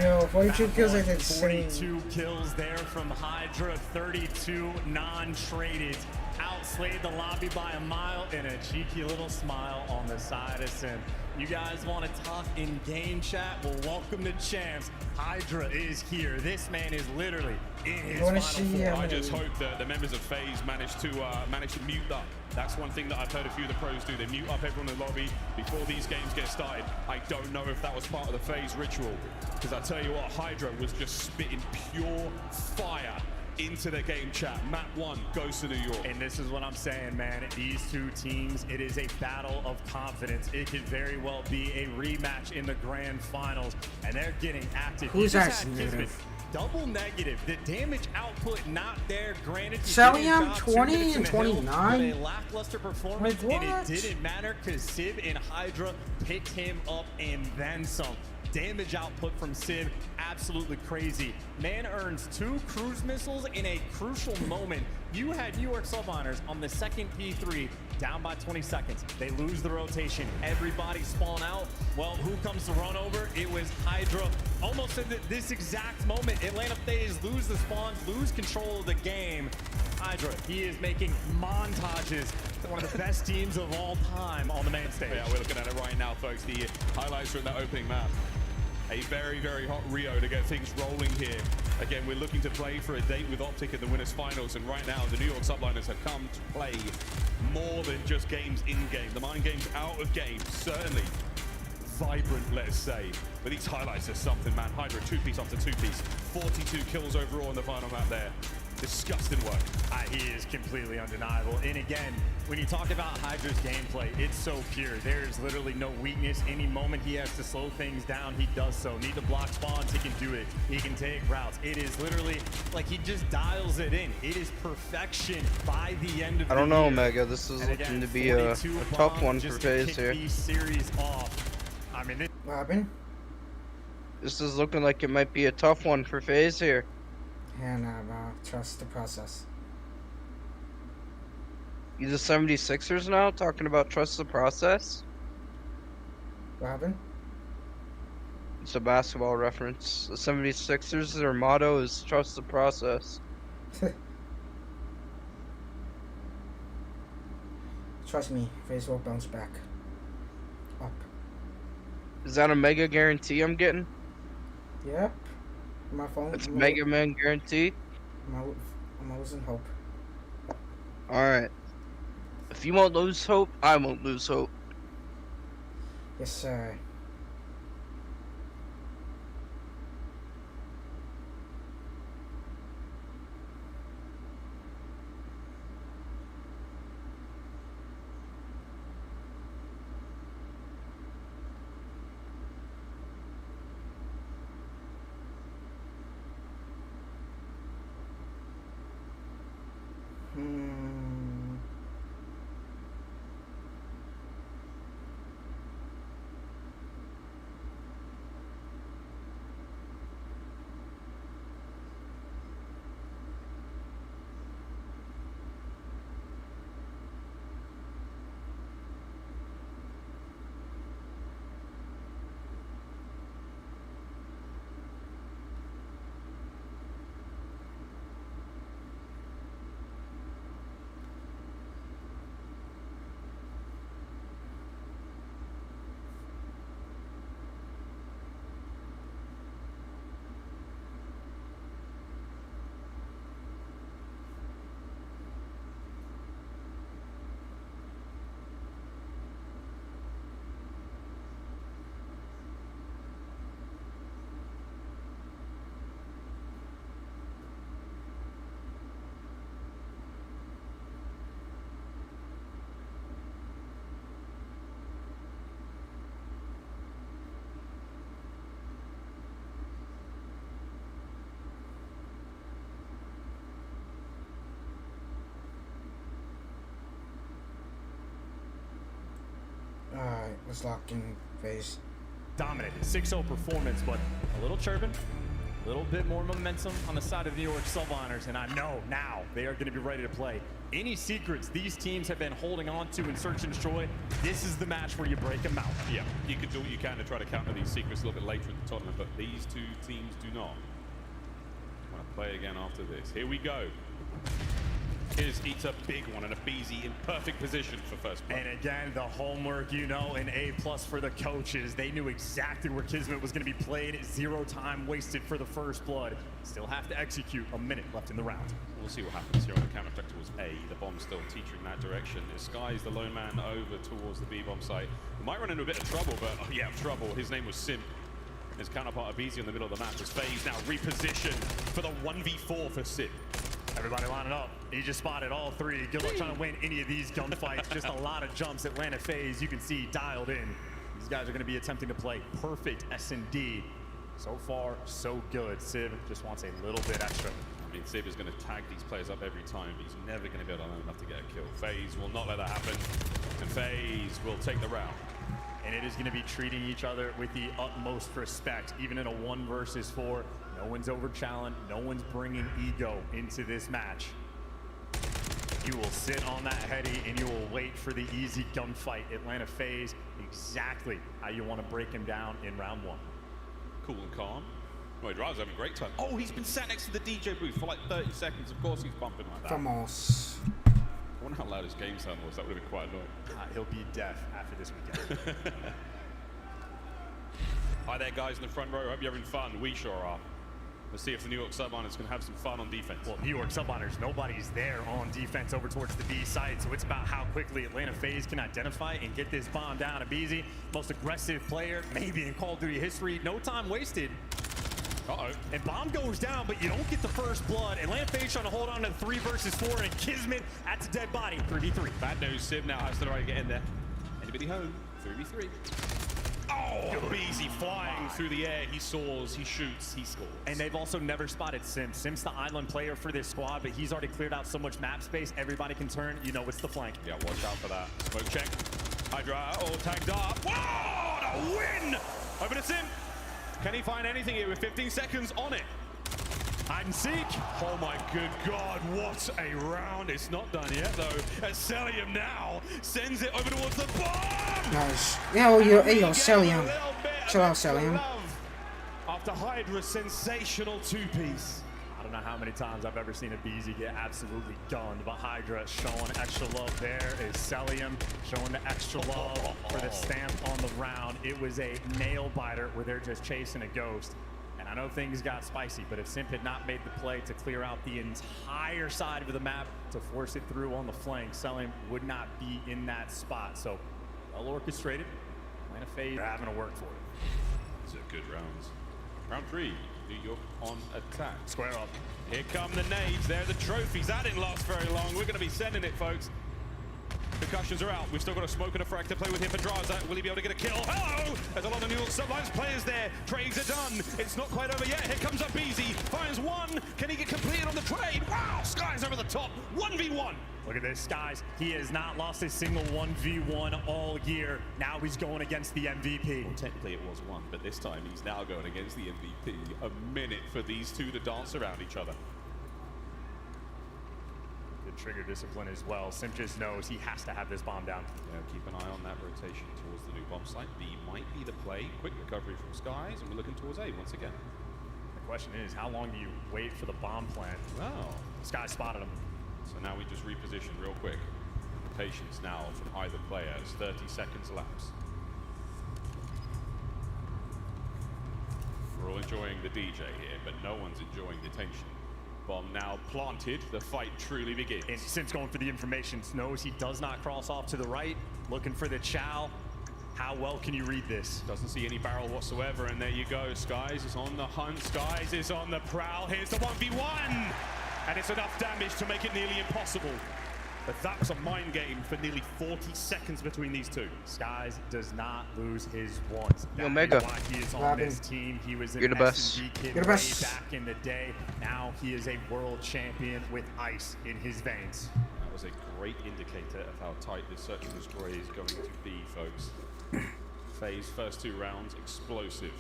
Yo, 42 kills is insane. 42 kills there from Hydra, 32 non-traded. Outslayed the lobby by a mile and a cheeky little smile on the side of Sim. You guys want to talk in game chat? Well, welcome to Champs. Hydra is here. This man is literally in his final form. I just hope that the members of FaZe manage to mute up. That's one thing that I've heard a few of the pros do. They mute up everyone in the lobby before these games get started. I don't know if that was part of the FaZe ritual, because I tell you what, Hydra was just spitting pure fire into the game chat. Map 1 goes to New York. And this is what I'm saying, man. These two teams, it is a battle of confidence. It could very well be a rematch in the grand finals, and they're getting active. Who's actually negative? Double negative. The damage output not there. Granted, Salium 20 and 29. A lackluster performance, and it didn't matter because Civ and Hydra picked him up and then some. Damage output from Civ, absolutely crazy. Man earns 2 cruise missiles in a crucial moment. You had New York Subliners on the second P3, down by 20 seconds. They lose the rotation. Everybody spawn out. Well, who comes to run over? It was Hydra. Almost in this exact moment, Atlanta FaZe lose the spawns, lose control of the game. Hydra, he is making montages to one of the best teams of all time on the main stage. Yeah, we're looking at it right now, folks. The highlights are in that opening map. A very, very hot Rio to get things rolling here. Again, we're looking to play for a date with Optic in the winners finals, and right now the New York Subliners have come to play more than just games in-game. The mind games out of game, certainly vibrant, let's say. But these highlights are something, man. Hydra 2-piece after 2-piece. 42 kills overall in the final map there. Disgusting work. He is completely undeniable. And again, when you talk about Hydra's gameplay, it's so pure. There's literally no weakness. Any moment he has to slow things down, he does so. Need to block spawns, he can do it. He can take routes. It is literally like he just dials it in. It is perfection by the end of the I don't know, year. Mega. This is looking to be a tough one for FaZe here. Series off. I mean, what happened? This is looking like it might be a tough one for FaZe here. Yeah, nah, bro. Trust the process. You the 76ers now talking about trust the process? What happened? It's a basketball reference. The 76ers, their motto is trust the process. Trust me, FaZe will bounce back. Up. Is that a mega guarantee I'm getting? Yep. My phone. It's a Mega Man guarantee? I'm losing hope. Alright. If you won't lose hope, I won't lose hope. Yes, sir. Alright, let's lock in FaZe. Dominant 6-0 performance, but a little chirping, a little bit more momentum on the side of New York Subliners, and I know now they are going to be ready to play. Any secrets these teams have been holding on to in Search and Destroy, this is the match where you break them out. Yeah, you can do what you can to try to counter these secrets a little bit later in the tournament, but these two teams do not. I want to play again after this. Here we go. Here's Eat a big one, and a BZ in perfect position for first play. And again, the homework, you know, an A+ for the coaches. They knew exactly where Kismet was going to be played. 0 time wasted for the first blood. Still have to execute. A minute left in the round. We'll see what happens here on the counter attack towards A. The bomb still teetering that direction. Skies the lone man over towards the B-bomb site. Might run into a bit of trouble, but oh yeah, trouble. His name was Sim. His counterpart Abizi in the middle of the map was FaZe now repositioned for the 1v4 for Sim. Everybody lining up. He just spotted all three. Good luck trying to win any of these gunfights. Just a lot of jumps. Atlanta FaZe, you can see, dialed in. These guys are going to be attempting to play perfect S&D. So far, so good. Civ just wants a little bit extra. I mean, Civ is going to tag these players up every time, but he's never going to be able to learn enough to get a kill. FaZe will not let that happen, and FaZe will take the round. And it is going to be treating each other with the utmost respect, even in a 1 versus 4. No one's over-challenged. No one's bringing ego into this match. You will sit on that heady and you will wait for the easy gunfight. Atlanta FaZe, exactly how you want to break him down in round 1. Cool and calm. Well, Hydra's having a great time. Oh, he's been sat next to the DJ booth for like 30 seconds. Of course he's bumping like that. Vamos. I wonder how loud his game sound was. That would have been quite annoying. He'll be deaf after this weekend. Hi there, guys in the front row. Hope you're having fun. We sure are. Let's see if the New York Subliners can have some fun on defense. Well, New York Subliners, nobody's there on defense over towards the B side, so it's about how quickly Atlanta FaZe can identify and get this bomb down. Abizi, most aggressive player, maybe in Call of Duty history. No time wasted. Uh-oh. And bomb goes down, but you don't get the first blood. Atlanta FaZe trying to hold on to the 3 versus 4, and Kismet, that's a dead body. 3v3. Bad news, Civ now has to try to get in there. Anybody home? 3v3. Oh, Abizi flying through the air. He soars, he shoots, he scores. And they've also never spotted Sims. Sims the island player for this squad, but he's already cleared out so much map space. Everybody can turn. You know it's the flank. Yeah, watch out for that. Smoke check. Hydra all tagged up. Whoa, a win! Over to Sim. Can he find anything here with 15 seconds on it? Hide and seek. Oh my good God, what a round. It's not done yet though. As Celium now sends it over towards the bomb. Nice. Yo, Celium. Chill out, Celium. after Hydra's sensational two-piece. I don't know how many times I've ever seen a BZ get absolutely gunned, but Hydra showing extra love there is Celium showing the extra love for the stamp on the round. It was a nail biter where they're just chasing a ghost. And I know things got spicy, but if Simp had not made the play to clear out the entire side of the map to force it through on the flank, Celium would not be in that spot. So well orchestrated, plan of fate, they're having to work for it. These are good rounds. Round 3. New York on attack. Square up. Here come the nades. There are the trophies. That didn't last very long. We're going to be sending it, folks. Concussions are out. We've still got a smoke and a frag to play with here for Draza. Will he be able to get a kill? Hello! There's a lot of New York Sublines players there. Trades are done. It's not quite over yet. Here comes up Beezy. Finds one. Can he get completed on the trade? Wow! Sky's over the top. 1v1. Look at this, guys. He has not lost a single 1v1 all year. Now he's going against the MVP. Well, technically it was one, but this time he's now going against the MVP. A minute for these two to dance around each other. Good trigger discipline as well. Simp just knows he has to have this bomb down. Yeah, keep an eye on that rotation towards the new bomb site. B might be the play. Quick recovery from Skies, and we're looking towards A once again. The question is, how long do you wait for the bomb plant? Wow. Sky spotted him. So now we just reposition real quick. Patience now from either player as 30 seconds elapse. We're all enjoying the DJ here, but no one's enjoying the tension. Bomb now planted, the fight truly begins. And Simp's going for the information, knows he does not cross off to the right, looking for the chow. How well can you read this? Doesn't see any barrel whatsoever, and there you go. Skies is on the hunt, Skies is on the prowl. Here's the 1v1! And it's enough damage to make it nearly impossible. But that was a mind game for nearly 40 seconds between these two. Skies does not lose his ones. Yo, Mega. Why he is on this team. He was You're an the best. S&D kid You're the way best. back in the day. Now he is a world champion with ice in his veins. That was a great indicator of how tight this search and destroy is going to be, folks. FaZe first 2 rounds, explosive.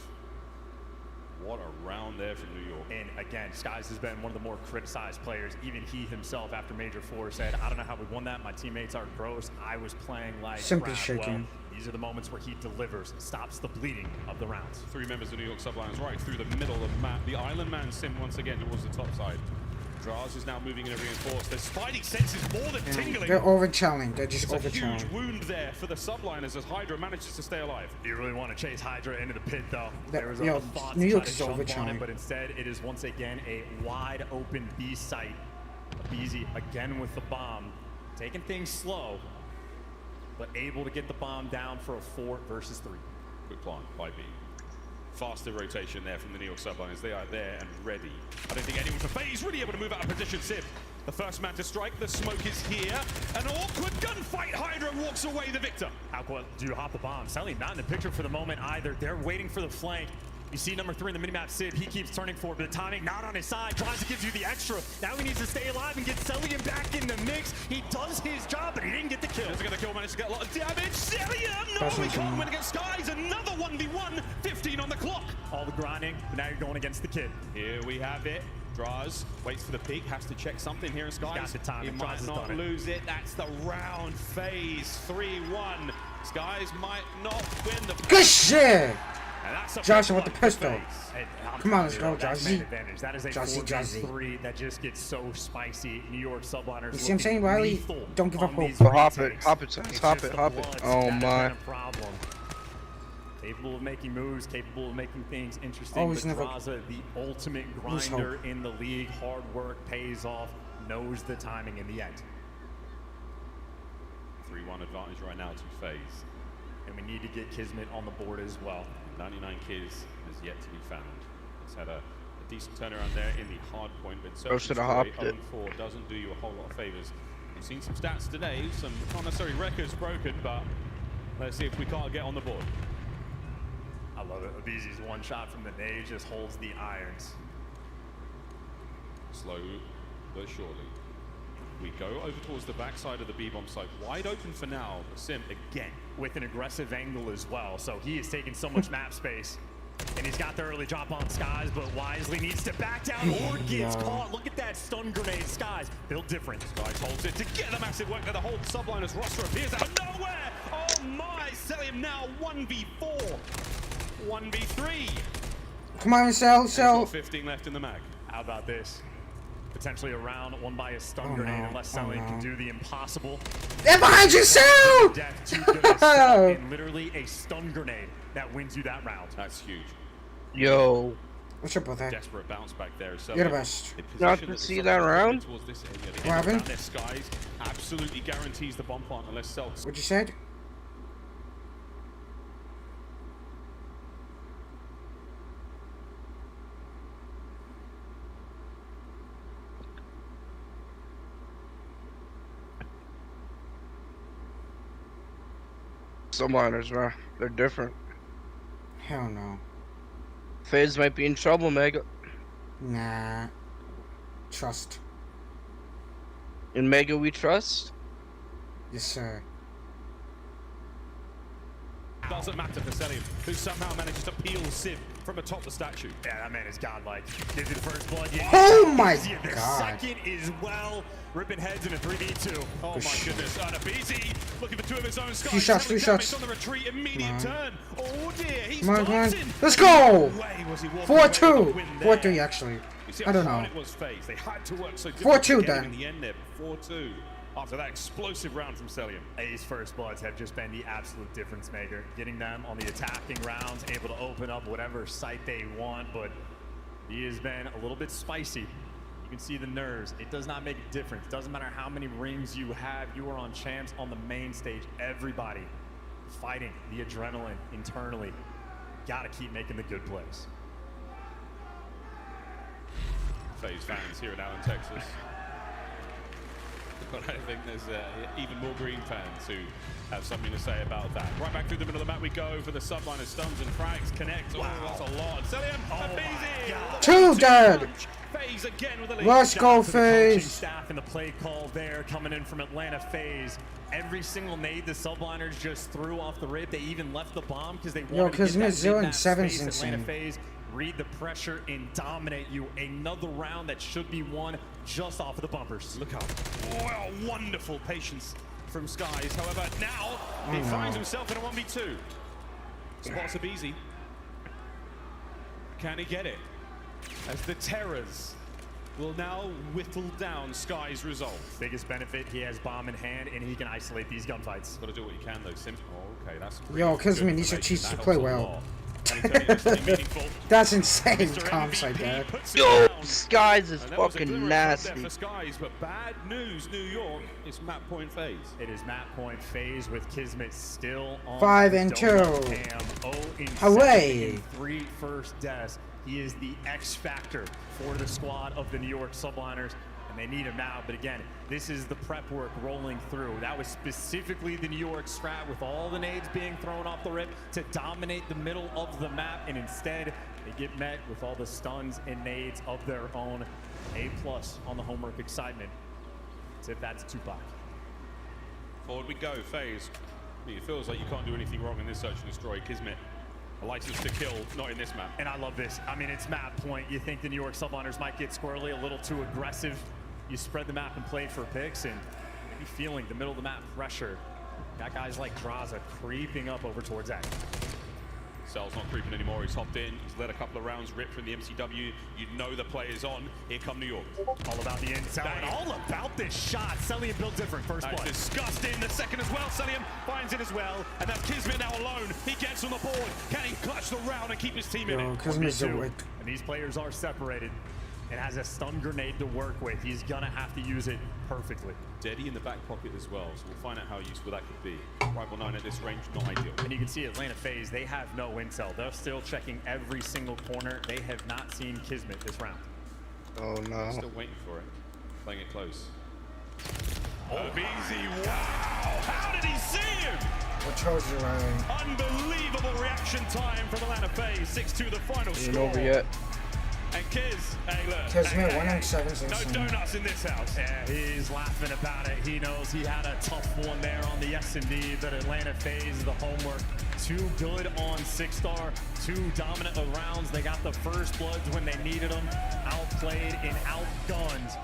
What a round there from New York. And again, Skies has been one of the more criticized players. Even he himself, after Major 4, said, I don't know how we won that. My teammates are gross. I was playing like Simply crap. shaking. Well, these are the moments where he delivers, stops the bleeding of the rounds. 3 members of New York Sublines right through the middle of the map. The Island Man Sim once again towards the top side. Draz is now moving in a reinforced. The spidey sense is more than tingling. They're over-challenged. They're just It's a over-challenged. huge wound there for the Subliners as Hydra manages to stay alive. Do you really want to chase Hydra into the pit, though? That- There was yo, a thought New to York try to is jump on over-challenged. it, but instead it is once again a wide open B site. Beezy again with the bomb, taking things slow, but able to get the bomb down for a 4 versus 3. Quick plant by B. Faster rotation there from the New York Subliners. They are there and ready. I don't think anyone from FaZe really able to move out of position. Sim, the first man to strike. The smoke is here. An awkward gunfight. Hydra walks away the victor. How quick do you hop the bomb? Sally not in the picture for the moment either. They're waiting for the flank. You see number 3 in the minimap, Sid. He keeps turning forward, but the timing not on his side. Tries to give you the extra. Now he needs to stay alive and get Celium back in the mix. He does his job, but he didn't get the kill. Doesn't get the kill, managed to get a lot of damage. Celium! No, he can't win against Skies. Another 1v1. 15 on the clock. All the grinding, but now you're going against the kid. Here we have it. Draz waits for the peak, has to check something here in Skies. Got the timing. He might not lose it. That's the round. FaZe 3-1. Skies might not win the... Good shit! And that's a Joshua big with the one for pistol. FaZe. Hey, Come on, let's you go, know, that's Jazzy. man advantage. That is a Jazzy, 4-3 that just gets so spicy. New York Subliners. You see what I'm saying, Riley? lethal Don't give up on hope. these So hop it, retakes. hop it, Sans, It's hop just it, the hop it. bloods Oh that my. kind of problem. Capable of making moves, capable of making things interesting. Always but never Draza, the ultimate lose hope. grinder in the league. Hard work pays off. Knows the timing in the end. 3-1 advantage right now to FaZe. And we need to get Kismet on the board as well. 99 kills has yet to be found. It's had a decent turnaround there in the hard point, but Bro should have hopped it. 0-4 doesn't do you a whole lot of favors. We've seen some stats today, some not necessarily records broken, but let's see if we can't get on the board. I love it. Abizi's one shot from the nade just holds the irons. Slow but surely. We go over towards the backside of the B-bomb site, wide open for now. Sim again with an aggressive angle as well, so he is taking so much map space. And he's got the early drop on Skies, but wisely needs to back down or gets caught. Look at that stun grenade. Skies built different. Skies holds it to get the massive work there. The whole Subliners roster appears out of nowhere. Oh my, Celium now 1v4. 1v3. Come on, Cell. 15 left in the mag. How about this? Potentially a round won by a stun grenade unless Sully can do the impossible. They're behind you, Cell! And literally a stun grenade that wins you that round. That's huge. Yo. What's up with that? Desperate bounce back there. So You're the best. Not to see that round? What happened? Skies absolutely guarantees the bomb plant unless Cell. What you said? Some liners, bro. They're different. Hell no. FaZe might be in trouble, Mega. Nah. Trust. In Mega we trust? Yes, sir. Doesn't matter for Celium, who somehow manages to peel Civ from atop the statue. Yeah, that man is godlike. Gives you the first blood. Oh my The god. second is well. Ripping heads in a 3v2. Oh my goodness. And a BZ looking for two of his own. Few shots, few shots. On the retreat, immediate turn. Oh dear, he's Come on, come on. dancing. Let's go! Way was he walking 4-2. away with the win 4-3 there. actually. You see I don't how know. hard it was FaZe. They had to work so 4-2 then. in the end there. 4-2. After that explosive round from Celium. A's first bloods have just been the absolute difference maker. Getting them on the attacking rounds, able to open up whatever site they want, but he has been a little bit spicy. You can see the nerves. It does not make a difference. Doesn't matter how many rings you have. You are on champs on the main stage. Everybody fighting the adrenaline internally. Gotta keep making the good plays. FaZe fans here in Allen, Texas. But I think there's even more Green fans who have something to say about that. Right back through the middle of the map we go for the subliner stuns and frags. Connect. Wow. Oh, that's a lot. Celium, a BZ. Two dead. FaZe again with a lead. Let's go, Shout out to the coaching FaZe. staff and the play call there coming in from Atlanta FaZe. Every single nade the subliners just threw off the rip. They even left the bomb because they wanted to get that Kismet 0 and mid-map 7 's space. Atlanta insane. FaZe read the pressure and dominate you. Another round that should be won just off of the bumpers. Look up. Well, wonderful patience from Skies. However, now he finds himself in a 1v2. Spots a BZ. Can he get it? As the Terrors will now whittle down Sky's resolve. Biggest benefit, he has bomb in hand and he can isolate these gunfights. Got to do what you can though. Simple. Oh, okay, that's Yo, Kismet needs to teach to play well. That's insane comps like that. Yo, Skies is And that was a fucking good round there nasty. for Skies, but bad news, New York. It's map point FaZe. It is map point FaZe with Kismet still on 5 the and donut 2. cam. 0 in Hooray. 7 in 3 first deaths. He is the X factor for the squad of the New York Subliners, and they need him now. But again, this is the prep work rolling through. That was specifically the New York strat with all the nades being thrown off the rip to dominate the middle of the map, and instead they get met with all the stuns and nades of their own. A+ on the homework excitement. As if that's Tupac. Forward we go, FaZe. It feels like you can't do anything wrong in this search and destroy. Kismet, a license to kill, not in this map. And I love this. I mean, it's map point. You think the New York Subliners might get squirrely, a little too aggressive. You spread the map and play for picks, and maybe feeling the middle of the map pressure. Got guys like Draza creeping up over towards that. Cell's not creeping anymore. He's hopped in. He's let a couple of rounds rip from the MCW. You know the play is on. Here come New York. All about the intel and all about this shot. Celium built different first blood. That's disgusting. The second as well. Celium finds it as well. And that's Kismet now alone. He gets on the board. Can he clutch the round and keep his team in it? Kismet's a wick. And these players are separated and has a stun grenade to work with. He's gonna have to use it perfectly. Deddy in the back pocket as well, so we'll find out how useful that could be. Rifle 9 at this range, not ideal. And you can see Atlanta FaZe, they have no intel. They're still checking every single corner. They have not seen Kismet this round. Oh no. Still waiting for it. Playing it close. Oh, BZ, wow! How did he see him? What chose you right? Unbelievable reaction time from Atlanta FaZe. 6-2 the final Ain't score. over yet. And Kiz, hey look. Kismet hey, 1 and 7 's no insane. donuts in this house. Yeah, he's laughing about it. He knows he had a tough one there on the S&D, but Atlanta FaZe, the homework, too good on 6-star, 2 dominant rounds. They got the first bloods when they needed them, outplayed and outgunned.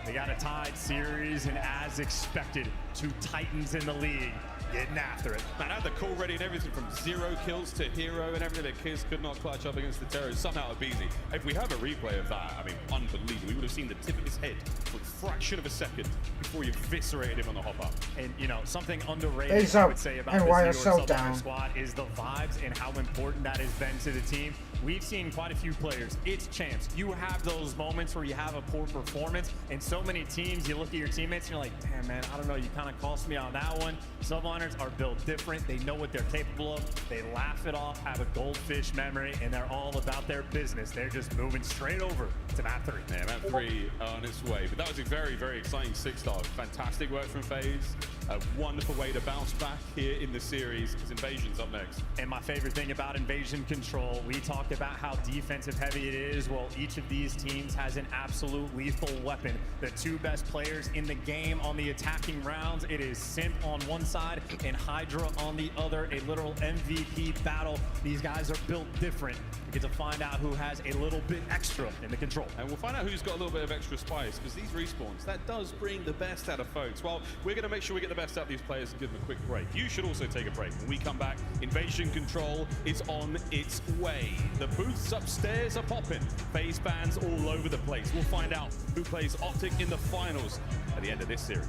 They got a tied series, and as expected, 2 titans in the league. getting after it. Man, I had the call ready and everything from 0 kills to hero and everything. The kids could not clutch up against the terrorists. Somehow it easy. If we have a replay of that, I mean, unbelievable. We would have seen the tip of his head for a fraction of a second before he eviscerated him on the hop up. And, you know, something underrated He's I up. would say about And this why New are York so Subliner down? squad is the vibes and how important that has been to the team. We've seen quite a few players. It's champs. You have those moments where you have a poor performance, and so many teams, you look at your teammates and you're like, damn, man, I don't know, you kind of cost me on that one. Subliners are built different. They know what they're capable of. They laugh it off, have a goldfish memory, and they're all about their business. They're just moving straight over to map 3. Yeah, map 3 on its way. But that was a very, very exciting 6-star. Fantastic work from FaZe. A wonderful way to bounce back here in the series, because Invasion's up next. And my favorite thing about Invasion Control, we talked about how defensive heavy it is. Well, each of these teams has an absolute lethal weapon. The 2 best players in the game on the attacking rounds, it is Simp on one side and Hydra on the other, a literal MVP battle. These guys are built different. We get to find out who has a little bit extra in the control. And we'll find out who's got a little bit of extra spice, because these respawns, that does bring the best out of folks. Well, we're going to make sure we get the best out of these players and give them a quick break. You should also take a break. When we come back, Invasion Control is on its way. The booths upstairs are popping. FaZe fans all over the place. We'll find out who plays Optic in the finals at the end of this series.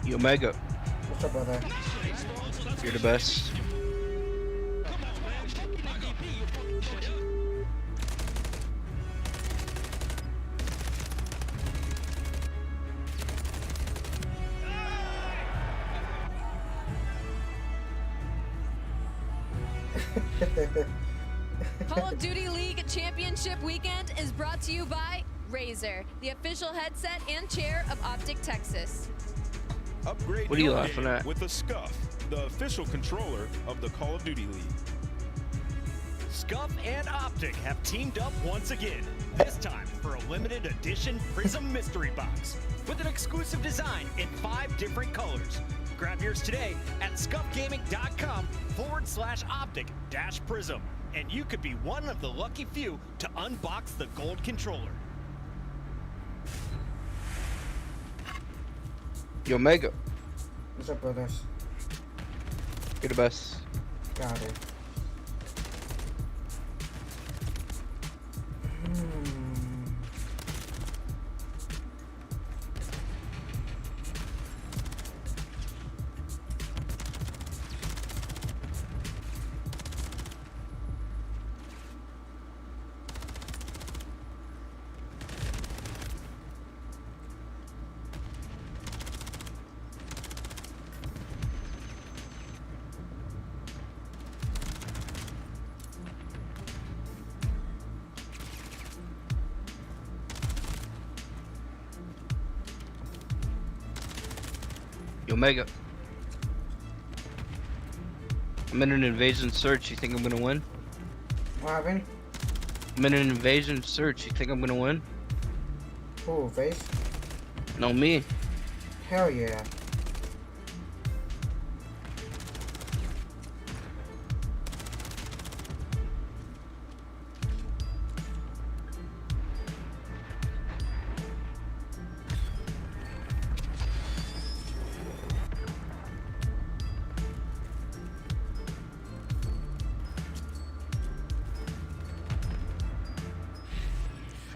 Yo, Mega. What's up, brother? You're the best. Call of Duty League Championship Weekend is brought to you by Razer, the official headset and chair of Optic Texas. Upgrade What are you your laughing game at? with the Scuff, the official controller of the Call of Duty League. Scuff and Optic have teamed up once again, this time for a limited edition Prism Mystery Box with an exclusive design in 5 different colors. Grab yours today at scuffgaming.com/optic-prism, and you could be one of the lucky few to unbox the gold controller. Yo, Mega. What's up, brothers? You're the best. Got it. Yo, Mega. I'm in an invasion search. You think I'm gonna win? What happened? I'm in an invasion search. You think I'm gonna win? Who, FaZe? No, me. Hell yeah.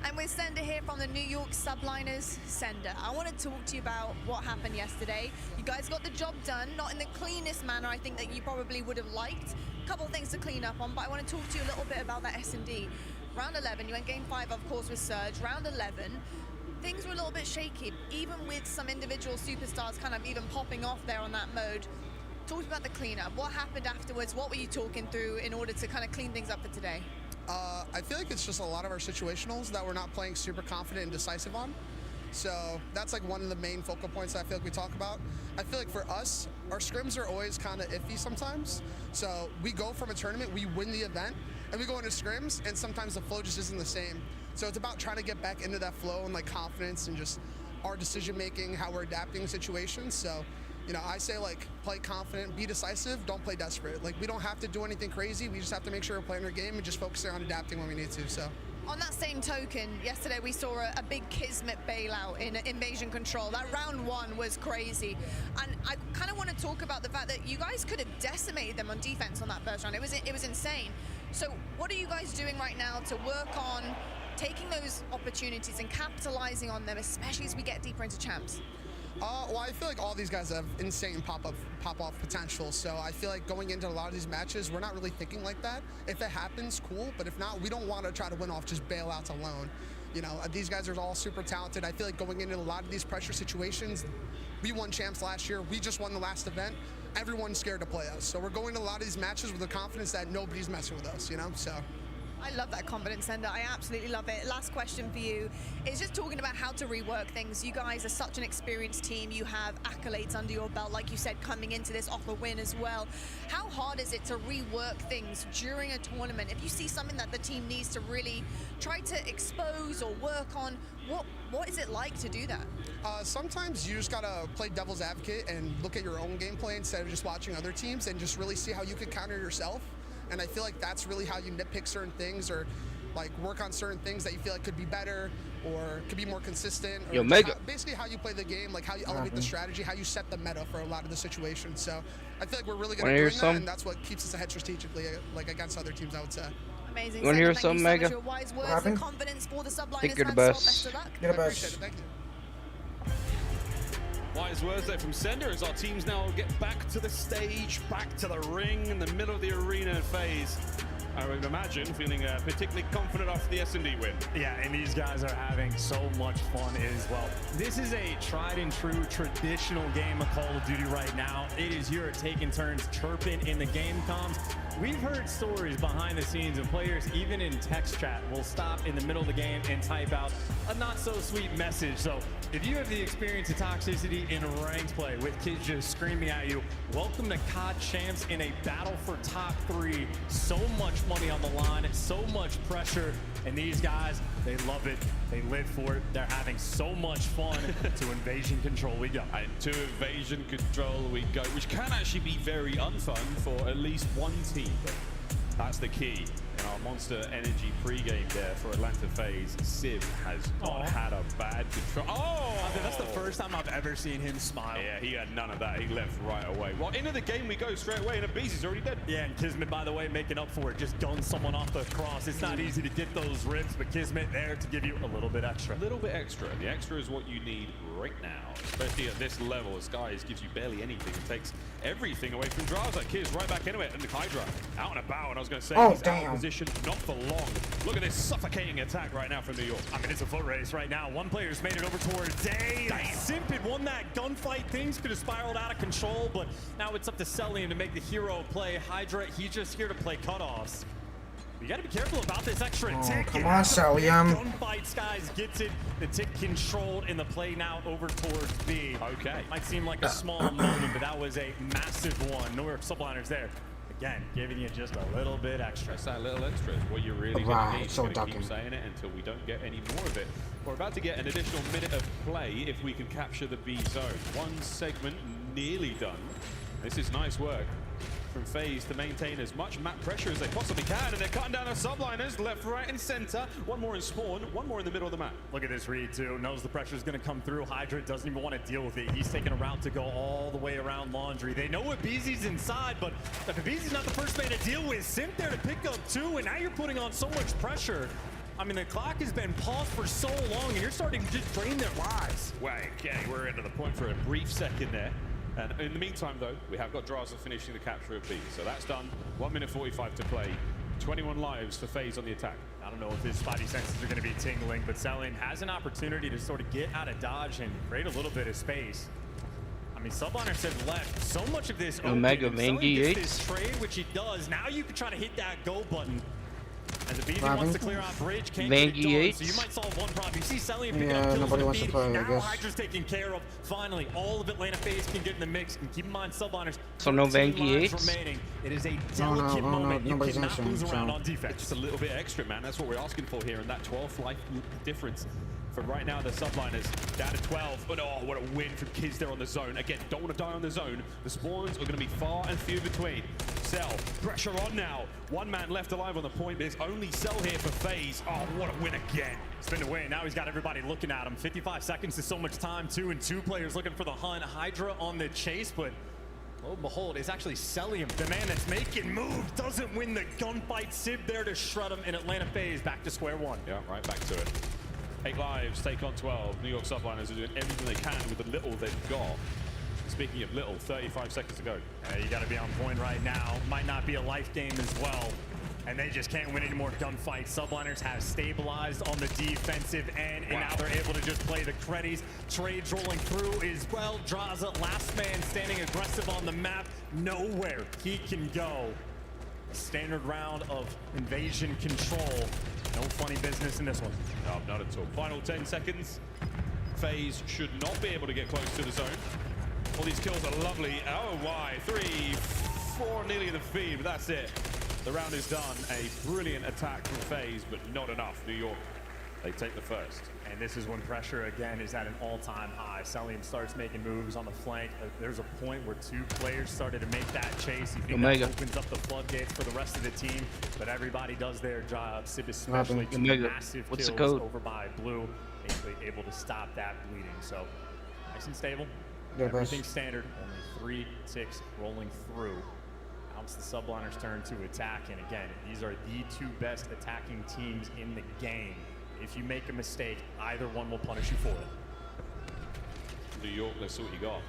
And we're Sender here from the New York Subliners. Sender, I want to talk to you about what happened yesterday. You guys got the job done, not in the cleanest manner I think that you probably would have liked. A couple of things to clean up on, but I want to talk to you a little bit about that S&D. Round 11, you went game 5, of course, with Surge. Round 11, things were a little bit shaky, even with some individual superstars kind of even popping off there on that mode. Talk about the cleanup. What happened afterwards? What were you talking through in order to kind of clean things up for today? I feel like it's just a lot of our situationals that we're not playing super confident and decisive on. So that's like one of the main focal points that I feel like we talk about. I feel like for us, our scrims are always kind of iffy sometimes. So we go from a tournament, we win the event, and we go into scrims, and sometimes the flow just isn't the same. So it's about trying to get back into that flow and like confidence and just our decision making, how we're adapting situations. So, you know, I say like play confident, be decisive, don't play desperate. Like we don't have to do anything crazy. We just have to make sure we're playing our game and just focusing on adapting when we need to. So On that same token, yesterday we saw a big Kismet bailout in Invasion Control. That round 1 was crazy. And I kind of want to talk about the fact that you guys could have decimated them on defense on that first round. It was insane. So what are you guys doing right now to work on taking those opportunities and capitalizing on them, especially as we get deeper into champs? Well, I feel like all these guys have insane pop-off potential, so I feel like going into a lot of these matches, we're not really thinking like that. If it happens, cool, but if not, we don't want to try to win off just bailouts alone. You know, these guys are all super talented. I feel like going into a lot of these pressure situations, we won champs last year, we just won the last event, everyone's scared to play us. So we're going to a lot of these matches with the confidence that nobody's messing with us, you know, so. I love that confidence, Sender. I absolutely love it. Last question for you is just talking about how to rework things. You guys are such an experienced team. You have accolades under your belt, like you said, coming into this off a win as well. How hard is it to rework things during a tournament? If you see something that the team needs to really try to expose or work on, what is it like to do that? Sometimes you just gotta play devil's advocate and look at your own gameplay instead of just watching other teams and just really see how you can counter yourself. And I feel like that's really how you nitpick certain things or like work on certain things that you feel like could be better or could be more consistent. Or basically how you play the game, like how you elevate the strategy, how you set the meta for a lot of the situations. So I feel like we're really good at doing that, and that's what keeps us ahead strategically, like against other teams, I would say. Amazing. You want to hear something, Mega? Your wise words and confidence for the subliners. Think you're the best. You're the best. Thank you. Wise words there from Sender as our teams now get back to the stage, back to the ring in the middle of the arena phase. I would imagine feeling particularly confident after the S&D win. Yeah, and these guys are having so much fun as well. This is a tried and true traditional game of Call of Duty right now. It is here at taking turns chirping in the game comms. We've heard stories behind the scenes of players, even in text chat, will stop in the middle of the game and type out a not so sweet message. So if you have the experience of toxicity in ranked play with kids just screaming at you, welcome to COD Champs in a battle for top 3. So much money on the line, so much pressure, and these guys, they love it. They live for it. They're having so much fun. To Invasion Control we go. And to Invasion Control we go, which can actually be very unfun for at least one team. That's the key. In our Monster Energy pregame there for Atlanta FaZe, Civ has not had a bad control. Oh! That's the first time I've ever seen him smile. Yeah, he had none of that. He left right away. Well, into the game we go straight away, and Abizi's already dead. Yeah, and Kismet, by the way, making up for it. Just gunned someone off the cross. It's not easy to get those rips, but Kismet there to give you a little bit extra. A little bit extra. The extra is what you need right now, especially at this level. As Guys gives you barely anything. It takes everything away from Draza. Kiz right back into it, and the Hydra out and about. And I was going to say, he's out of position, not for long. Look at this suffocating attack right now from New York. I mean, it's a foot race right now. One player's made it over towards Day. Simp had won that gunfight. Things could have spiraled out of control, but now it's up to Celium to make the hero play. Hydra, he's just here to play cutoffs. You gotta be careful about this extra tick. Come on, Celium. Gunfight, Skies gets it. The tick controlled in the play now over towards B. Okay. Might seem like a small moment, but that was a massive one. No subliners there. Again, giving you just a little bit extra. That's that little extra is what you're really going to need. So keep saying it until we don't get any more of it. We're about to get an additional minute of play if we can capture the B zone. One segment nearly done. This is nice work from FaZe to maintain as much map pressure as they possibly can, and they're cutting down their subliners left, right, and center. One more in spawn, one more in the middle of the map. Look at this read too. Knows the pressure is going to come through. Hydra doesn't even want to deal with it. He's taking a route to go all the way around Laundry. They know Abizi's inside, but if Abizi's not the first man to deal with, Simp there to pick up 2, and now you're putting on so much pressure. I mean, the clock has been paused for so long, and you're starting to just drain their lives. Well, okay, we're into the point for a brief second there. And in the meantime, though, we have got Draza finishing the capture of B. So that's done. 1 minute 45 to play. 21 lives for FaZe on the attack. I don't know if his spidey senses are going to be tingling, but Celium has an opportunity to sort of get out of dodge and create a little bit of space. I mean, Subliner said left so much of this Omega Vandy this trade, which he does. Now you can try to hit that go button. As Abizi wants to clear out bridge, can't get it done, so you might solve one problem. You see Celium pick up kills nobody wants to play, now I guess. Hydra's taken care of. Finally, all of Atlanta FaZe can get in the mix. And keep in mind, Subliners, so no Vandy 8s? remaining. It is a delicate moment. You cannot lose around on defense. Just a little bit extra, man. That's what we're asking for here, and that 12th life difference for right now, the subliners down to 12. But oh, what a win from Kiz there on the zone. Again, don't want to die on the zone. The spawns are going to be far and few between. Cell, pressure on now. One man left alive on the point, but it's only Cell here for FaZe. Oh, what a win again. Spin away. Now he's got everybody looking at him. 55 seconds is so much time, too, and 2 players looking for the hunt. Hydra on the chase, but lo and behold, it's actually Celium, the man that's making moves, doesn't win the gunfight. Civ there to shred him in Atlanta FaZe. Back to square one. Yeah, right back to it. 8 lives, take on 12. New York Subliners are doing everything they can with the little they've got. Speaking of little, 35 seconds to go. You got to be on point right now. Might not be a life game as well. And they just can't win any more gunfights. Subliners have stabilized on the defensive end, and now they're able to just play the credits. Trades rolling through as well. Draza, last man standing aggressive on the map. Nowhere he can go. Standard round of invasion control. No funny business in this one. No, not at all. Final 10 seconds. FaZe should not be able to get close to the zone. All these kills are lovely. Oh, why? 3, 4 nearly in the feed, but that's it. The round is done. A brilliant attack from FaZe, but not enough. New York, they take the first. And this is when pressure, again, is at an all-time high. Celium starts making moves on the flank. There's a point where 2 players started to make that chase. You think that opens up the floodgates for the rest of the team, but everybody does their job. Civ especially 2 massive kills over by Blue, basically able to stop that bleeding. So nice and stable. Yeah, everything's standard. Only 3 ticks rolling through. Now it's the Subliners' turn to attack, and again, these are the 2 best attacking teams in the game. If you make a mistake, either one will punish you for it. New York, let's see what you got.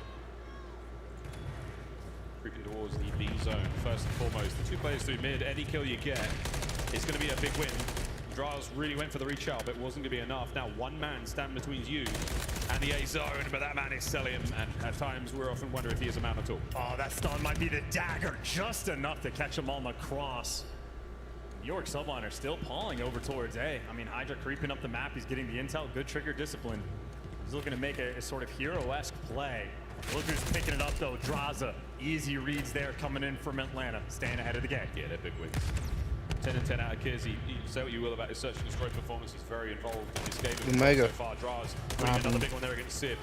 Creeping towards the B zone, first and foremost. The 2 players through mid, any kill you get is going to be a big win. Draz really went for the reach out, but it wasn't going to be enough. Now 1 man standing between you and the A zone, but that man is Celium, and at times we're often wondering if he is a man at all. Oh, that stun might be the dagger, just enough to catch him on the cross. New York Subliner still pawing over towards A. I mean, Hydra creeping up the map. He's getting the intel. Good trigger discipline. He's looking to make a sort of hero-esque play. Look who's picking it up, though. Draza. Easy reads there coming in from Atlanta. Staying ahead of the game. Yeah, they're big wins. 10 and 10 out of Kiz. You say what you will about his search and destroy performance. He's very involved in this game so far. Draz winning another big one there against Civ.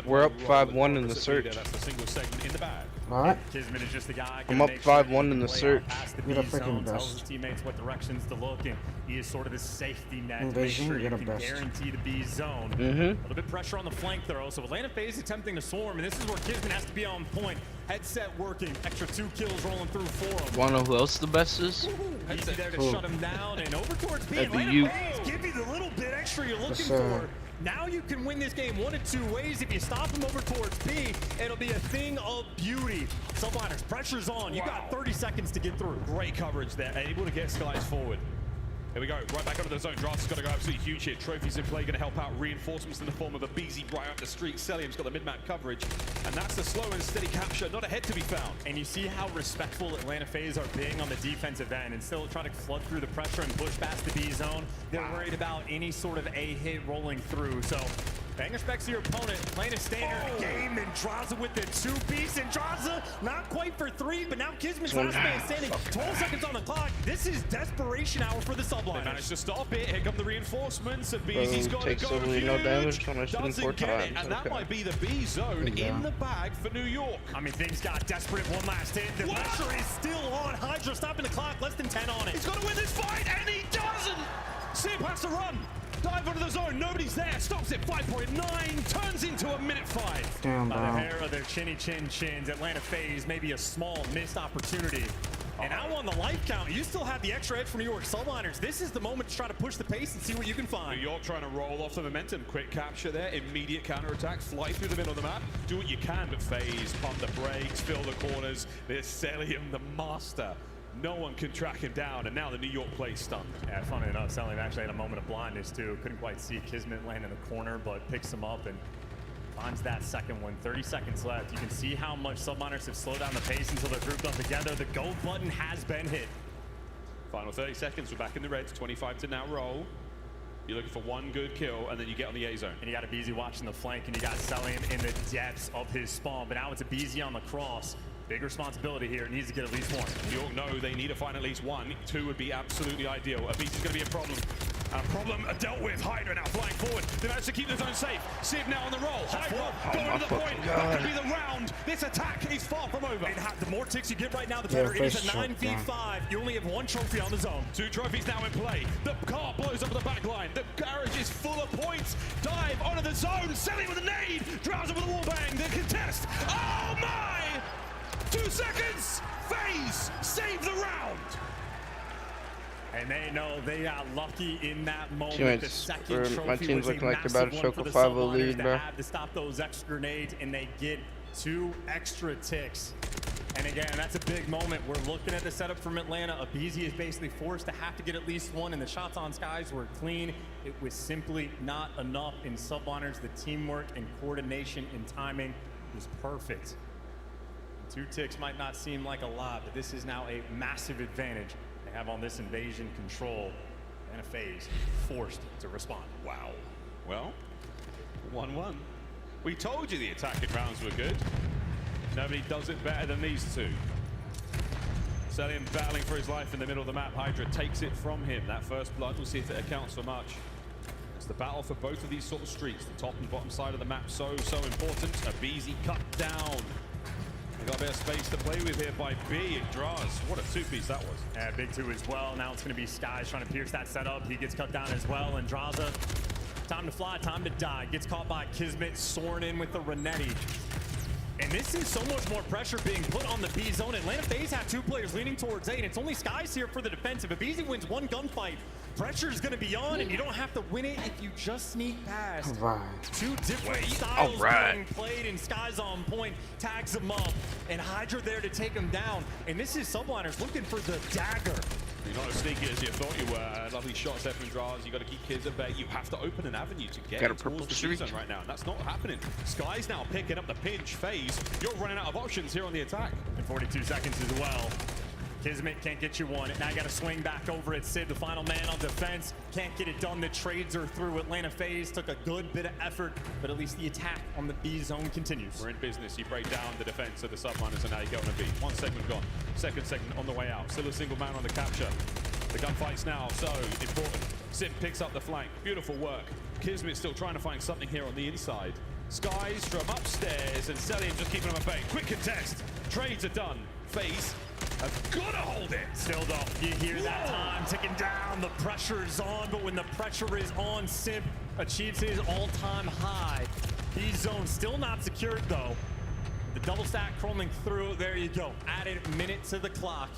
We're up 5-1 in the search. That's the single segment in the bag. Alright. Kismet is just the guy. I'm up 5-1 in the search. You're the freaking Tells his best. teammates what directions to look, and he is sort of the safety net to make Invasion, sure you you're the can best. guarantee the B zone. A little bit pressure on the flank throw, so Atlanta FaZe attempting to swarm, and this is where Kismet has to be on point. Headset working, extra 2 kills rolling through for him. Wanna know who else the best is? Easy there to shut him down, and over towards B. That'd be Atlanta you. FaZe give you the little bit extra you're looking Yes, for. Now you can win this game 1 of 2 ways. If you stop him over towards B, it'll be a thing of beauty. Subliners, pressure's on. You got 30 seconds to get through. Great coverage there, able to get skies forward. Here we go, right back under the zone. Draft's got to go absolutely huge here. Trophies in play, going to help out reinforcements in the form of a BZ right up the street. Celium's got the mid-map coverage, and that's the slow and steady capture, not a head to be found. And you see how respectful Atlanta FaZe are being on the defensive end and still trying to flood through the pressure and push past the B zone. They're worried about any sort of A hit rolling through. So paying respects to your opponent, playing a standard game, and Draza with the 2-piece, and Draza not quite for 3, but now Kismet's last man standing. 12 seconds on the clock. This is desperation hour for the Subliners. They managed to stop it. Here come the reinforcements. And BZ's got to takes go absolutely no damage when I shoot him 4 Doesn't get it, times. and that might be the B zone in the bag for New York. I mean, things got desperate. One last hit. The pressure is still on. Hydra stopping the clock. Less than 10 on it. He's got to win this fight, and he doesn't. Civ has to run. Dive under the zone. Nobody's there. Stops it. 5.9. Turns into a minute 5. Damn, By bro. the hair of their chinny chin chins, Atlanta FaZe maybe a small missed opportunity. And now on the life count, you still have the extra edge from New York Subliners. This is the moment to try to push the pace and see what you can find. New York trying to roll off the momentum. Quick capture there. Immediate counterattack. Fly through the middle of the map. Do what you can, but FaZe pump the brakes, fill the corners. There's Celium, the master. No one can track him down, and now the New York plays stunned. Yeah, funny enough, Celium actually had a moment of blindness too. Couldn't quite see Kismet land in the corner, but picks him up and finds that second one. 30 seconds left. You can see how much Subliners have slowed down the pace until they're grouped up together. The go button has been hit. Final 30 seconds. We're back in the reds. 25 to now roll. You're looking for 1 good kill, and then you get on the A zone. And you got a BZ watching the flank, and you got Celium in the depths of his spawn. But now it's a BZ on the cross. Big responsibility here. It needs to get at least 1. New York know they need to find at least 1. 2 would be absolutely ideal. A BZ is going to be a problem. Problem dealt with. Hydra now flying forward. They managed to keep the zone safe. Siv now on the roll. Hydra going to the point. That could be the round. This attack is far from over. The more ticks you get right now, the better. It is a 9v5. You only have 1 trophy on the zone. 2 trophies now in play. The car blows up the back line. The garage is full of points. Dive onto the zone. Selling with a nade. Drowns with a wall bang. The contest. Oh my! 2 seconds. FaZe save the round. And they know they got lucky in that moment. Teammates, the second trophy my team's was looking a like they're about to massive choke one a for the 5-0 lead, Subliners bro. to have to stop those extra grenades, and they get 2 extra ticks. And again, that's a big moment. We're looking at the setup from Atlanta. Abizi is basically forced to have to get at least 1, and the shots on Skies were clean. It was simply not enough in Subliners. The teamwork and coordination and timing was perfect. 2 ticks might not seem like a lot, but this is now a massive advantage they have on this invasion control. And a FaZe forced to respond. Wow. Well, 1-1. We told you the attacking rounds were good. Nobody does it better than these 2. Celian battling for his life in the middle of the map. Hydra takes it from him. That first blood, we'll see if it accounts for much. It's the battle for both of these sort of streets. The top and bottom side of the map so important. Abizi cut down. They got a bit of space to play with here by B and Draws. What a 2-piece that was. Yeah, big 2 as well. Now it's going to be Skies trying to pierce that setup. He gets cut down as well. And Draza, time to fly, time to die. Gets caught by Kismet, soaring in with the Renetti. And this is so much more pressure being put on the B zone. Atlanta FaZe have 2 players leaning towards A, and it's only Skies here for the defensive. If Abizi wins 1 gunfight, pressure is going to be on, and you don't have to win it if you just sneak past. 2 different styles being played, and Skies on point, tags him up, and Hydra there to take him down. And this is Subliners looking for the dagger. You're not as sneaky as you thought you were. Lovely shots there from Draws. You got to keep kids at bay. You have to open an avenue to get towards the season right now, and that's not happening. Sky's now picking up the pinch. FaZe, you're running out of options here on the attack. In 42 seconds as well. Kismet can't get you 1. Now you got to swing back over at Sid, the final man on defense. Can't get it done. The trades are through. Atlanta FaZe took a good bit of effort, but at least the attack on the B zone continues. We're in business. You break down the defense of the Subliners, and now you go on a B. 1 segment gone. Second segment on the way out. Still a single man on the capture. The gunfight's now so important. Sim picks up the flank. Beautiful work. Kismet still trying to find something here on the inside. Skies from upstairs, and Celian just keeping him at bay. Quick contest. Trades are done. FaZe have got to hold it. Still though, you hear that time ticking down. The pressure is on, but when the pressure is on, Simp achieves his all-time high. B zone still not secured though. The double stack crawling through. There you go. Added minute to the clock.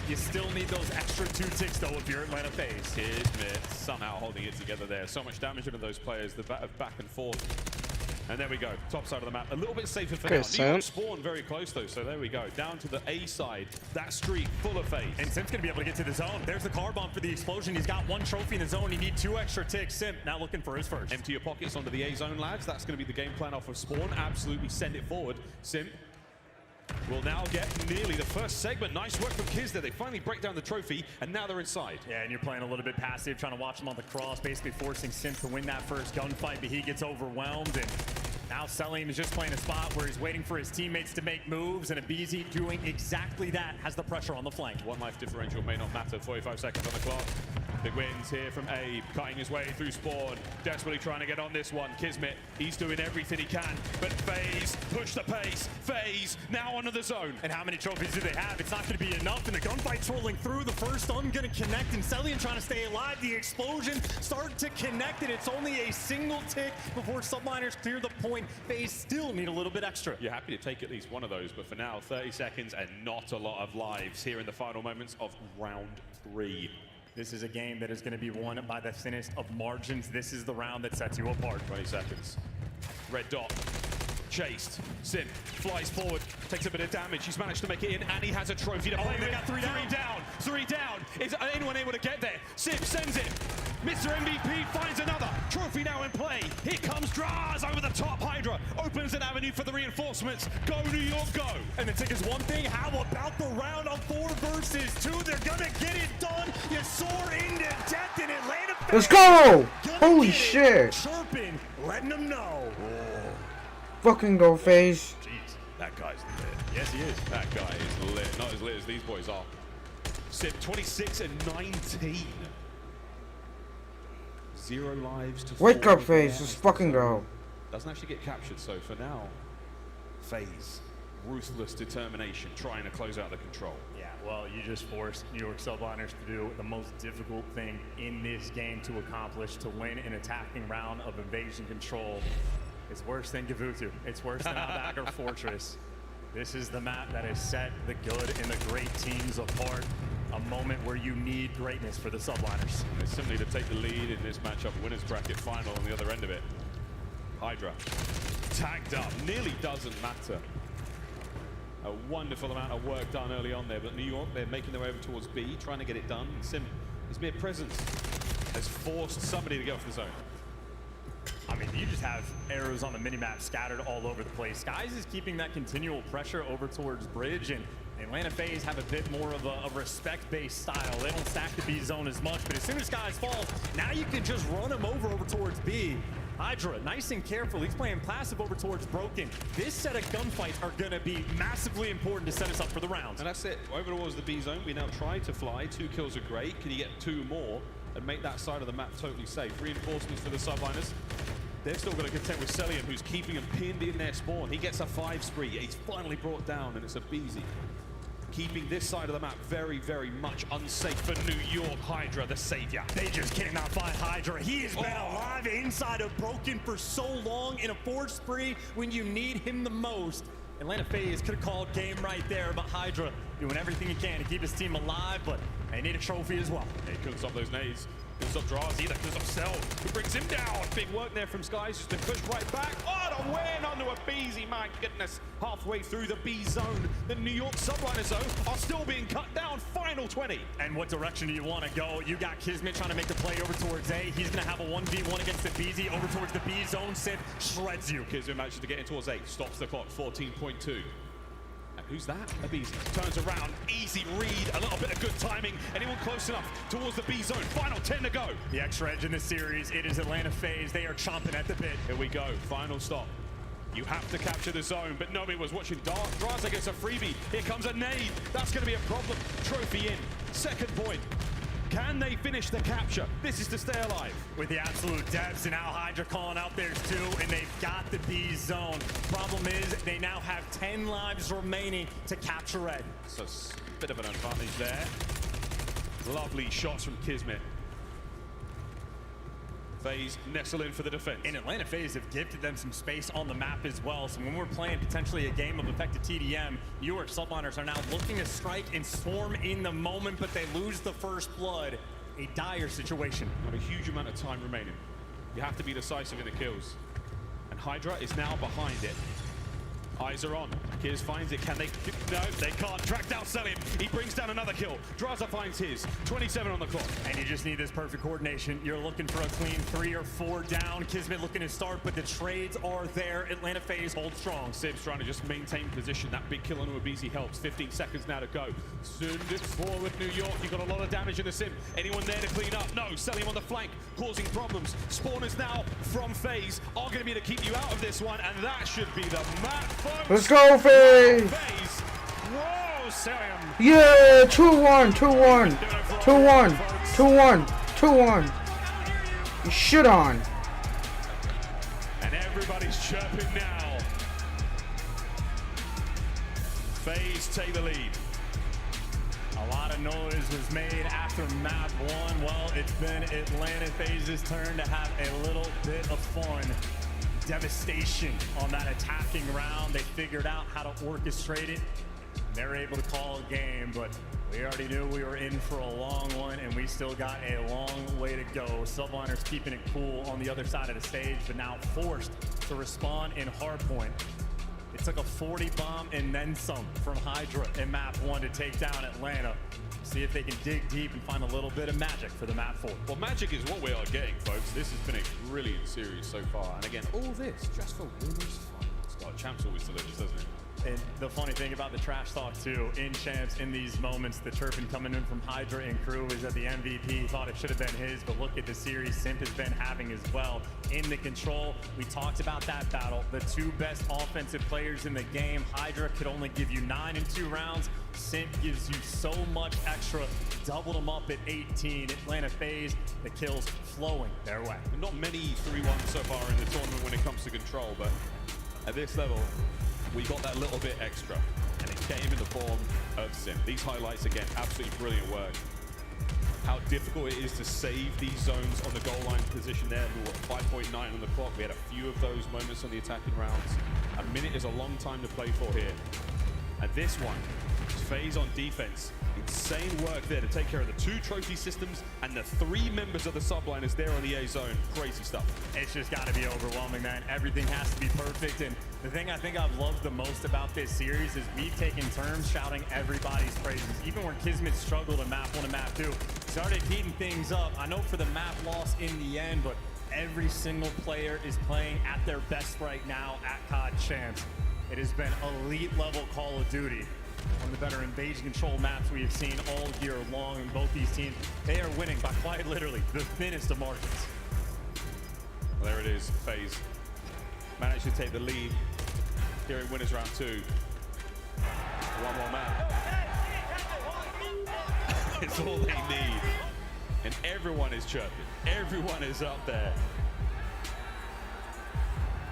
You still need those extra 2 ticks though if you're Atlanta FaZe. Kismet somehow holding it together there. So much damage into those players. The back and forth. And there we go, top side of the map. A little bit safer for now. New York spawn very close though, so there we go. Down to the A side, that street full of FaZe. And Simp's gonna be able to get to the zone. There's the car bomb for the explosion. He's got 1 trophy in the zone. He needs 2 extra ticks. Simp now looking for his first. Empty your pockets onto the A zone, lads. That's gonna be the game plan off of spawn. Absolutely send it forward. Simp will now get nearly the first segment. Nice work from Kiz there. They finally break down the trophy, and now they're inside. Yeah, and you're playing a little bit passive, trying to watch him on the cross, basically forcing Simp to win that first gunfight, but he gets overwhelmed. And now Celian is just playing a spot where he's waiting for his teammates to make moves, and Abizi doing exactly that, has the pressure on the flank. 1 life differential may not matter. 45 seconds on the clock. Big wins here from Abe, cutting his way through spawn, desperately trying to get on this one. Kismet, he's doing everything he can, but FaZe push the pace. FaZe now onto the zone. And how many trophies do they have? It's not going to be enough, and the gunfight's rolling through. The first un going to connect, and Celian trying to stay alive. The explosion start to connect, and it's only a single tick before Subliners clear the point. FaZe still need a little bit extra. You're happy to take at least one of those, but for now, 30 seconds and not a lot of lives here in the final moments of round 3. This is a game that is going to be won by the thinnest of margins. This is the round that sets you apart. 20 seconds. Red dot. Chased. Sim flies forward, takes a bit of damage. He's managed to make it in, and he has a trophy to play with. They got 3 down. 3 down. Is anyone able to get there? Sim sends it. Mr. MVP finds another. Trophy now in play. Here comes Draws over the top. Hydra opens an avenue for the reinforcements. Go, New York, go. And the tick is one thing. How about the round of 4 versus 2? They're going to get it done. You soar into death in Atlanta. Let's go! Holy shit. Chirping, letting them know. Fucking go, FaZe. Jeez, that guy's lit. Yes, he is. That guy is lit. Not as lit as these boys are. Sim 26 and 19. 0 lives to Wake 4 up, FaZe. there Let's as the fucking go. zone doesn't actually get captured, so for now, FaZe, ruthless determination, trying to close out the control. Yeah, well, you just forced New York Subliners to do the most difficult thing in this game to accomplish, to win an attacking round of invasion control. It's worse than Gavutu. It's worse than Al-Bagr Fortress. This is the map that has set the good and the great teams apart. A moment where you need greatness for the Subliners. It's simply to take the lead in this matchup, winners bracket final on the other end of it. Hydra tagged up, nearly doesn't matter. A wonderful amount of work done early on there, but New York, they're making their way over towards B, trying to get it done. Sim, his mere presence has forced somebody to get off the zone. I mean, you just have arrows on the minimap scattered all over the place. Skies is keeping that continual pressure over towards Bridge, and Atlanta FaZe have a bit more of a respect-based style. They don't stack the B zone as much, but as soon as Skies falls, now you can just run him over towards B. Hydra, nice and careful. He's playing passive over towards Broken. This set of gunfights are going to be massively important to set us up for the round. And that's it. Over towards the B zone, we now try to fly. 2 kills are great. Can you get 2 more and make that side of the map totally safe? Reinforcements for the Subliners. They've still got to contend with Celian, who's keeping them pinned in their spawn. He gets a 5 spree. He's finally brought down, and it's a Beezy. Keeping this side of the map very, very much unsafe for New York. Hydra, the savior. They just cannot find Hydra. He has been alive inside of Broken for so long in a 4 spree when you need him the most. Atlanta FaZe could have called game right there, but Hydra doing everything he can to keep his team alive, but they need a trophy as well. He couldn't stop those nades. Couldn't stop draws either. Couldn't stop Cell, who brings him down. Big work there from Skies just to push right back. Oh, to win onto a Beezy. My goodness. Halfway through the B zone, the New York Subliners zone are still being cut down. Final 20. And what direction do you want to go? You got Kismet trying to make the play over towards A. He's going to have a 1v1 against the Beezy over towards the B zone. Sith shreds you. Kismet manages to get in towards A. Stops the clock. 14.2. Who's that? A Beezy. Turns around, easy read, a little bit of good timing. Anyone close enough towards the B zone. Final 10 to go. The extra edge in this series, it is Atlanta FaZe. They are chomping at the bit. Here we go, final stop. You have to capture the zone, but nobody was watching Dark. Draza gets a freebie. Here comes a nade. That's going to be a problem. Trophy in. Second point. Can they finish the capture? This is to stay alive. With the absolute depths, and now Hydra calling out theirs too, and they've got the B zone. Problem is, they now have 10 lives remaining to capture Red. So it's a bit of an advantage there. Lovely shots from Kismet. FaZe nestle in for the defense. And Atlanta FaZe have gifted them some space on the map as well. So when we're playing potentially a game of effective TDM, New York Subliners are now looking to strike and swarm in the moment, but they lose the first blood. A dire situation. Not a huge amount of time remaining. You have to be decisive in the kills. And Hydra is now behind it. Eyes are on. Kiz finds it. Can they? No, they can't. Track down Celian. He brings down another kill. Draza finds his. 27 on the clock. And you just need this perfect coordination. You're looking for a clean 3 or 4 down. Kismet looking to start, but the trades are there. Atlanta FaZe holds strong. Sib's trying to just maintain position. That big kill on Uabizi helps. 15 seconds now to go. Send it forward, New York. You've got a lot of damage in the Sim. Anyone there to clean up? No. Celian on the flank, causing problems. Spawners now from FaZe are going to be to keep you out of this one, and that should be the map, folks. Let's go, FaZe! Whoa, Celian. Yeah, 2-1, 2-1, 2-1, 2-1, 2-1. You shit on. And everybody's chirping now. FaZe take the lead. A lot of noise was made after map 1. Well, it's been Atlanta FaZe's turn to have a little bit of fun. Devastation on that attacking round. They figured out how to orchestrate it. They're able to call a game, but we already knew we were in for a long one, and we still got a long way to go. Subliners keeping it cool on the other side of the stage, but now forced to respond in hardpoint. It took a 40 bomb and then some from Hydra in map 1 to take down Atlanta. See if they can dig deep and find a little bit of magic for the map 4. Well, magic is what we are getting, folks. This has been a brilliant series so far. And again, all this just for winners finals. God, Champs always delivers, doesn't it? And the funny thing about the trash talk too, in Champs, in these moments, the chirping coming in from Hydra and crew is that the MVP thought it should have been his, but look at the series Simp has been having as well. In the control, we talked about that battle. The two best offensive players in the game. Hydra could only give you 9 in 2 rounds. Simp gives you so much extra, doubled them up at 18. Atlanta FaZe, the kills flowing their way. Not many 3-1s so far in the tournament when it comes to control, but at this level, we got that little bit extra, and it came in the form of Simp. These highlights, again, absolutely brilliant work. How difficult it is to save these zones on the goal line position there. We were at 5.9 on the clock. We had a few of those moments on the attacking rounds. A minute is a long time to play for here. And this one, FaZe on defense. Insane work there to take care of the 2 trophy systems and the 3 members of the subliners there on the A zone. Crazy stuff. It's just got to be overwhelming, man. Everything has to be perfect. And the thing I think I've loved the most about this series is we've taken turns shouting everybody's praises. Even where Kismet struggled in map 1 and map 2, started heating things up. I know for the map loss in the end, but every single player is playing at their best right now at COD Champs. It has been elite level Call of Duty. One of the better invasion control maps we have seen all year long, and both these teams, they are winning by quite literally the thinnest of margins. Well, there it is, FaZe managed to take the lead here in winners round 2. One more map. It's all they need. And everyone is chirping. Everyone is up there.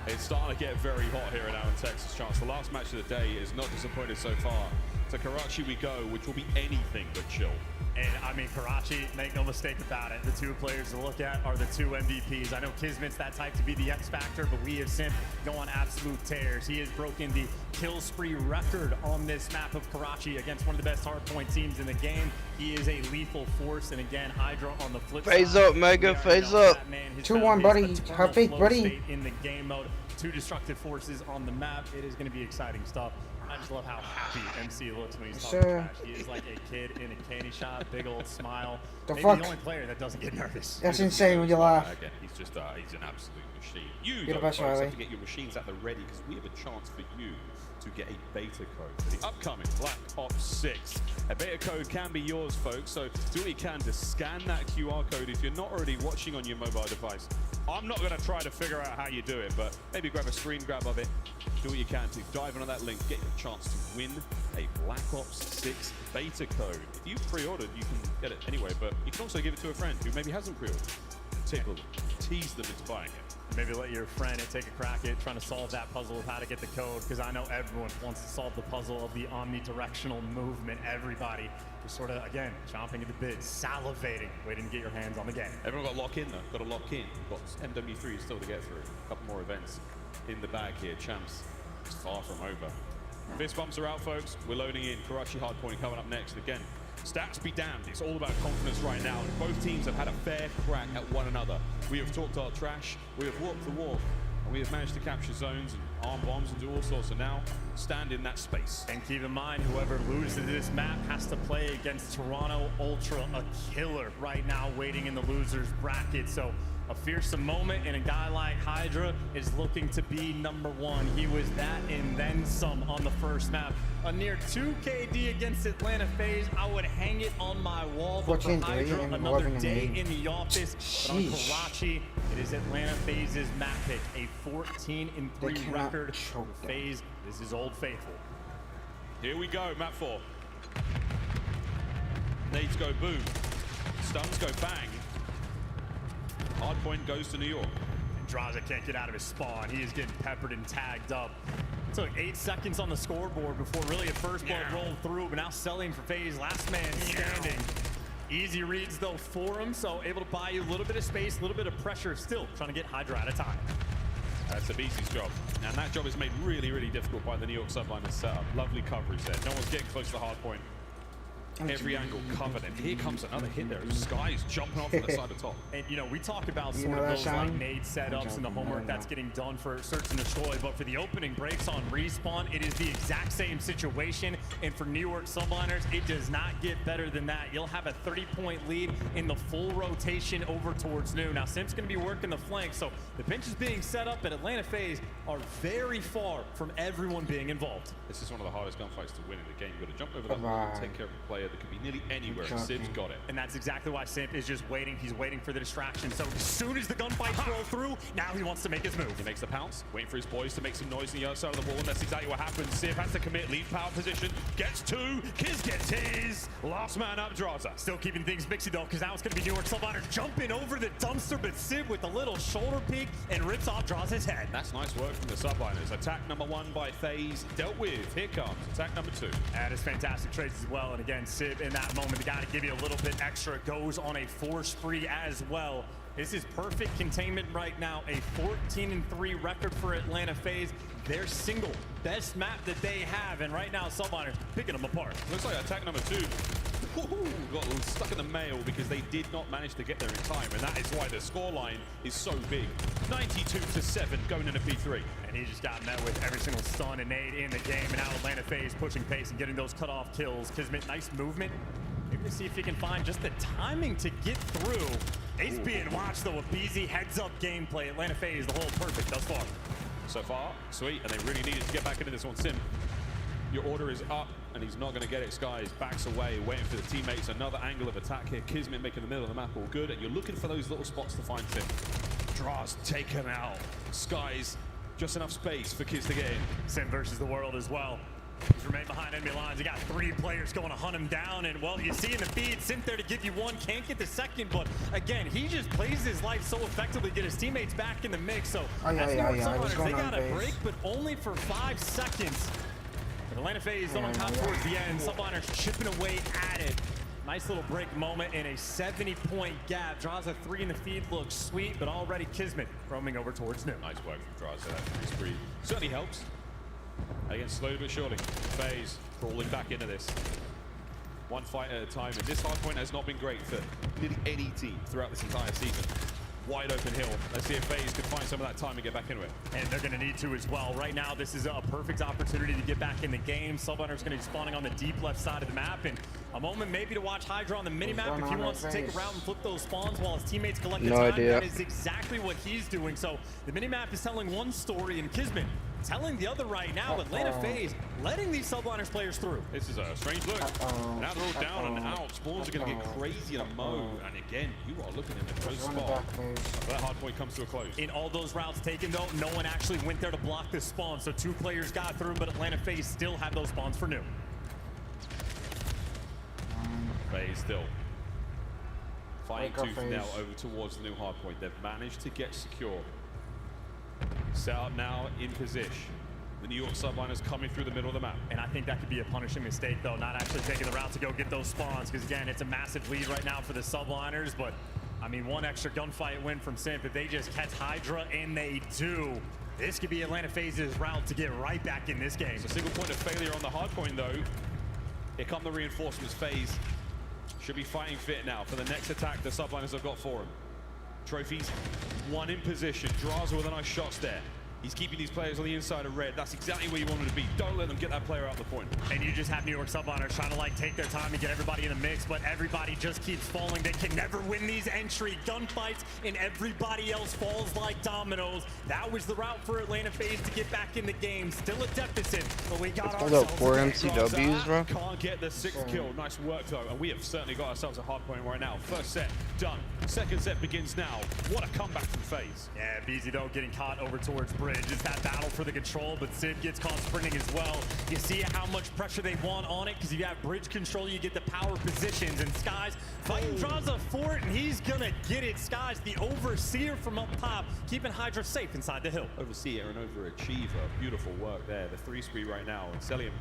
It's starting to get very hot here in Allen, Texas, Chance. The last match of the day is not disappointed so far. To Karachi we go, which will be anything but chill. And I mean, Karachi, make no mistake about it, the 2 players to look at are the 2 MVPs. I know Kismet's that type to be the X factor, but we have Simp go on absolute tears. He has broken the kill spree record on this map of Karachi against one of the best hardpoint teams in the game. He is a lethal force, and again, Hydra on the flip side. FaZe up, Mega, FaZe up. 2-1, buddy. How big, buddy? In the game mode, 2 destructive forces on the map. It is going to be exciting stuff. I just love how happy MC looks when he's talking trash. He is like a kid in a candy shop, big old smile. The Maybe fuck? the only player that doesn't get nervous. That's insane when you laugh. Again, he's just he's an absolute machine. You You're the best, folks, Riley. have to get your machines at the ready because we have a chance for you to get a beta code for the upcoming Black Ops 6. A beta code can be yours, folks, so do what you can to scan that QR code if you're not already watching on your mobile device. I'm not going to try to figure out how you do it, but maybe grab a screen grab of it, do what you can to dive into that link, get your chance to win a Black Ops 6 beta code. If you've pre-ordered, you can get it anyway, but you can also give it to a friend who maybe hasn't pre-ordered. Tickle them, tease them into buying it. Maybe let your friend take a crack at trying to solve that puzzle of how to get the code, because I know everyone wants to solve the puzzle of the omnidirectional movement. Everybody is sort of, again, chomping at the bit, salivating, waiting to get your hands on the game. Everyone got to lock in though, got to lock in. We've got MW3 still to get through. A couple more events in the bag here. Champs is far from over. Fist bumps are out, folks. We're loading in. Karachi Hardpoint coming up next. Again, stats be damned. It's all about confidence right now. And both teams have had a fair crack at one another. We have talked our trash. We have walked the walk. And we have managed to capture zones and arm bombs and do all sorts. So now, stand in that space. And keep in mind, whoever loses this map has to play against Toronto Ultra, a killer right now waiting in the loser's bracket. So a fearsome moment, and a guy like Hydra is looking to be #1. He was that and then some on the first map. A near 2 KD against Atlanta FaZe. I would hang it on my wall, but for Hydra, another day in the office. But on Karachi, it is Atlanta FaZe's map pick, a 14-3 record for FaZe. This is Old Faithful. Here we go, map 4. Nades go boom. Stuns go bang. Hardpoint goes to New York. And Draza can't get out of his spawn. He is getting peppered and tagged up. Took 8 seconds on the scoreboard before really a first blood rolled through, but now selling for FaZe, last man standing. Easy reads though for him, so able to buy you a little bit of space, a little bit of pressure, still trying to get Hydra out of time. That's Abisi's job. And that job is made really, really difficult by the New York subliner setup. Lovely coverage there. No one's getting close to the hard point. Every angle covered, and here comes another hit there. Sky's jumping off on the side of top. And you know, we talk about You sort know of that those sound? like nade setups and the homework that's getting done for search and destroy, but for the opening breaks on respawn, it is the exact same situation. And for New York Subliners, it does not get better than that. You'll have a 30-point lead in the full rotation over towards new. Now Simp's going to be working the flank, so the bench is being set up, and Atlanta FaZe are very far from everyone being involved. This is one of the hardest gunfights to win in the game. You've got to jump over the wall and take care of a player that could be nearly anywhere, and Sim's got it. And that's exactly why Simp is just waiting. He's waiting for the distraction. So as soon as the gunfights roll through, now he wants to make his move. He makes the pounce, waiting for his boys to make some noise on the other side of the wall, and that's exactly what happens. Simp has to commit, leave power position, gets two, Kiz gets his, last man up, Draza. Still keeping things mixy though, because now it's going to be New York Subliners jumping over the dumpster, but Simp with a little shoulder peek and rips off Draza's head. That's nice work from the Subliners. Attack number 1 by FaZe dealt with. Here comes attack number 2. That is fantastic trades as well. And again, Sib in that moment, the guy to give you a little bit extra, goes on a 4 spree as well. This is perfect containment right now. A 14-3 record for Atlanta FaZe. Their single best map that they have. And right now, Subliners picking them apart. Looks like attack number 2 got stuck in the mail because they did not manage to get there in time, and that is why the scoreline is so big. 92-7 going into P3. And he just got met with every single stun and nade in the game, and now Atlanta FaZe pushing pace and getting those cutoff kills. Kismet, nice movement. Maybe to see if he can find just the timing to get through. Ace being watched though, a BZ heads-up gameplay. Atlanta FaZe, the whole perfect thus far. So far, sweet, and they really needed to get back into this one. Sim, your order is up, and he's not going to get it. Skies backs away, waiting for the teammates. Another angle of attack here. Kismet making the middle of the map all good, and you're looking for those little spots to find Sim. Draws take him out. Skies, just enough space for Kiz to get in. Sim versus the world as well. He's remained behind enemy lines. You got 3 players going to hunt him down, and well, you see in the feed, Sim there to give you 1, can't get the second, but again, he just plays his life so effectively, get his teammates back in the mix. So that's New York Subliners. They got a break, but only for 5 seconds. But Atlanta FaZe on top towards the end. Subliners chipping away at it. Nice little break moment in a 70-point gap. Draws a 3 in the feed, looks sweet, but already Kismet roaming over towards new. Nice work from Draza. That 3 spree certainly helps. Again, slowly but surely, FaZe crawling back into this. 1 fight at a time, and this hardpoint has not been great for nearly any team throughout this entire season. Wide open hill. Let's see if FaZe can find some of that time and get back into it. And they're going to need to as well. Right now, this is a perfect opportunity to get back in the game. Subliners going to be spawning on the deep left side of the map, and a moment maybe to watch Hydra on the minimap if he wants to take a route and flip those spawns while his teammates collect the time. That is exactly what he's doing. So the minimap is telling one story, and Kismet telling the other right now. Atlanta FaZe letting these Subliners players through. This is a strange look. Now they're all down and out. Spawns are going to get crazy in a mode. And again, you are looking in the close spot. That hard point comes to a close. In all those routes taken, though, no one actually went there to block this spawn. So 2 players got through, but Atlanta FaZe still have those spawns for new. FaZe still fighting tooth and nail over towards the new hard point. They've managed to get secure. Set up now in position. The New York Subliners coming through the middle of the map. And I think that could be a punishing mistake, though, not actually taking the route to go get those spawns, because, again, it's a massive lead right now for the Subliners, but, I mean, 1 extra gunfight win from Simp. If they just catch Hydra, and they do, this could be Atlanta FaZe's route to get right back in this game. It's a single point of failure on the hard point, though. Here come the reinforcements. FaZe should be fighting fit now for the next attack the Subliners have got for him. Trophies, 1 in position. Draza with a nice shots there. He's keeping these players on the inside of red. That's exactly where you want them to be. Don't let them get that player out the point. And you just have New York Subliners trying to like take their time and get everybody in the mix, but everybody just keeps falling. They can never win these entry gunfights, and everybody else falls like dominoes. That was the route for Atlanta FaZe to get back in the game. Still a deficit, but we got ourselves 4 MCWs, bro. Can't get the 6th kill. Nice work, though, and we have certainly got ourselves a hard point right now. First set done. Second set begins now. What a comeback from FaZe. Yeah, BZ though getting caught over towards Bridge. It's that battle for the control, but Sid gets caught sprinting as well. You see how much pressure they want on it, because if you have bridge control, you get the power positions, and Skies fighting Draza for it, and he's gonna get it. Skies, the overseer from up top, keeping Hydra safe inside the hill. Overseer and overachiever. Beautiful work there. The 3 spree right now, and Celium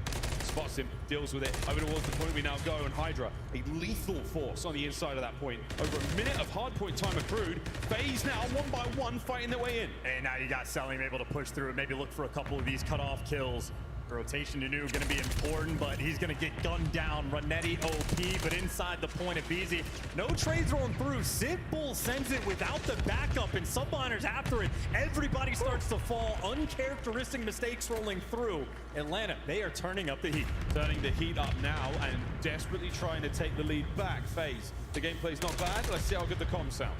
spots him, deals with it. Over towards the point we now go, and Hydra, a lethal force on the inside of that point. Over a minute of hard point time accrued. FaZe now 1 by 1 fighting their way in. And now you got Celium able to push through and maybe look for a couple of these cutoff kills. Rotation to New going to be important, but he's going to get gunned down. Renetti OP, but inside the point of BZ. No trades rolling through. Sid Bull sends it without the backup, and Subliners after it. Everybody starts to fall. Uncharacteristic mistakes rolling through. Atlanta, they are turning up the heat. Turning the heat up now and desperately trying to take the lead back. FaZe, the gameplay's not bad. Let's see how good the comms sound.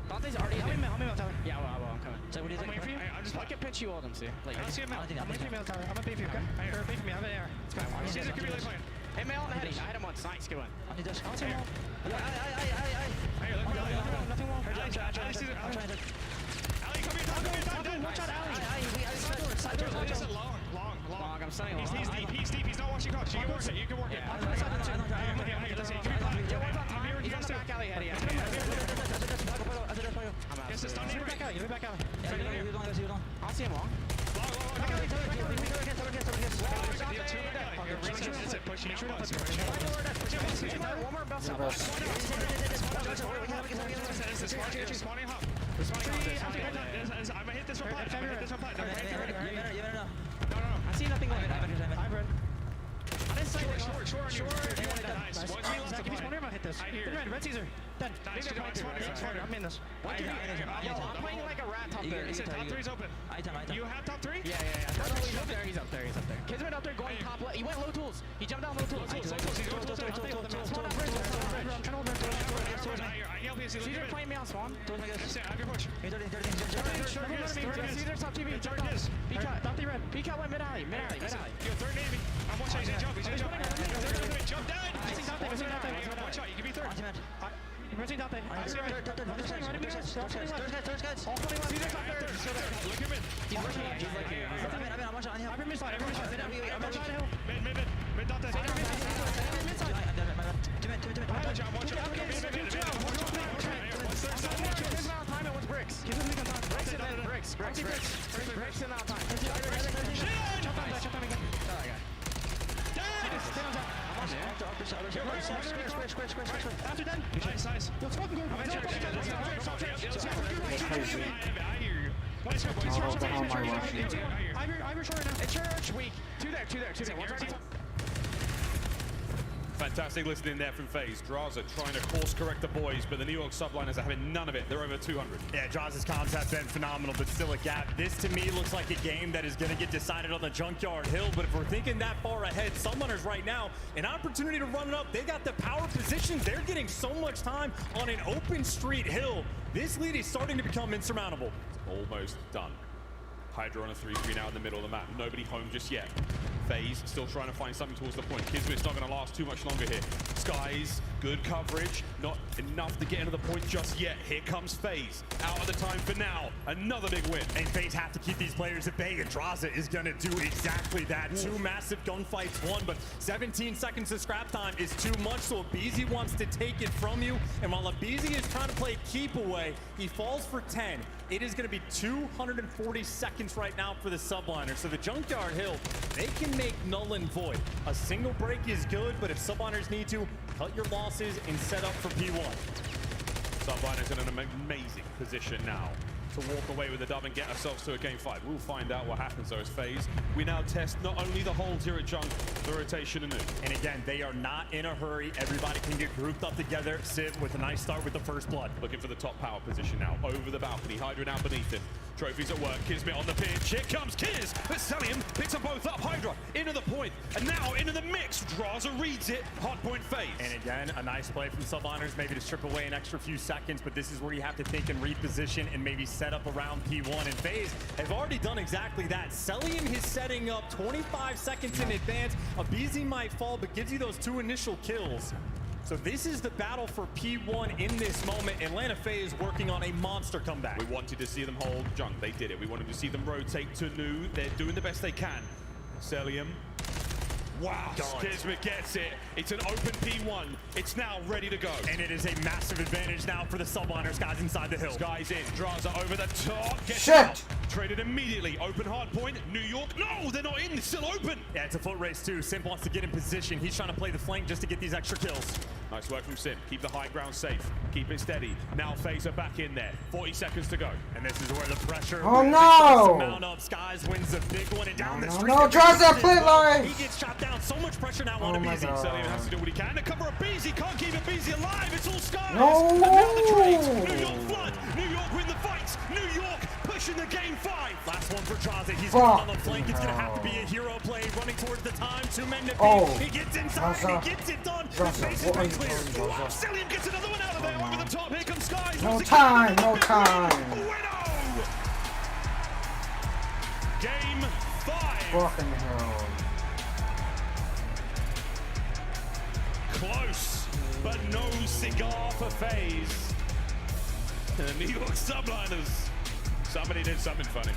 Dante's already help me out, Tyler. Yeah, well, I'm coming. So what do you think? I can pinch you all them, see. Like, I see him out. I'm waiting for you, Tyler. I'm gonna pay for you, okay? Or pay for me, I have an air. It's fine. Caesar could be really playing. Hey, Mel, I had him once. Nice, good one. I need this. I'll take him. Hey, look, nothing wrong. Ali, Caesar. Ali, come here, watch out, Ali. Side doors. Long. I'm stunning long. He's deep. He's not watching Cox. You can work it. I'm here. Listen, give me time. I'm here. He's back alley, Eddie. Yes, it's done. Give me back alley. I'll see him long. I'm gonna hit this one flat. No. I see nothing like that. Hybrid. I didn't say short. Nice. Zach, if he's one, I'm gonna hit this. Red Caesar. Dead. I'm in this. I'm playing like a rat top there. Top three's open. You have top three? Yeah. He's up there. Kismet up there going top left. He went low tools. He jumped down low tools. He's going to Caesar playing me on spawn. Have your push. Caesar top TV. Jump down. Dante red. Peacock went mid alley. You're third Navy. I'm one shot. He's in jump. Jump down. One shot. You can be third. Emerging Dante. I see right. Third guys. Look at him in. He's rushing up. I'm one shot. I'm mid side. Mid Dante. What's bricks? Give him the time. Bricks in out time. Jump down again. After then, nice. Let's fucking go. Ivor short now. Church weak. Two there. Fantastic listening there from FaZe. Draza trying to course correct the boys, but the New York Subliners are having none of it. They're over 200. Yeah, Draza's comms have been phenomenal, but still a gap. This to me looks like a game that is going to get decided on the Junkyard Hill, but if we're thinking that far ahead, Subliners right now, an opportunity to run it up. They got the power positions. They're getting so much time on an open street hill. This lead is starting to become insurmountable. It's almost done. Hydra on a 3-3 now in the middle of the map. Nobody home just yet. FaZe still trying to find something towards the point. Kismet's not going to last too much longer here. Skies, good coverage. Not enough to get into the point just yet. Here comes FaZe. Out of the time for now. Another big win. And FaZe have to keep these players at bay, and Draza is going to do exactly that. Two massive gunfights won, but 17 seconds of scrap time is too much, so Abizi wants to take it from you. And while Abizi is trying to play keep away, he falls for 10. It is going to be 240 seconds right now for the Subliners. So the Junkyard Hill, they can make null and void. A single break is good, but if Subliners need to, cut your losses and set up for P1. Subliners in an amazing position now to walk away with the dub and get ourselves to a game 5. We'll find out what happens though as FaZe. We now test not only the holds here at Junk, the rotation anew. And again, they are not in a hurry. Everybody can get grouped up together. Civ with a nice start with the first blood. Looking for the top power position now. Over the balcony. Hydra now beneath him. Trophies at work. Kismet on the pitch. Here comes Kiz. But Salim picks them both up. Hydra into the point. And now into the mix. Draza reads it. Hot point FaZe. And again, a nice play from Subliners, maybe to strip away an extra few seconds. But this is where you have to think and reposition and maybe set up around P1. And FaZe have already done exactly that. Celium is setting up 25 seconds in advance. Abizi might fall, but gives you those 2 initial kills. So this is the battle for P1 in this moment. Atlanta FaZe working on a monster comeback. We wanted to see them hold Junk. They did it. We wanted to see them rotate to New. They're doing the best they can. Celium. Wow, Kismet gets it. It's an open P1. It's now ready to go. And it is a massive advantage now for the Subliners guys inside the hill. Guys in. Draza over the top. Shit! traded immediately. Open hard point. New York. No, they're not in. They're still open. Yeah, it's a foot race too. Simp wants to get in position. He's trying to play the flank just to get these extra kills. Nice work from Simp. Keep the high ground safe. Keep it steady. Now Phaser back in there. 40 seconds to go. And this is where the pressure. Oh no! Mount up. Skies wins the big one and down the street. No, draws that plate line. He gets shot down. So much pressure now on Abizi. So he has to do what he can to cover a Beezy. Can't keep Abizi alive. It's all Skies. No. And now the trades. New York flood. New York win the fights. New York pushing the game 5. Last one for Draza. He's going on the flank. It's going to have to be a hero play. Running towards the time. 2 men to beat. He gets inside. He gets it done. The base is made clear. Cillian gets another one out of there. Over the top. Here comes Skies. No time. No time. Game 5. Fucking hell. Close, but no cigar for FaZe. The New York Subliners. Somebody did something funny.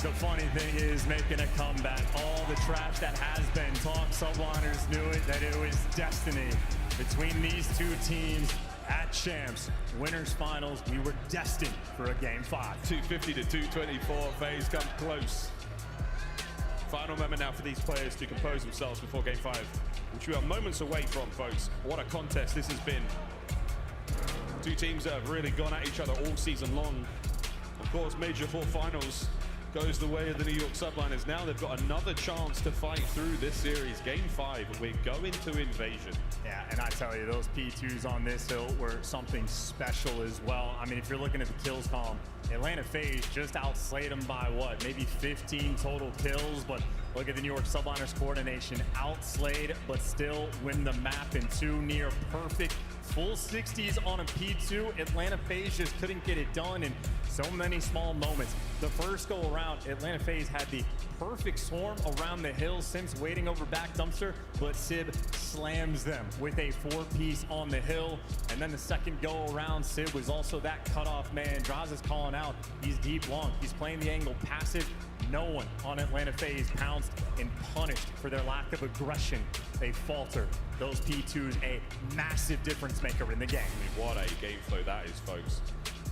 The funny thing is making a comeback. All the trash that has been talked, Subliners knew it, that it was destiny. Between these two teams at Champs, winners finals, we were destined for a game 5. 250 to 224, FaZe come close. Final moment now for these players to compose themselves before game 5, which we are moments away from, folks. What a contest this has been. Two teams that have really gone at each other all season long. Of course, Major 4 finals goes the way of the New York Subliners. Now they've got another chance to fight through this series. Game 5, we're going to Invasion. Yeah, and I tell you, those P2s on this hill were something special as well. I mean, if you're looking at the kills column, Atlanta FaZe just outslayed them by what, maybe 15 total kills, but look at the New York Subliners coordination. Outslayed, but still win the map in 2 near perfect full 60s on a P2. Atlanta FaZe just couldn't get it done in so many small moments. The first go around, Atlanta FaZe had the perfect swarm around the hill. Sims waiting over back dumpster, but Sib slams them with a 4-piece on the hill. And then the second go around, Sib was also that cutoff man. Draz is calling out. He's deep long. He's playing the angle passive. No one on Atlanta FaZe pounced and punished for their lack of aggression. They falter. Those P2s, a massive difference maker in the game. I mean, what a game flow that is, folks.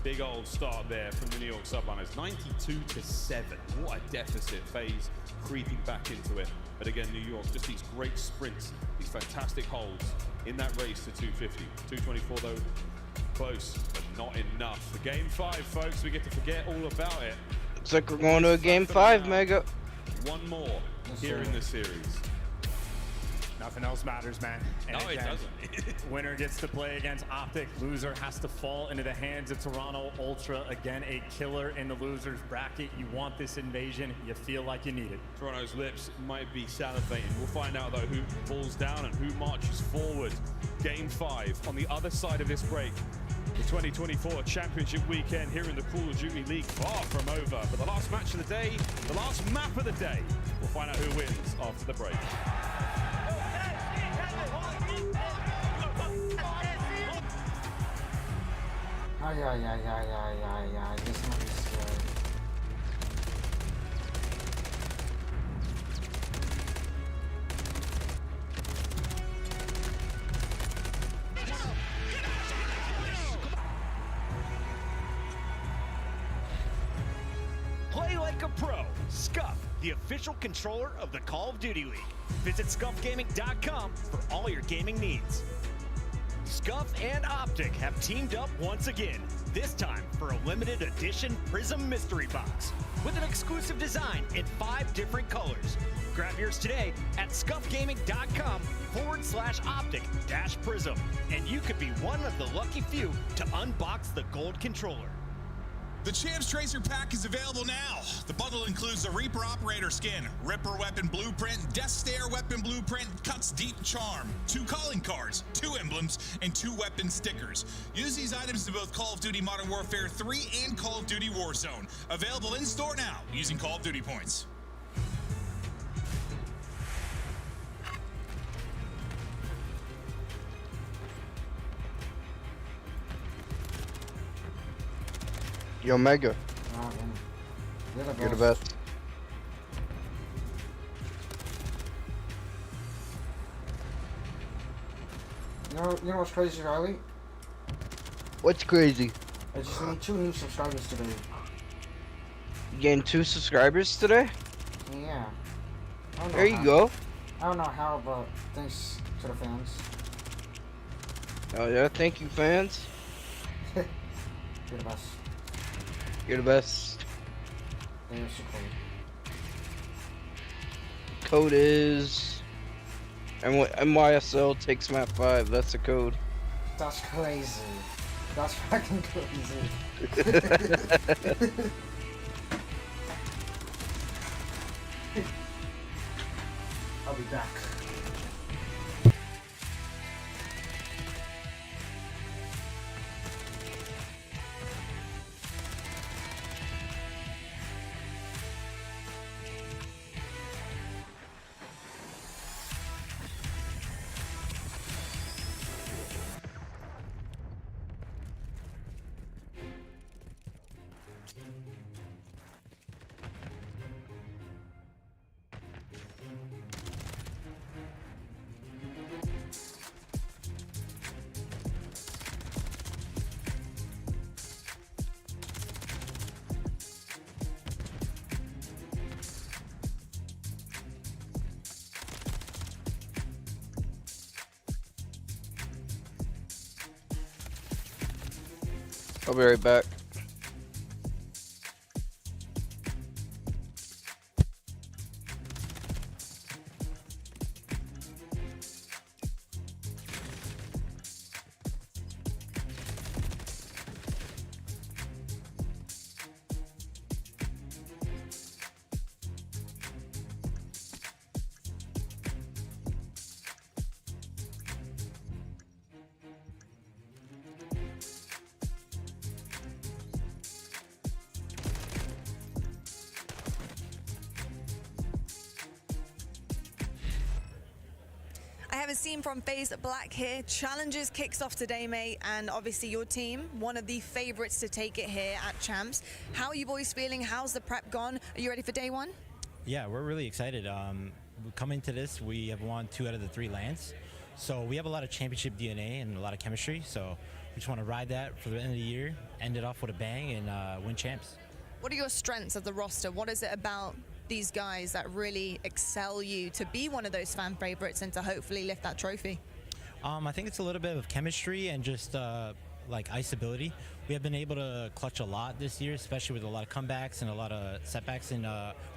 Big old start there from the New York Subliners. 92 to 7. What a deficit. FaZe creeping back into it. But again, New York, just these great sprints, these fantastic holds in that race to 250. 224 though, close, but not enough. For game 5, folks, we get to forget all about it. Looks like we're going to a game 5, Mega. One more here in this series. Nothing else matters, man. And no, again, it doesn't. Winner gets to play against Optic. Loser has to fall into the hands of Toronto Ultra. Again, a killer in the loser's bracket. You want this invasion. You feel like you need it. Toronto's lips might be salivating. We'll find out, though, who falls down and who marches forward. Game 5 on the other side of this break. The 2024 Championship weekend here in the Call of Duty League, far from over. But the last match of the day, the last map of the day, we'll find out who wins after the break. This might be scary. Play like a pro. Scuff, the official controller of the Call of Duty League. Visit scuffgaming.com for all your gaming needs. Scuff and Optic have teamed up once again, this time for a limited edition Prism Mystery Box with an exclusive design in 5 different colors. Grab yours today at scuffgaming.com/optic-prism, and you could be one of the lucky few to unbox the gold controller. The Champs Tracer Pack is available now. The bundle includes the Reaper Operator skin, Ripper Weapon Blueprint, Death Stare Weapon Blueprint, Cuts Deep Charm, 2 calling cards, 2 emblems, and 2 weapon stickers. Use these items in both Call of Duty Modern Warfare 3 and Call of Duty Warzone. Available in store now using Call of Duty points. Yo, Mega. You're the best. You know what's crazy, Riley? What's crazy? I just need 2 new subscribers today. You gained 2 subscribers today? Yeah. I don't know There you how. go. I don't know how, but thanks to the fans. Oh yeah, thank you, fans. You're the best. You're the best. There's the code. Code is MYSL takes map 5. That's the code. That's crazy. That's fucking crazy. I'll be back. I'll be right back. I have a scene from FaZe Black here. Challenges kicks off today, mate, and obviously your team, one of the favorites to take it here at Champs. How are you boys feeling? How's the prep gone? Are you ready for day one? Yeah, we're really excited. Coming to this, we have won 2 out of the 3 lands. So we have a lot of championship DNA and a lot of chemistry. So we just want to ride that for the end of the year, end it off with a bang, and win champs. What are your strengths of the roster? What is it about these guys that really excel you to be one of those fan favorites and to hopefully lift that trophy? I think it's a little bit of chemistry and just like ice ability. We have been able to clutch a lot this year, especially with a lot of comebacks and a lot of setbacks in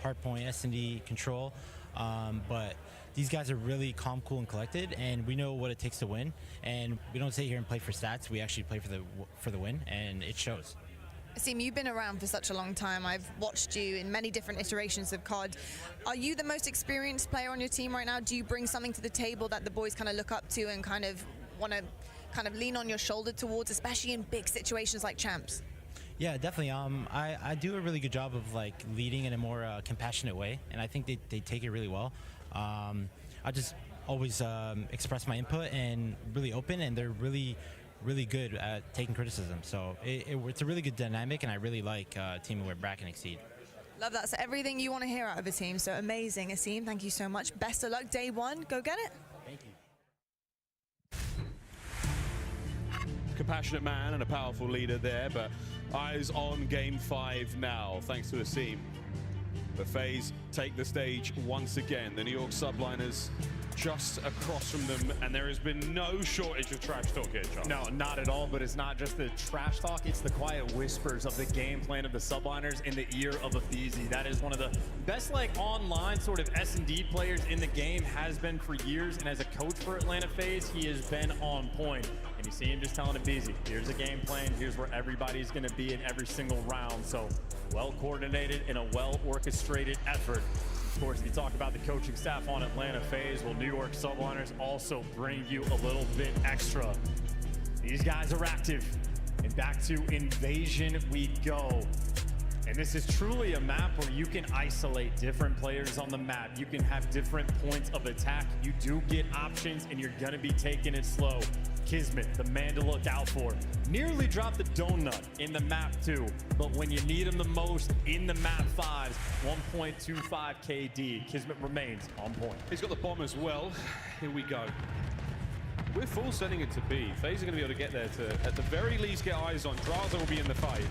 hardpoint, S&D, control. But these guys are really calm, cool, and collected, and we know what it takes to win. And we don't sit here and play for stats. We actually play for the win, and it shows. Asim, you've been around for such a long time. I've watched you in many different iterations of COD. Are you the most experienced player on your team right now? Do you bring something to the table that the boys kind of look up to and kind of want to kind of lean on your shoulder towards, especially in big situations like Champs? Yeah, definitely. I do a really good job of like leading in a more compassionate way, and I think they take it really well. I just always express my input and really open, and they're really good at taking criticism. So it's a really good dynamic, and I really like teaming with Brack and Exceed. Love that. So everything you want to hear out of a team. So amazing, Asim. Thank you so much. Best of luck day one. Go get it. Thank you. Compassionate man and a powerful leader there, but eyes on game 5 now, thanks to Asim. The FaZe take the stage once again. The New York Subliners just across from them, and there has been no shortage of trash talk here, Charles. No, not at all, but it's not just the trash talk, it's the quiet whispers of the game plan of the Subliners in the ear of a Beezy. That is one of the best like online sort of S&D players in the game, has been for years, and as a coach for Atlanta FaZe, he has been on point. And you see him just telling a Beezy, here's a game plan, here's where everybody's gonna be in every single round. So well coordinated and a well orchestrated effort. Of course, if you talk about the coaching staff on Atlanta FaZe, well, New York Subliners also bring you a little bit extra. These guys are active, and back to Invasion we go. And this is truly a map where you can isolate different players on the map. You can have different points of attack. You do get options, and you're gonna be taking it slow. Kismet, the man to look out for. Nearly dropped the donut in the map 2, but when you need him the most in the map 5s, 1.25 KD. Kismet remains on point. He's got the bomb as well. Here we go. We're full sending it to B. FaZe are going to be able to get there to, at the very least, get eyes on. Draza will be in the fight.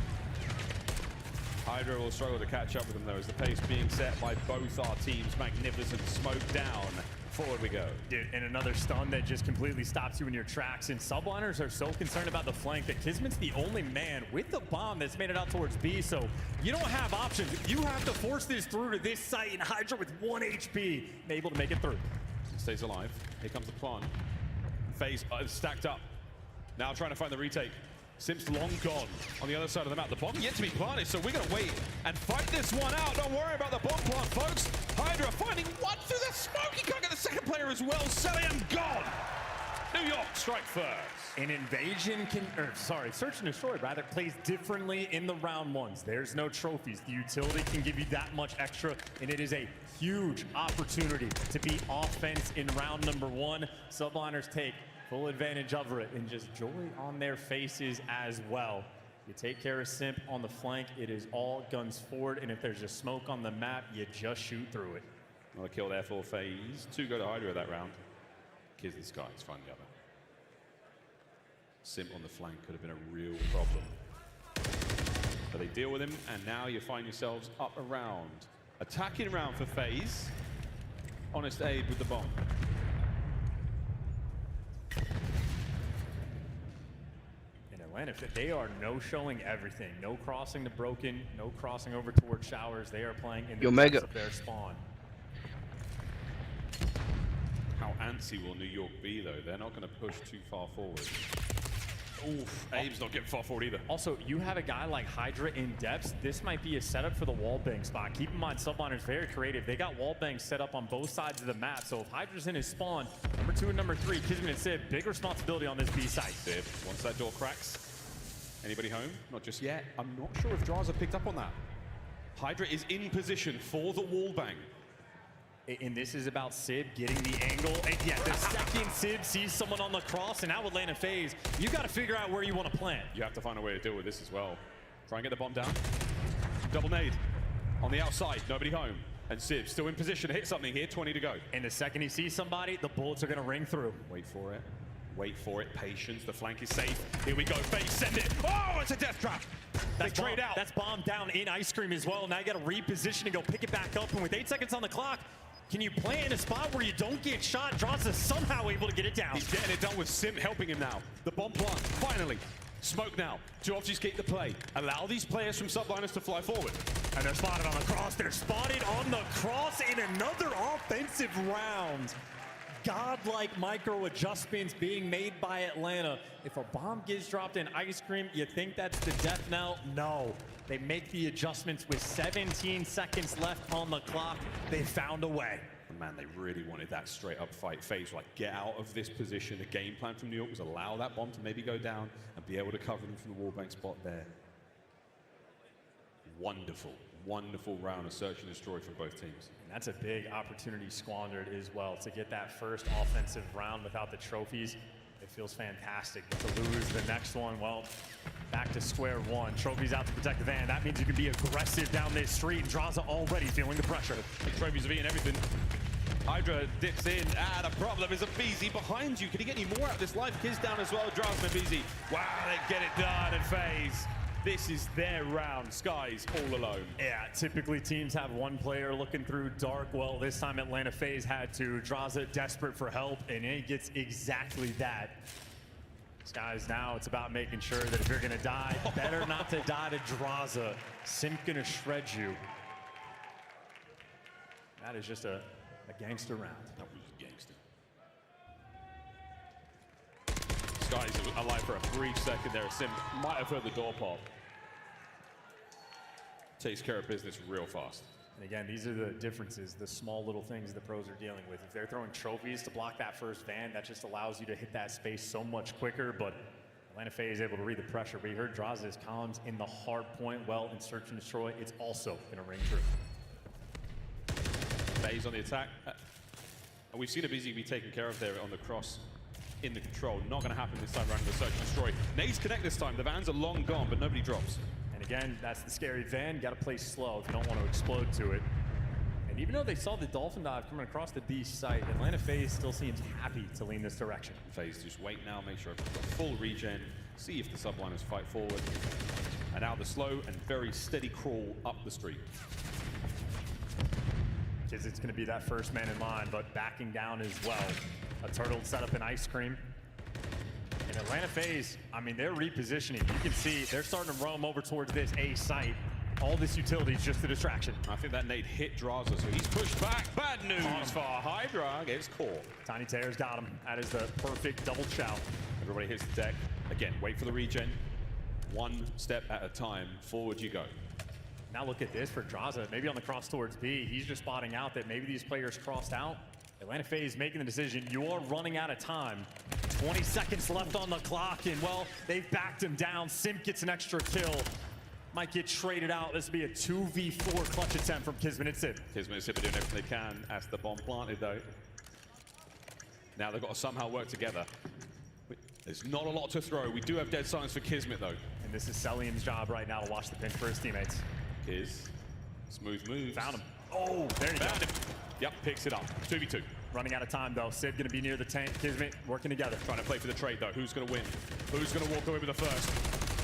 Hydra will struggle to catch up with them, though, as the pace being set by both our teams. Magnificent smoke down. Forward we go. Dude, and another stun that just completely stops you in your tracks. And subliners are so concerned about the flank that Kismet's the only man with the bomb that's made it out towards B. So you don't have options. You have to force this through to this site, and Hydra with 1 HP able to make it through. He stays alive. Here comes the plant. FaZe stacked up. Now trying to find the retake. Simps long gone on the other side of the map. The bomb yet to be planted, so we're going to wait and fight this one out. Don't worry about the bomb plant, folks. Hydra finding one through the smoke. He can't get the second player as well. Celium gone. New York strike first. An invasion search and destroy rather plays differently in the round ones. There's no trophies. The utility can give you that much extra, and it is a huge opportunity to beat offense in round number 1. Subliners take full advantage of it, and just joy on their faces as well. You take care of Simp on the flank, it is all guns forward, and if there's a smoke on the map, you just shoot through it. Another kill there for FaZe. 2 go to Hydra that round. Kids the sky, it's fine together. Simp on the flank could have been a real problem. But they deal with him, and now you find yourselves up around. Attacking round for FaZe. Honest Abe with the bomb. In Atlanta, they are no-showing everything. No crossing to Broken, no crossing over towards Showers. They are playing in the depths of their spawn. How antsy will New York be, though? They're not going to push too far forward. Oof, Abe's not getting far forward either. Also, you have a guy like Hydra in depths. This might be a setup for the wallbang spot. Keep in mind, Subliner's very creative. They got wallbangs set up on both sides of the map. So if Hydra's in his spawn, number 2 and number 3, Kismet and Sib, big responsibility on this B side. Sib, once that door cracks, anybody home? Not just yet. I'm not sure if Draza picked up on that. Hydra is in position for the wallbang. And this is about Sib getting the angle. And yeah, the second Sib sees someone on the cross, and now with Land of FaZe, you got to figure out where you want to plant. You have to find a way to deal with this as well. Try and get the bomb down. Double nade on the outside, nobody home. And Sib still in position to hit something here, 20 to go. And the second he sees somebody, the bullets are going to ring through. Wait for it. Wait for it. Patience. The flank is safe. Here we go. FaZe, send it. Oh, it's a death trap. They trade out. That's bomb down in Ice Cream as well. Now you got to reposition and go pick it back up. And with 8 seconds on the clock, can you plant in a spot where you don't get shot? Draza somehow able to get it down. He's getting it done with Sim helping him now. The bomb plant, finally. Smoke now to obfuscate the play. Allow these players from Subliners to fly forward. And they're spotted on the cross. They're spotted on the cross in another offensive round. Godlike micro adjustments being made by Atlanta. If a bomb gets dropped in Ice Cream, you think that's the death knell? No. They make the adjustments with 17 seconds left on the clock. They found a way. Man, they really wanted that straight up fight. FaZe like, get out of this position. The game plan from New York was allow that bomb to maybe go down and be able to cover them from the wallbang spot there. Wonderful, wonderful round of search and destroy for both teams. And that's a big opportunity squandered as well. To get that first offensive round without the trophies, it feels fantastic. But to lose the next one, well, back to square one. Trophies out to protect the van. That means you can be aggressive down this street. And Draza already feeling the pressure. The trophies have eaten everything. Hydra dips in. The problem is aBeZy behind you. Can he get any more out of this life? Kids down as well. Draza and aBeZy. Wow, they get it done. And FaZe, this is their round. Skies all alone. Yeah, typically teams have one player looking through dark. Well, this time Atlanta FaZe had to. Draza desperate for help, and it gets exactly that. Skies now, it's about making sure that if you're going to die, better not to die to Draza. Simp going to shred you. That is just a gangster round. That was gangster. Skies alive for a brief second there. Sim might have heard the door pop. Takes care of business real fast. And again, these are the differences, the small little things the pros are dealing with. If they're throwing trophies to block that first van, that just allows you to hit that space so much quicker. But Atlanta FaZe is able to read the pressure. We heard Draza's columns in the hard point well in search and destroy. It's also going to ring true. FaZe on the attack. And we've seen aBeZy be taken care of there on the cross in the control. Not going to happen this time around with the search and destroy. Nades connect this time. The vans are long gone, but nobody drops. And again, that's the scary van. Got to play slow if you don't want to explode to it. And even though they saw the Dolphin dive coming across the B site, Atlanta FaZe still seems happy to lean this direction. FaZe just wait now, make sure I've got full regen, see if the subliners fight forward. And now the slow and very steady crawl up the street. Because it's going to be that first man in line, but backing down as well. A turtle set up an ice cream. And Atlanta FaZe, I mean, they're repositioning. You can see they're starting to roam over towards this A site. All this utility is just a distraction. I think that nade hit Draza, so he's pushed back. Bad news for Hydra. Gets caught. Tiny Tears got him. That is the perfect double chow. Everybody hits the deck. Again, wait for the regen. One step at a time. Forward you go. Now look at this for Draza. Maybe on the cross towards B, he's just spotting out that maybe these players crossed out. Atlanta FaZe making the decision. You are running out of time. 20 seconds left on the clock, and well, they've backed him down. Simp gets an extra kill. Might get traded out. This will be a 2v4 clutch attempt from Kismet and Sib. Kismet and Sib are doing everything they can as the bomb planted, though. Now they've got to somehow work together. There's not a lot to throw. We do have dead silence for Kismet, though. And this is Celium's job right now to watch the pinch for his teammates. Kiz, smooth moves. Found him. Oh, there you go. Found him. Yep, picks it up. 2v2. Running out of time, though. Sib going to be near the tank. Kismet working together. Trying to play for the trade, though. Who's going to win? Who's going to walk away with the first?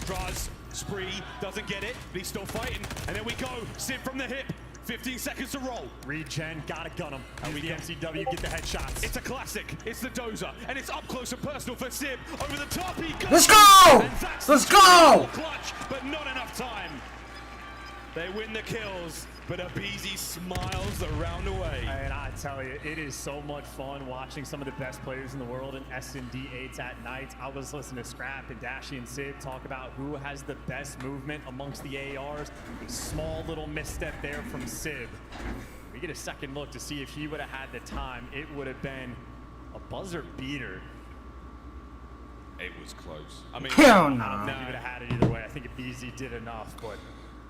Draz, spree, doesn't get it, but he's still fighting. And then we go. Sib from the hip. 15 seconds to roll. Regen, gotta gun him. Use the MCW, get the headshots. It's a classic. It's the dozer, and it's up close and personal for Sib. Over the top, he goes. Let's go! Let's go! Clutch, but not enough time. They win the kills, but Abizi smiles around the way. And I tell you, it is so much fun watching some of the best players in the world in S&D 8s at night. I was listening to Scrap and Dashy and Sid talk about who has the best movement amongst the ARs. A small little misstep there from Sib. We get a second look to see if he would have had the time. It would have been a buzzer beater. It was close. I mean, hell no. I don't think he would have had it either way. I think Abizi did enough, but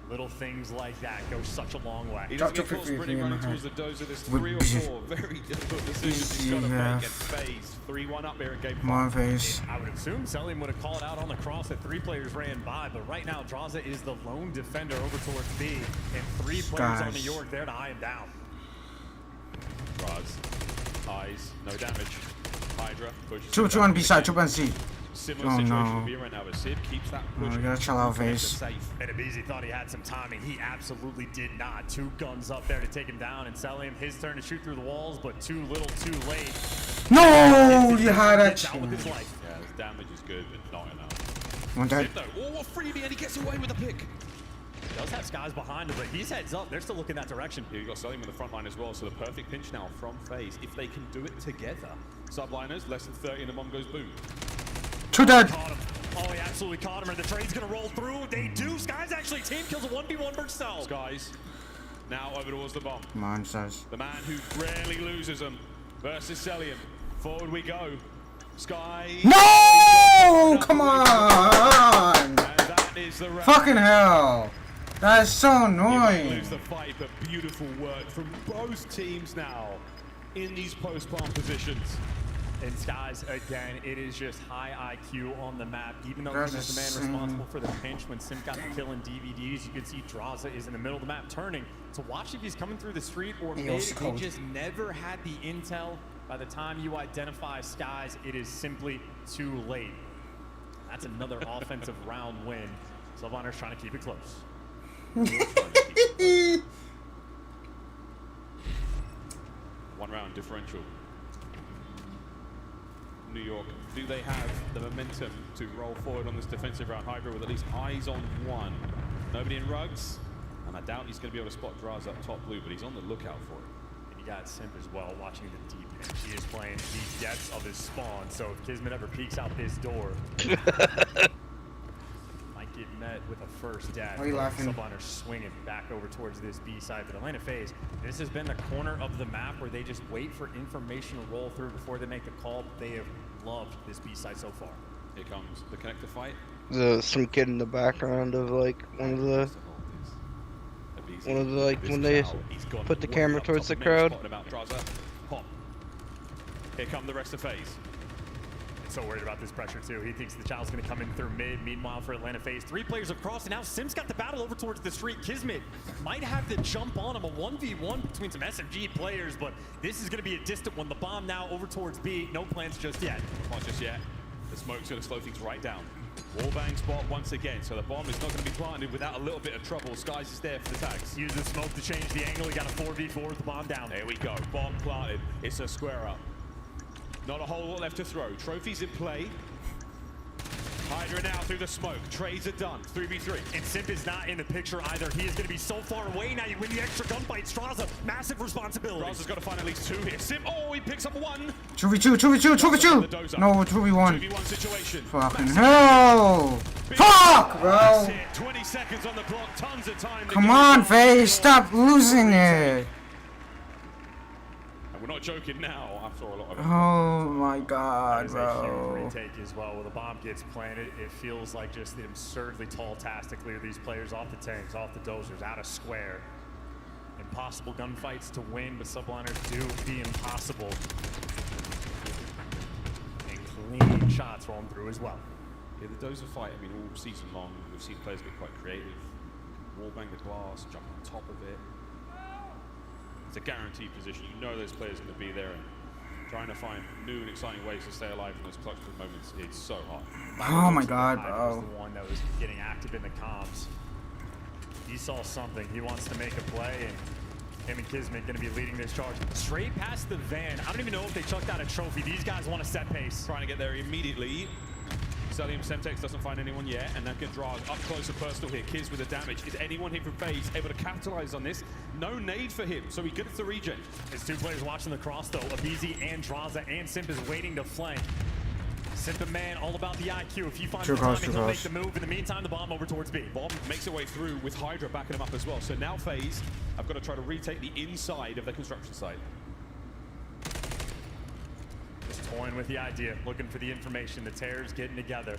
little things like that go such a long way. He doesn't get caught sprinting running towards the dozer. There's 3 or 4 very difficult decisions he's got to make. And FaZe 3-1 up here in game 5. Come on, FaZe. I would assume Celium would have called out on the cross that 3 players ran by, but right now Draza is the lone defender over towards B, and 3 players on New York there to eye him down. Draz, eyes, no damage. Hydra pushes. 2 on B side, 2 on C. Similar situation to be right now, but Sib keeps that push. We gotta chill out, FaZe. And Abizi thought he had some timing. He absolutely did not. 2 guns up there to take him down, and Celium, his turn to shoot through the walls, but too little, too late. No, you had that chance. Yeah, his damage is good, but not enough. One dead. Oh, what freebie, and he gets away with the pick. He does have Skies behind him, but he's heads up. They're still looking that direction. Here you got Celium in the front line as well, so the perfect pinch now from FaZe. If they can do it together. Subliners, less than 30, and the bomb goes boom. 2 dead. Caught him. Oh, he absolutely caught him, and the trade's gonna roll through. They do. Skies actually team kills a 1v1 Bercel. Skies now over towards the bomb. Come on, Skies. The man who rarely loses them versus Celium. Forward we go. Sky. No! Come on! And that is the round. Fucking hell. That is so annoying. Lose the fight, but beautiful work from both teams now in these post-bomb positions. And Skies, again, it is just high IQ on the map. Even though he was the man responsible for the pinch when Sim got the kill in DVDs, you can see Draza is in the middle of the map turning to watch if he's coming through the street or maybe they just never had the intel. By the time you identify Skies, it is simply too late. That's another offensive round win. Sylvaner's trying to keep it close. One round differential. New York, do they have the momentum to roll forward on this defensive round? Hydra with at least eyes on one. Nobody in rugs, and I doubt he's going to be able to spot Draz up top blue, but he's on the lookout for it. And you got Simp as well, watching the deep end. He is playing the depths of his spawn, so if Kismet ever peeks out this door, might get met with a first dad. Why are you laughing? Sylvaner swinging back over towards this B side, but Atlanta FaZe, this has been the corner of the map where they just wait for information to roll through before they make the call. They have loved this B side so far. Here comes the connector fight. Some kid in the background of like one of the like when they put the camera towards the crowd. Here come the rest of FaZe. So worried about this pressure too. He thinks the child's gonna come in through mid. Meanwhile, for Atlanta FaZe, 3 players have crossed, and now Sim's got the battle over towards the street. Kismet might have to jump on him, a 1v1 between some SMG players, but this is gonna be a distant one. The bomb now over towards B. No plans just yet. Not just yet. The smoke's gonna slow things right down. Wallbang spot once again, so the bomb is not going to be planted without a little bit of trouble. Skies is there for the tags. Use the smoke to change the angle. He got a 4v4 with the bomb down. There we go. Bomb planted. It's a square up. Not a whole lot left to throw. Trophies in play. Hydra now through the smoke. Trades are done. 3v3. And Simp is not in the picture either. He is going to be so far away now. You win the extra gunfight. Straza, massive responsibility. Straza's got to find at least 2 here. Simp, oh, he picks up 1. 2v2, 2v2, 2v2! No, 2v1. 2v1 situation. Fucking hell! Fuck, bro! 20 seconds on the clock. Tons of time. Come on, FaZe, stop losing it! And we're not joking now. I saw a lot of it. Oh my god, bro. That is a huge retake as well. When the bomb gets planted, it feels like just the absurdly tall task to clear these players off the tanks, off the dozers, out of square. Impossible gunfights to win, but subliners do the impossible. And clean shots rolling through as well. Yeah, the dozer fight, I mean, all season long, we've seen players get quite creative. Wallbang the glass, jump on top of it. It's a guaranteed position. You know those players are going to be there, and trying to find new and exciting ways to stay alive in those clutch moments, it's so hard. Oh my god, was bro. the one that was getting active in the comms. He saw something. He wants to make a play, and him and Kismet going to be leading this charge. Straight past the van. I don't even know if they chucked out a trophy. These guys want to set pace. Trying to get there immediately. Celium Semtex doesn't find anyone yet, and that can draw up close and personal here. Kiz with the damage. Is anyone here from FaZe able to capitalize on this? No nade for him, so he gets the regen. There's 2 players watching the cross, though. Abizi and Draza, and Simp is waiting to flank. Simp and man, all about the IQ. If you find the timing, he'll make the move. In the meantime, the bomb over towards B. Bomb makes it way through with Hydra backing him up as well. So now FaZe have got to try to retake the inside of their construction site. Just toying with the idea, looking for the information. The Terrors getting together.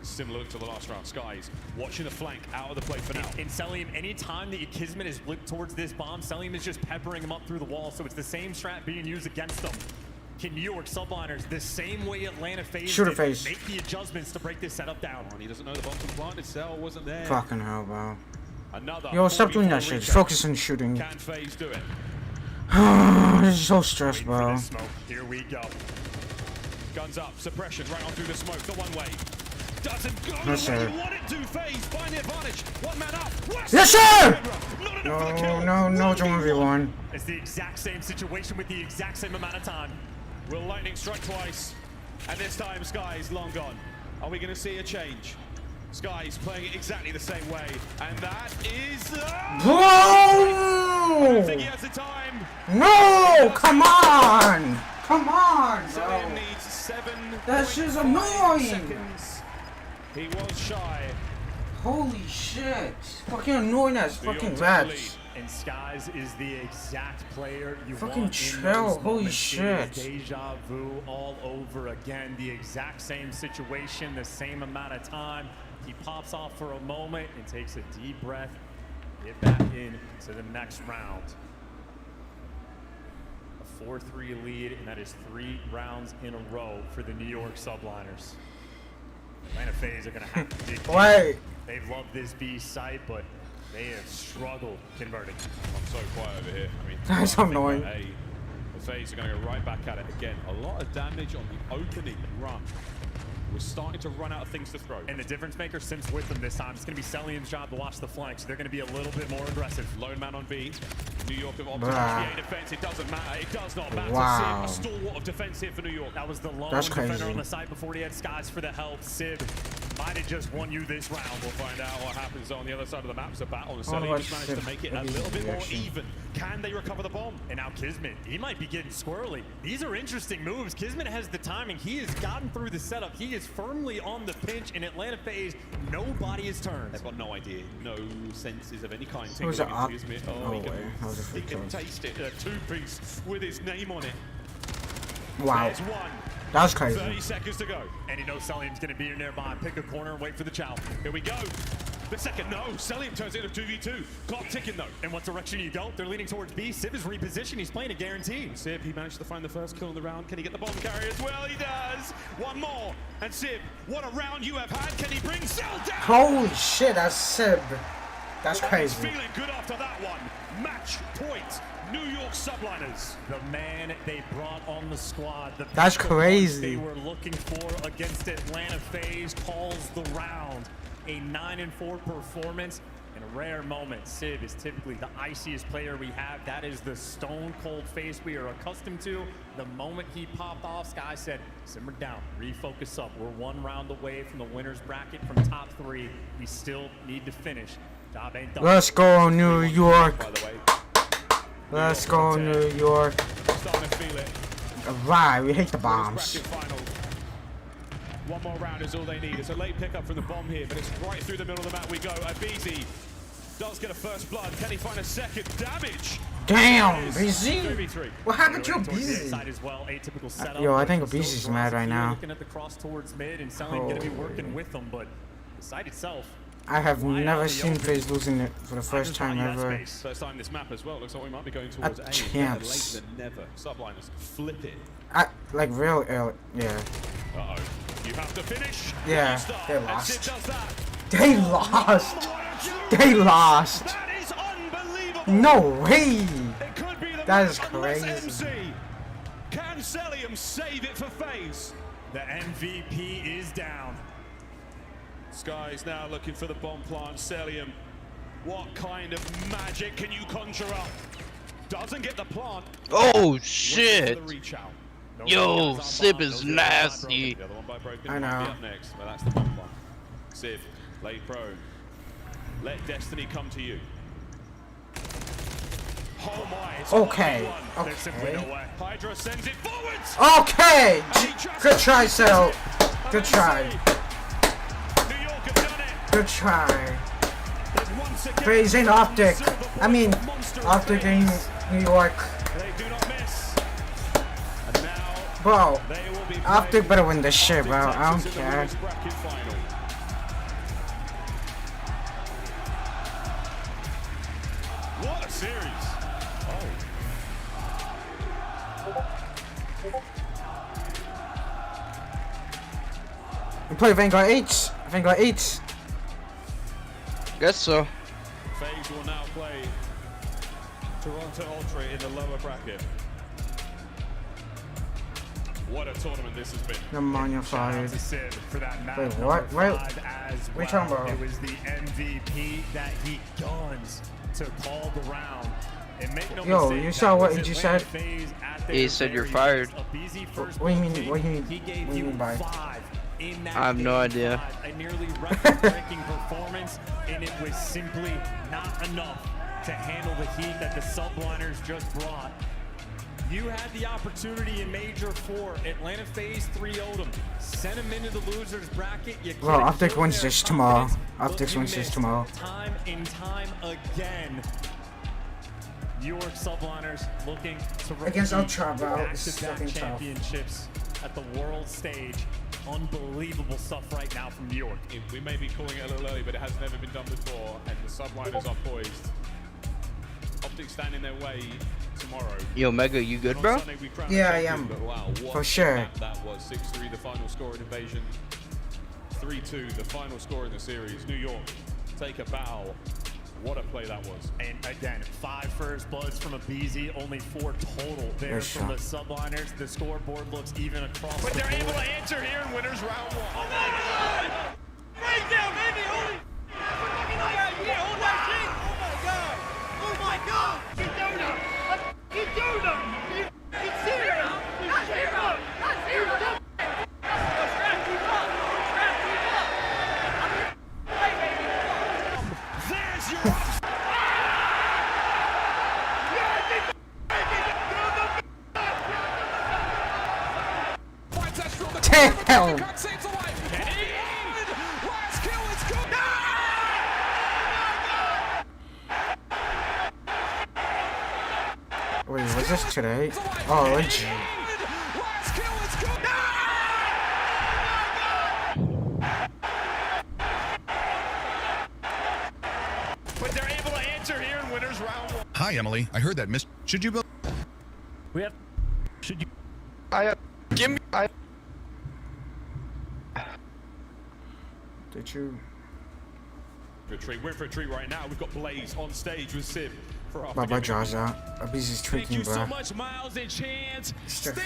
Similar to the last round. Skies watching the flank out of the play for now. And Celium, anytime that Kismet is blipped towards this bomb, Celium is just peppering him up through the wall, so it's the same strat being used against them. Can New York subliners, the same way Atlanta FaZe did, make the adjustments to break this setup down? And he doesn't know the bomb's been planted. Cell wasn't there. Fucking hell, bro. Another. Yo, stop doing that shit. Just focus on shooting. Can FaZe do it? This is so stressed, bro. Here we go. Guns up. Suppression right on through the smoke. The one way. Doesn't go Yes, the way sir. you want it to. FaZe find the advantage. One man up. Yes, sir! No, 1v1. It's the exact same situation with the exact same amount of time. Will lightning strike twice, and this time Sky's long gone. Are we going to see a change? Sky's playing it exactly the same way, and that is. I don't think he has the time. No! Come on! Come on, bro. Celium needs 7. That shit's annoying. Seconds. He was shy. Holy shit. Fucking annoying as fucking rats. And Skies is the exact player you Fucking want chill, in those holy moments. shit. It is deja vu all over again. The exact same situation, the same amount of time. He pops off for a moment and takes a deep breath. Get back in to the next round. A 4-3 lead, and that is 3 rounds in a row for the New York subliners. Atlanta FaZe are going to have to dig deep. Wait. They love this B site, but they have struggled converting. I'm so quiet over here. I mean, That's so annoying. The FaZe are going to go right back at it again. A lot of damage on the opening run. We're starting to run out of things to throw. And the difference maker, Sim's with them this time. It's going to be Celium's job to watch the flanks. They're going to be a little bit more aggressive. Lone man on B. New York have opted for the defense. It doesn't matter. It does not matter. Wow. Sib, a stalwart of defense here for New York. That was the lone That's defender crazy. on the side before he had Skies for the help. Sib might have just won you this round. We'll find out what happens on the other side of the map. It's a battle, and Oh, Celium that's managed to make it a Sib's little bit more reaction. even. Can they recover the bomb? And now Kismet, he might be getting squirrely. These are interesting moves. Kismet has the timing. He has gotten through the setup. He is firmly on the pinch in Atlanta FaZe. Nobody is turned. They've got no idea, no senses of any kind. Was it up? Kismet. No he way. That was a he free can kill. taste it. A 2-piece with his name on it. Wow. There's one. That was crazy. 30 seconds to go. And he knows Celium's going to be nearby. Pick a corner and wait for the chow. Here we go. The second, no. Celium turns it into 2v2. Clock ticking, though. In what direction you go? They're leaning towards B. Sib is repositioned. He's playing a guarantee. Sib, he managed to find the first kill in the round. Can he get the bomb carrier as well? He does. One more. And Sib, what a round you have had. Can he bring Cell down? Holy shit, that's Sib. That's crazy. Feeling good after that one. Match point. New York Subliners. The man they brought on the squad. That's crazy. They were looking for against Atlanta FaZe calls the round. A 9-4 performance. In a rare moment, Civ is typically the iciest player we have. That is the stone cold face we are accustomed to. The moment he popped off, Sky said, simmer down, refocus up. We're one round away from the winner's bracket from top 3. We still need to finish. Job ain't done. Let's go, New York. Let's go, New York. Starting to feel it. Alright, we hate the bombs. One more round is all they need. It's a late pickup from the bomb here, but it's right through the middle of the map we go. Abizi does get a first blood. Can he find a second? Damage! Damn, BZ! What happened to BZ? Yo, I think BZ's mad right now. Looking at the cross towards mid and Selling going to be working with them, but the site itself. I have never seen FaZe losing it for the first time ever. First time this map as well. Looks like we might be going towards A. Champs. Later than never. Subliners flip it. Like real early, yeah. Uh-oh. You have to finish. Yeah, they lost. They lost. They lost. That is unbelievable. No way. It could be the that is crazy. crazy. Can Celium save it for FaZe? The MVP is down. Sky's now looking for the bomb plant. Celium, what kind of magic can you conjure up? Doesn't get the plant. Oh shit! Yo, Civ is nasty. I know. Up next. Well, that's the bomb plant. Civ, late prone. Let destiny come to you. Oh my! Okay. Hydra sends it forwards. Okay. Good try, Cell. Good try. Good try. FaZe in Optic. I mean, Optic in New York. Bro, Optic better win this shit, bro. I don't care. What a series! We play Vanguard 8. Vanguard 8. Guess so. FaZe will now play Toronto Ultra in the lower bracket. What a tournament this has been. Never mind, you're fired. For that wait, what? Wait. What are you talking about? It was the MVP that he guns to call the round. And make no Yo, mistake, you saw what he just said? He said you're fired. What do you mean? What do you mean by? I have no idea. A nearly record-breaking performance, and it was simply not enough to handle the heat that the Subliners just brought. You had the opportunity in Major 4. Atlanta FaZe 3-0'd them. Sent them into the losers bracket. Well, Optic wins this tomorrow. Optic wins this tomorrow. Time and time again. New York Subliners looking to against Ultra, bro. back-to-back championships at the world stage. Unbelievable stuff right now from New York. We may be calling it a little early, but it has never been done before, and the Subliners are poised. Optic stand in their way tomorrow. Yo, Mega, you good, bro? Yeah, I am. Wow, for sure. That was 6-3, the final score in Invasion. 3-2, the final score in the series. New York take a bow. What a play that was. And again, 5 first bloods from Abizi, only 4 total there from the Subliners. The scoreboard looks even across but the they're board. able to answer here in winners round 1. Oh my God! Right there, baby! Holy! Hold that shit! Oh my God! You do them! You do them! You serious? That's zero! That's zero! There's your Damn! Wait, was this today? Oh, legit. But they're able to answer here in winners round 1. Hi, Emily. I heard that should you build? We have. Should you? Give me. Did you? For a treat. We're in for a treat right now. We've got Blaze on stage with Sib for after. Baba Jaws out. Abizi's Thank tweaking, you so bro. much, Miles and Chance. Stand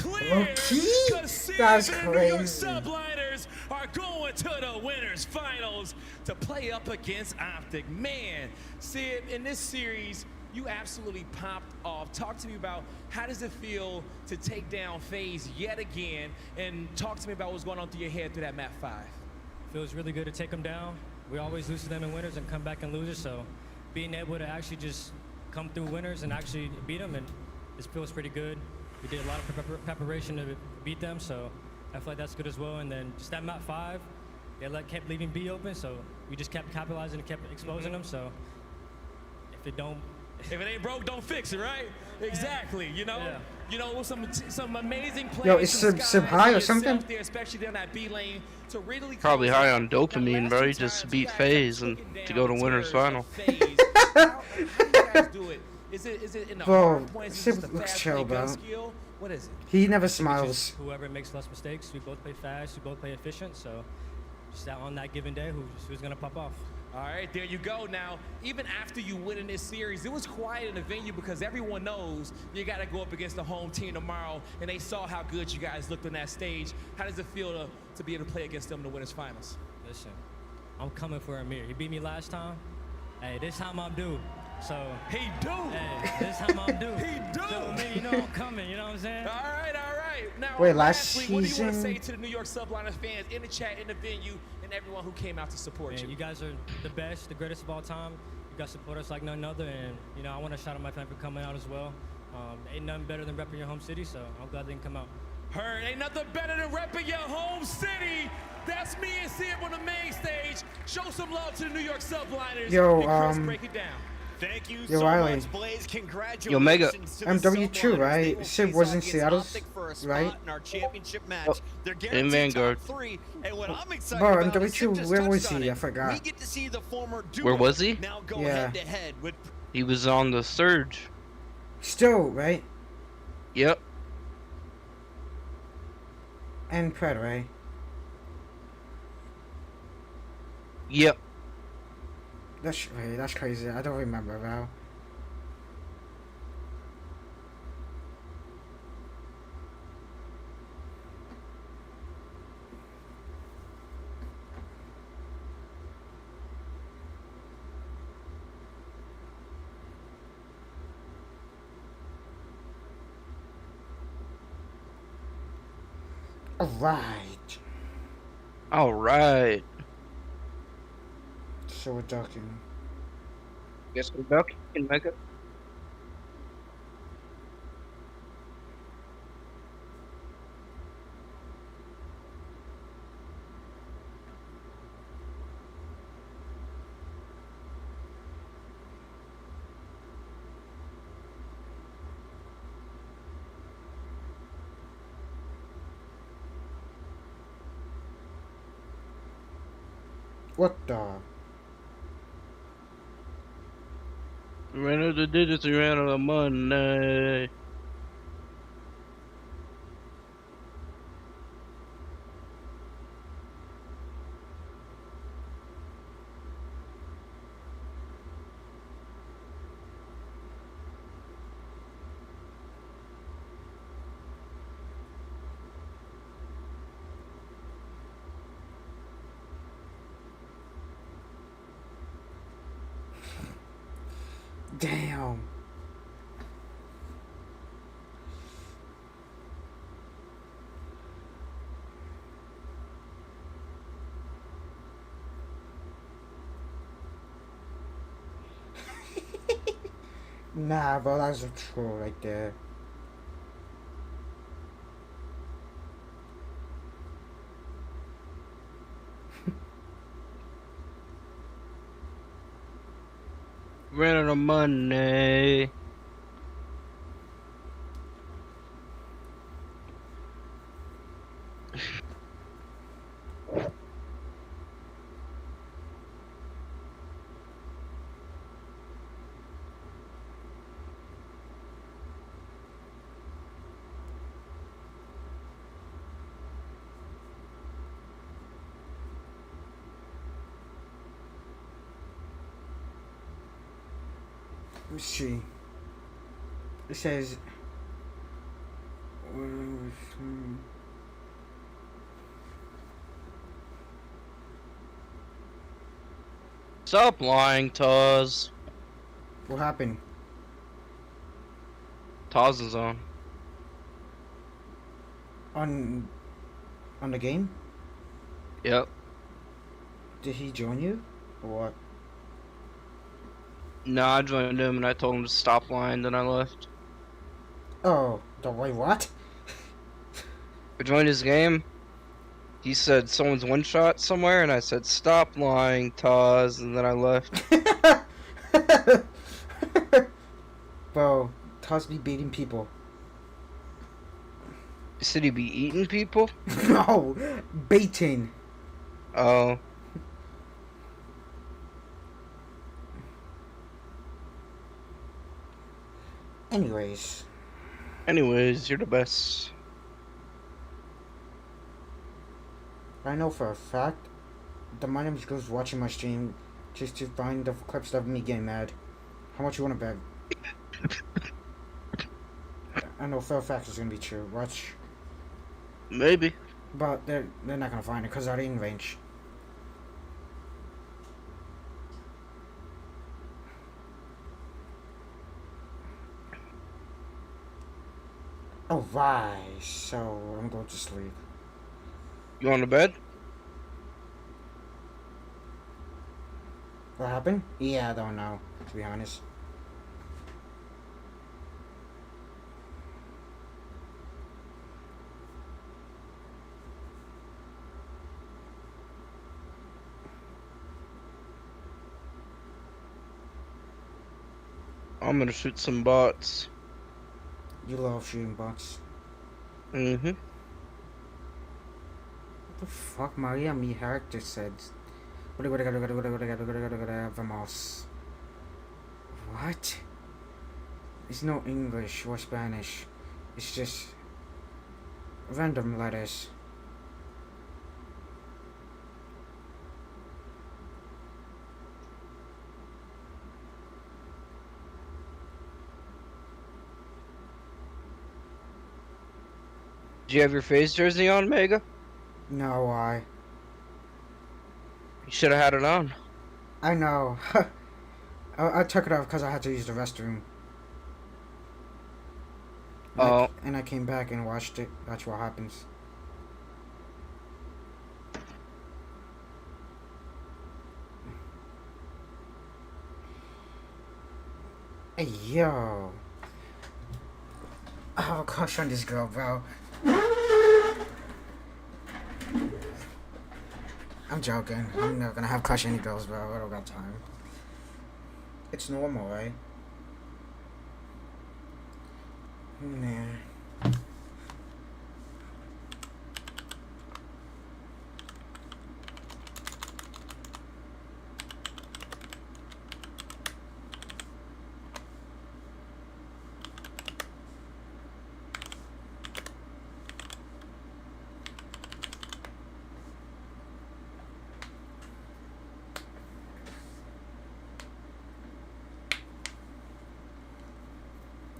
Low clear. key? Because That's the New York crazy. Subliners are going to the winners finals to play up against Optic. Man, Sid, in this series, you absolutely popped off. Talk to me about how does it feel to take down FaZe yet again, and talk to me about what's going on through your head through that map 5. Feels really good to take them down. We always lose to them in winners and come back and losers, so being able to actually just come through winners and actually beat them, and this feels pretty good. We did a lot of preparation to beat them, so I feel like that's good as well. And then just that map 5, they kept leaving B open, so we just kept capitalizing and kept exposing them. So if it ain't broke, don't fix it, right? Exactly. You know, you know, some amazing plays. Yo, is Sib high or something? There, especially down that B lane, to really Probably high on dopamine, bro. He just beat FaZe and to go to winners final. How do you guys do it? Is it in the Bro, hard points? Is it Sib just the looks fast chill, play gun bro. skill? What is it? He never It's smiles. just whoever makes less mistakes, we both play fast, we both play efficient, so just that on that given day, who's gonna pop off. All right, there you go. Now, even after you win in this series, it was quiet in the venue because everyone knows you got to go up against the home team tomorrow, and they saw how good you guys looked on that stage. How does it feel to be able to play against them in the winners finals? Listen, I'm coming for Amir. He beat me last time. Hey, this time I'm due. So he do. Hey, this time I'm due. He do. So, man, you know I'm coming. You know what I'm saying? All right, all right. Now, Wait, last lastly, what do you want to season- say to the New York Subliners fans in the chat, in the venue, and everyone who came out to support Man, you? you guys are the best, the greatest of all time. You guys support us like none other, and you know I want to shout out my family for coming out as well. Ain't nothing better than repping your home city, so I'm glad they can come out. Heard, ain't nothing better than repping your home city. That's me and Sid on the main stage. Show some love to the New York Subliners. Yo, and Chris, break it down. Thank you Yo, so Riley. much, Blaze. Congratulations Yo, Mega. to the MW2, Subliners. They right? will Sid face was off in against Seattle, Optic for a spot right? in our championship match. Oh, They're in guaranteed Vanguard. top 3. And what I'm excited Bro, about is Sid MW2, just where touched was on he? it. I forgot. We get to see the former duo Where was he? now go Yeah. head to head with He was on the Surge. Still, right? Yep. And Pred, right? Yep. That's crazy. I don't remember, bro. Alright. Alright. So we're talking. Guess we're back in Mega. What the? Ran out of the digits, we ran out of money. Damn. Nah, bro, that's a troll right there. Ran out of money. Let's see. It says. Stop lying, Taz. What happened? Taz is on. On the game? Yep. Did he join you? Or what? No, I joined him and I told him to stop lying, then I left. Oh, wait, what? I joined his game. He said someone's one shot somewhere, and I said stop lying, Taz, and then I left. Bro, Taz be beating people. You said he'd be eating people? No, baiting. Oh. Anyways, you're the best. I know for a fact the my name goes watching my stream just to find the clips of me getting mad. How much you want to bet? I know for a fact it's gonna be true. Watch. Maybe. But they're not gonna find it because they're in range. Alright, so I'm going to sleep. You on to bed? What happened? Yeah, I don't know, to be honest. I'm gonna shoot some bots. You love shooting bots. Mm-hmm. What the fuck, Maria? Me character said. Vamos. What? It's no English or Spanish. It's just random letters. Do you have your FaZe jersey on, Mega? No, why? You should have had it on. I know. I took it off because I had to use the restroom. Oh. And I came back and watched it. That's what happens. Hey, yo. I have a crush on this girl, bro. I'm joking. I'm not gonna have crush on any girls, bro. I don't got time. It's normal, right? Nah.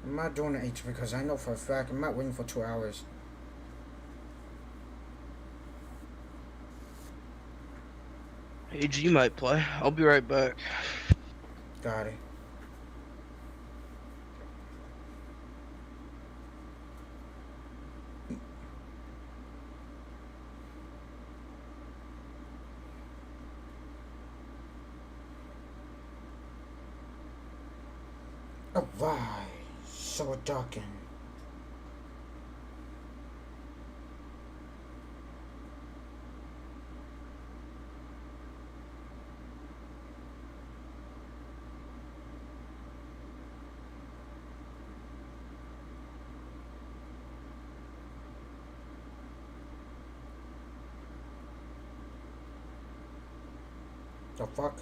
I'm not doing the H because I know for a fact I'm not waiting for 2 hours. AG might play. I'll be right back. Got it. Alright, so we're talking. The fuck?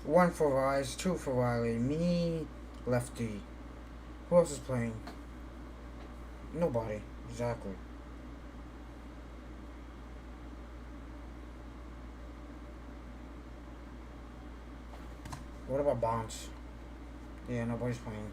1 for Rise, 2 for Riley, me, Lefty. Who else is playing? Nobody. Exactly. What about Bonds? Yeah, nobody's playing.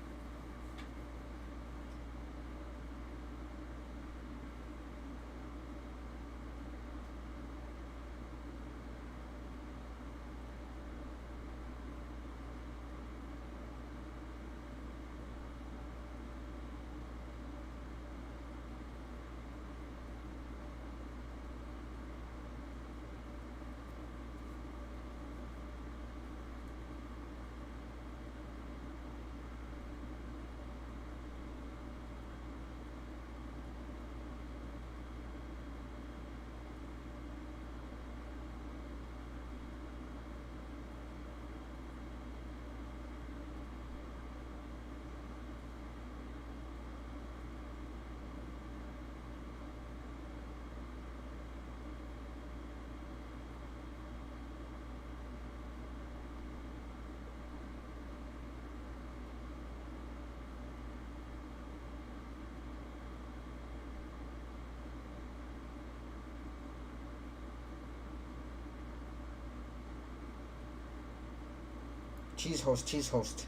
Cheese host, cheese host.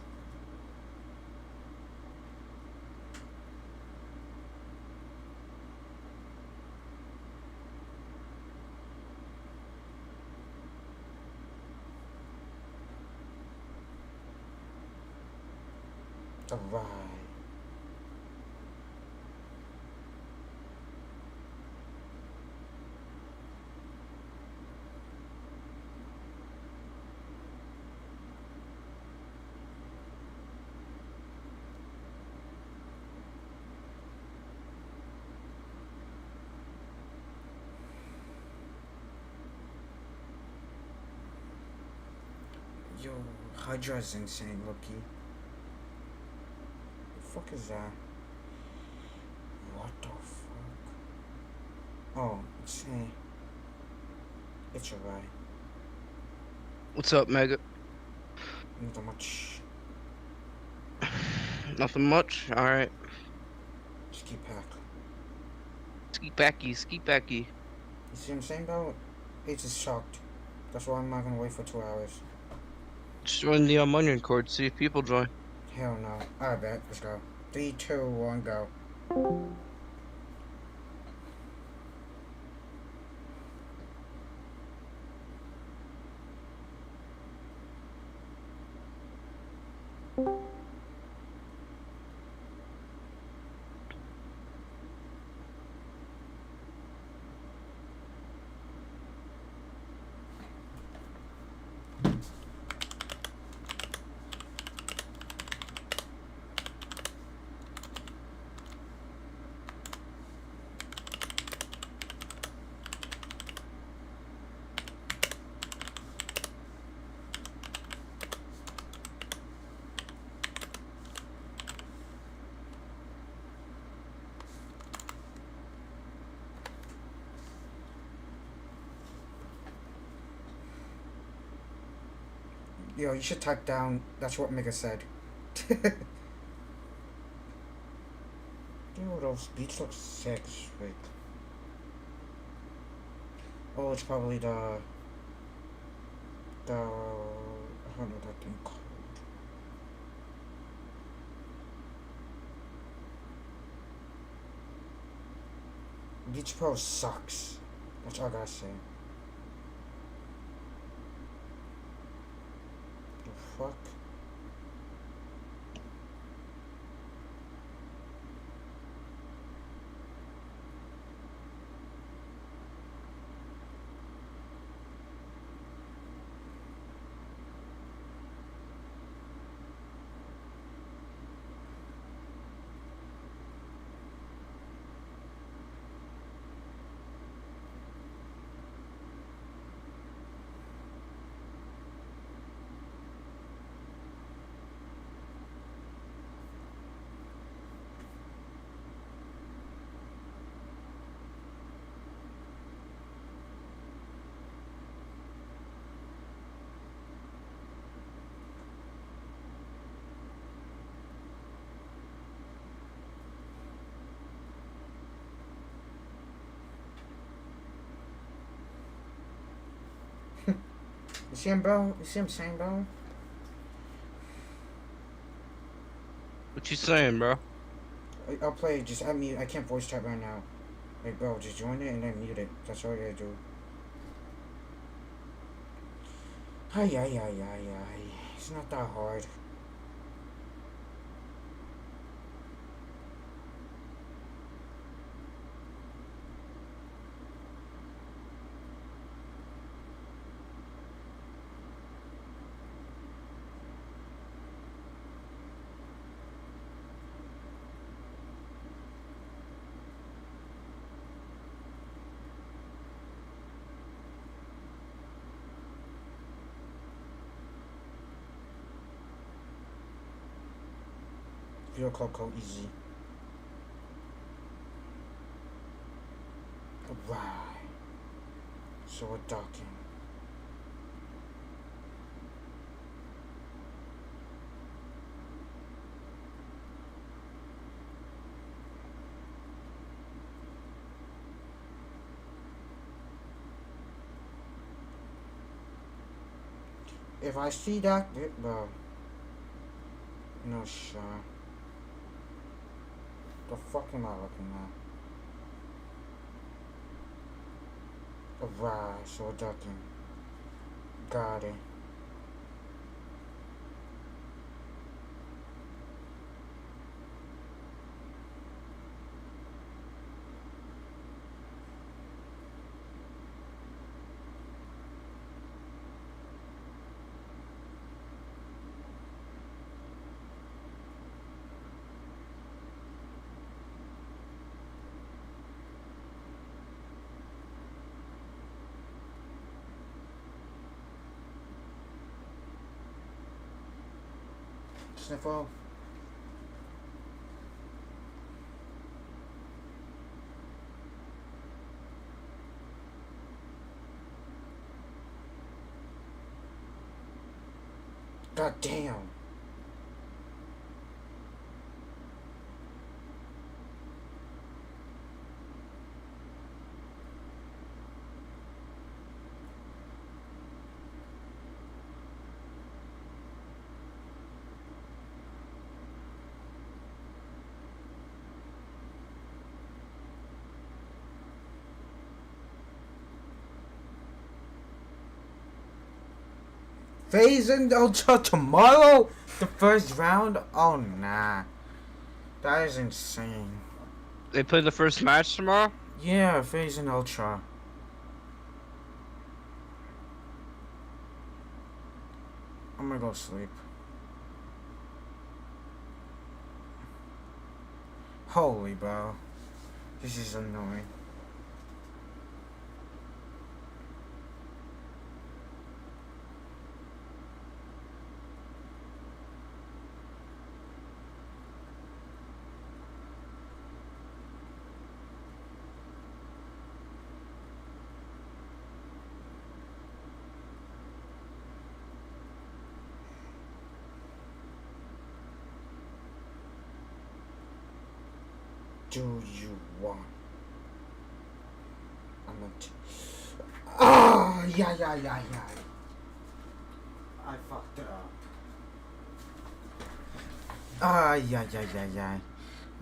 Alright. Yo, Hydra's insane, Loki. The fuck is that? What the fuck? Oh, it's alright. What's up, Mega? Not much. Nothing much. All right. Ski pack. Ski packy. You see what I'm saying, though? It's just shocked. That's why I'm not gonna wait for 2 hours. Just join the onion cord. See if people join. Hell no. I bet. Let's go. 3, 2, 1, go. Yo, you should type down, that's what Mega said. Yo, those beats look sick. Wait. Oh, it's probably the... I don't know that thing called. Beach Pro sucks. That's all I gotta say. Fuck. see him, bro? You see him saying, bro? What you saying, bro? I'll play. Just at mute. I can't voice chat right now. Like, bro, just join it and then mute it. That's all you gotta do. Ay. It's not that hard. Video call code easy. Alright. So we're docking. If I see that bit, bro. No shot. The fuck am I looking at? Alright, so we're ducking. Got it. Sniffle. God damn. FaZe and Ultra tomorrow? The first round? Oh, nah. That is insane. They play the first match tomorrow? Yeah, FaZe and Ultra. I'm gonna go sleep. Holy, bro. This is annoying. Do you want? I'm not. Yeah. I fucked it up. Yeah.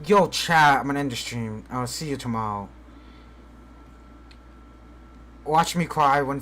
Yo, chat, I'm gonna end the stream. I'll see you tomorrow. Watch me cry when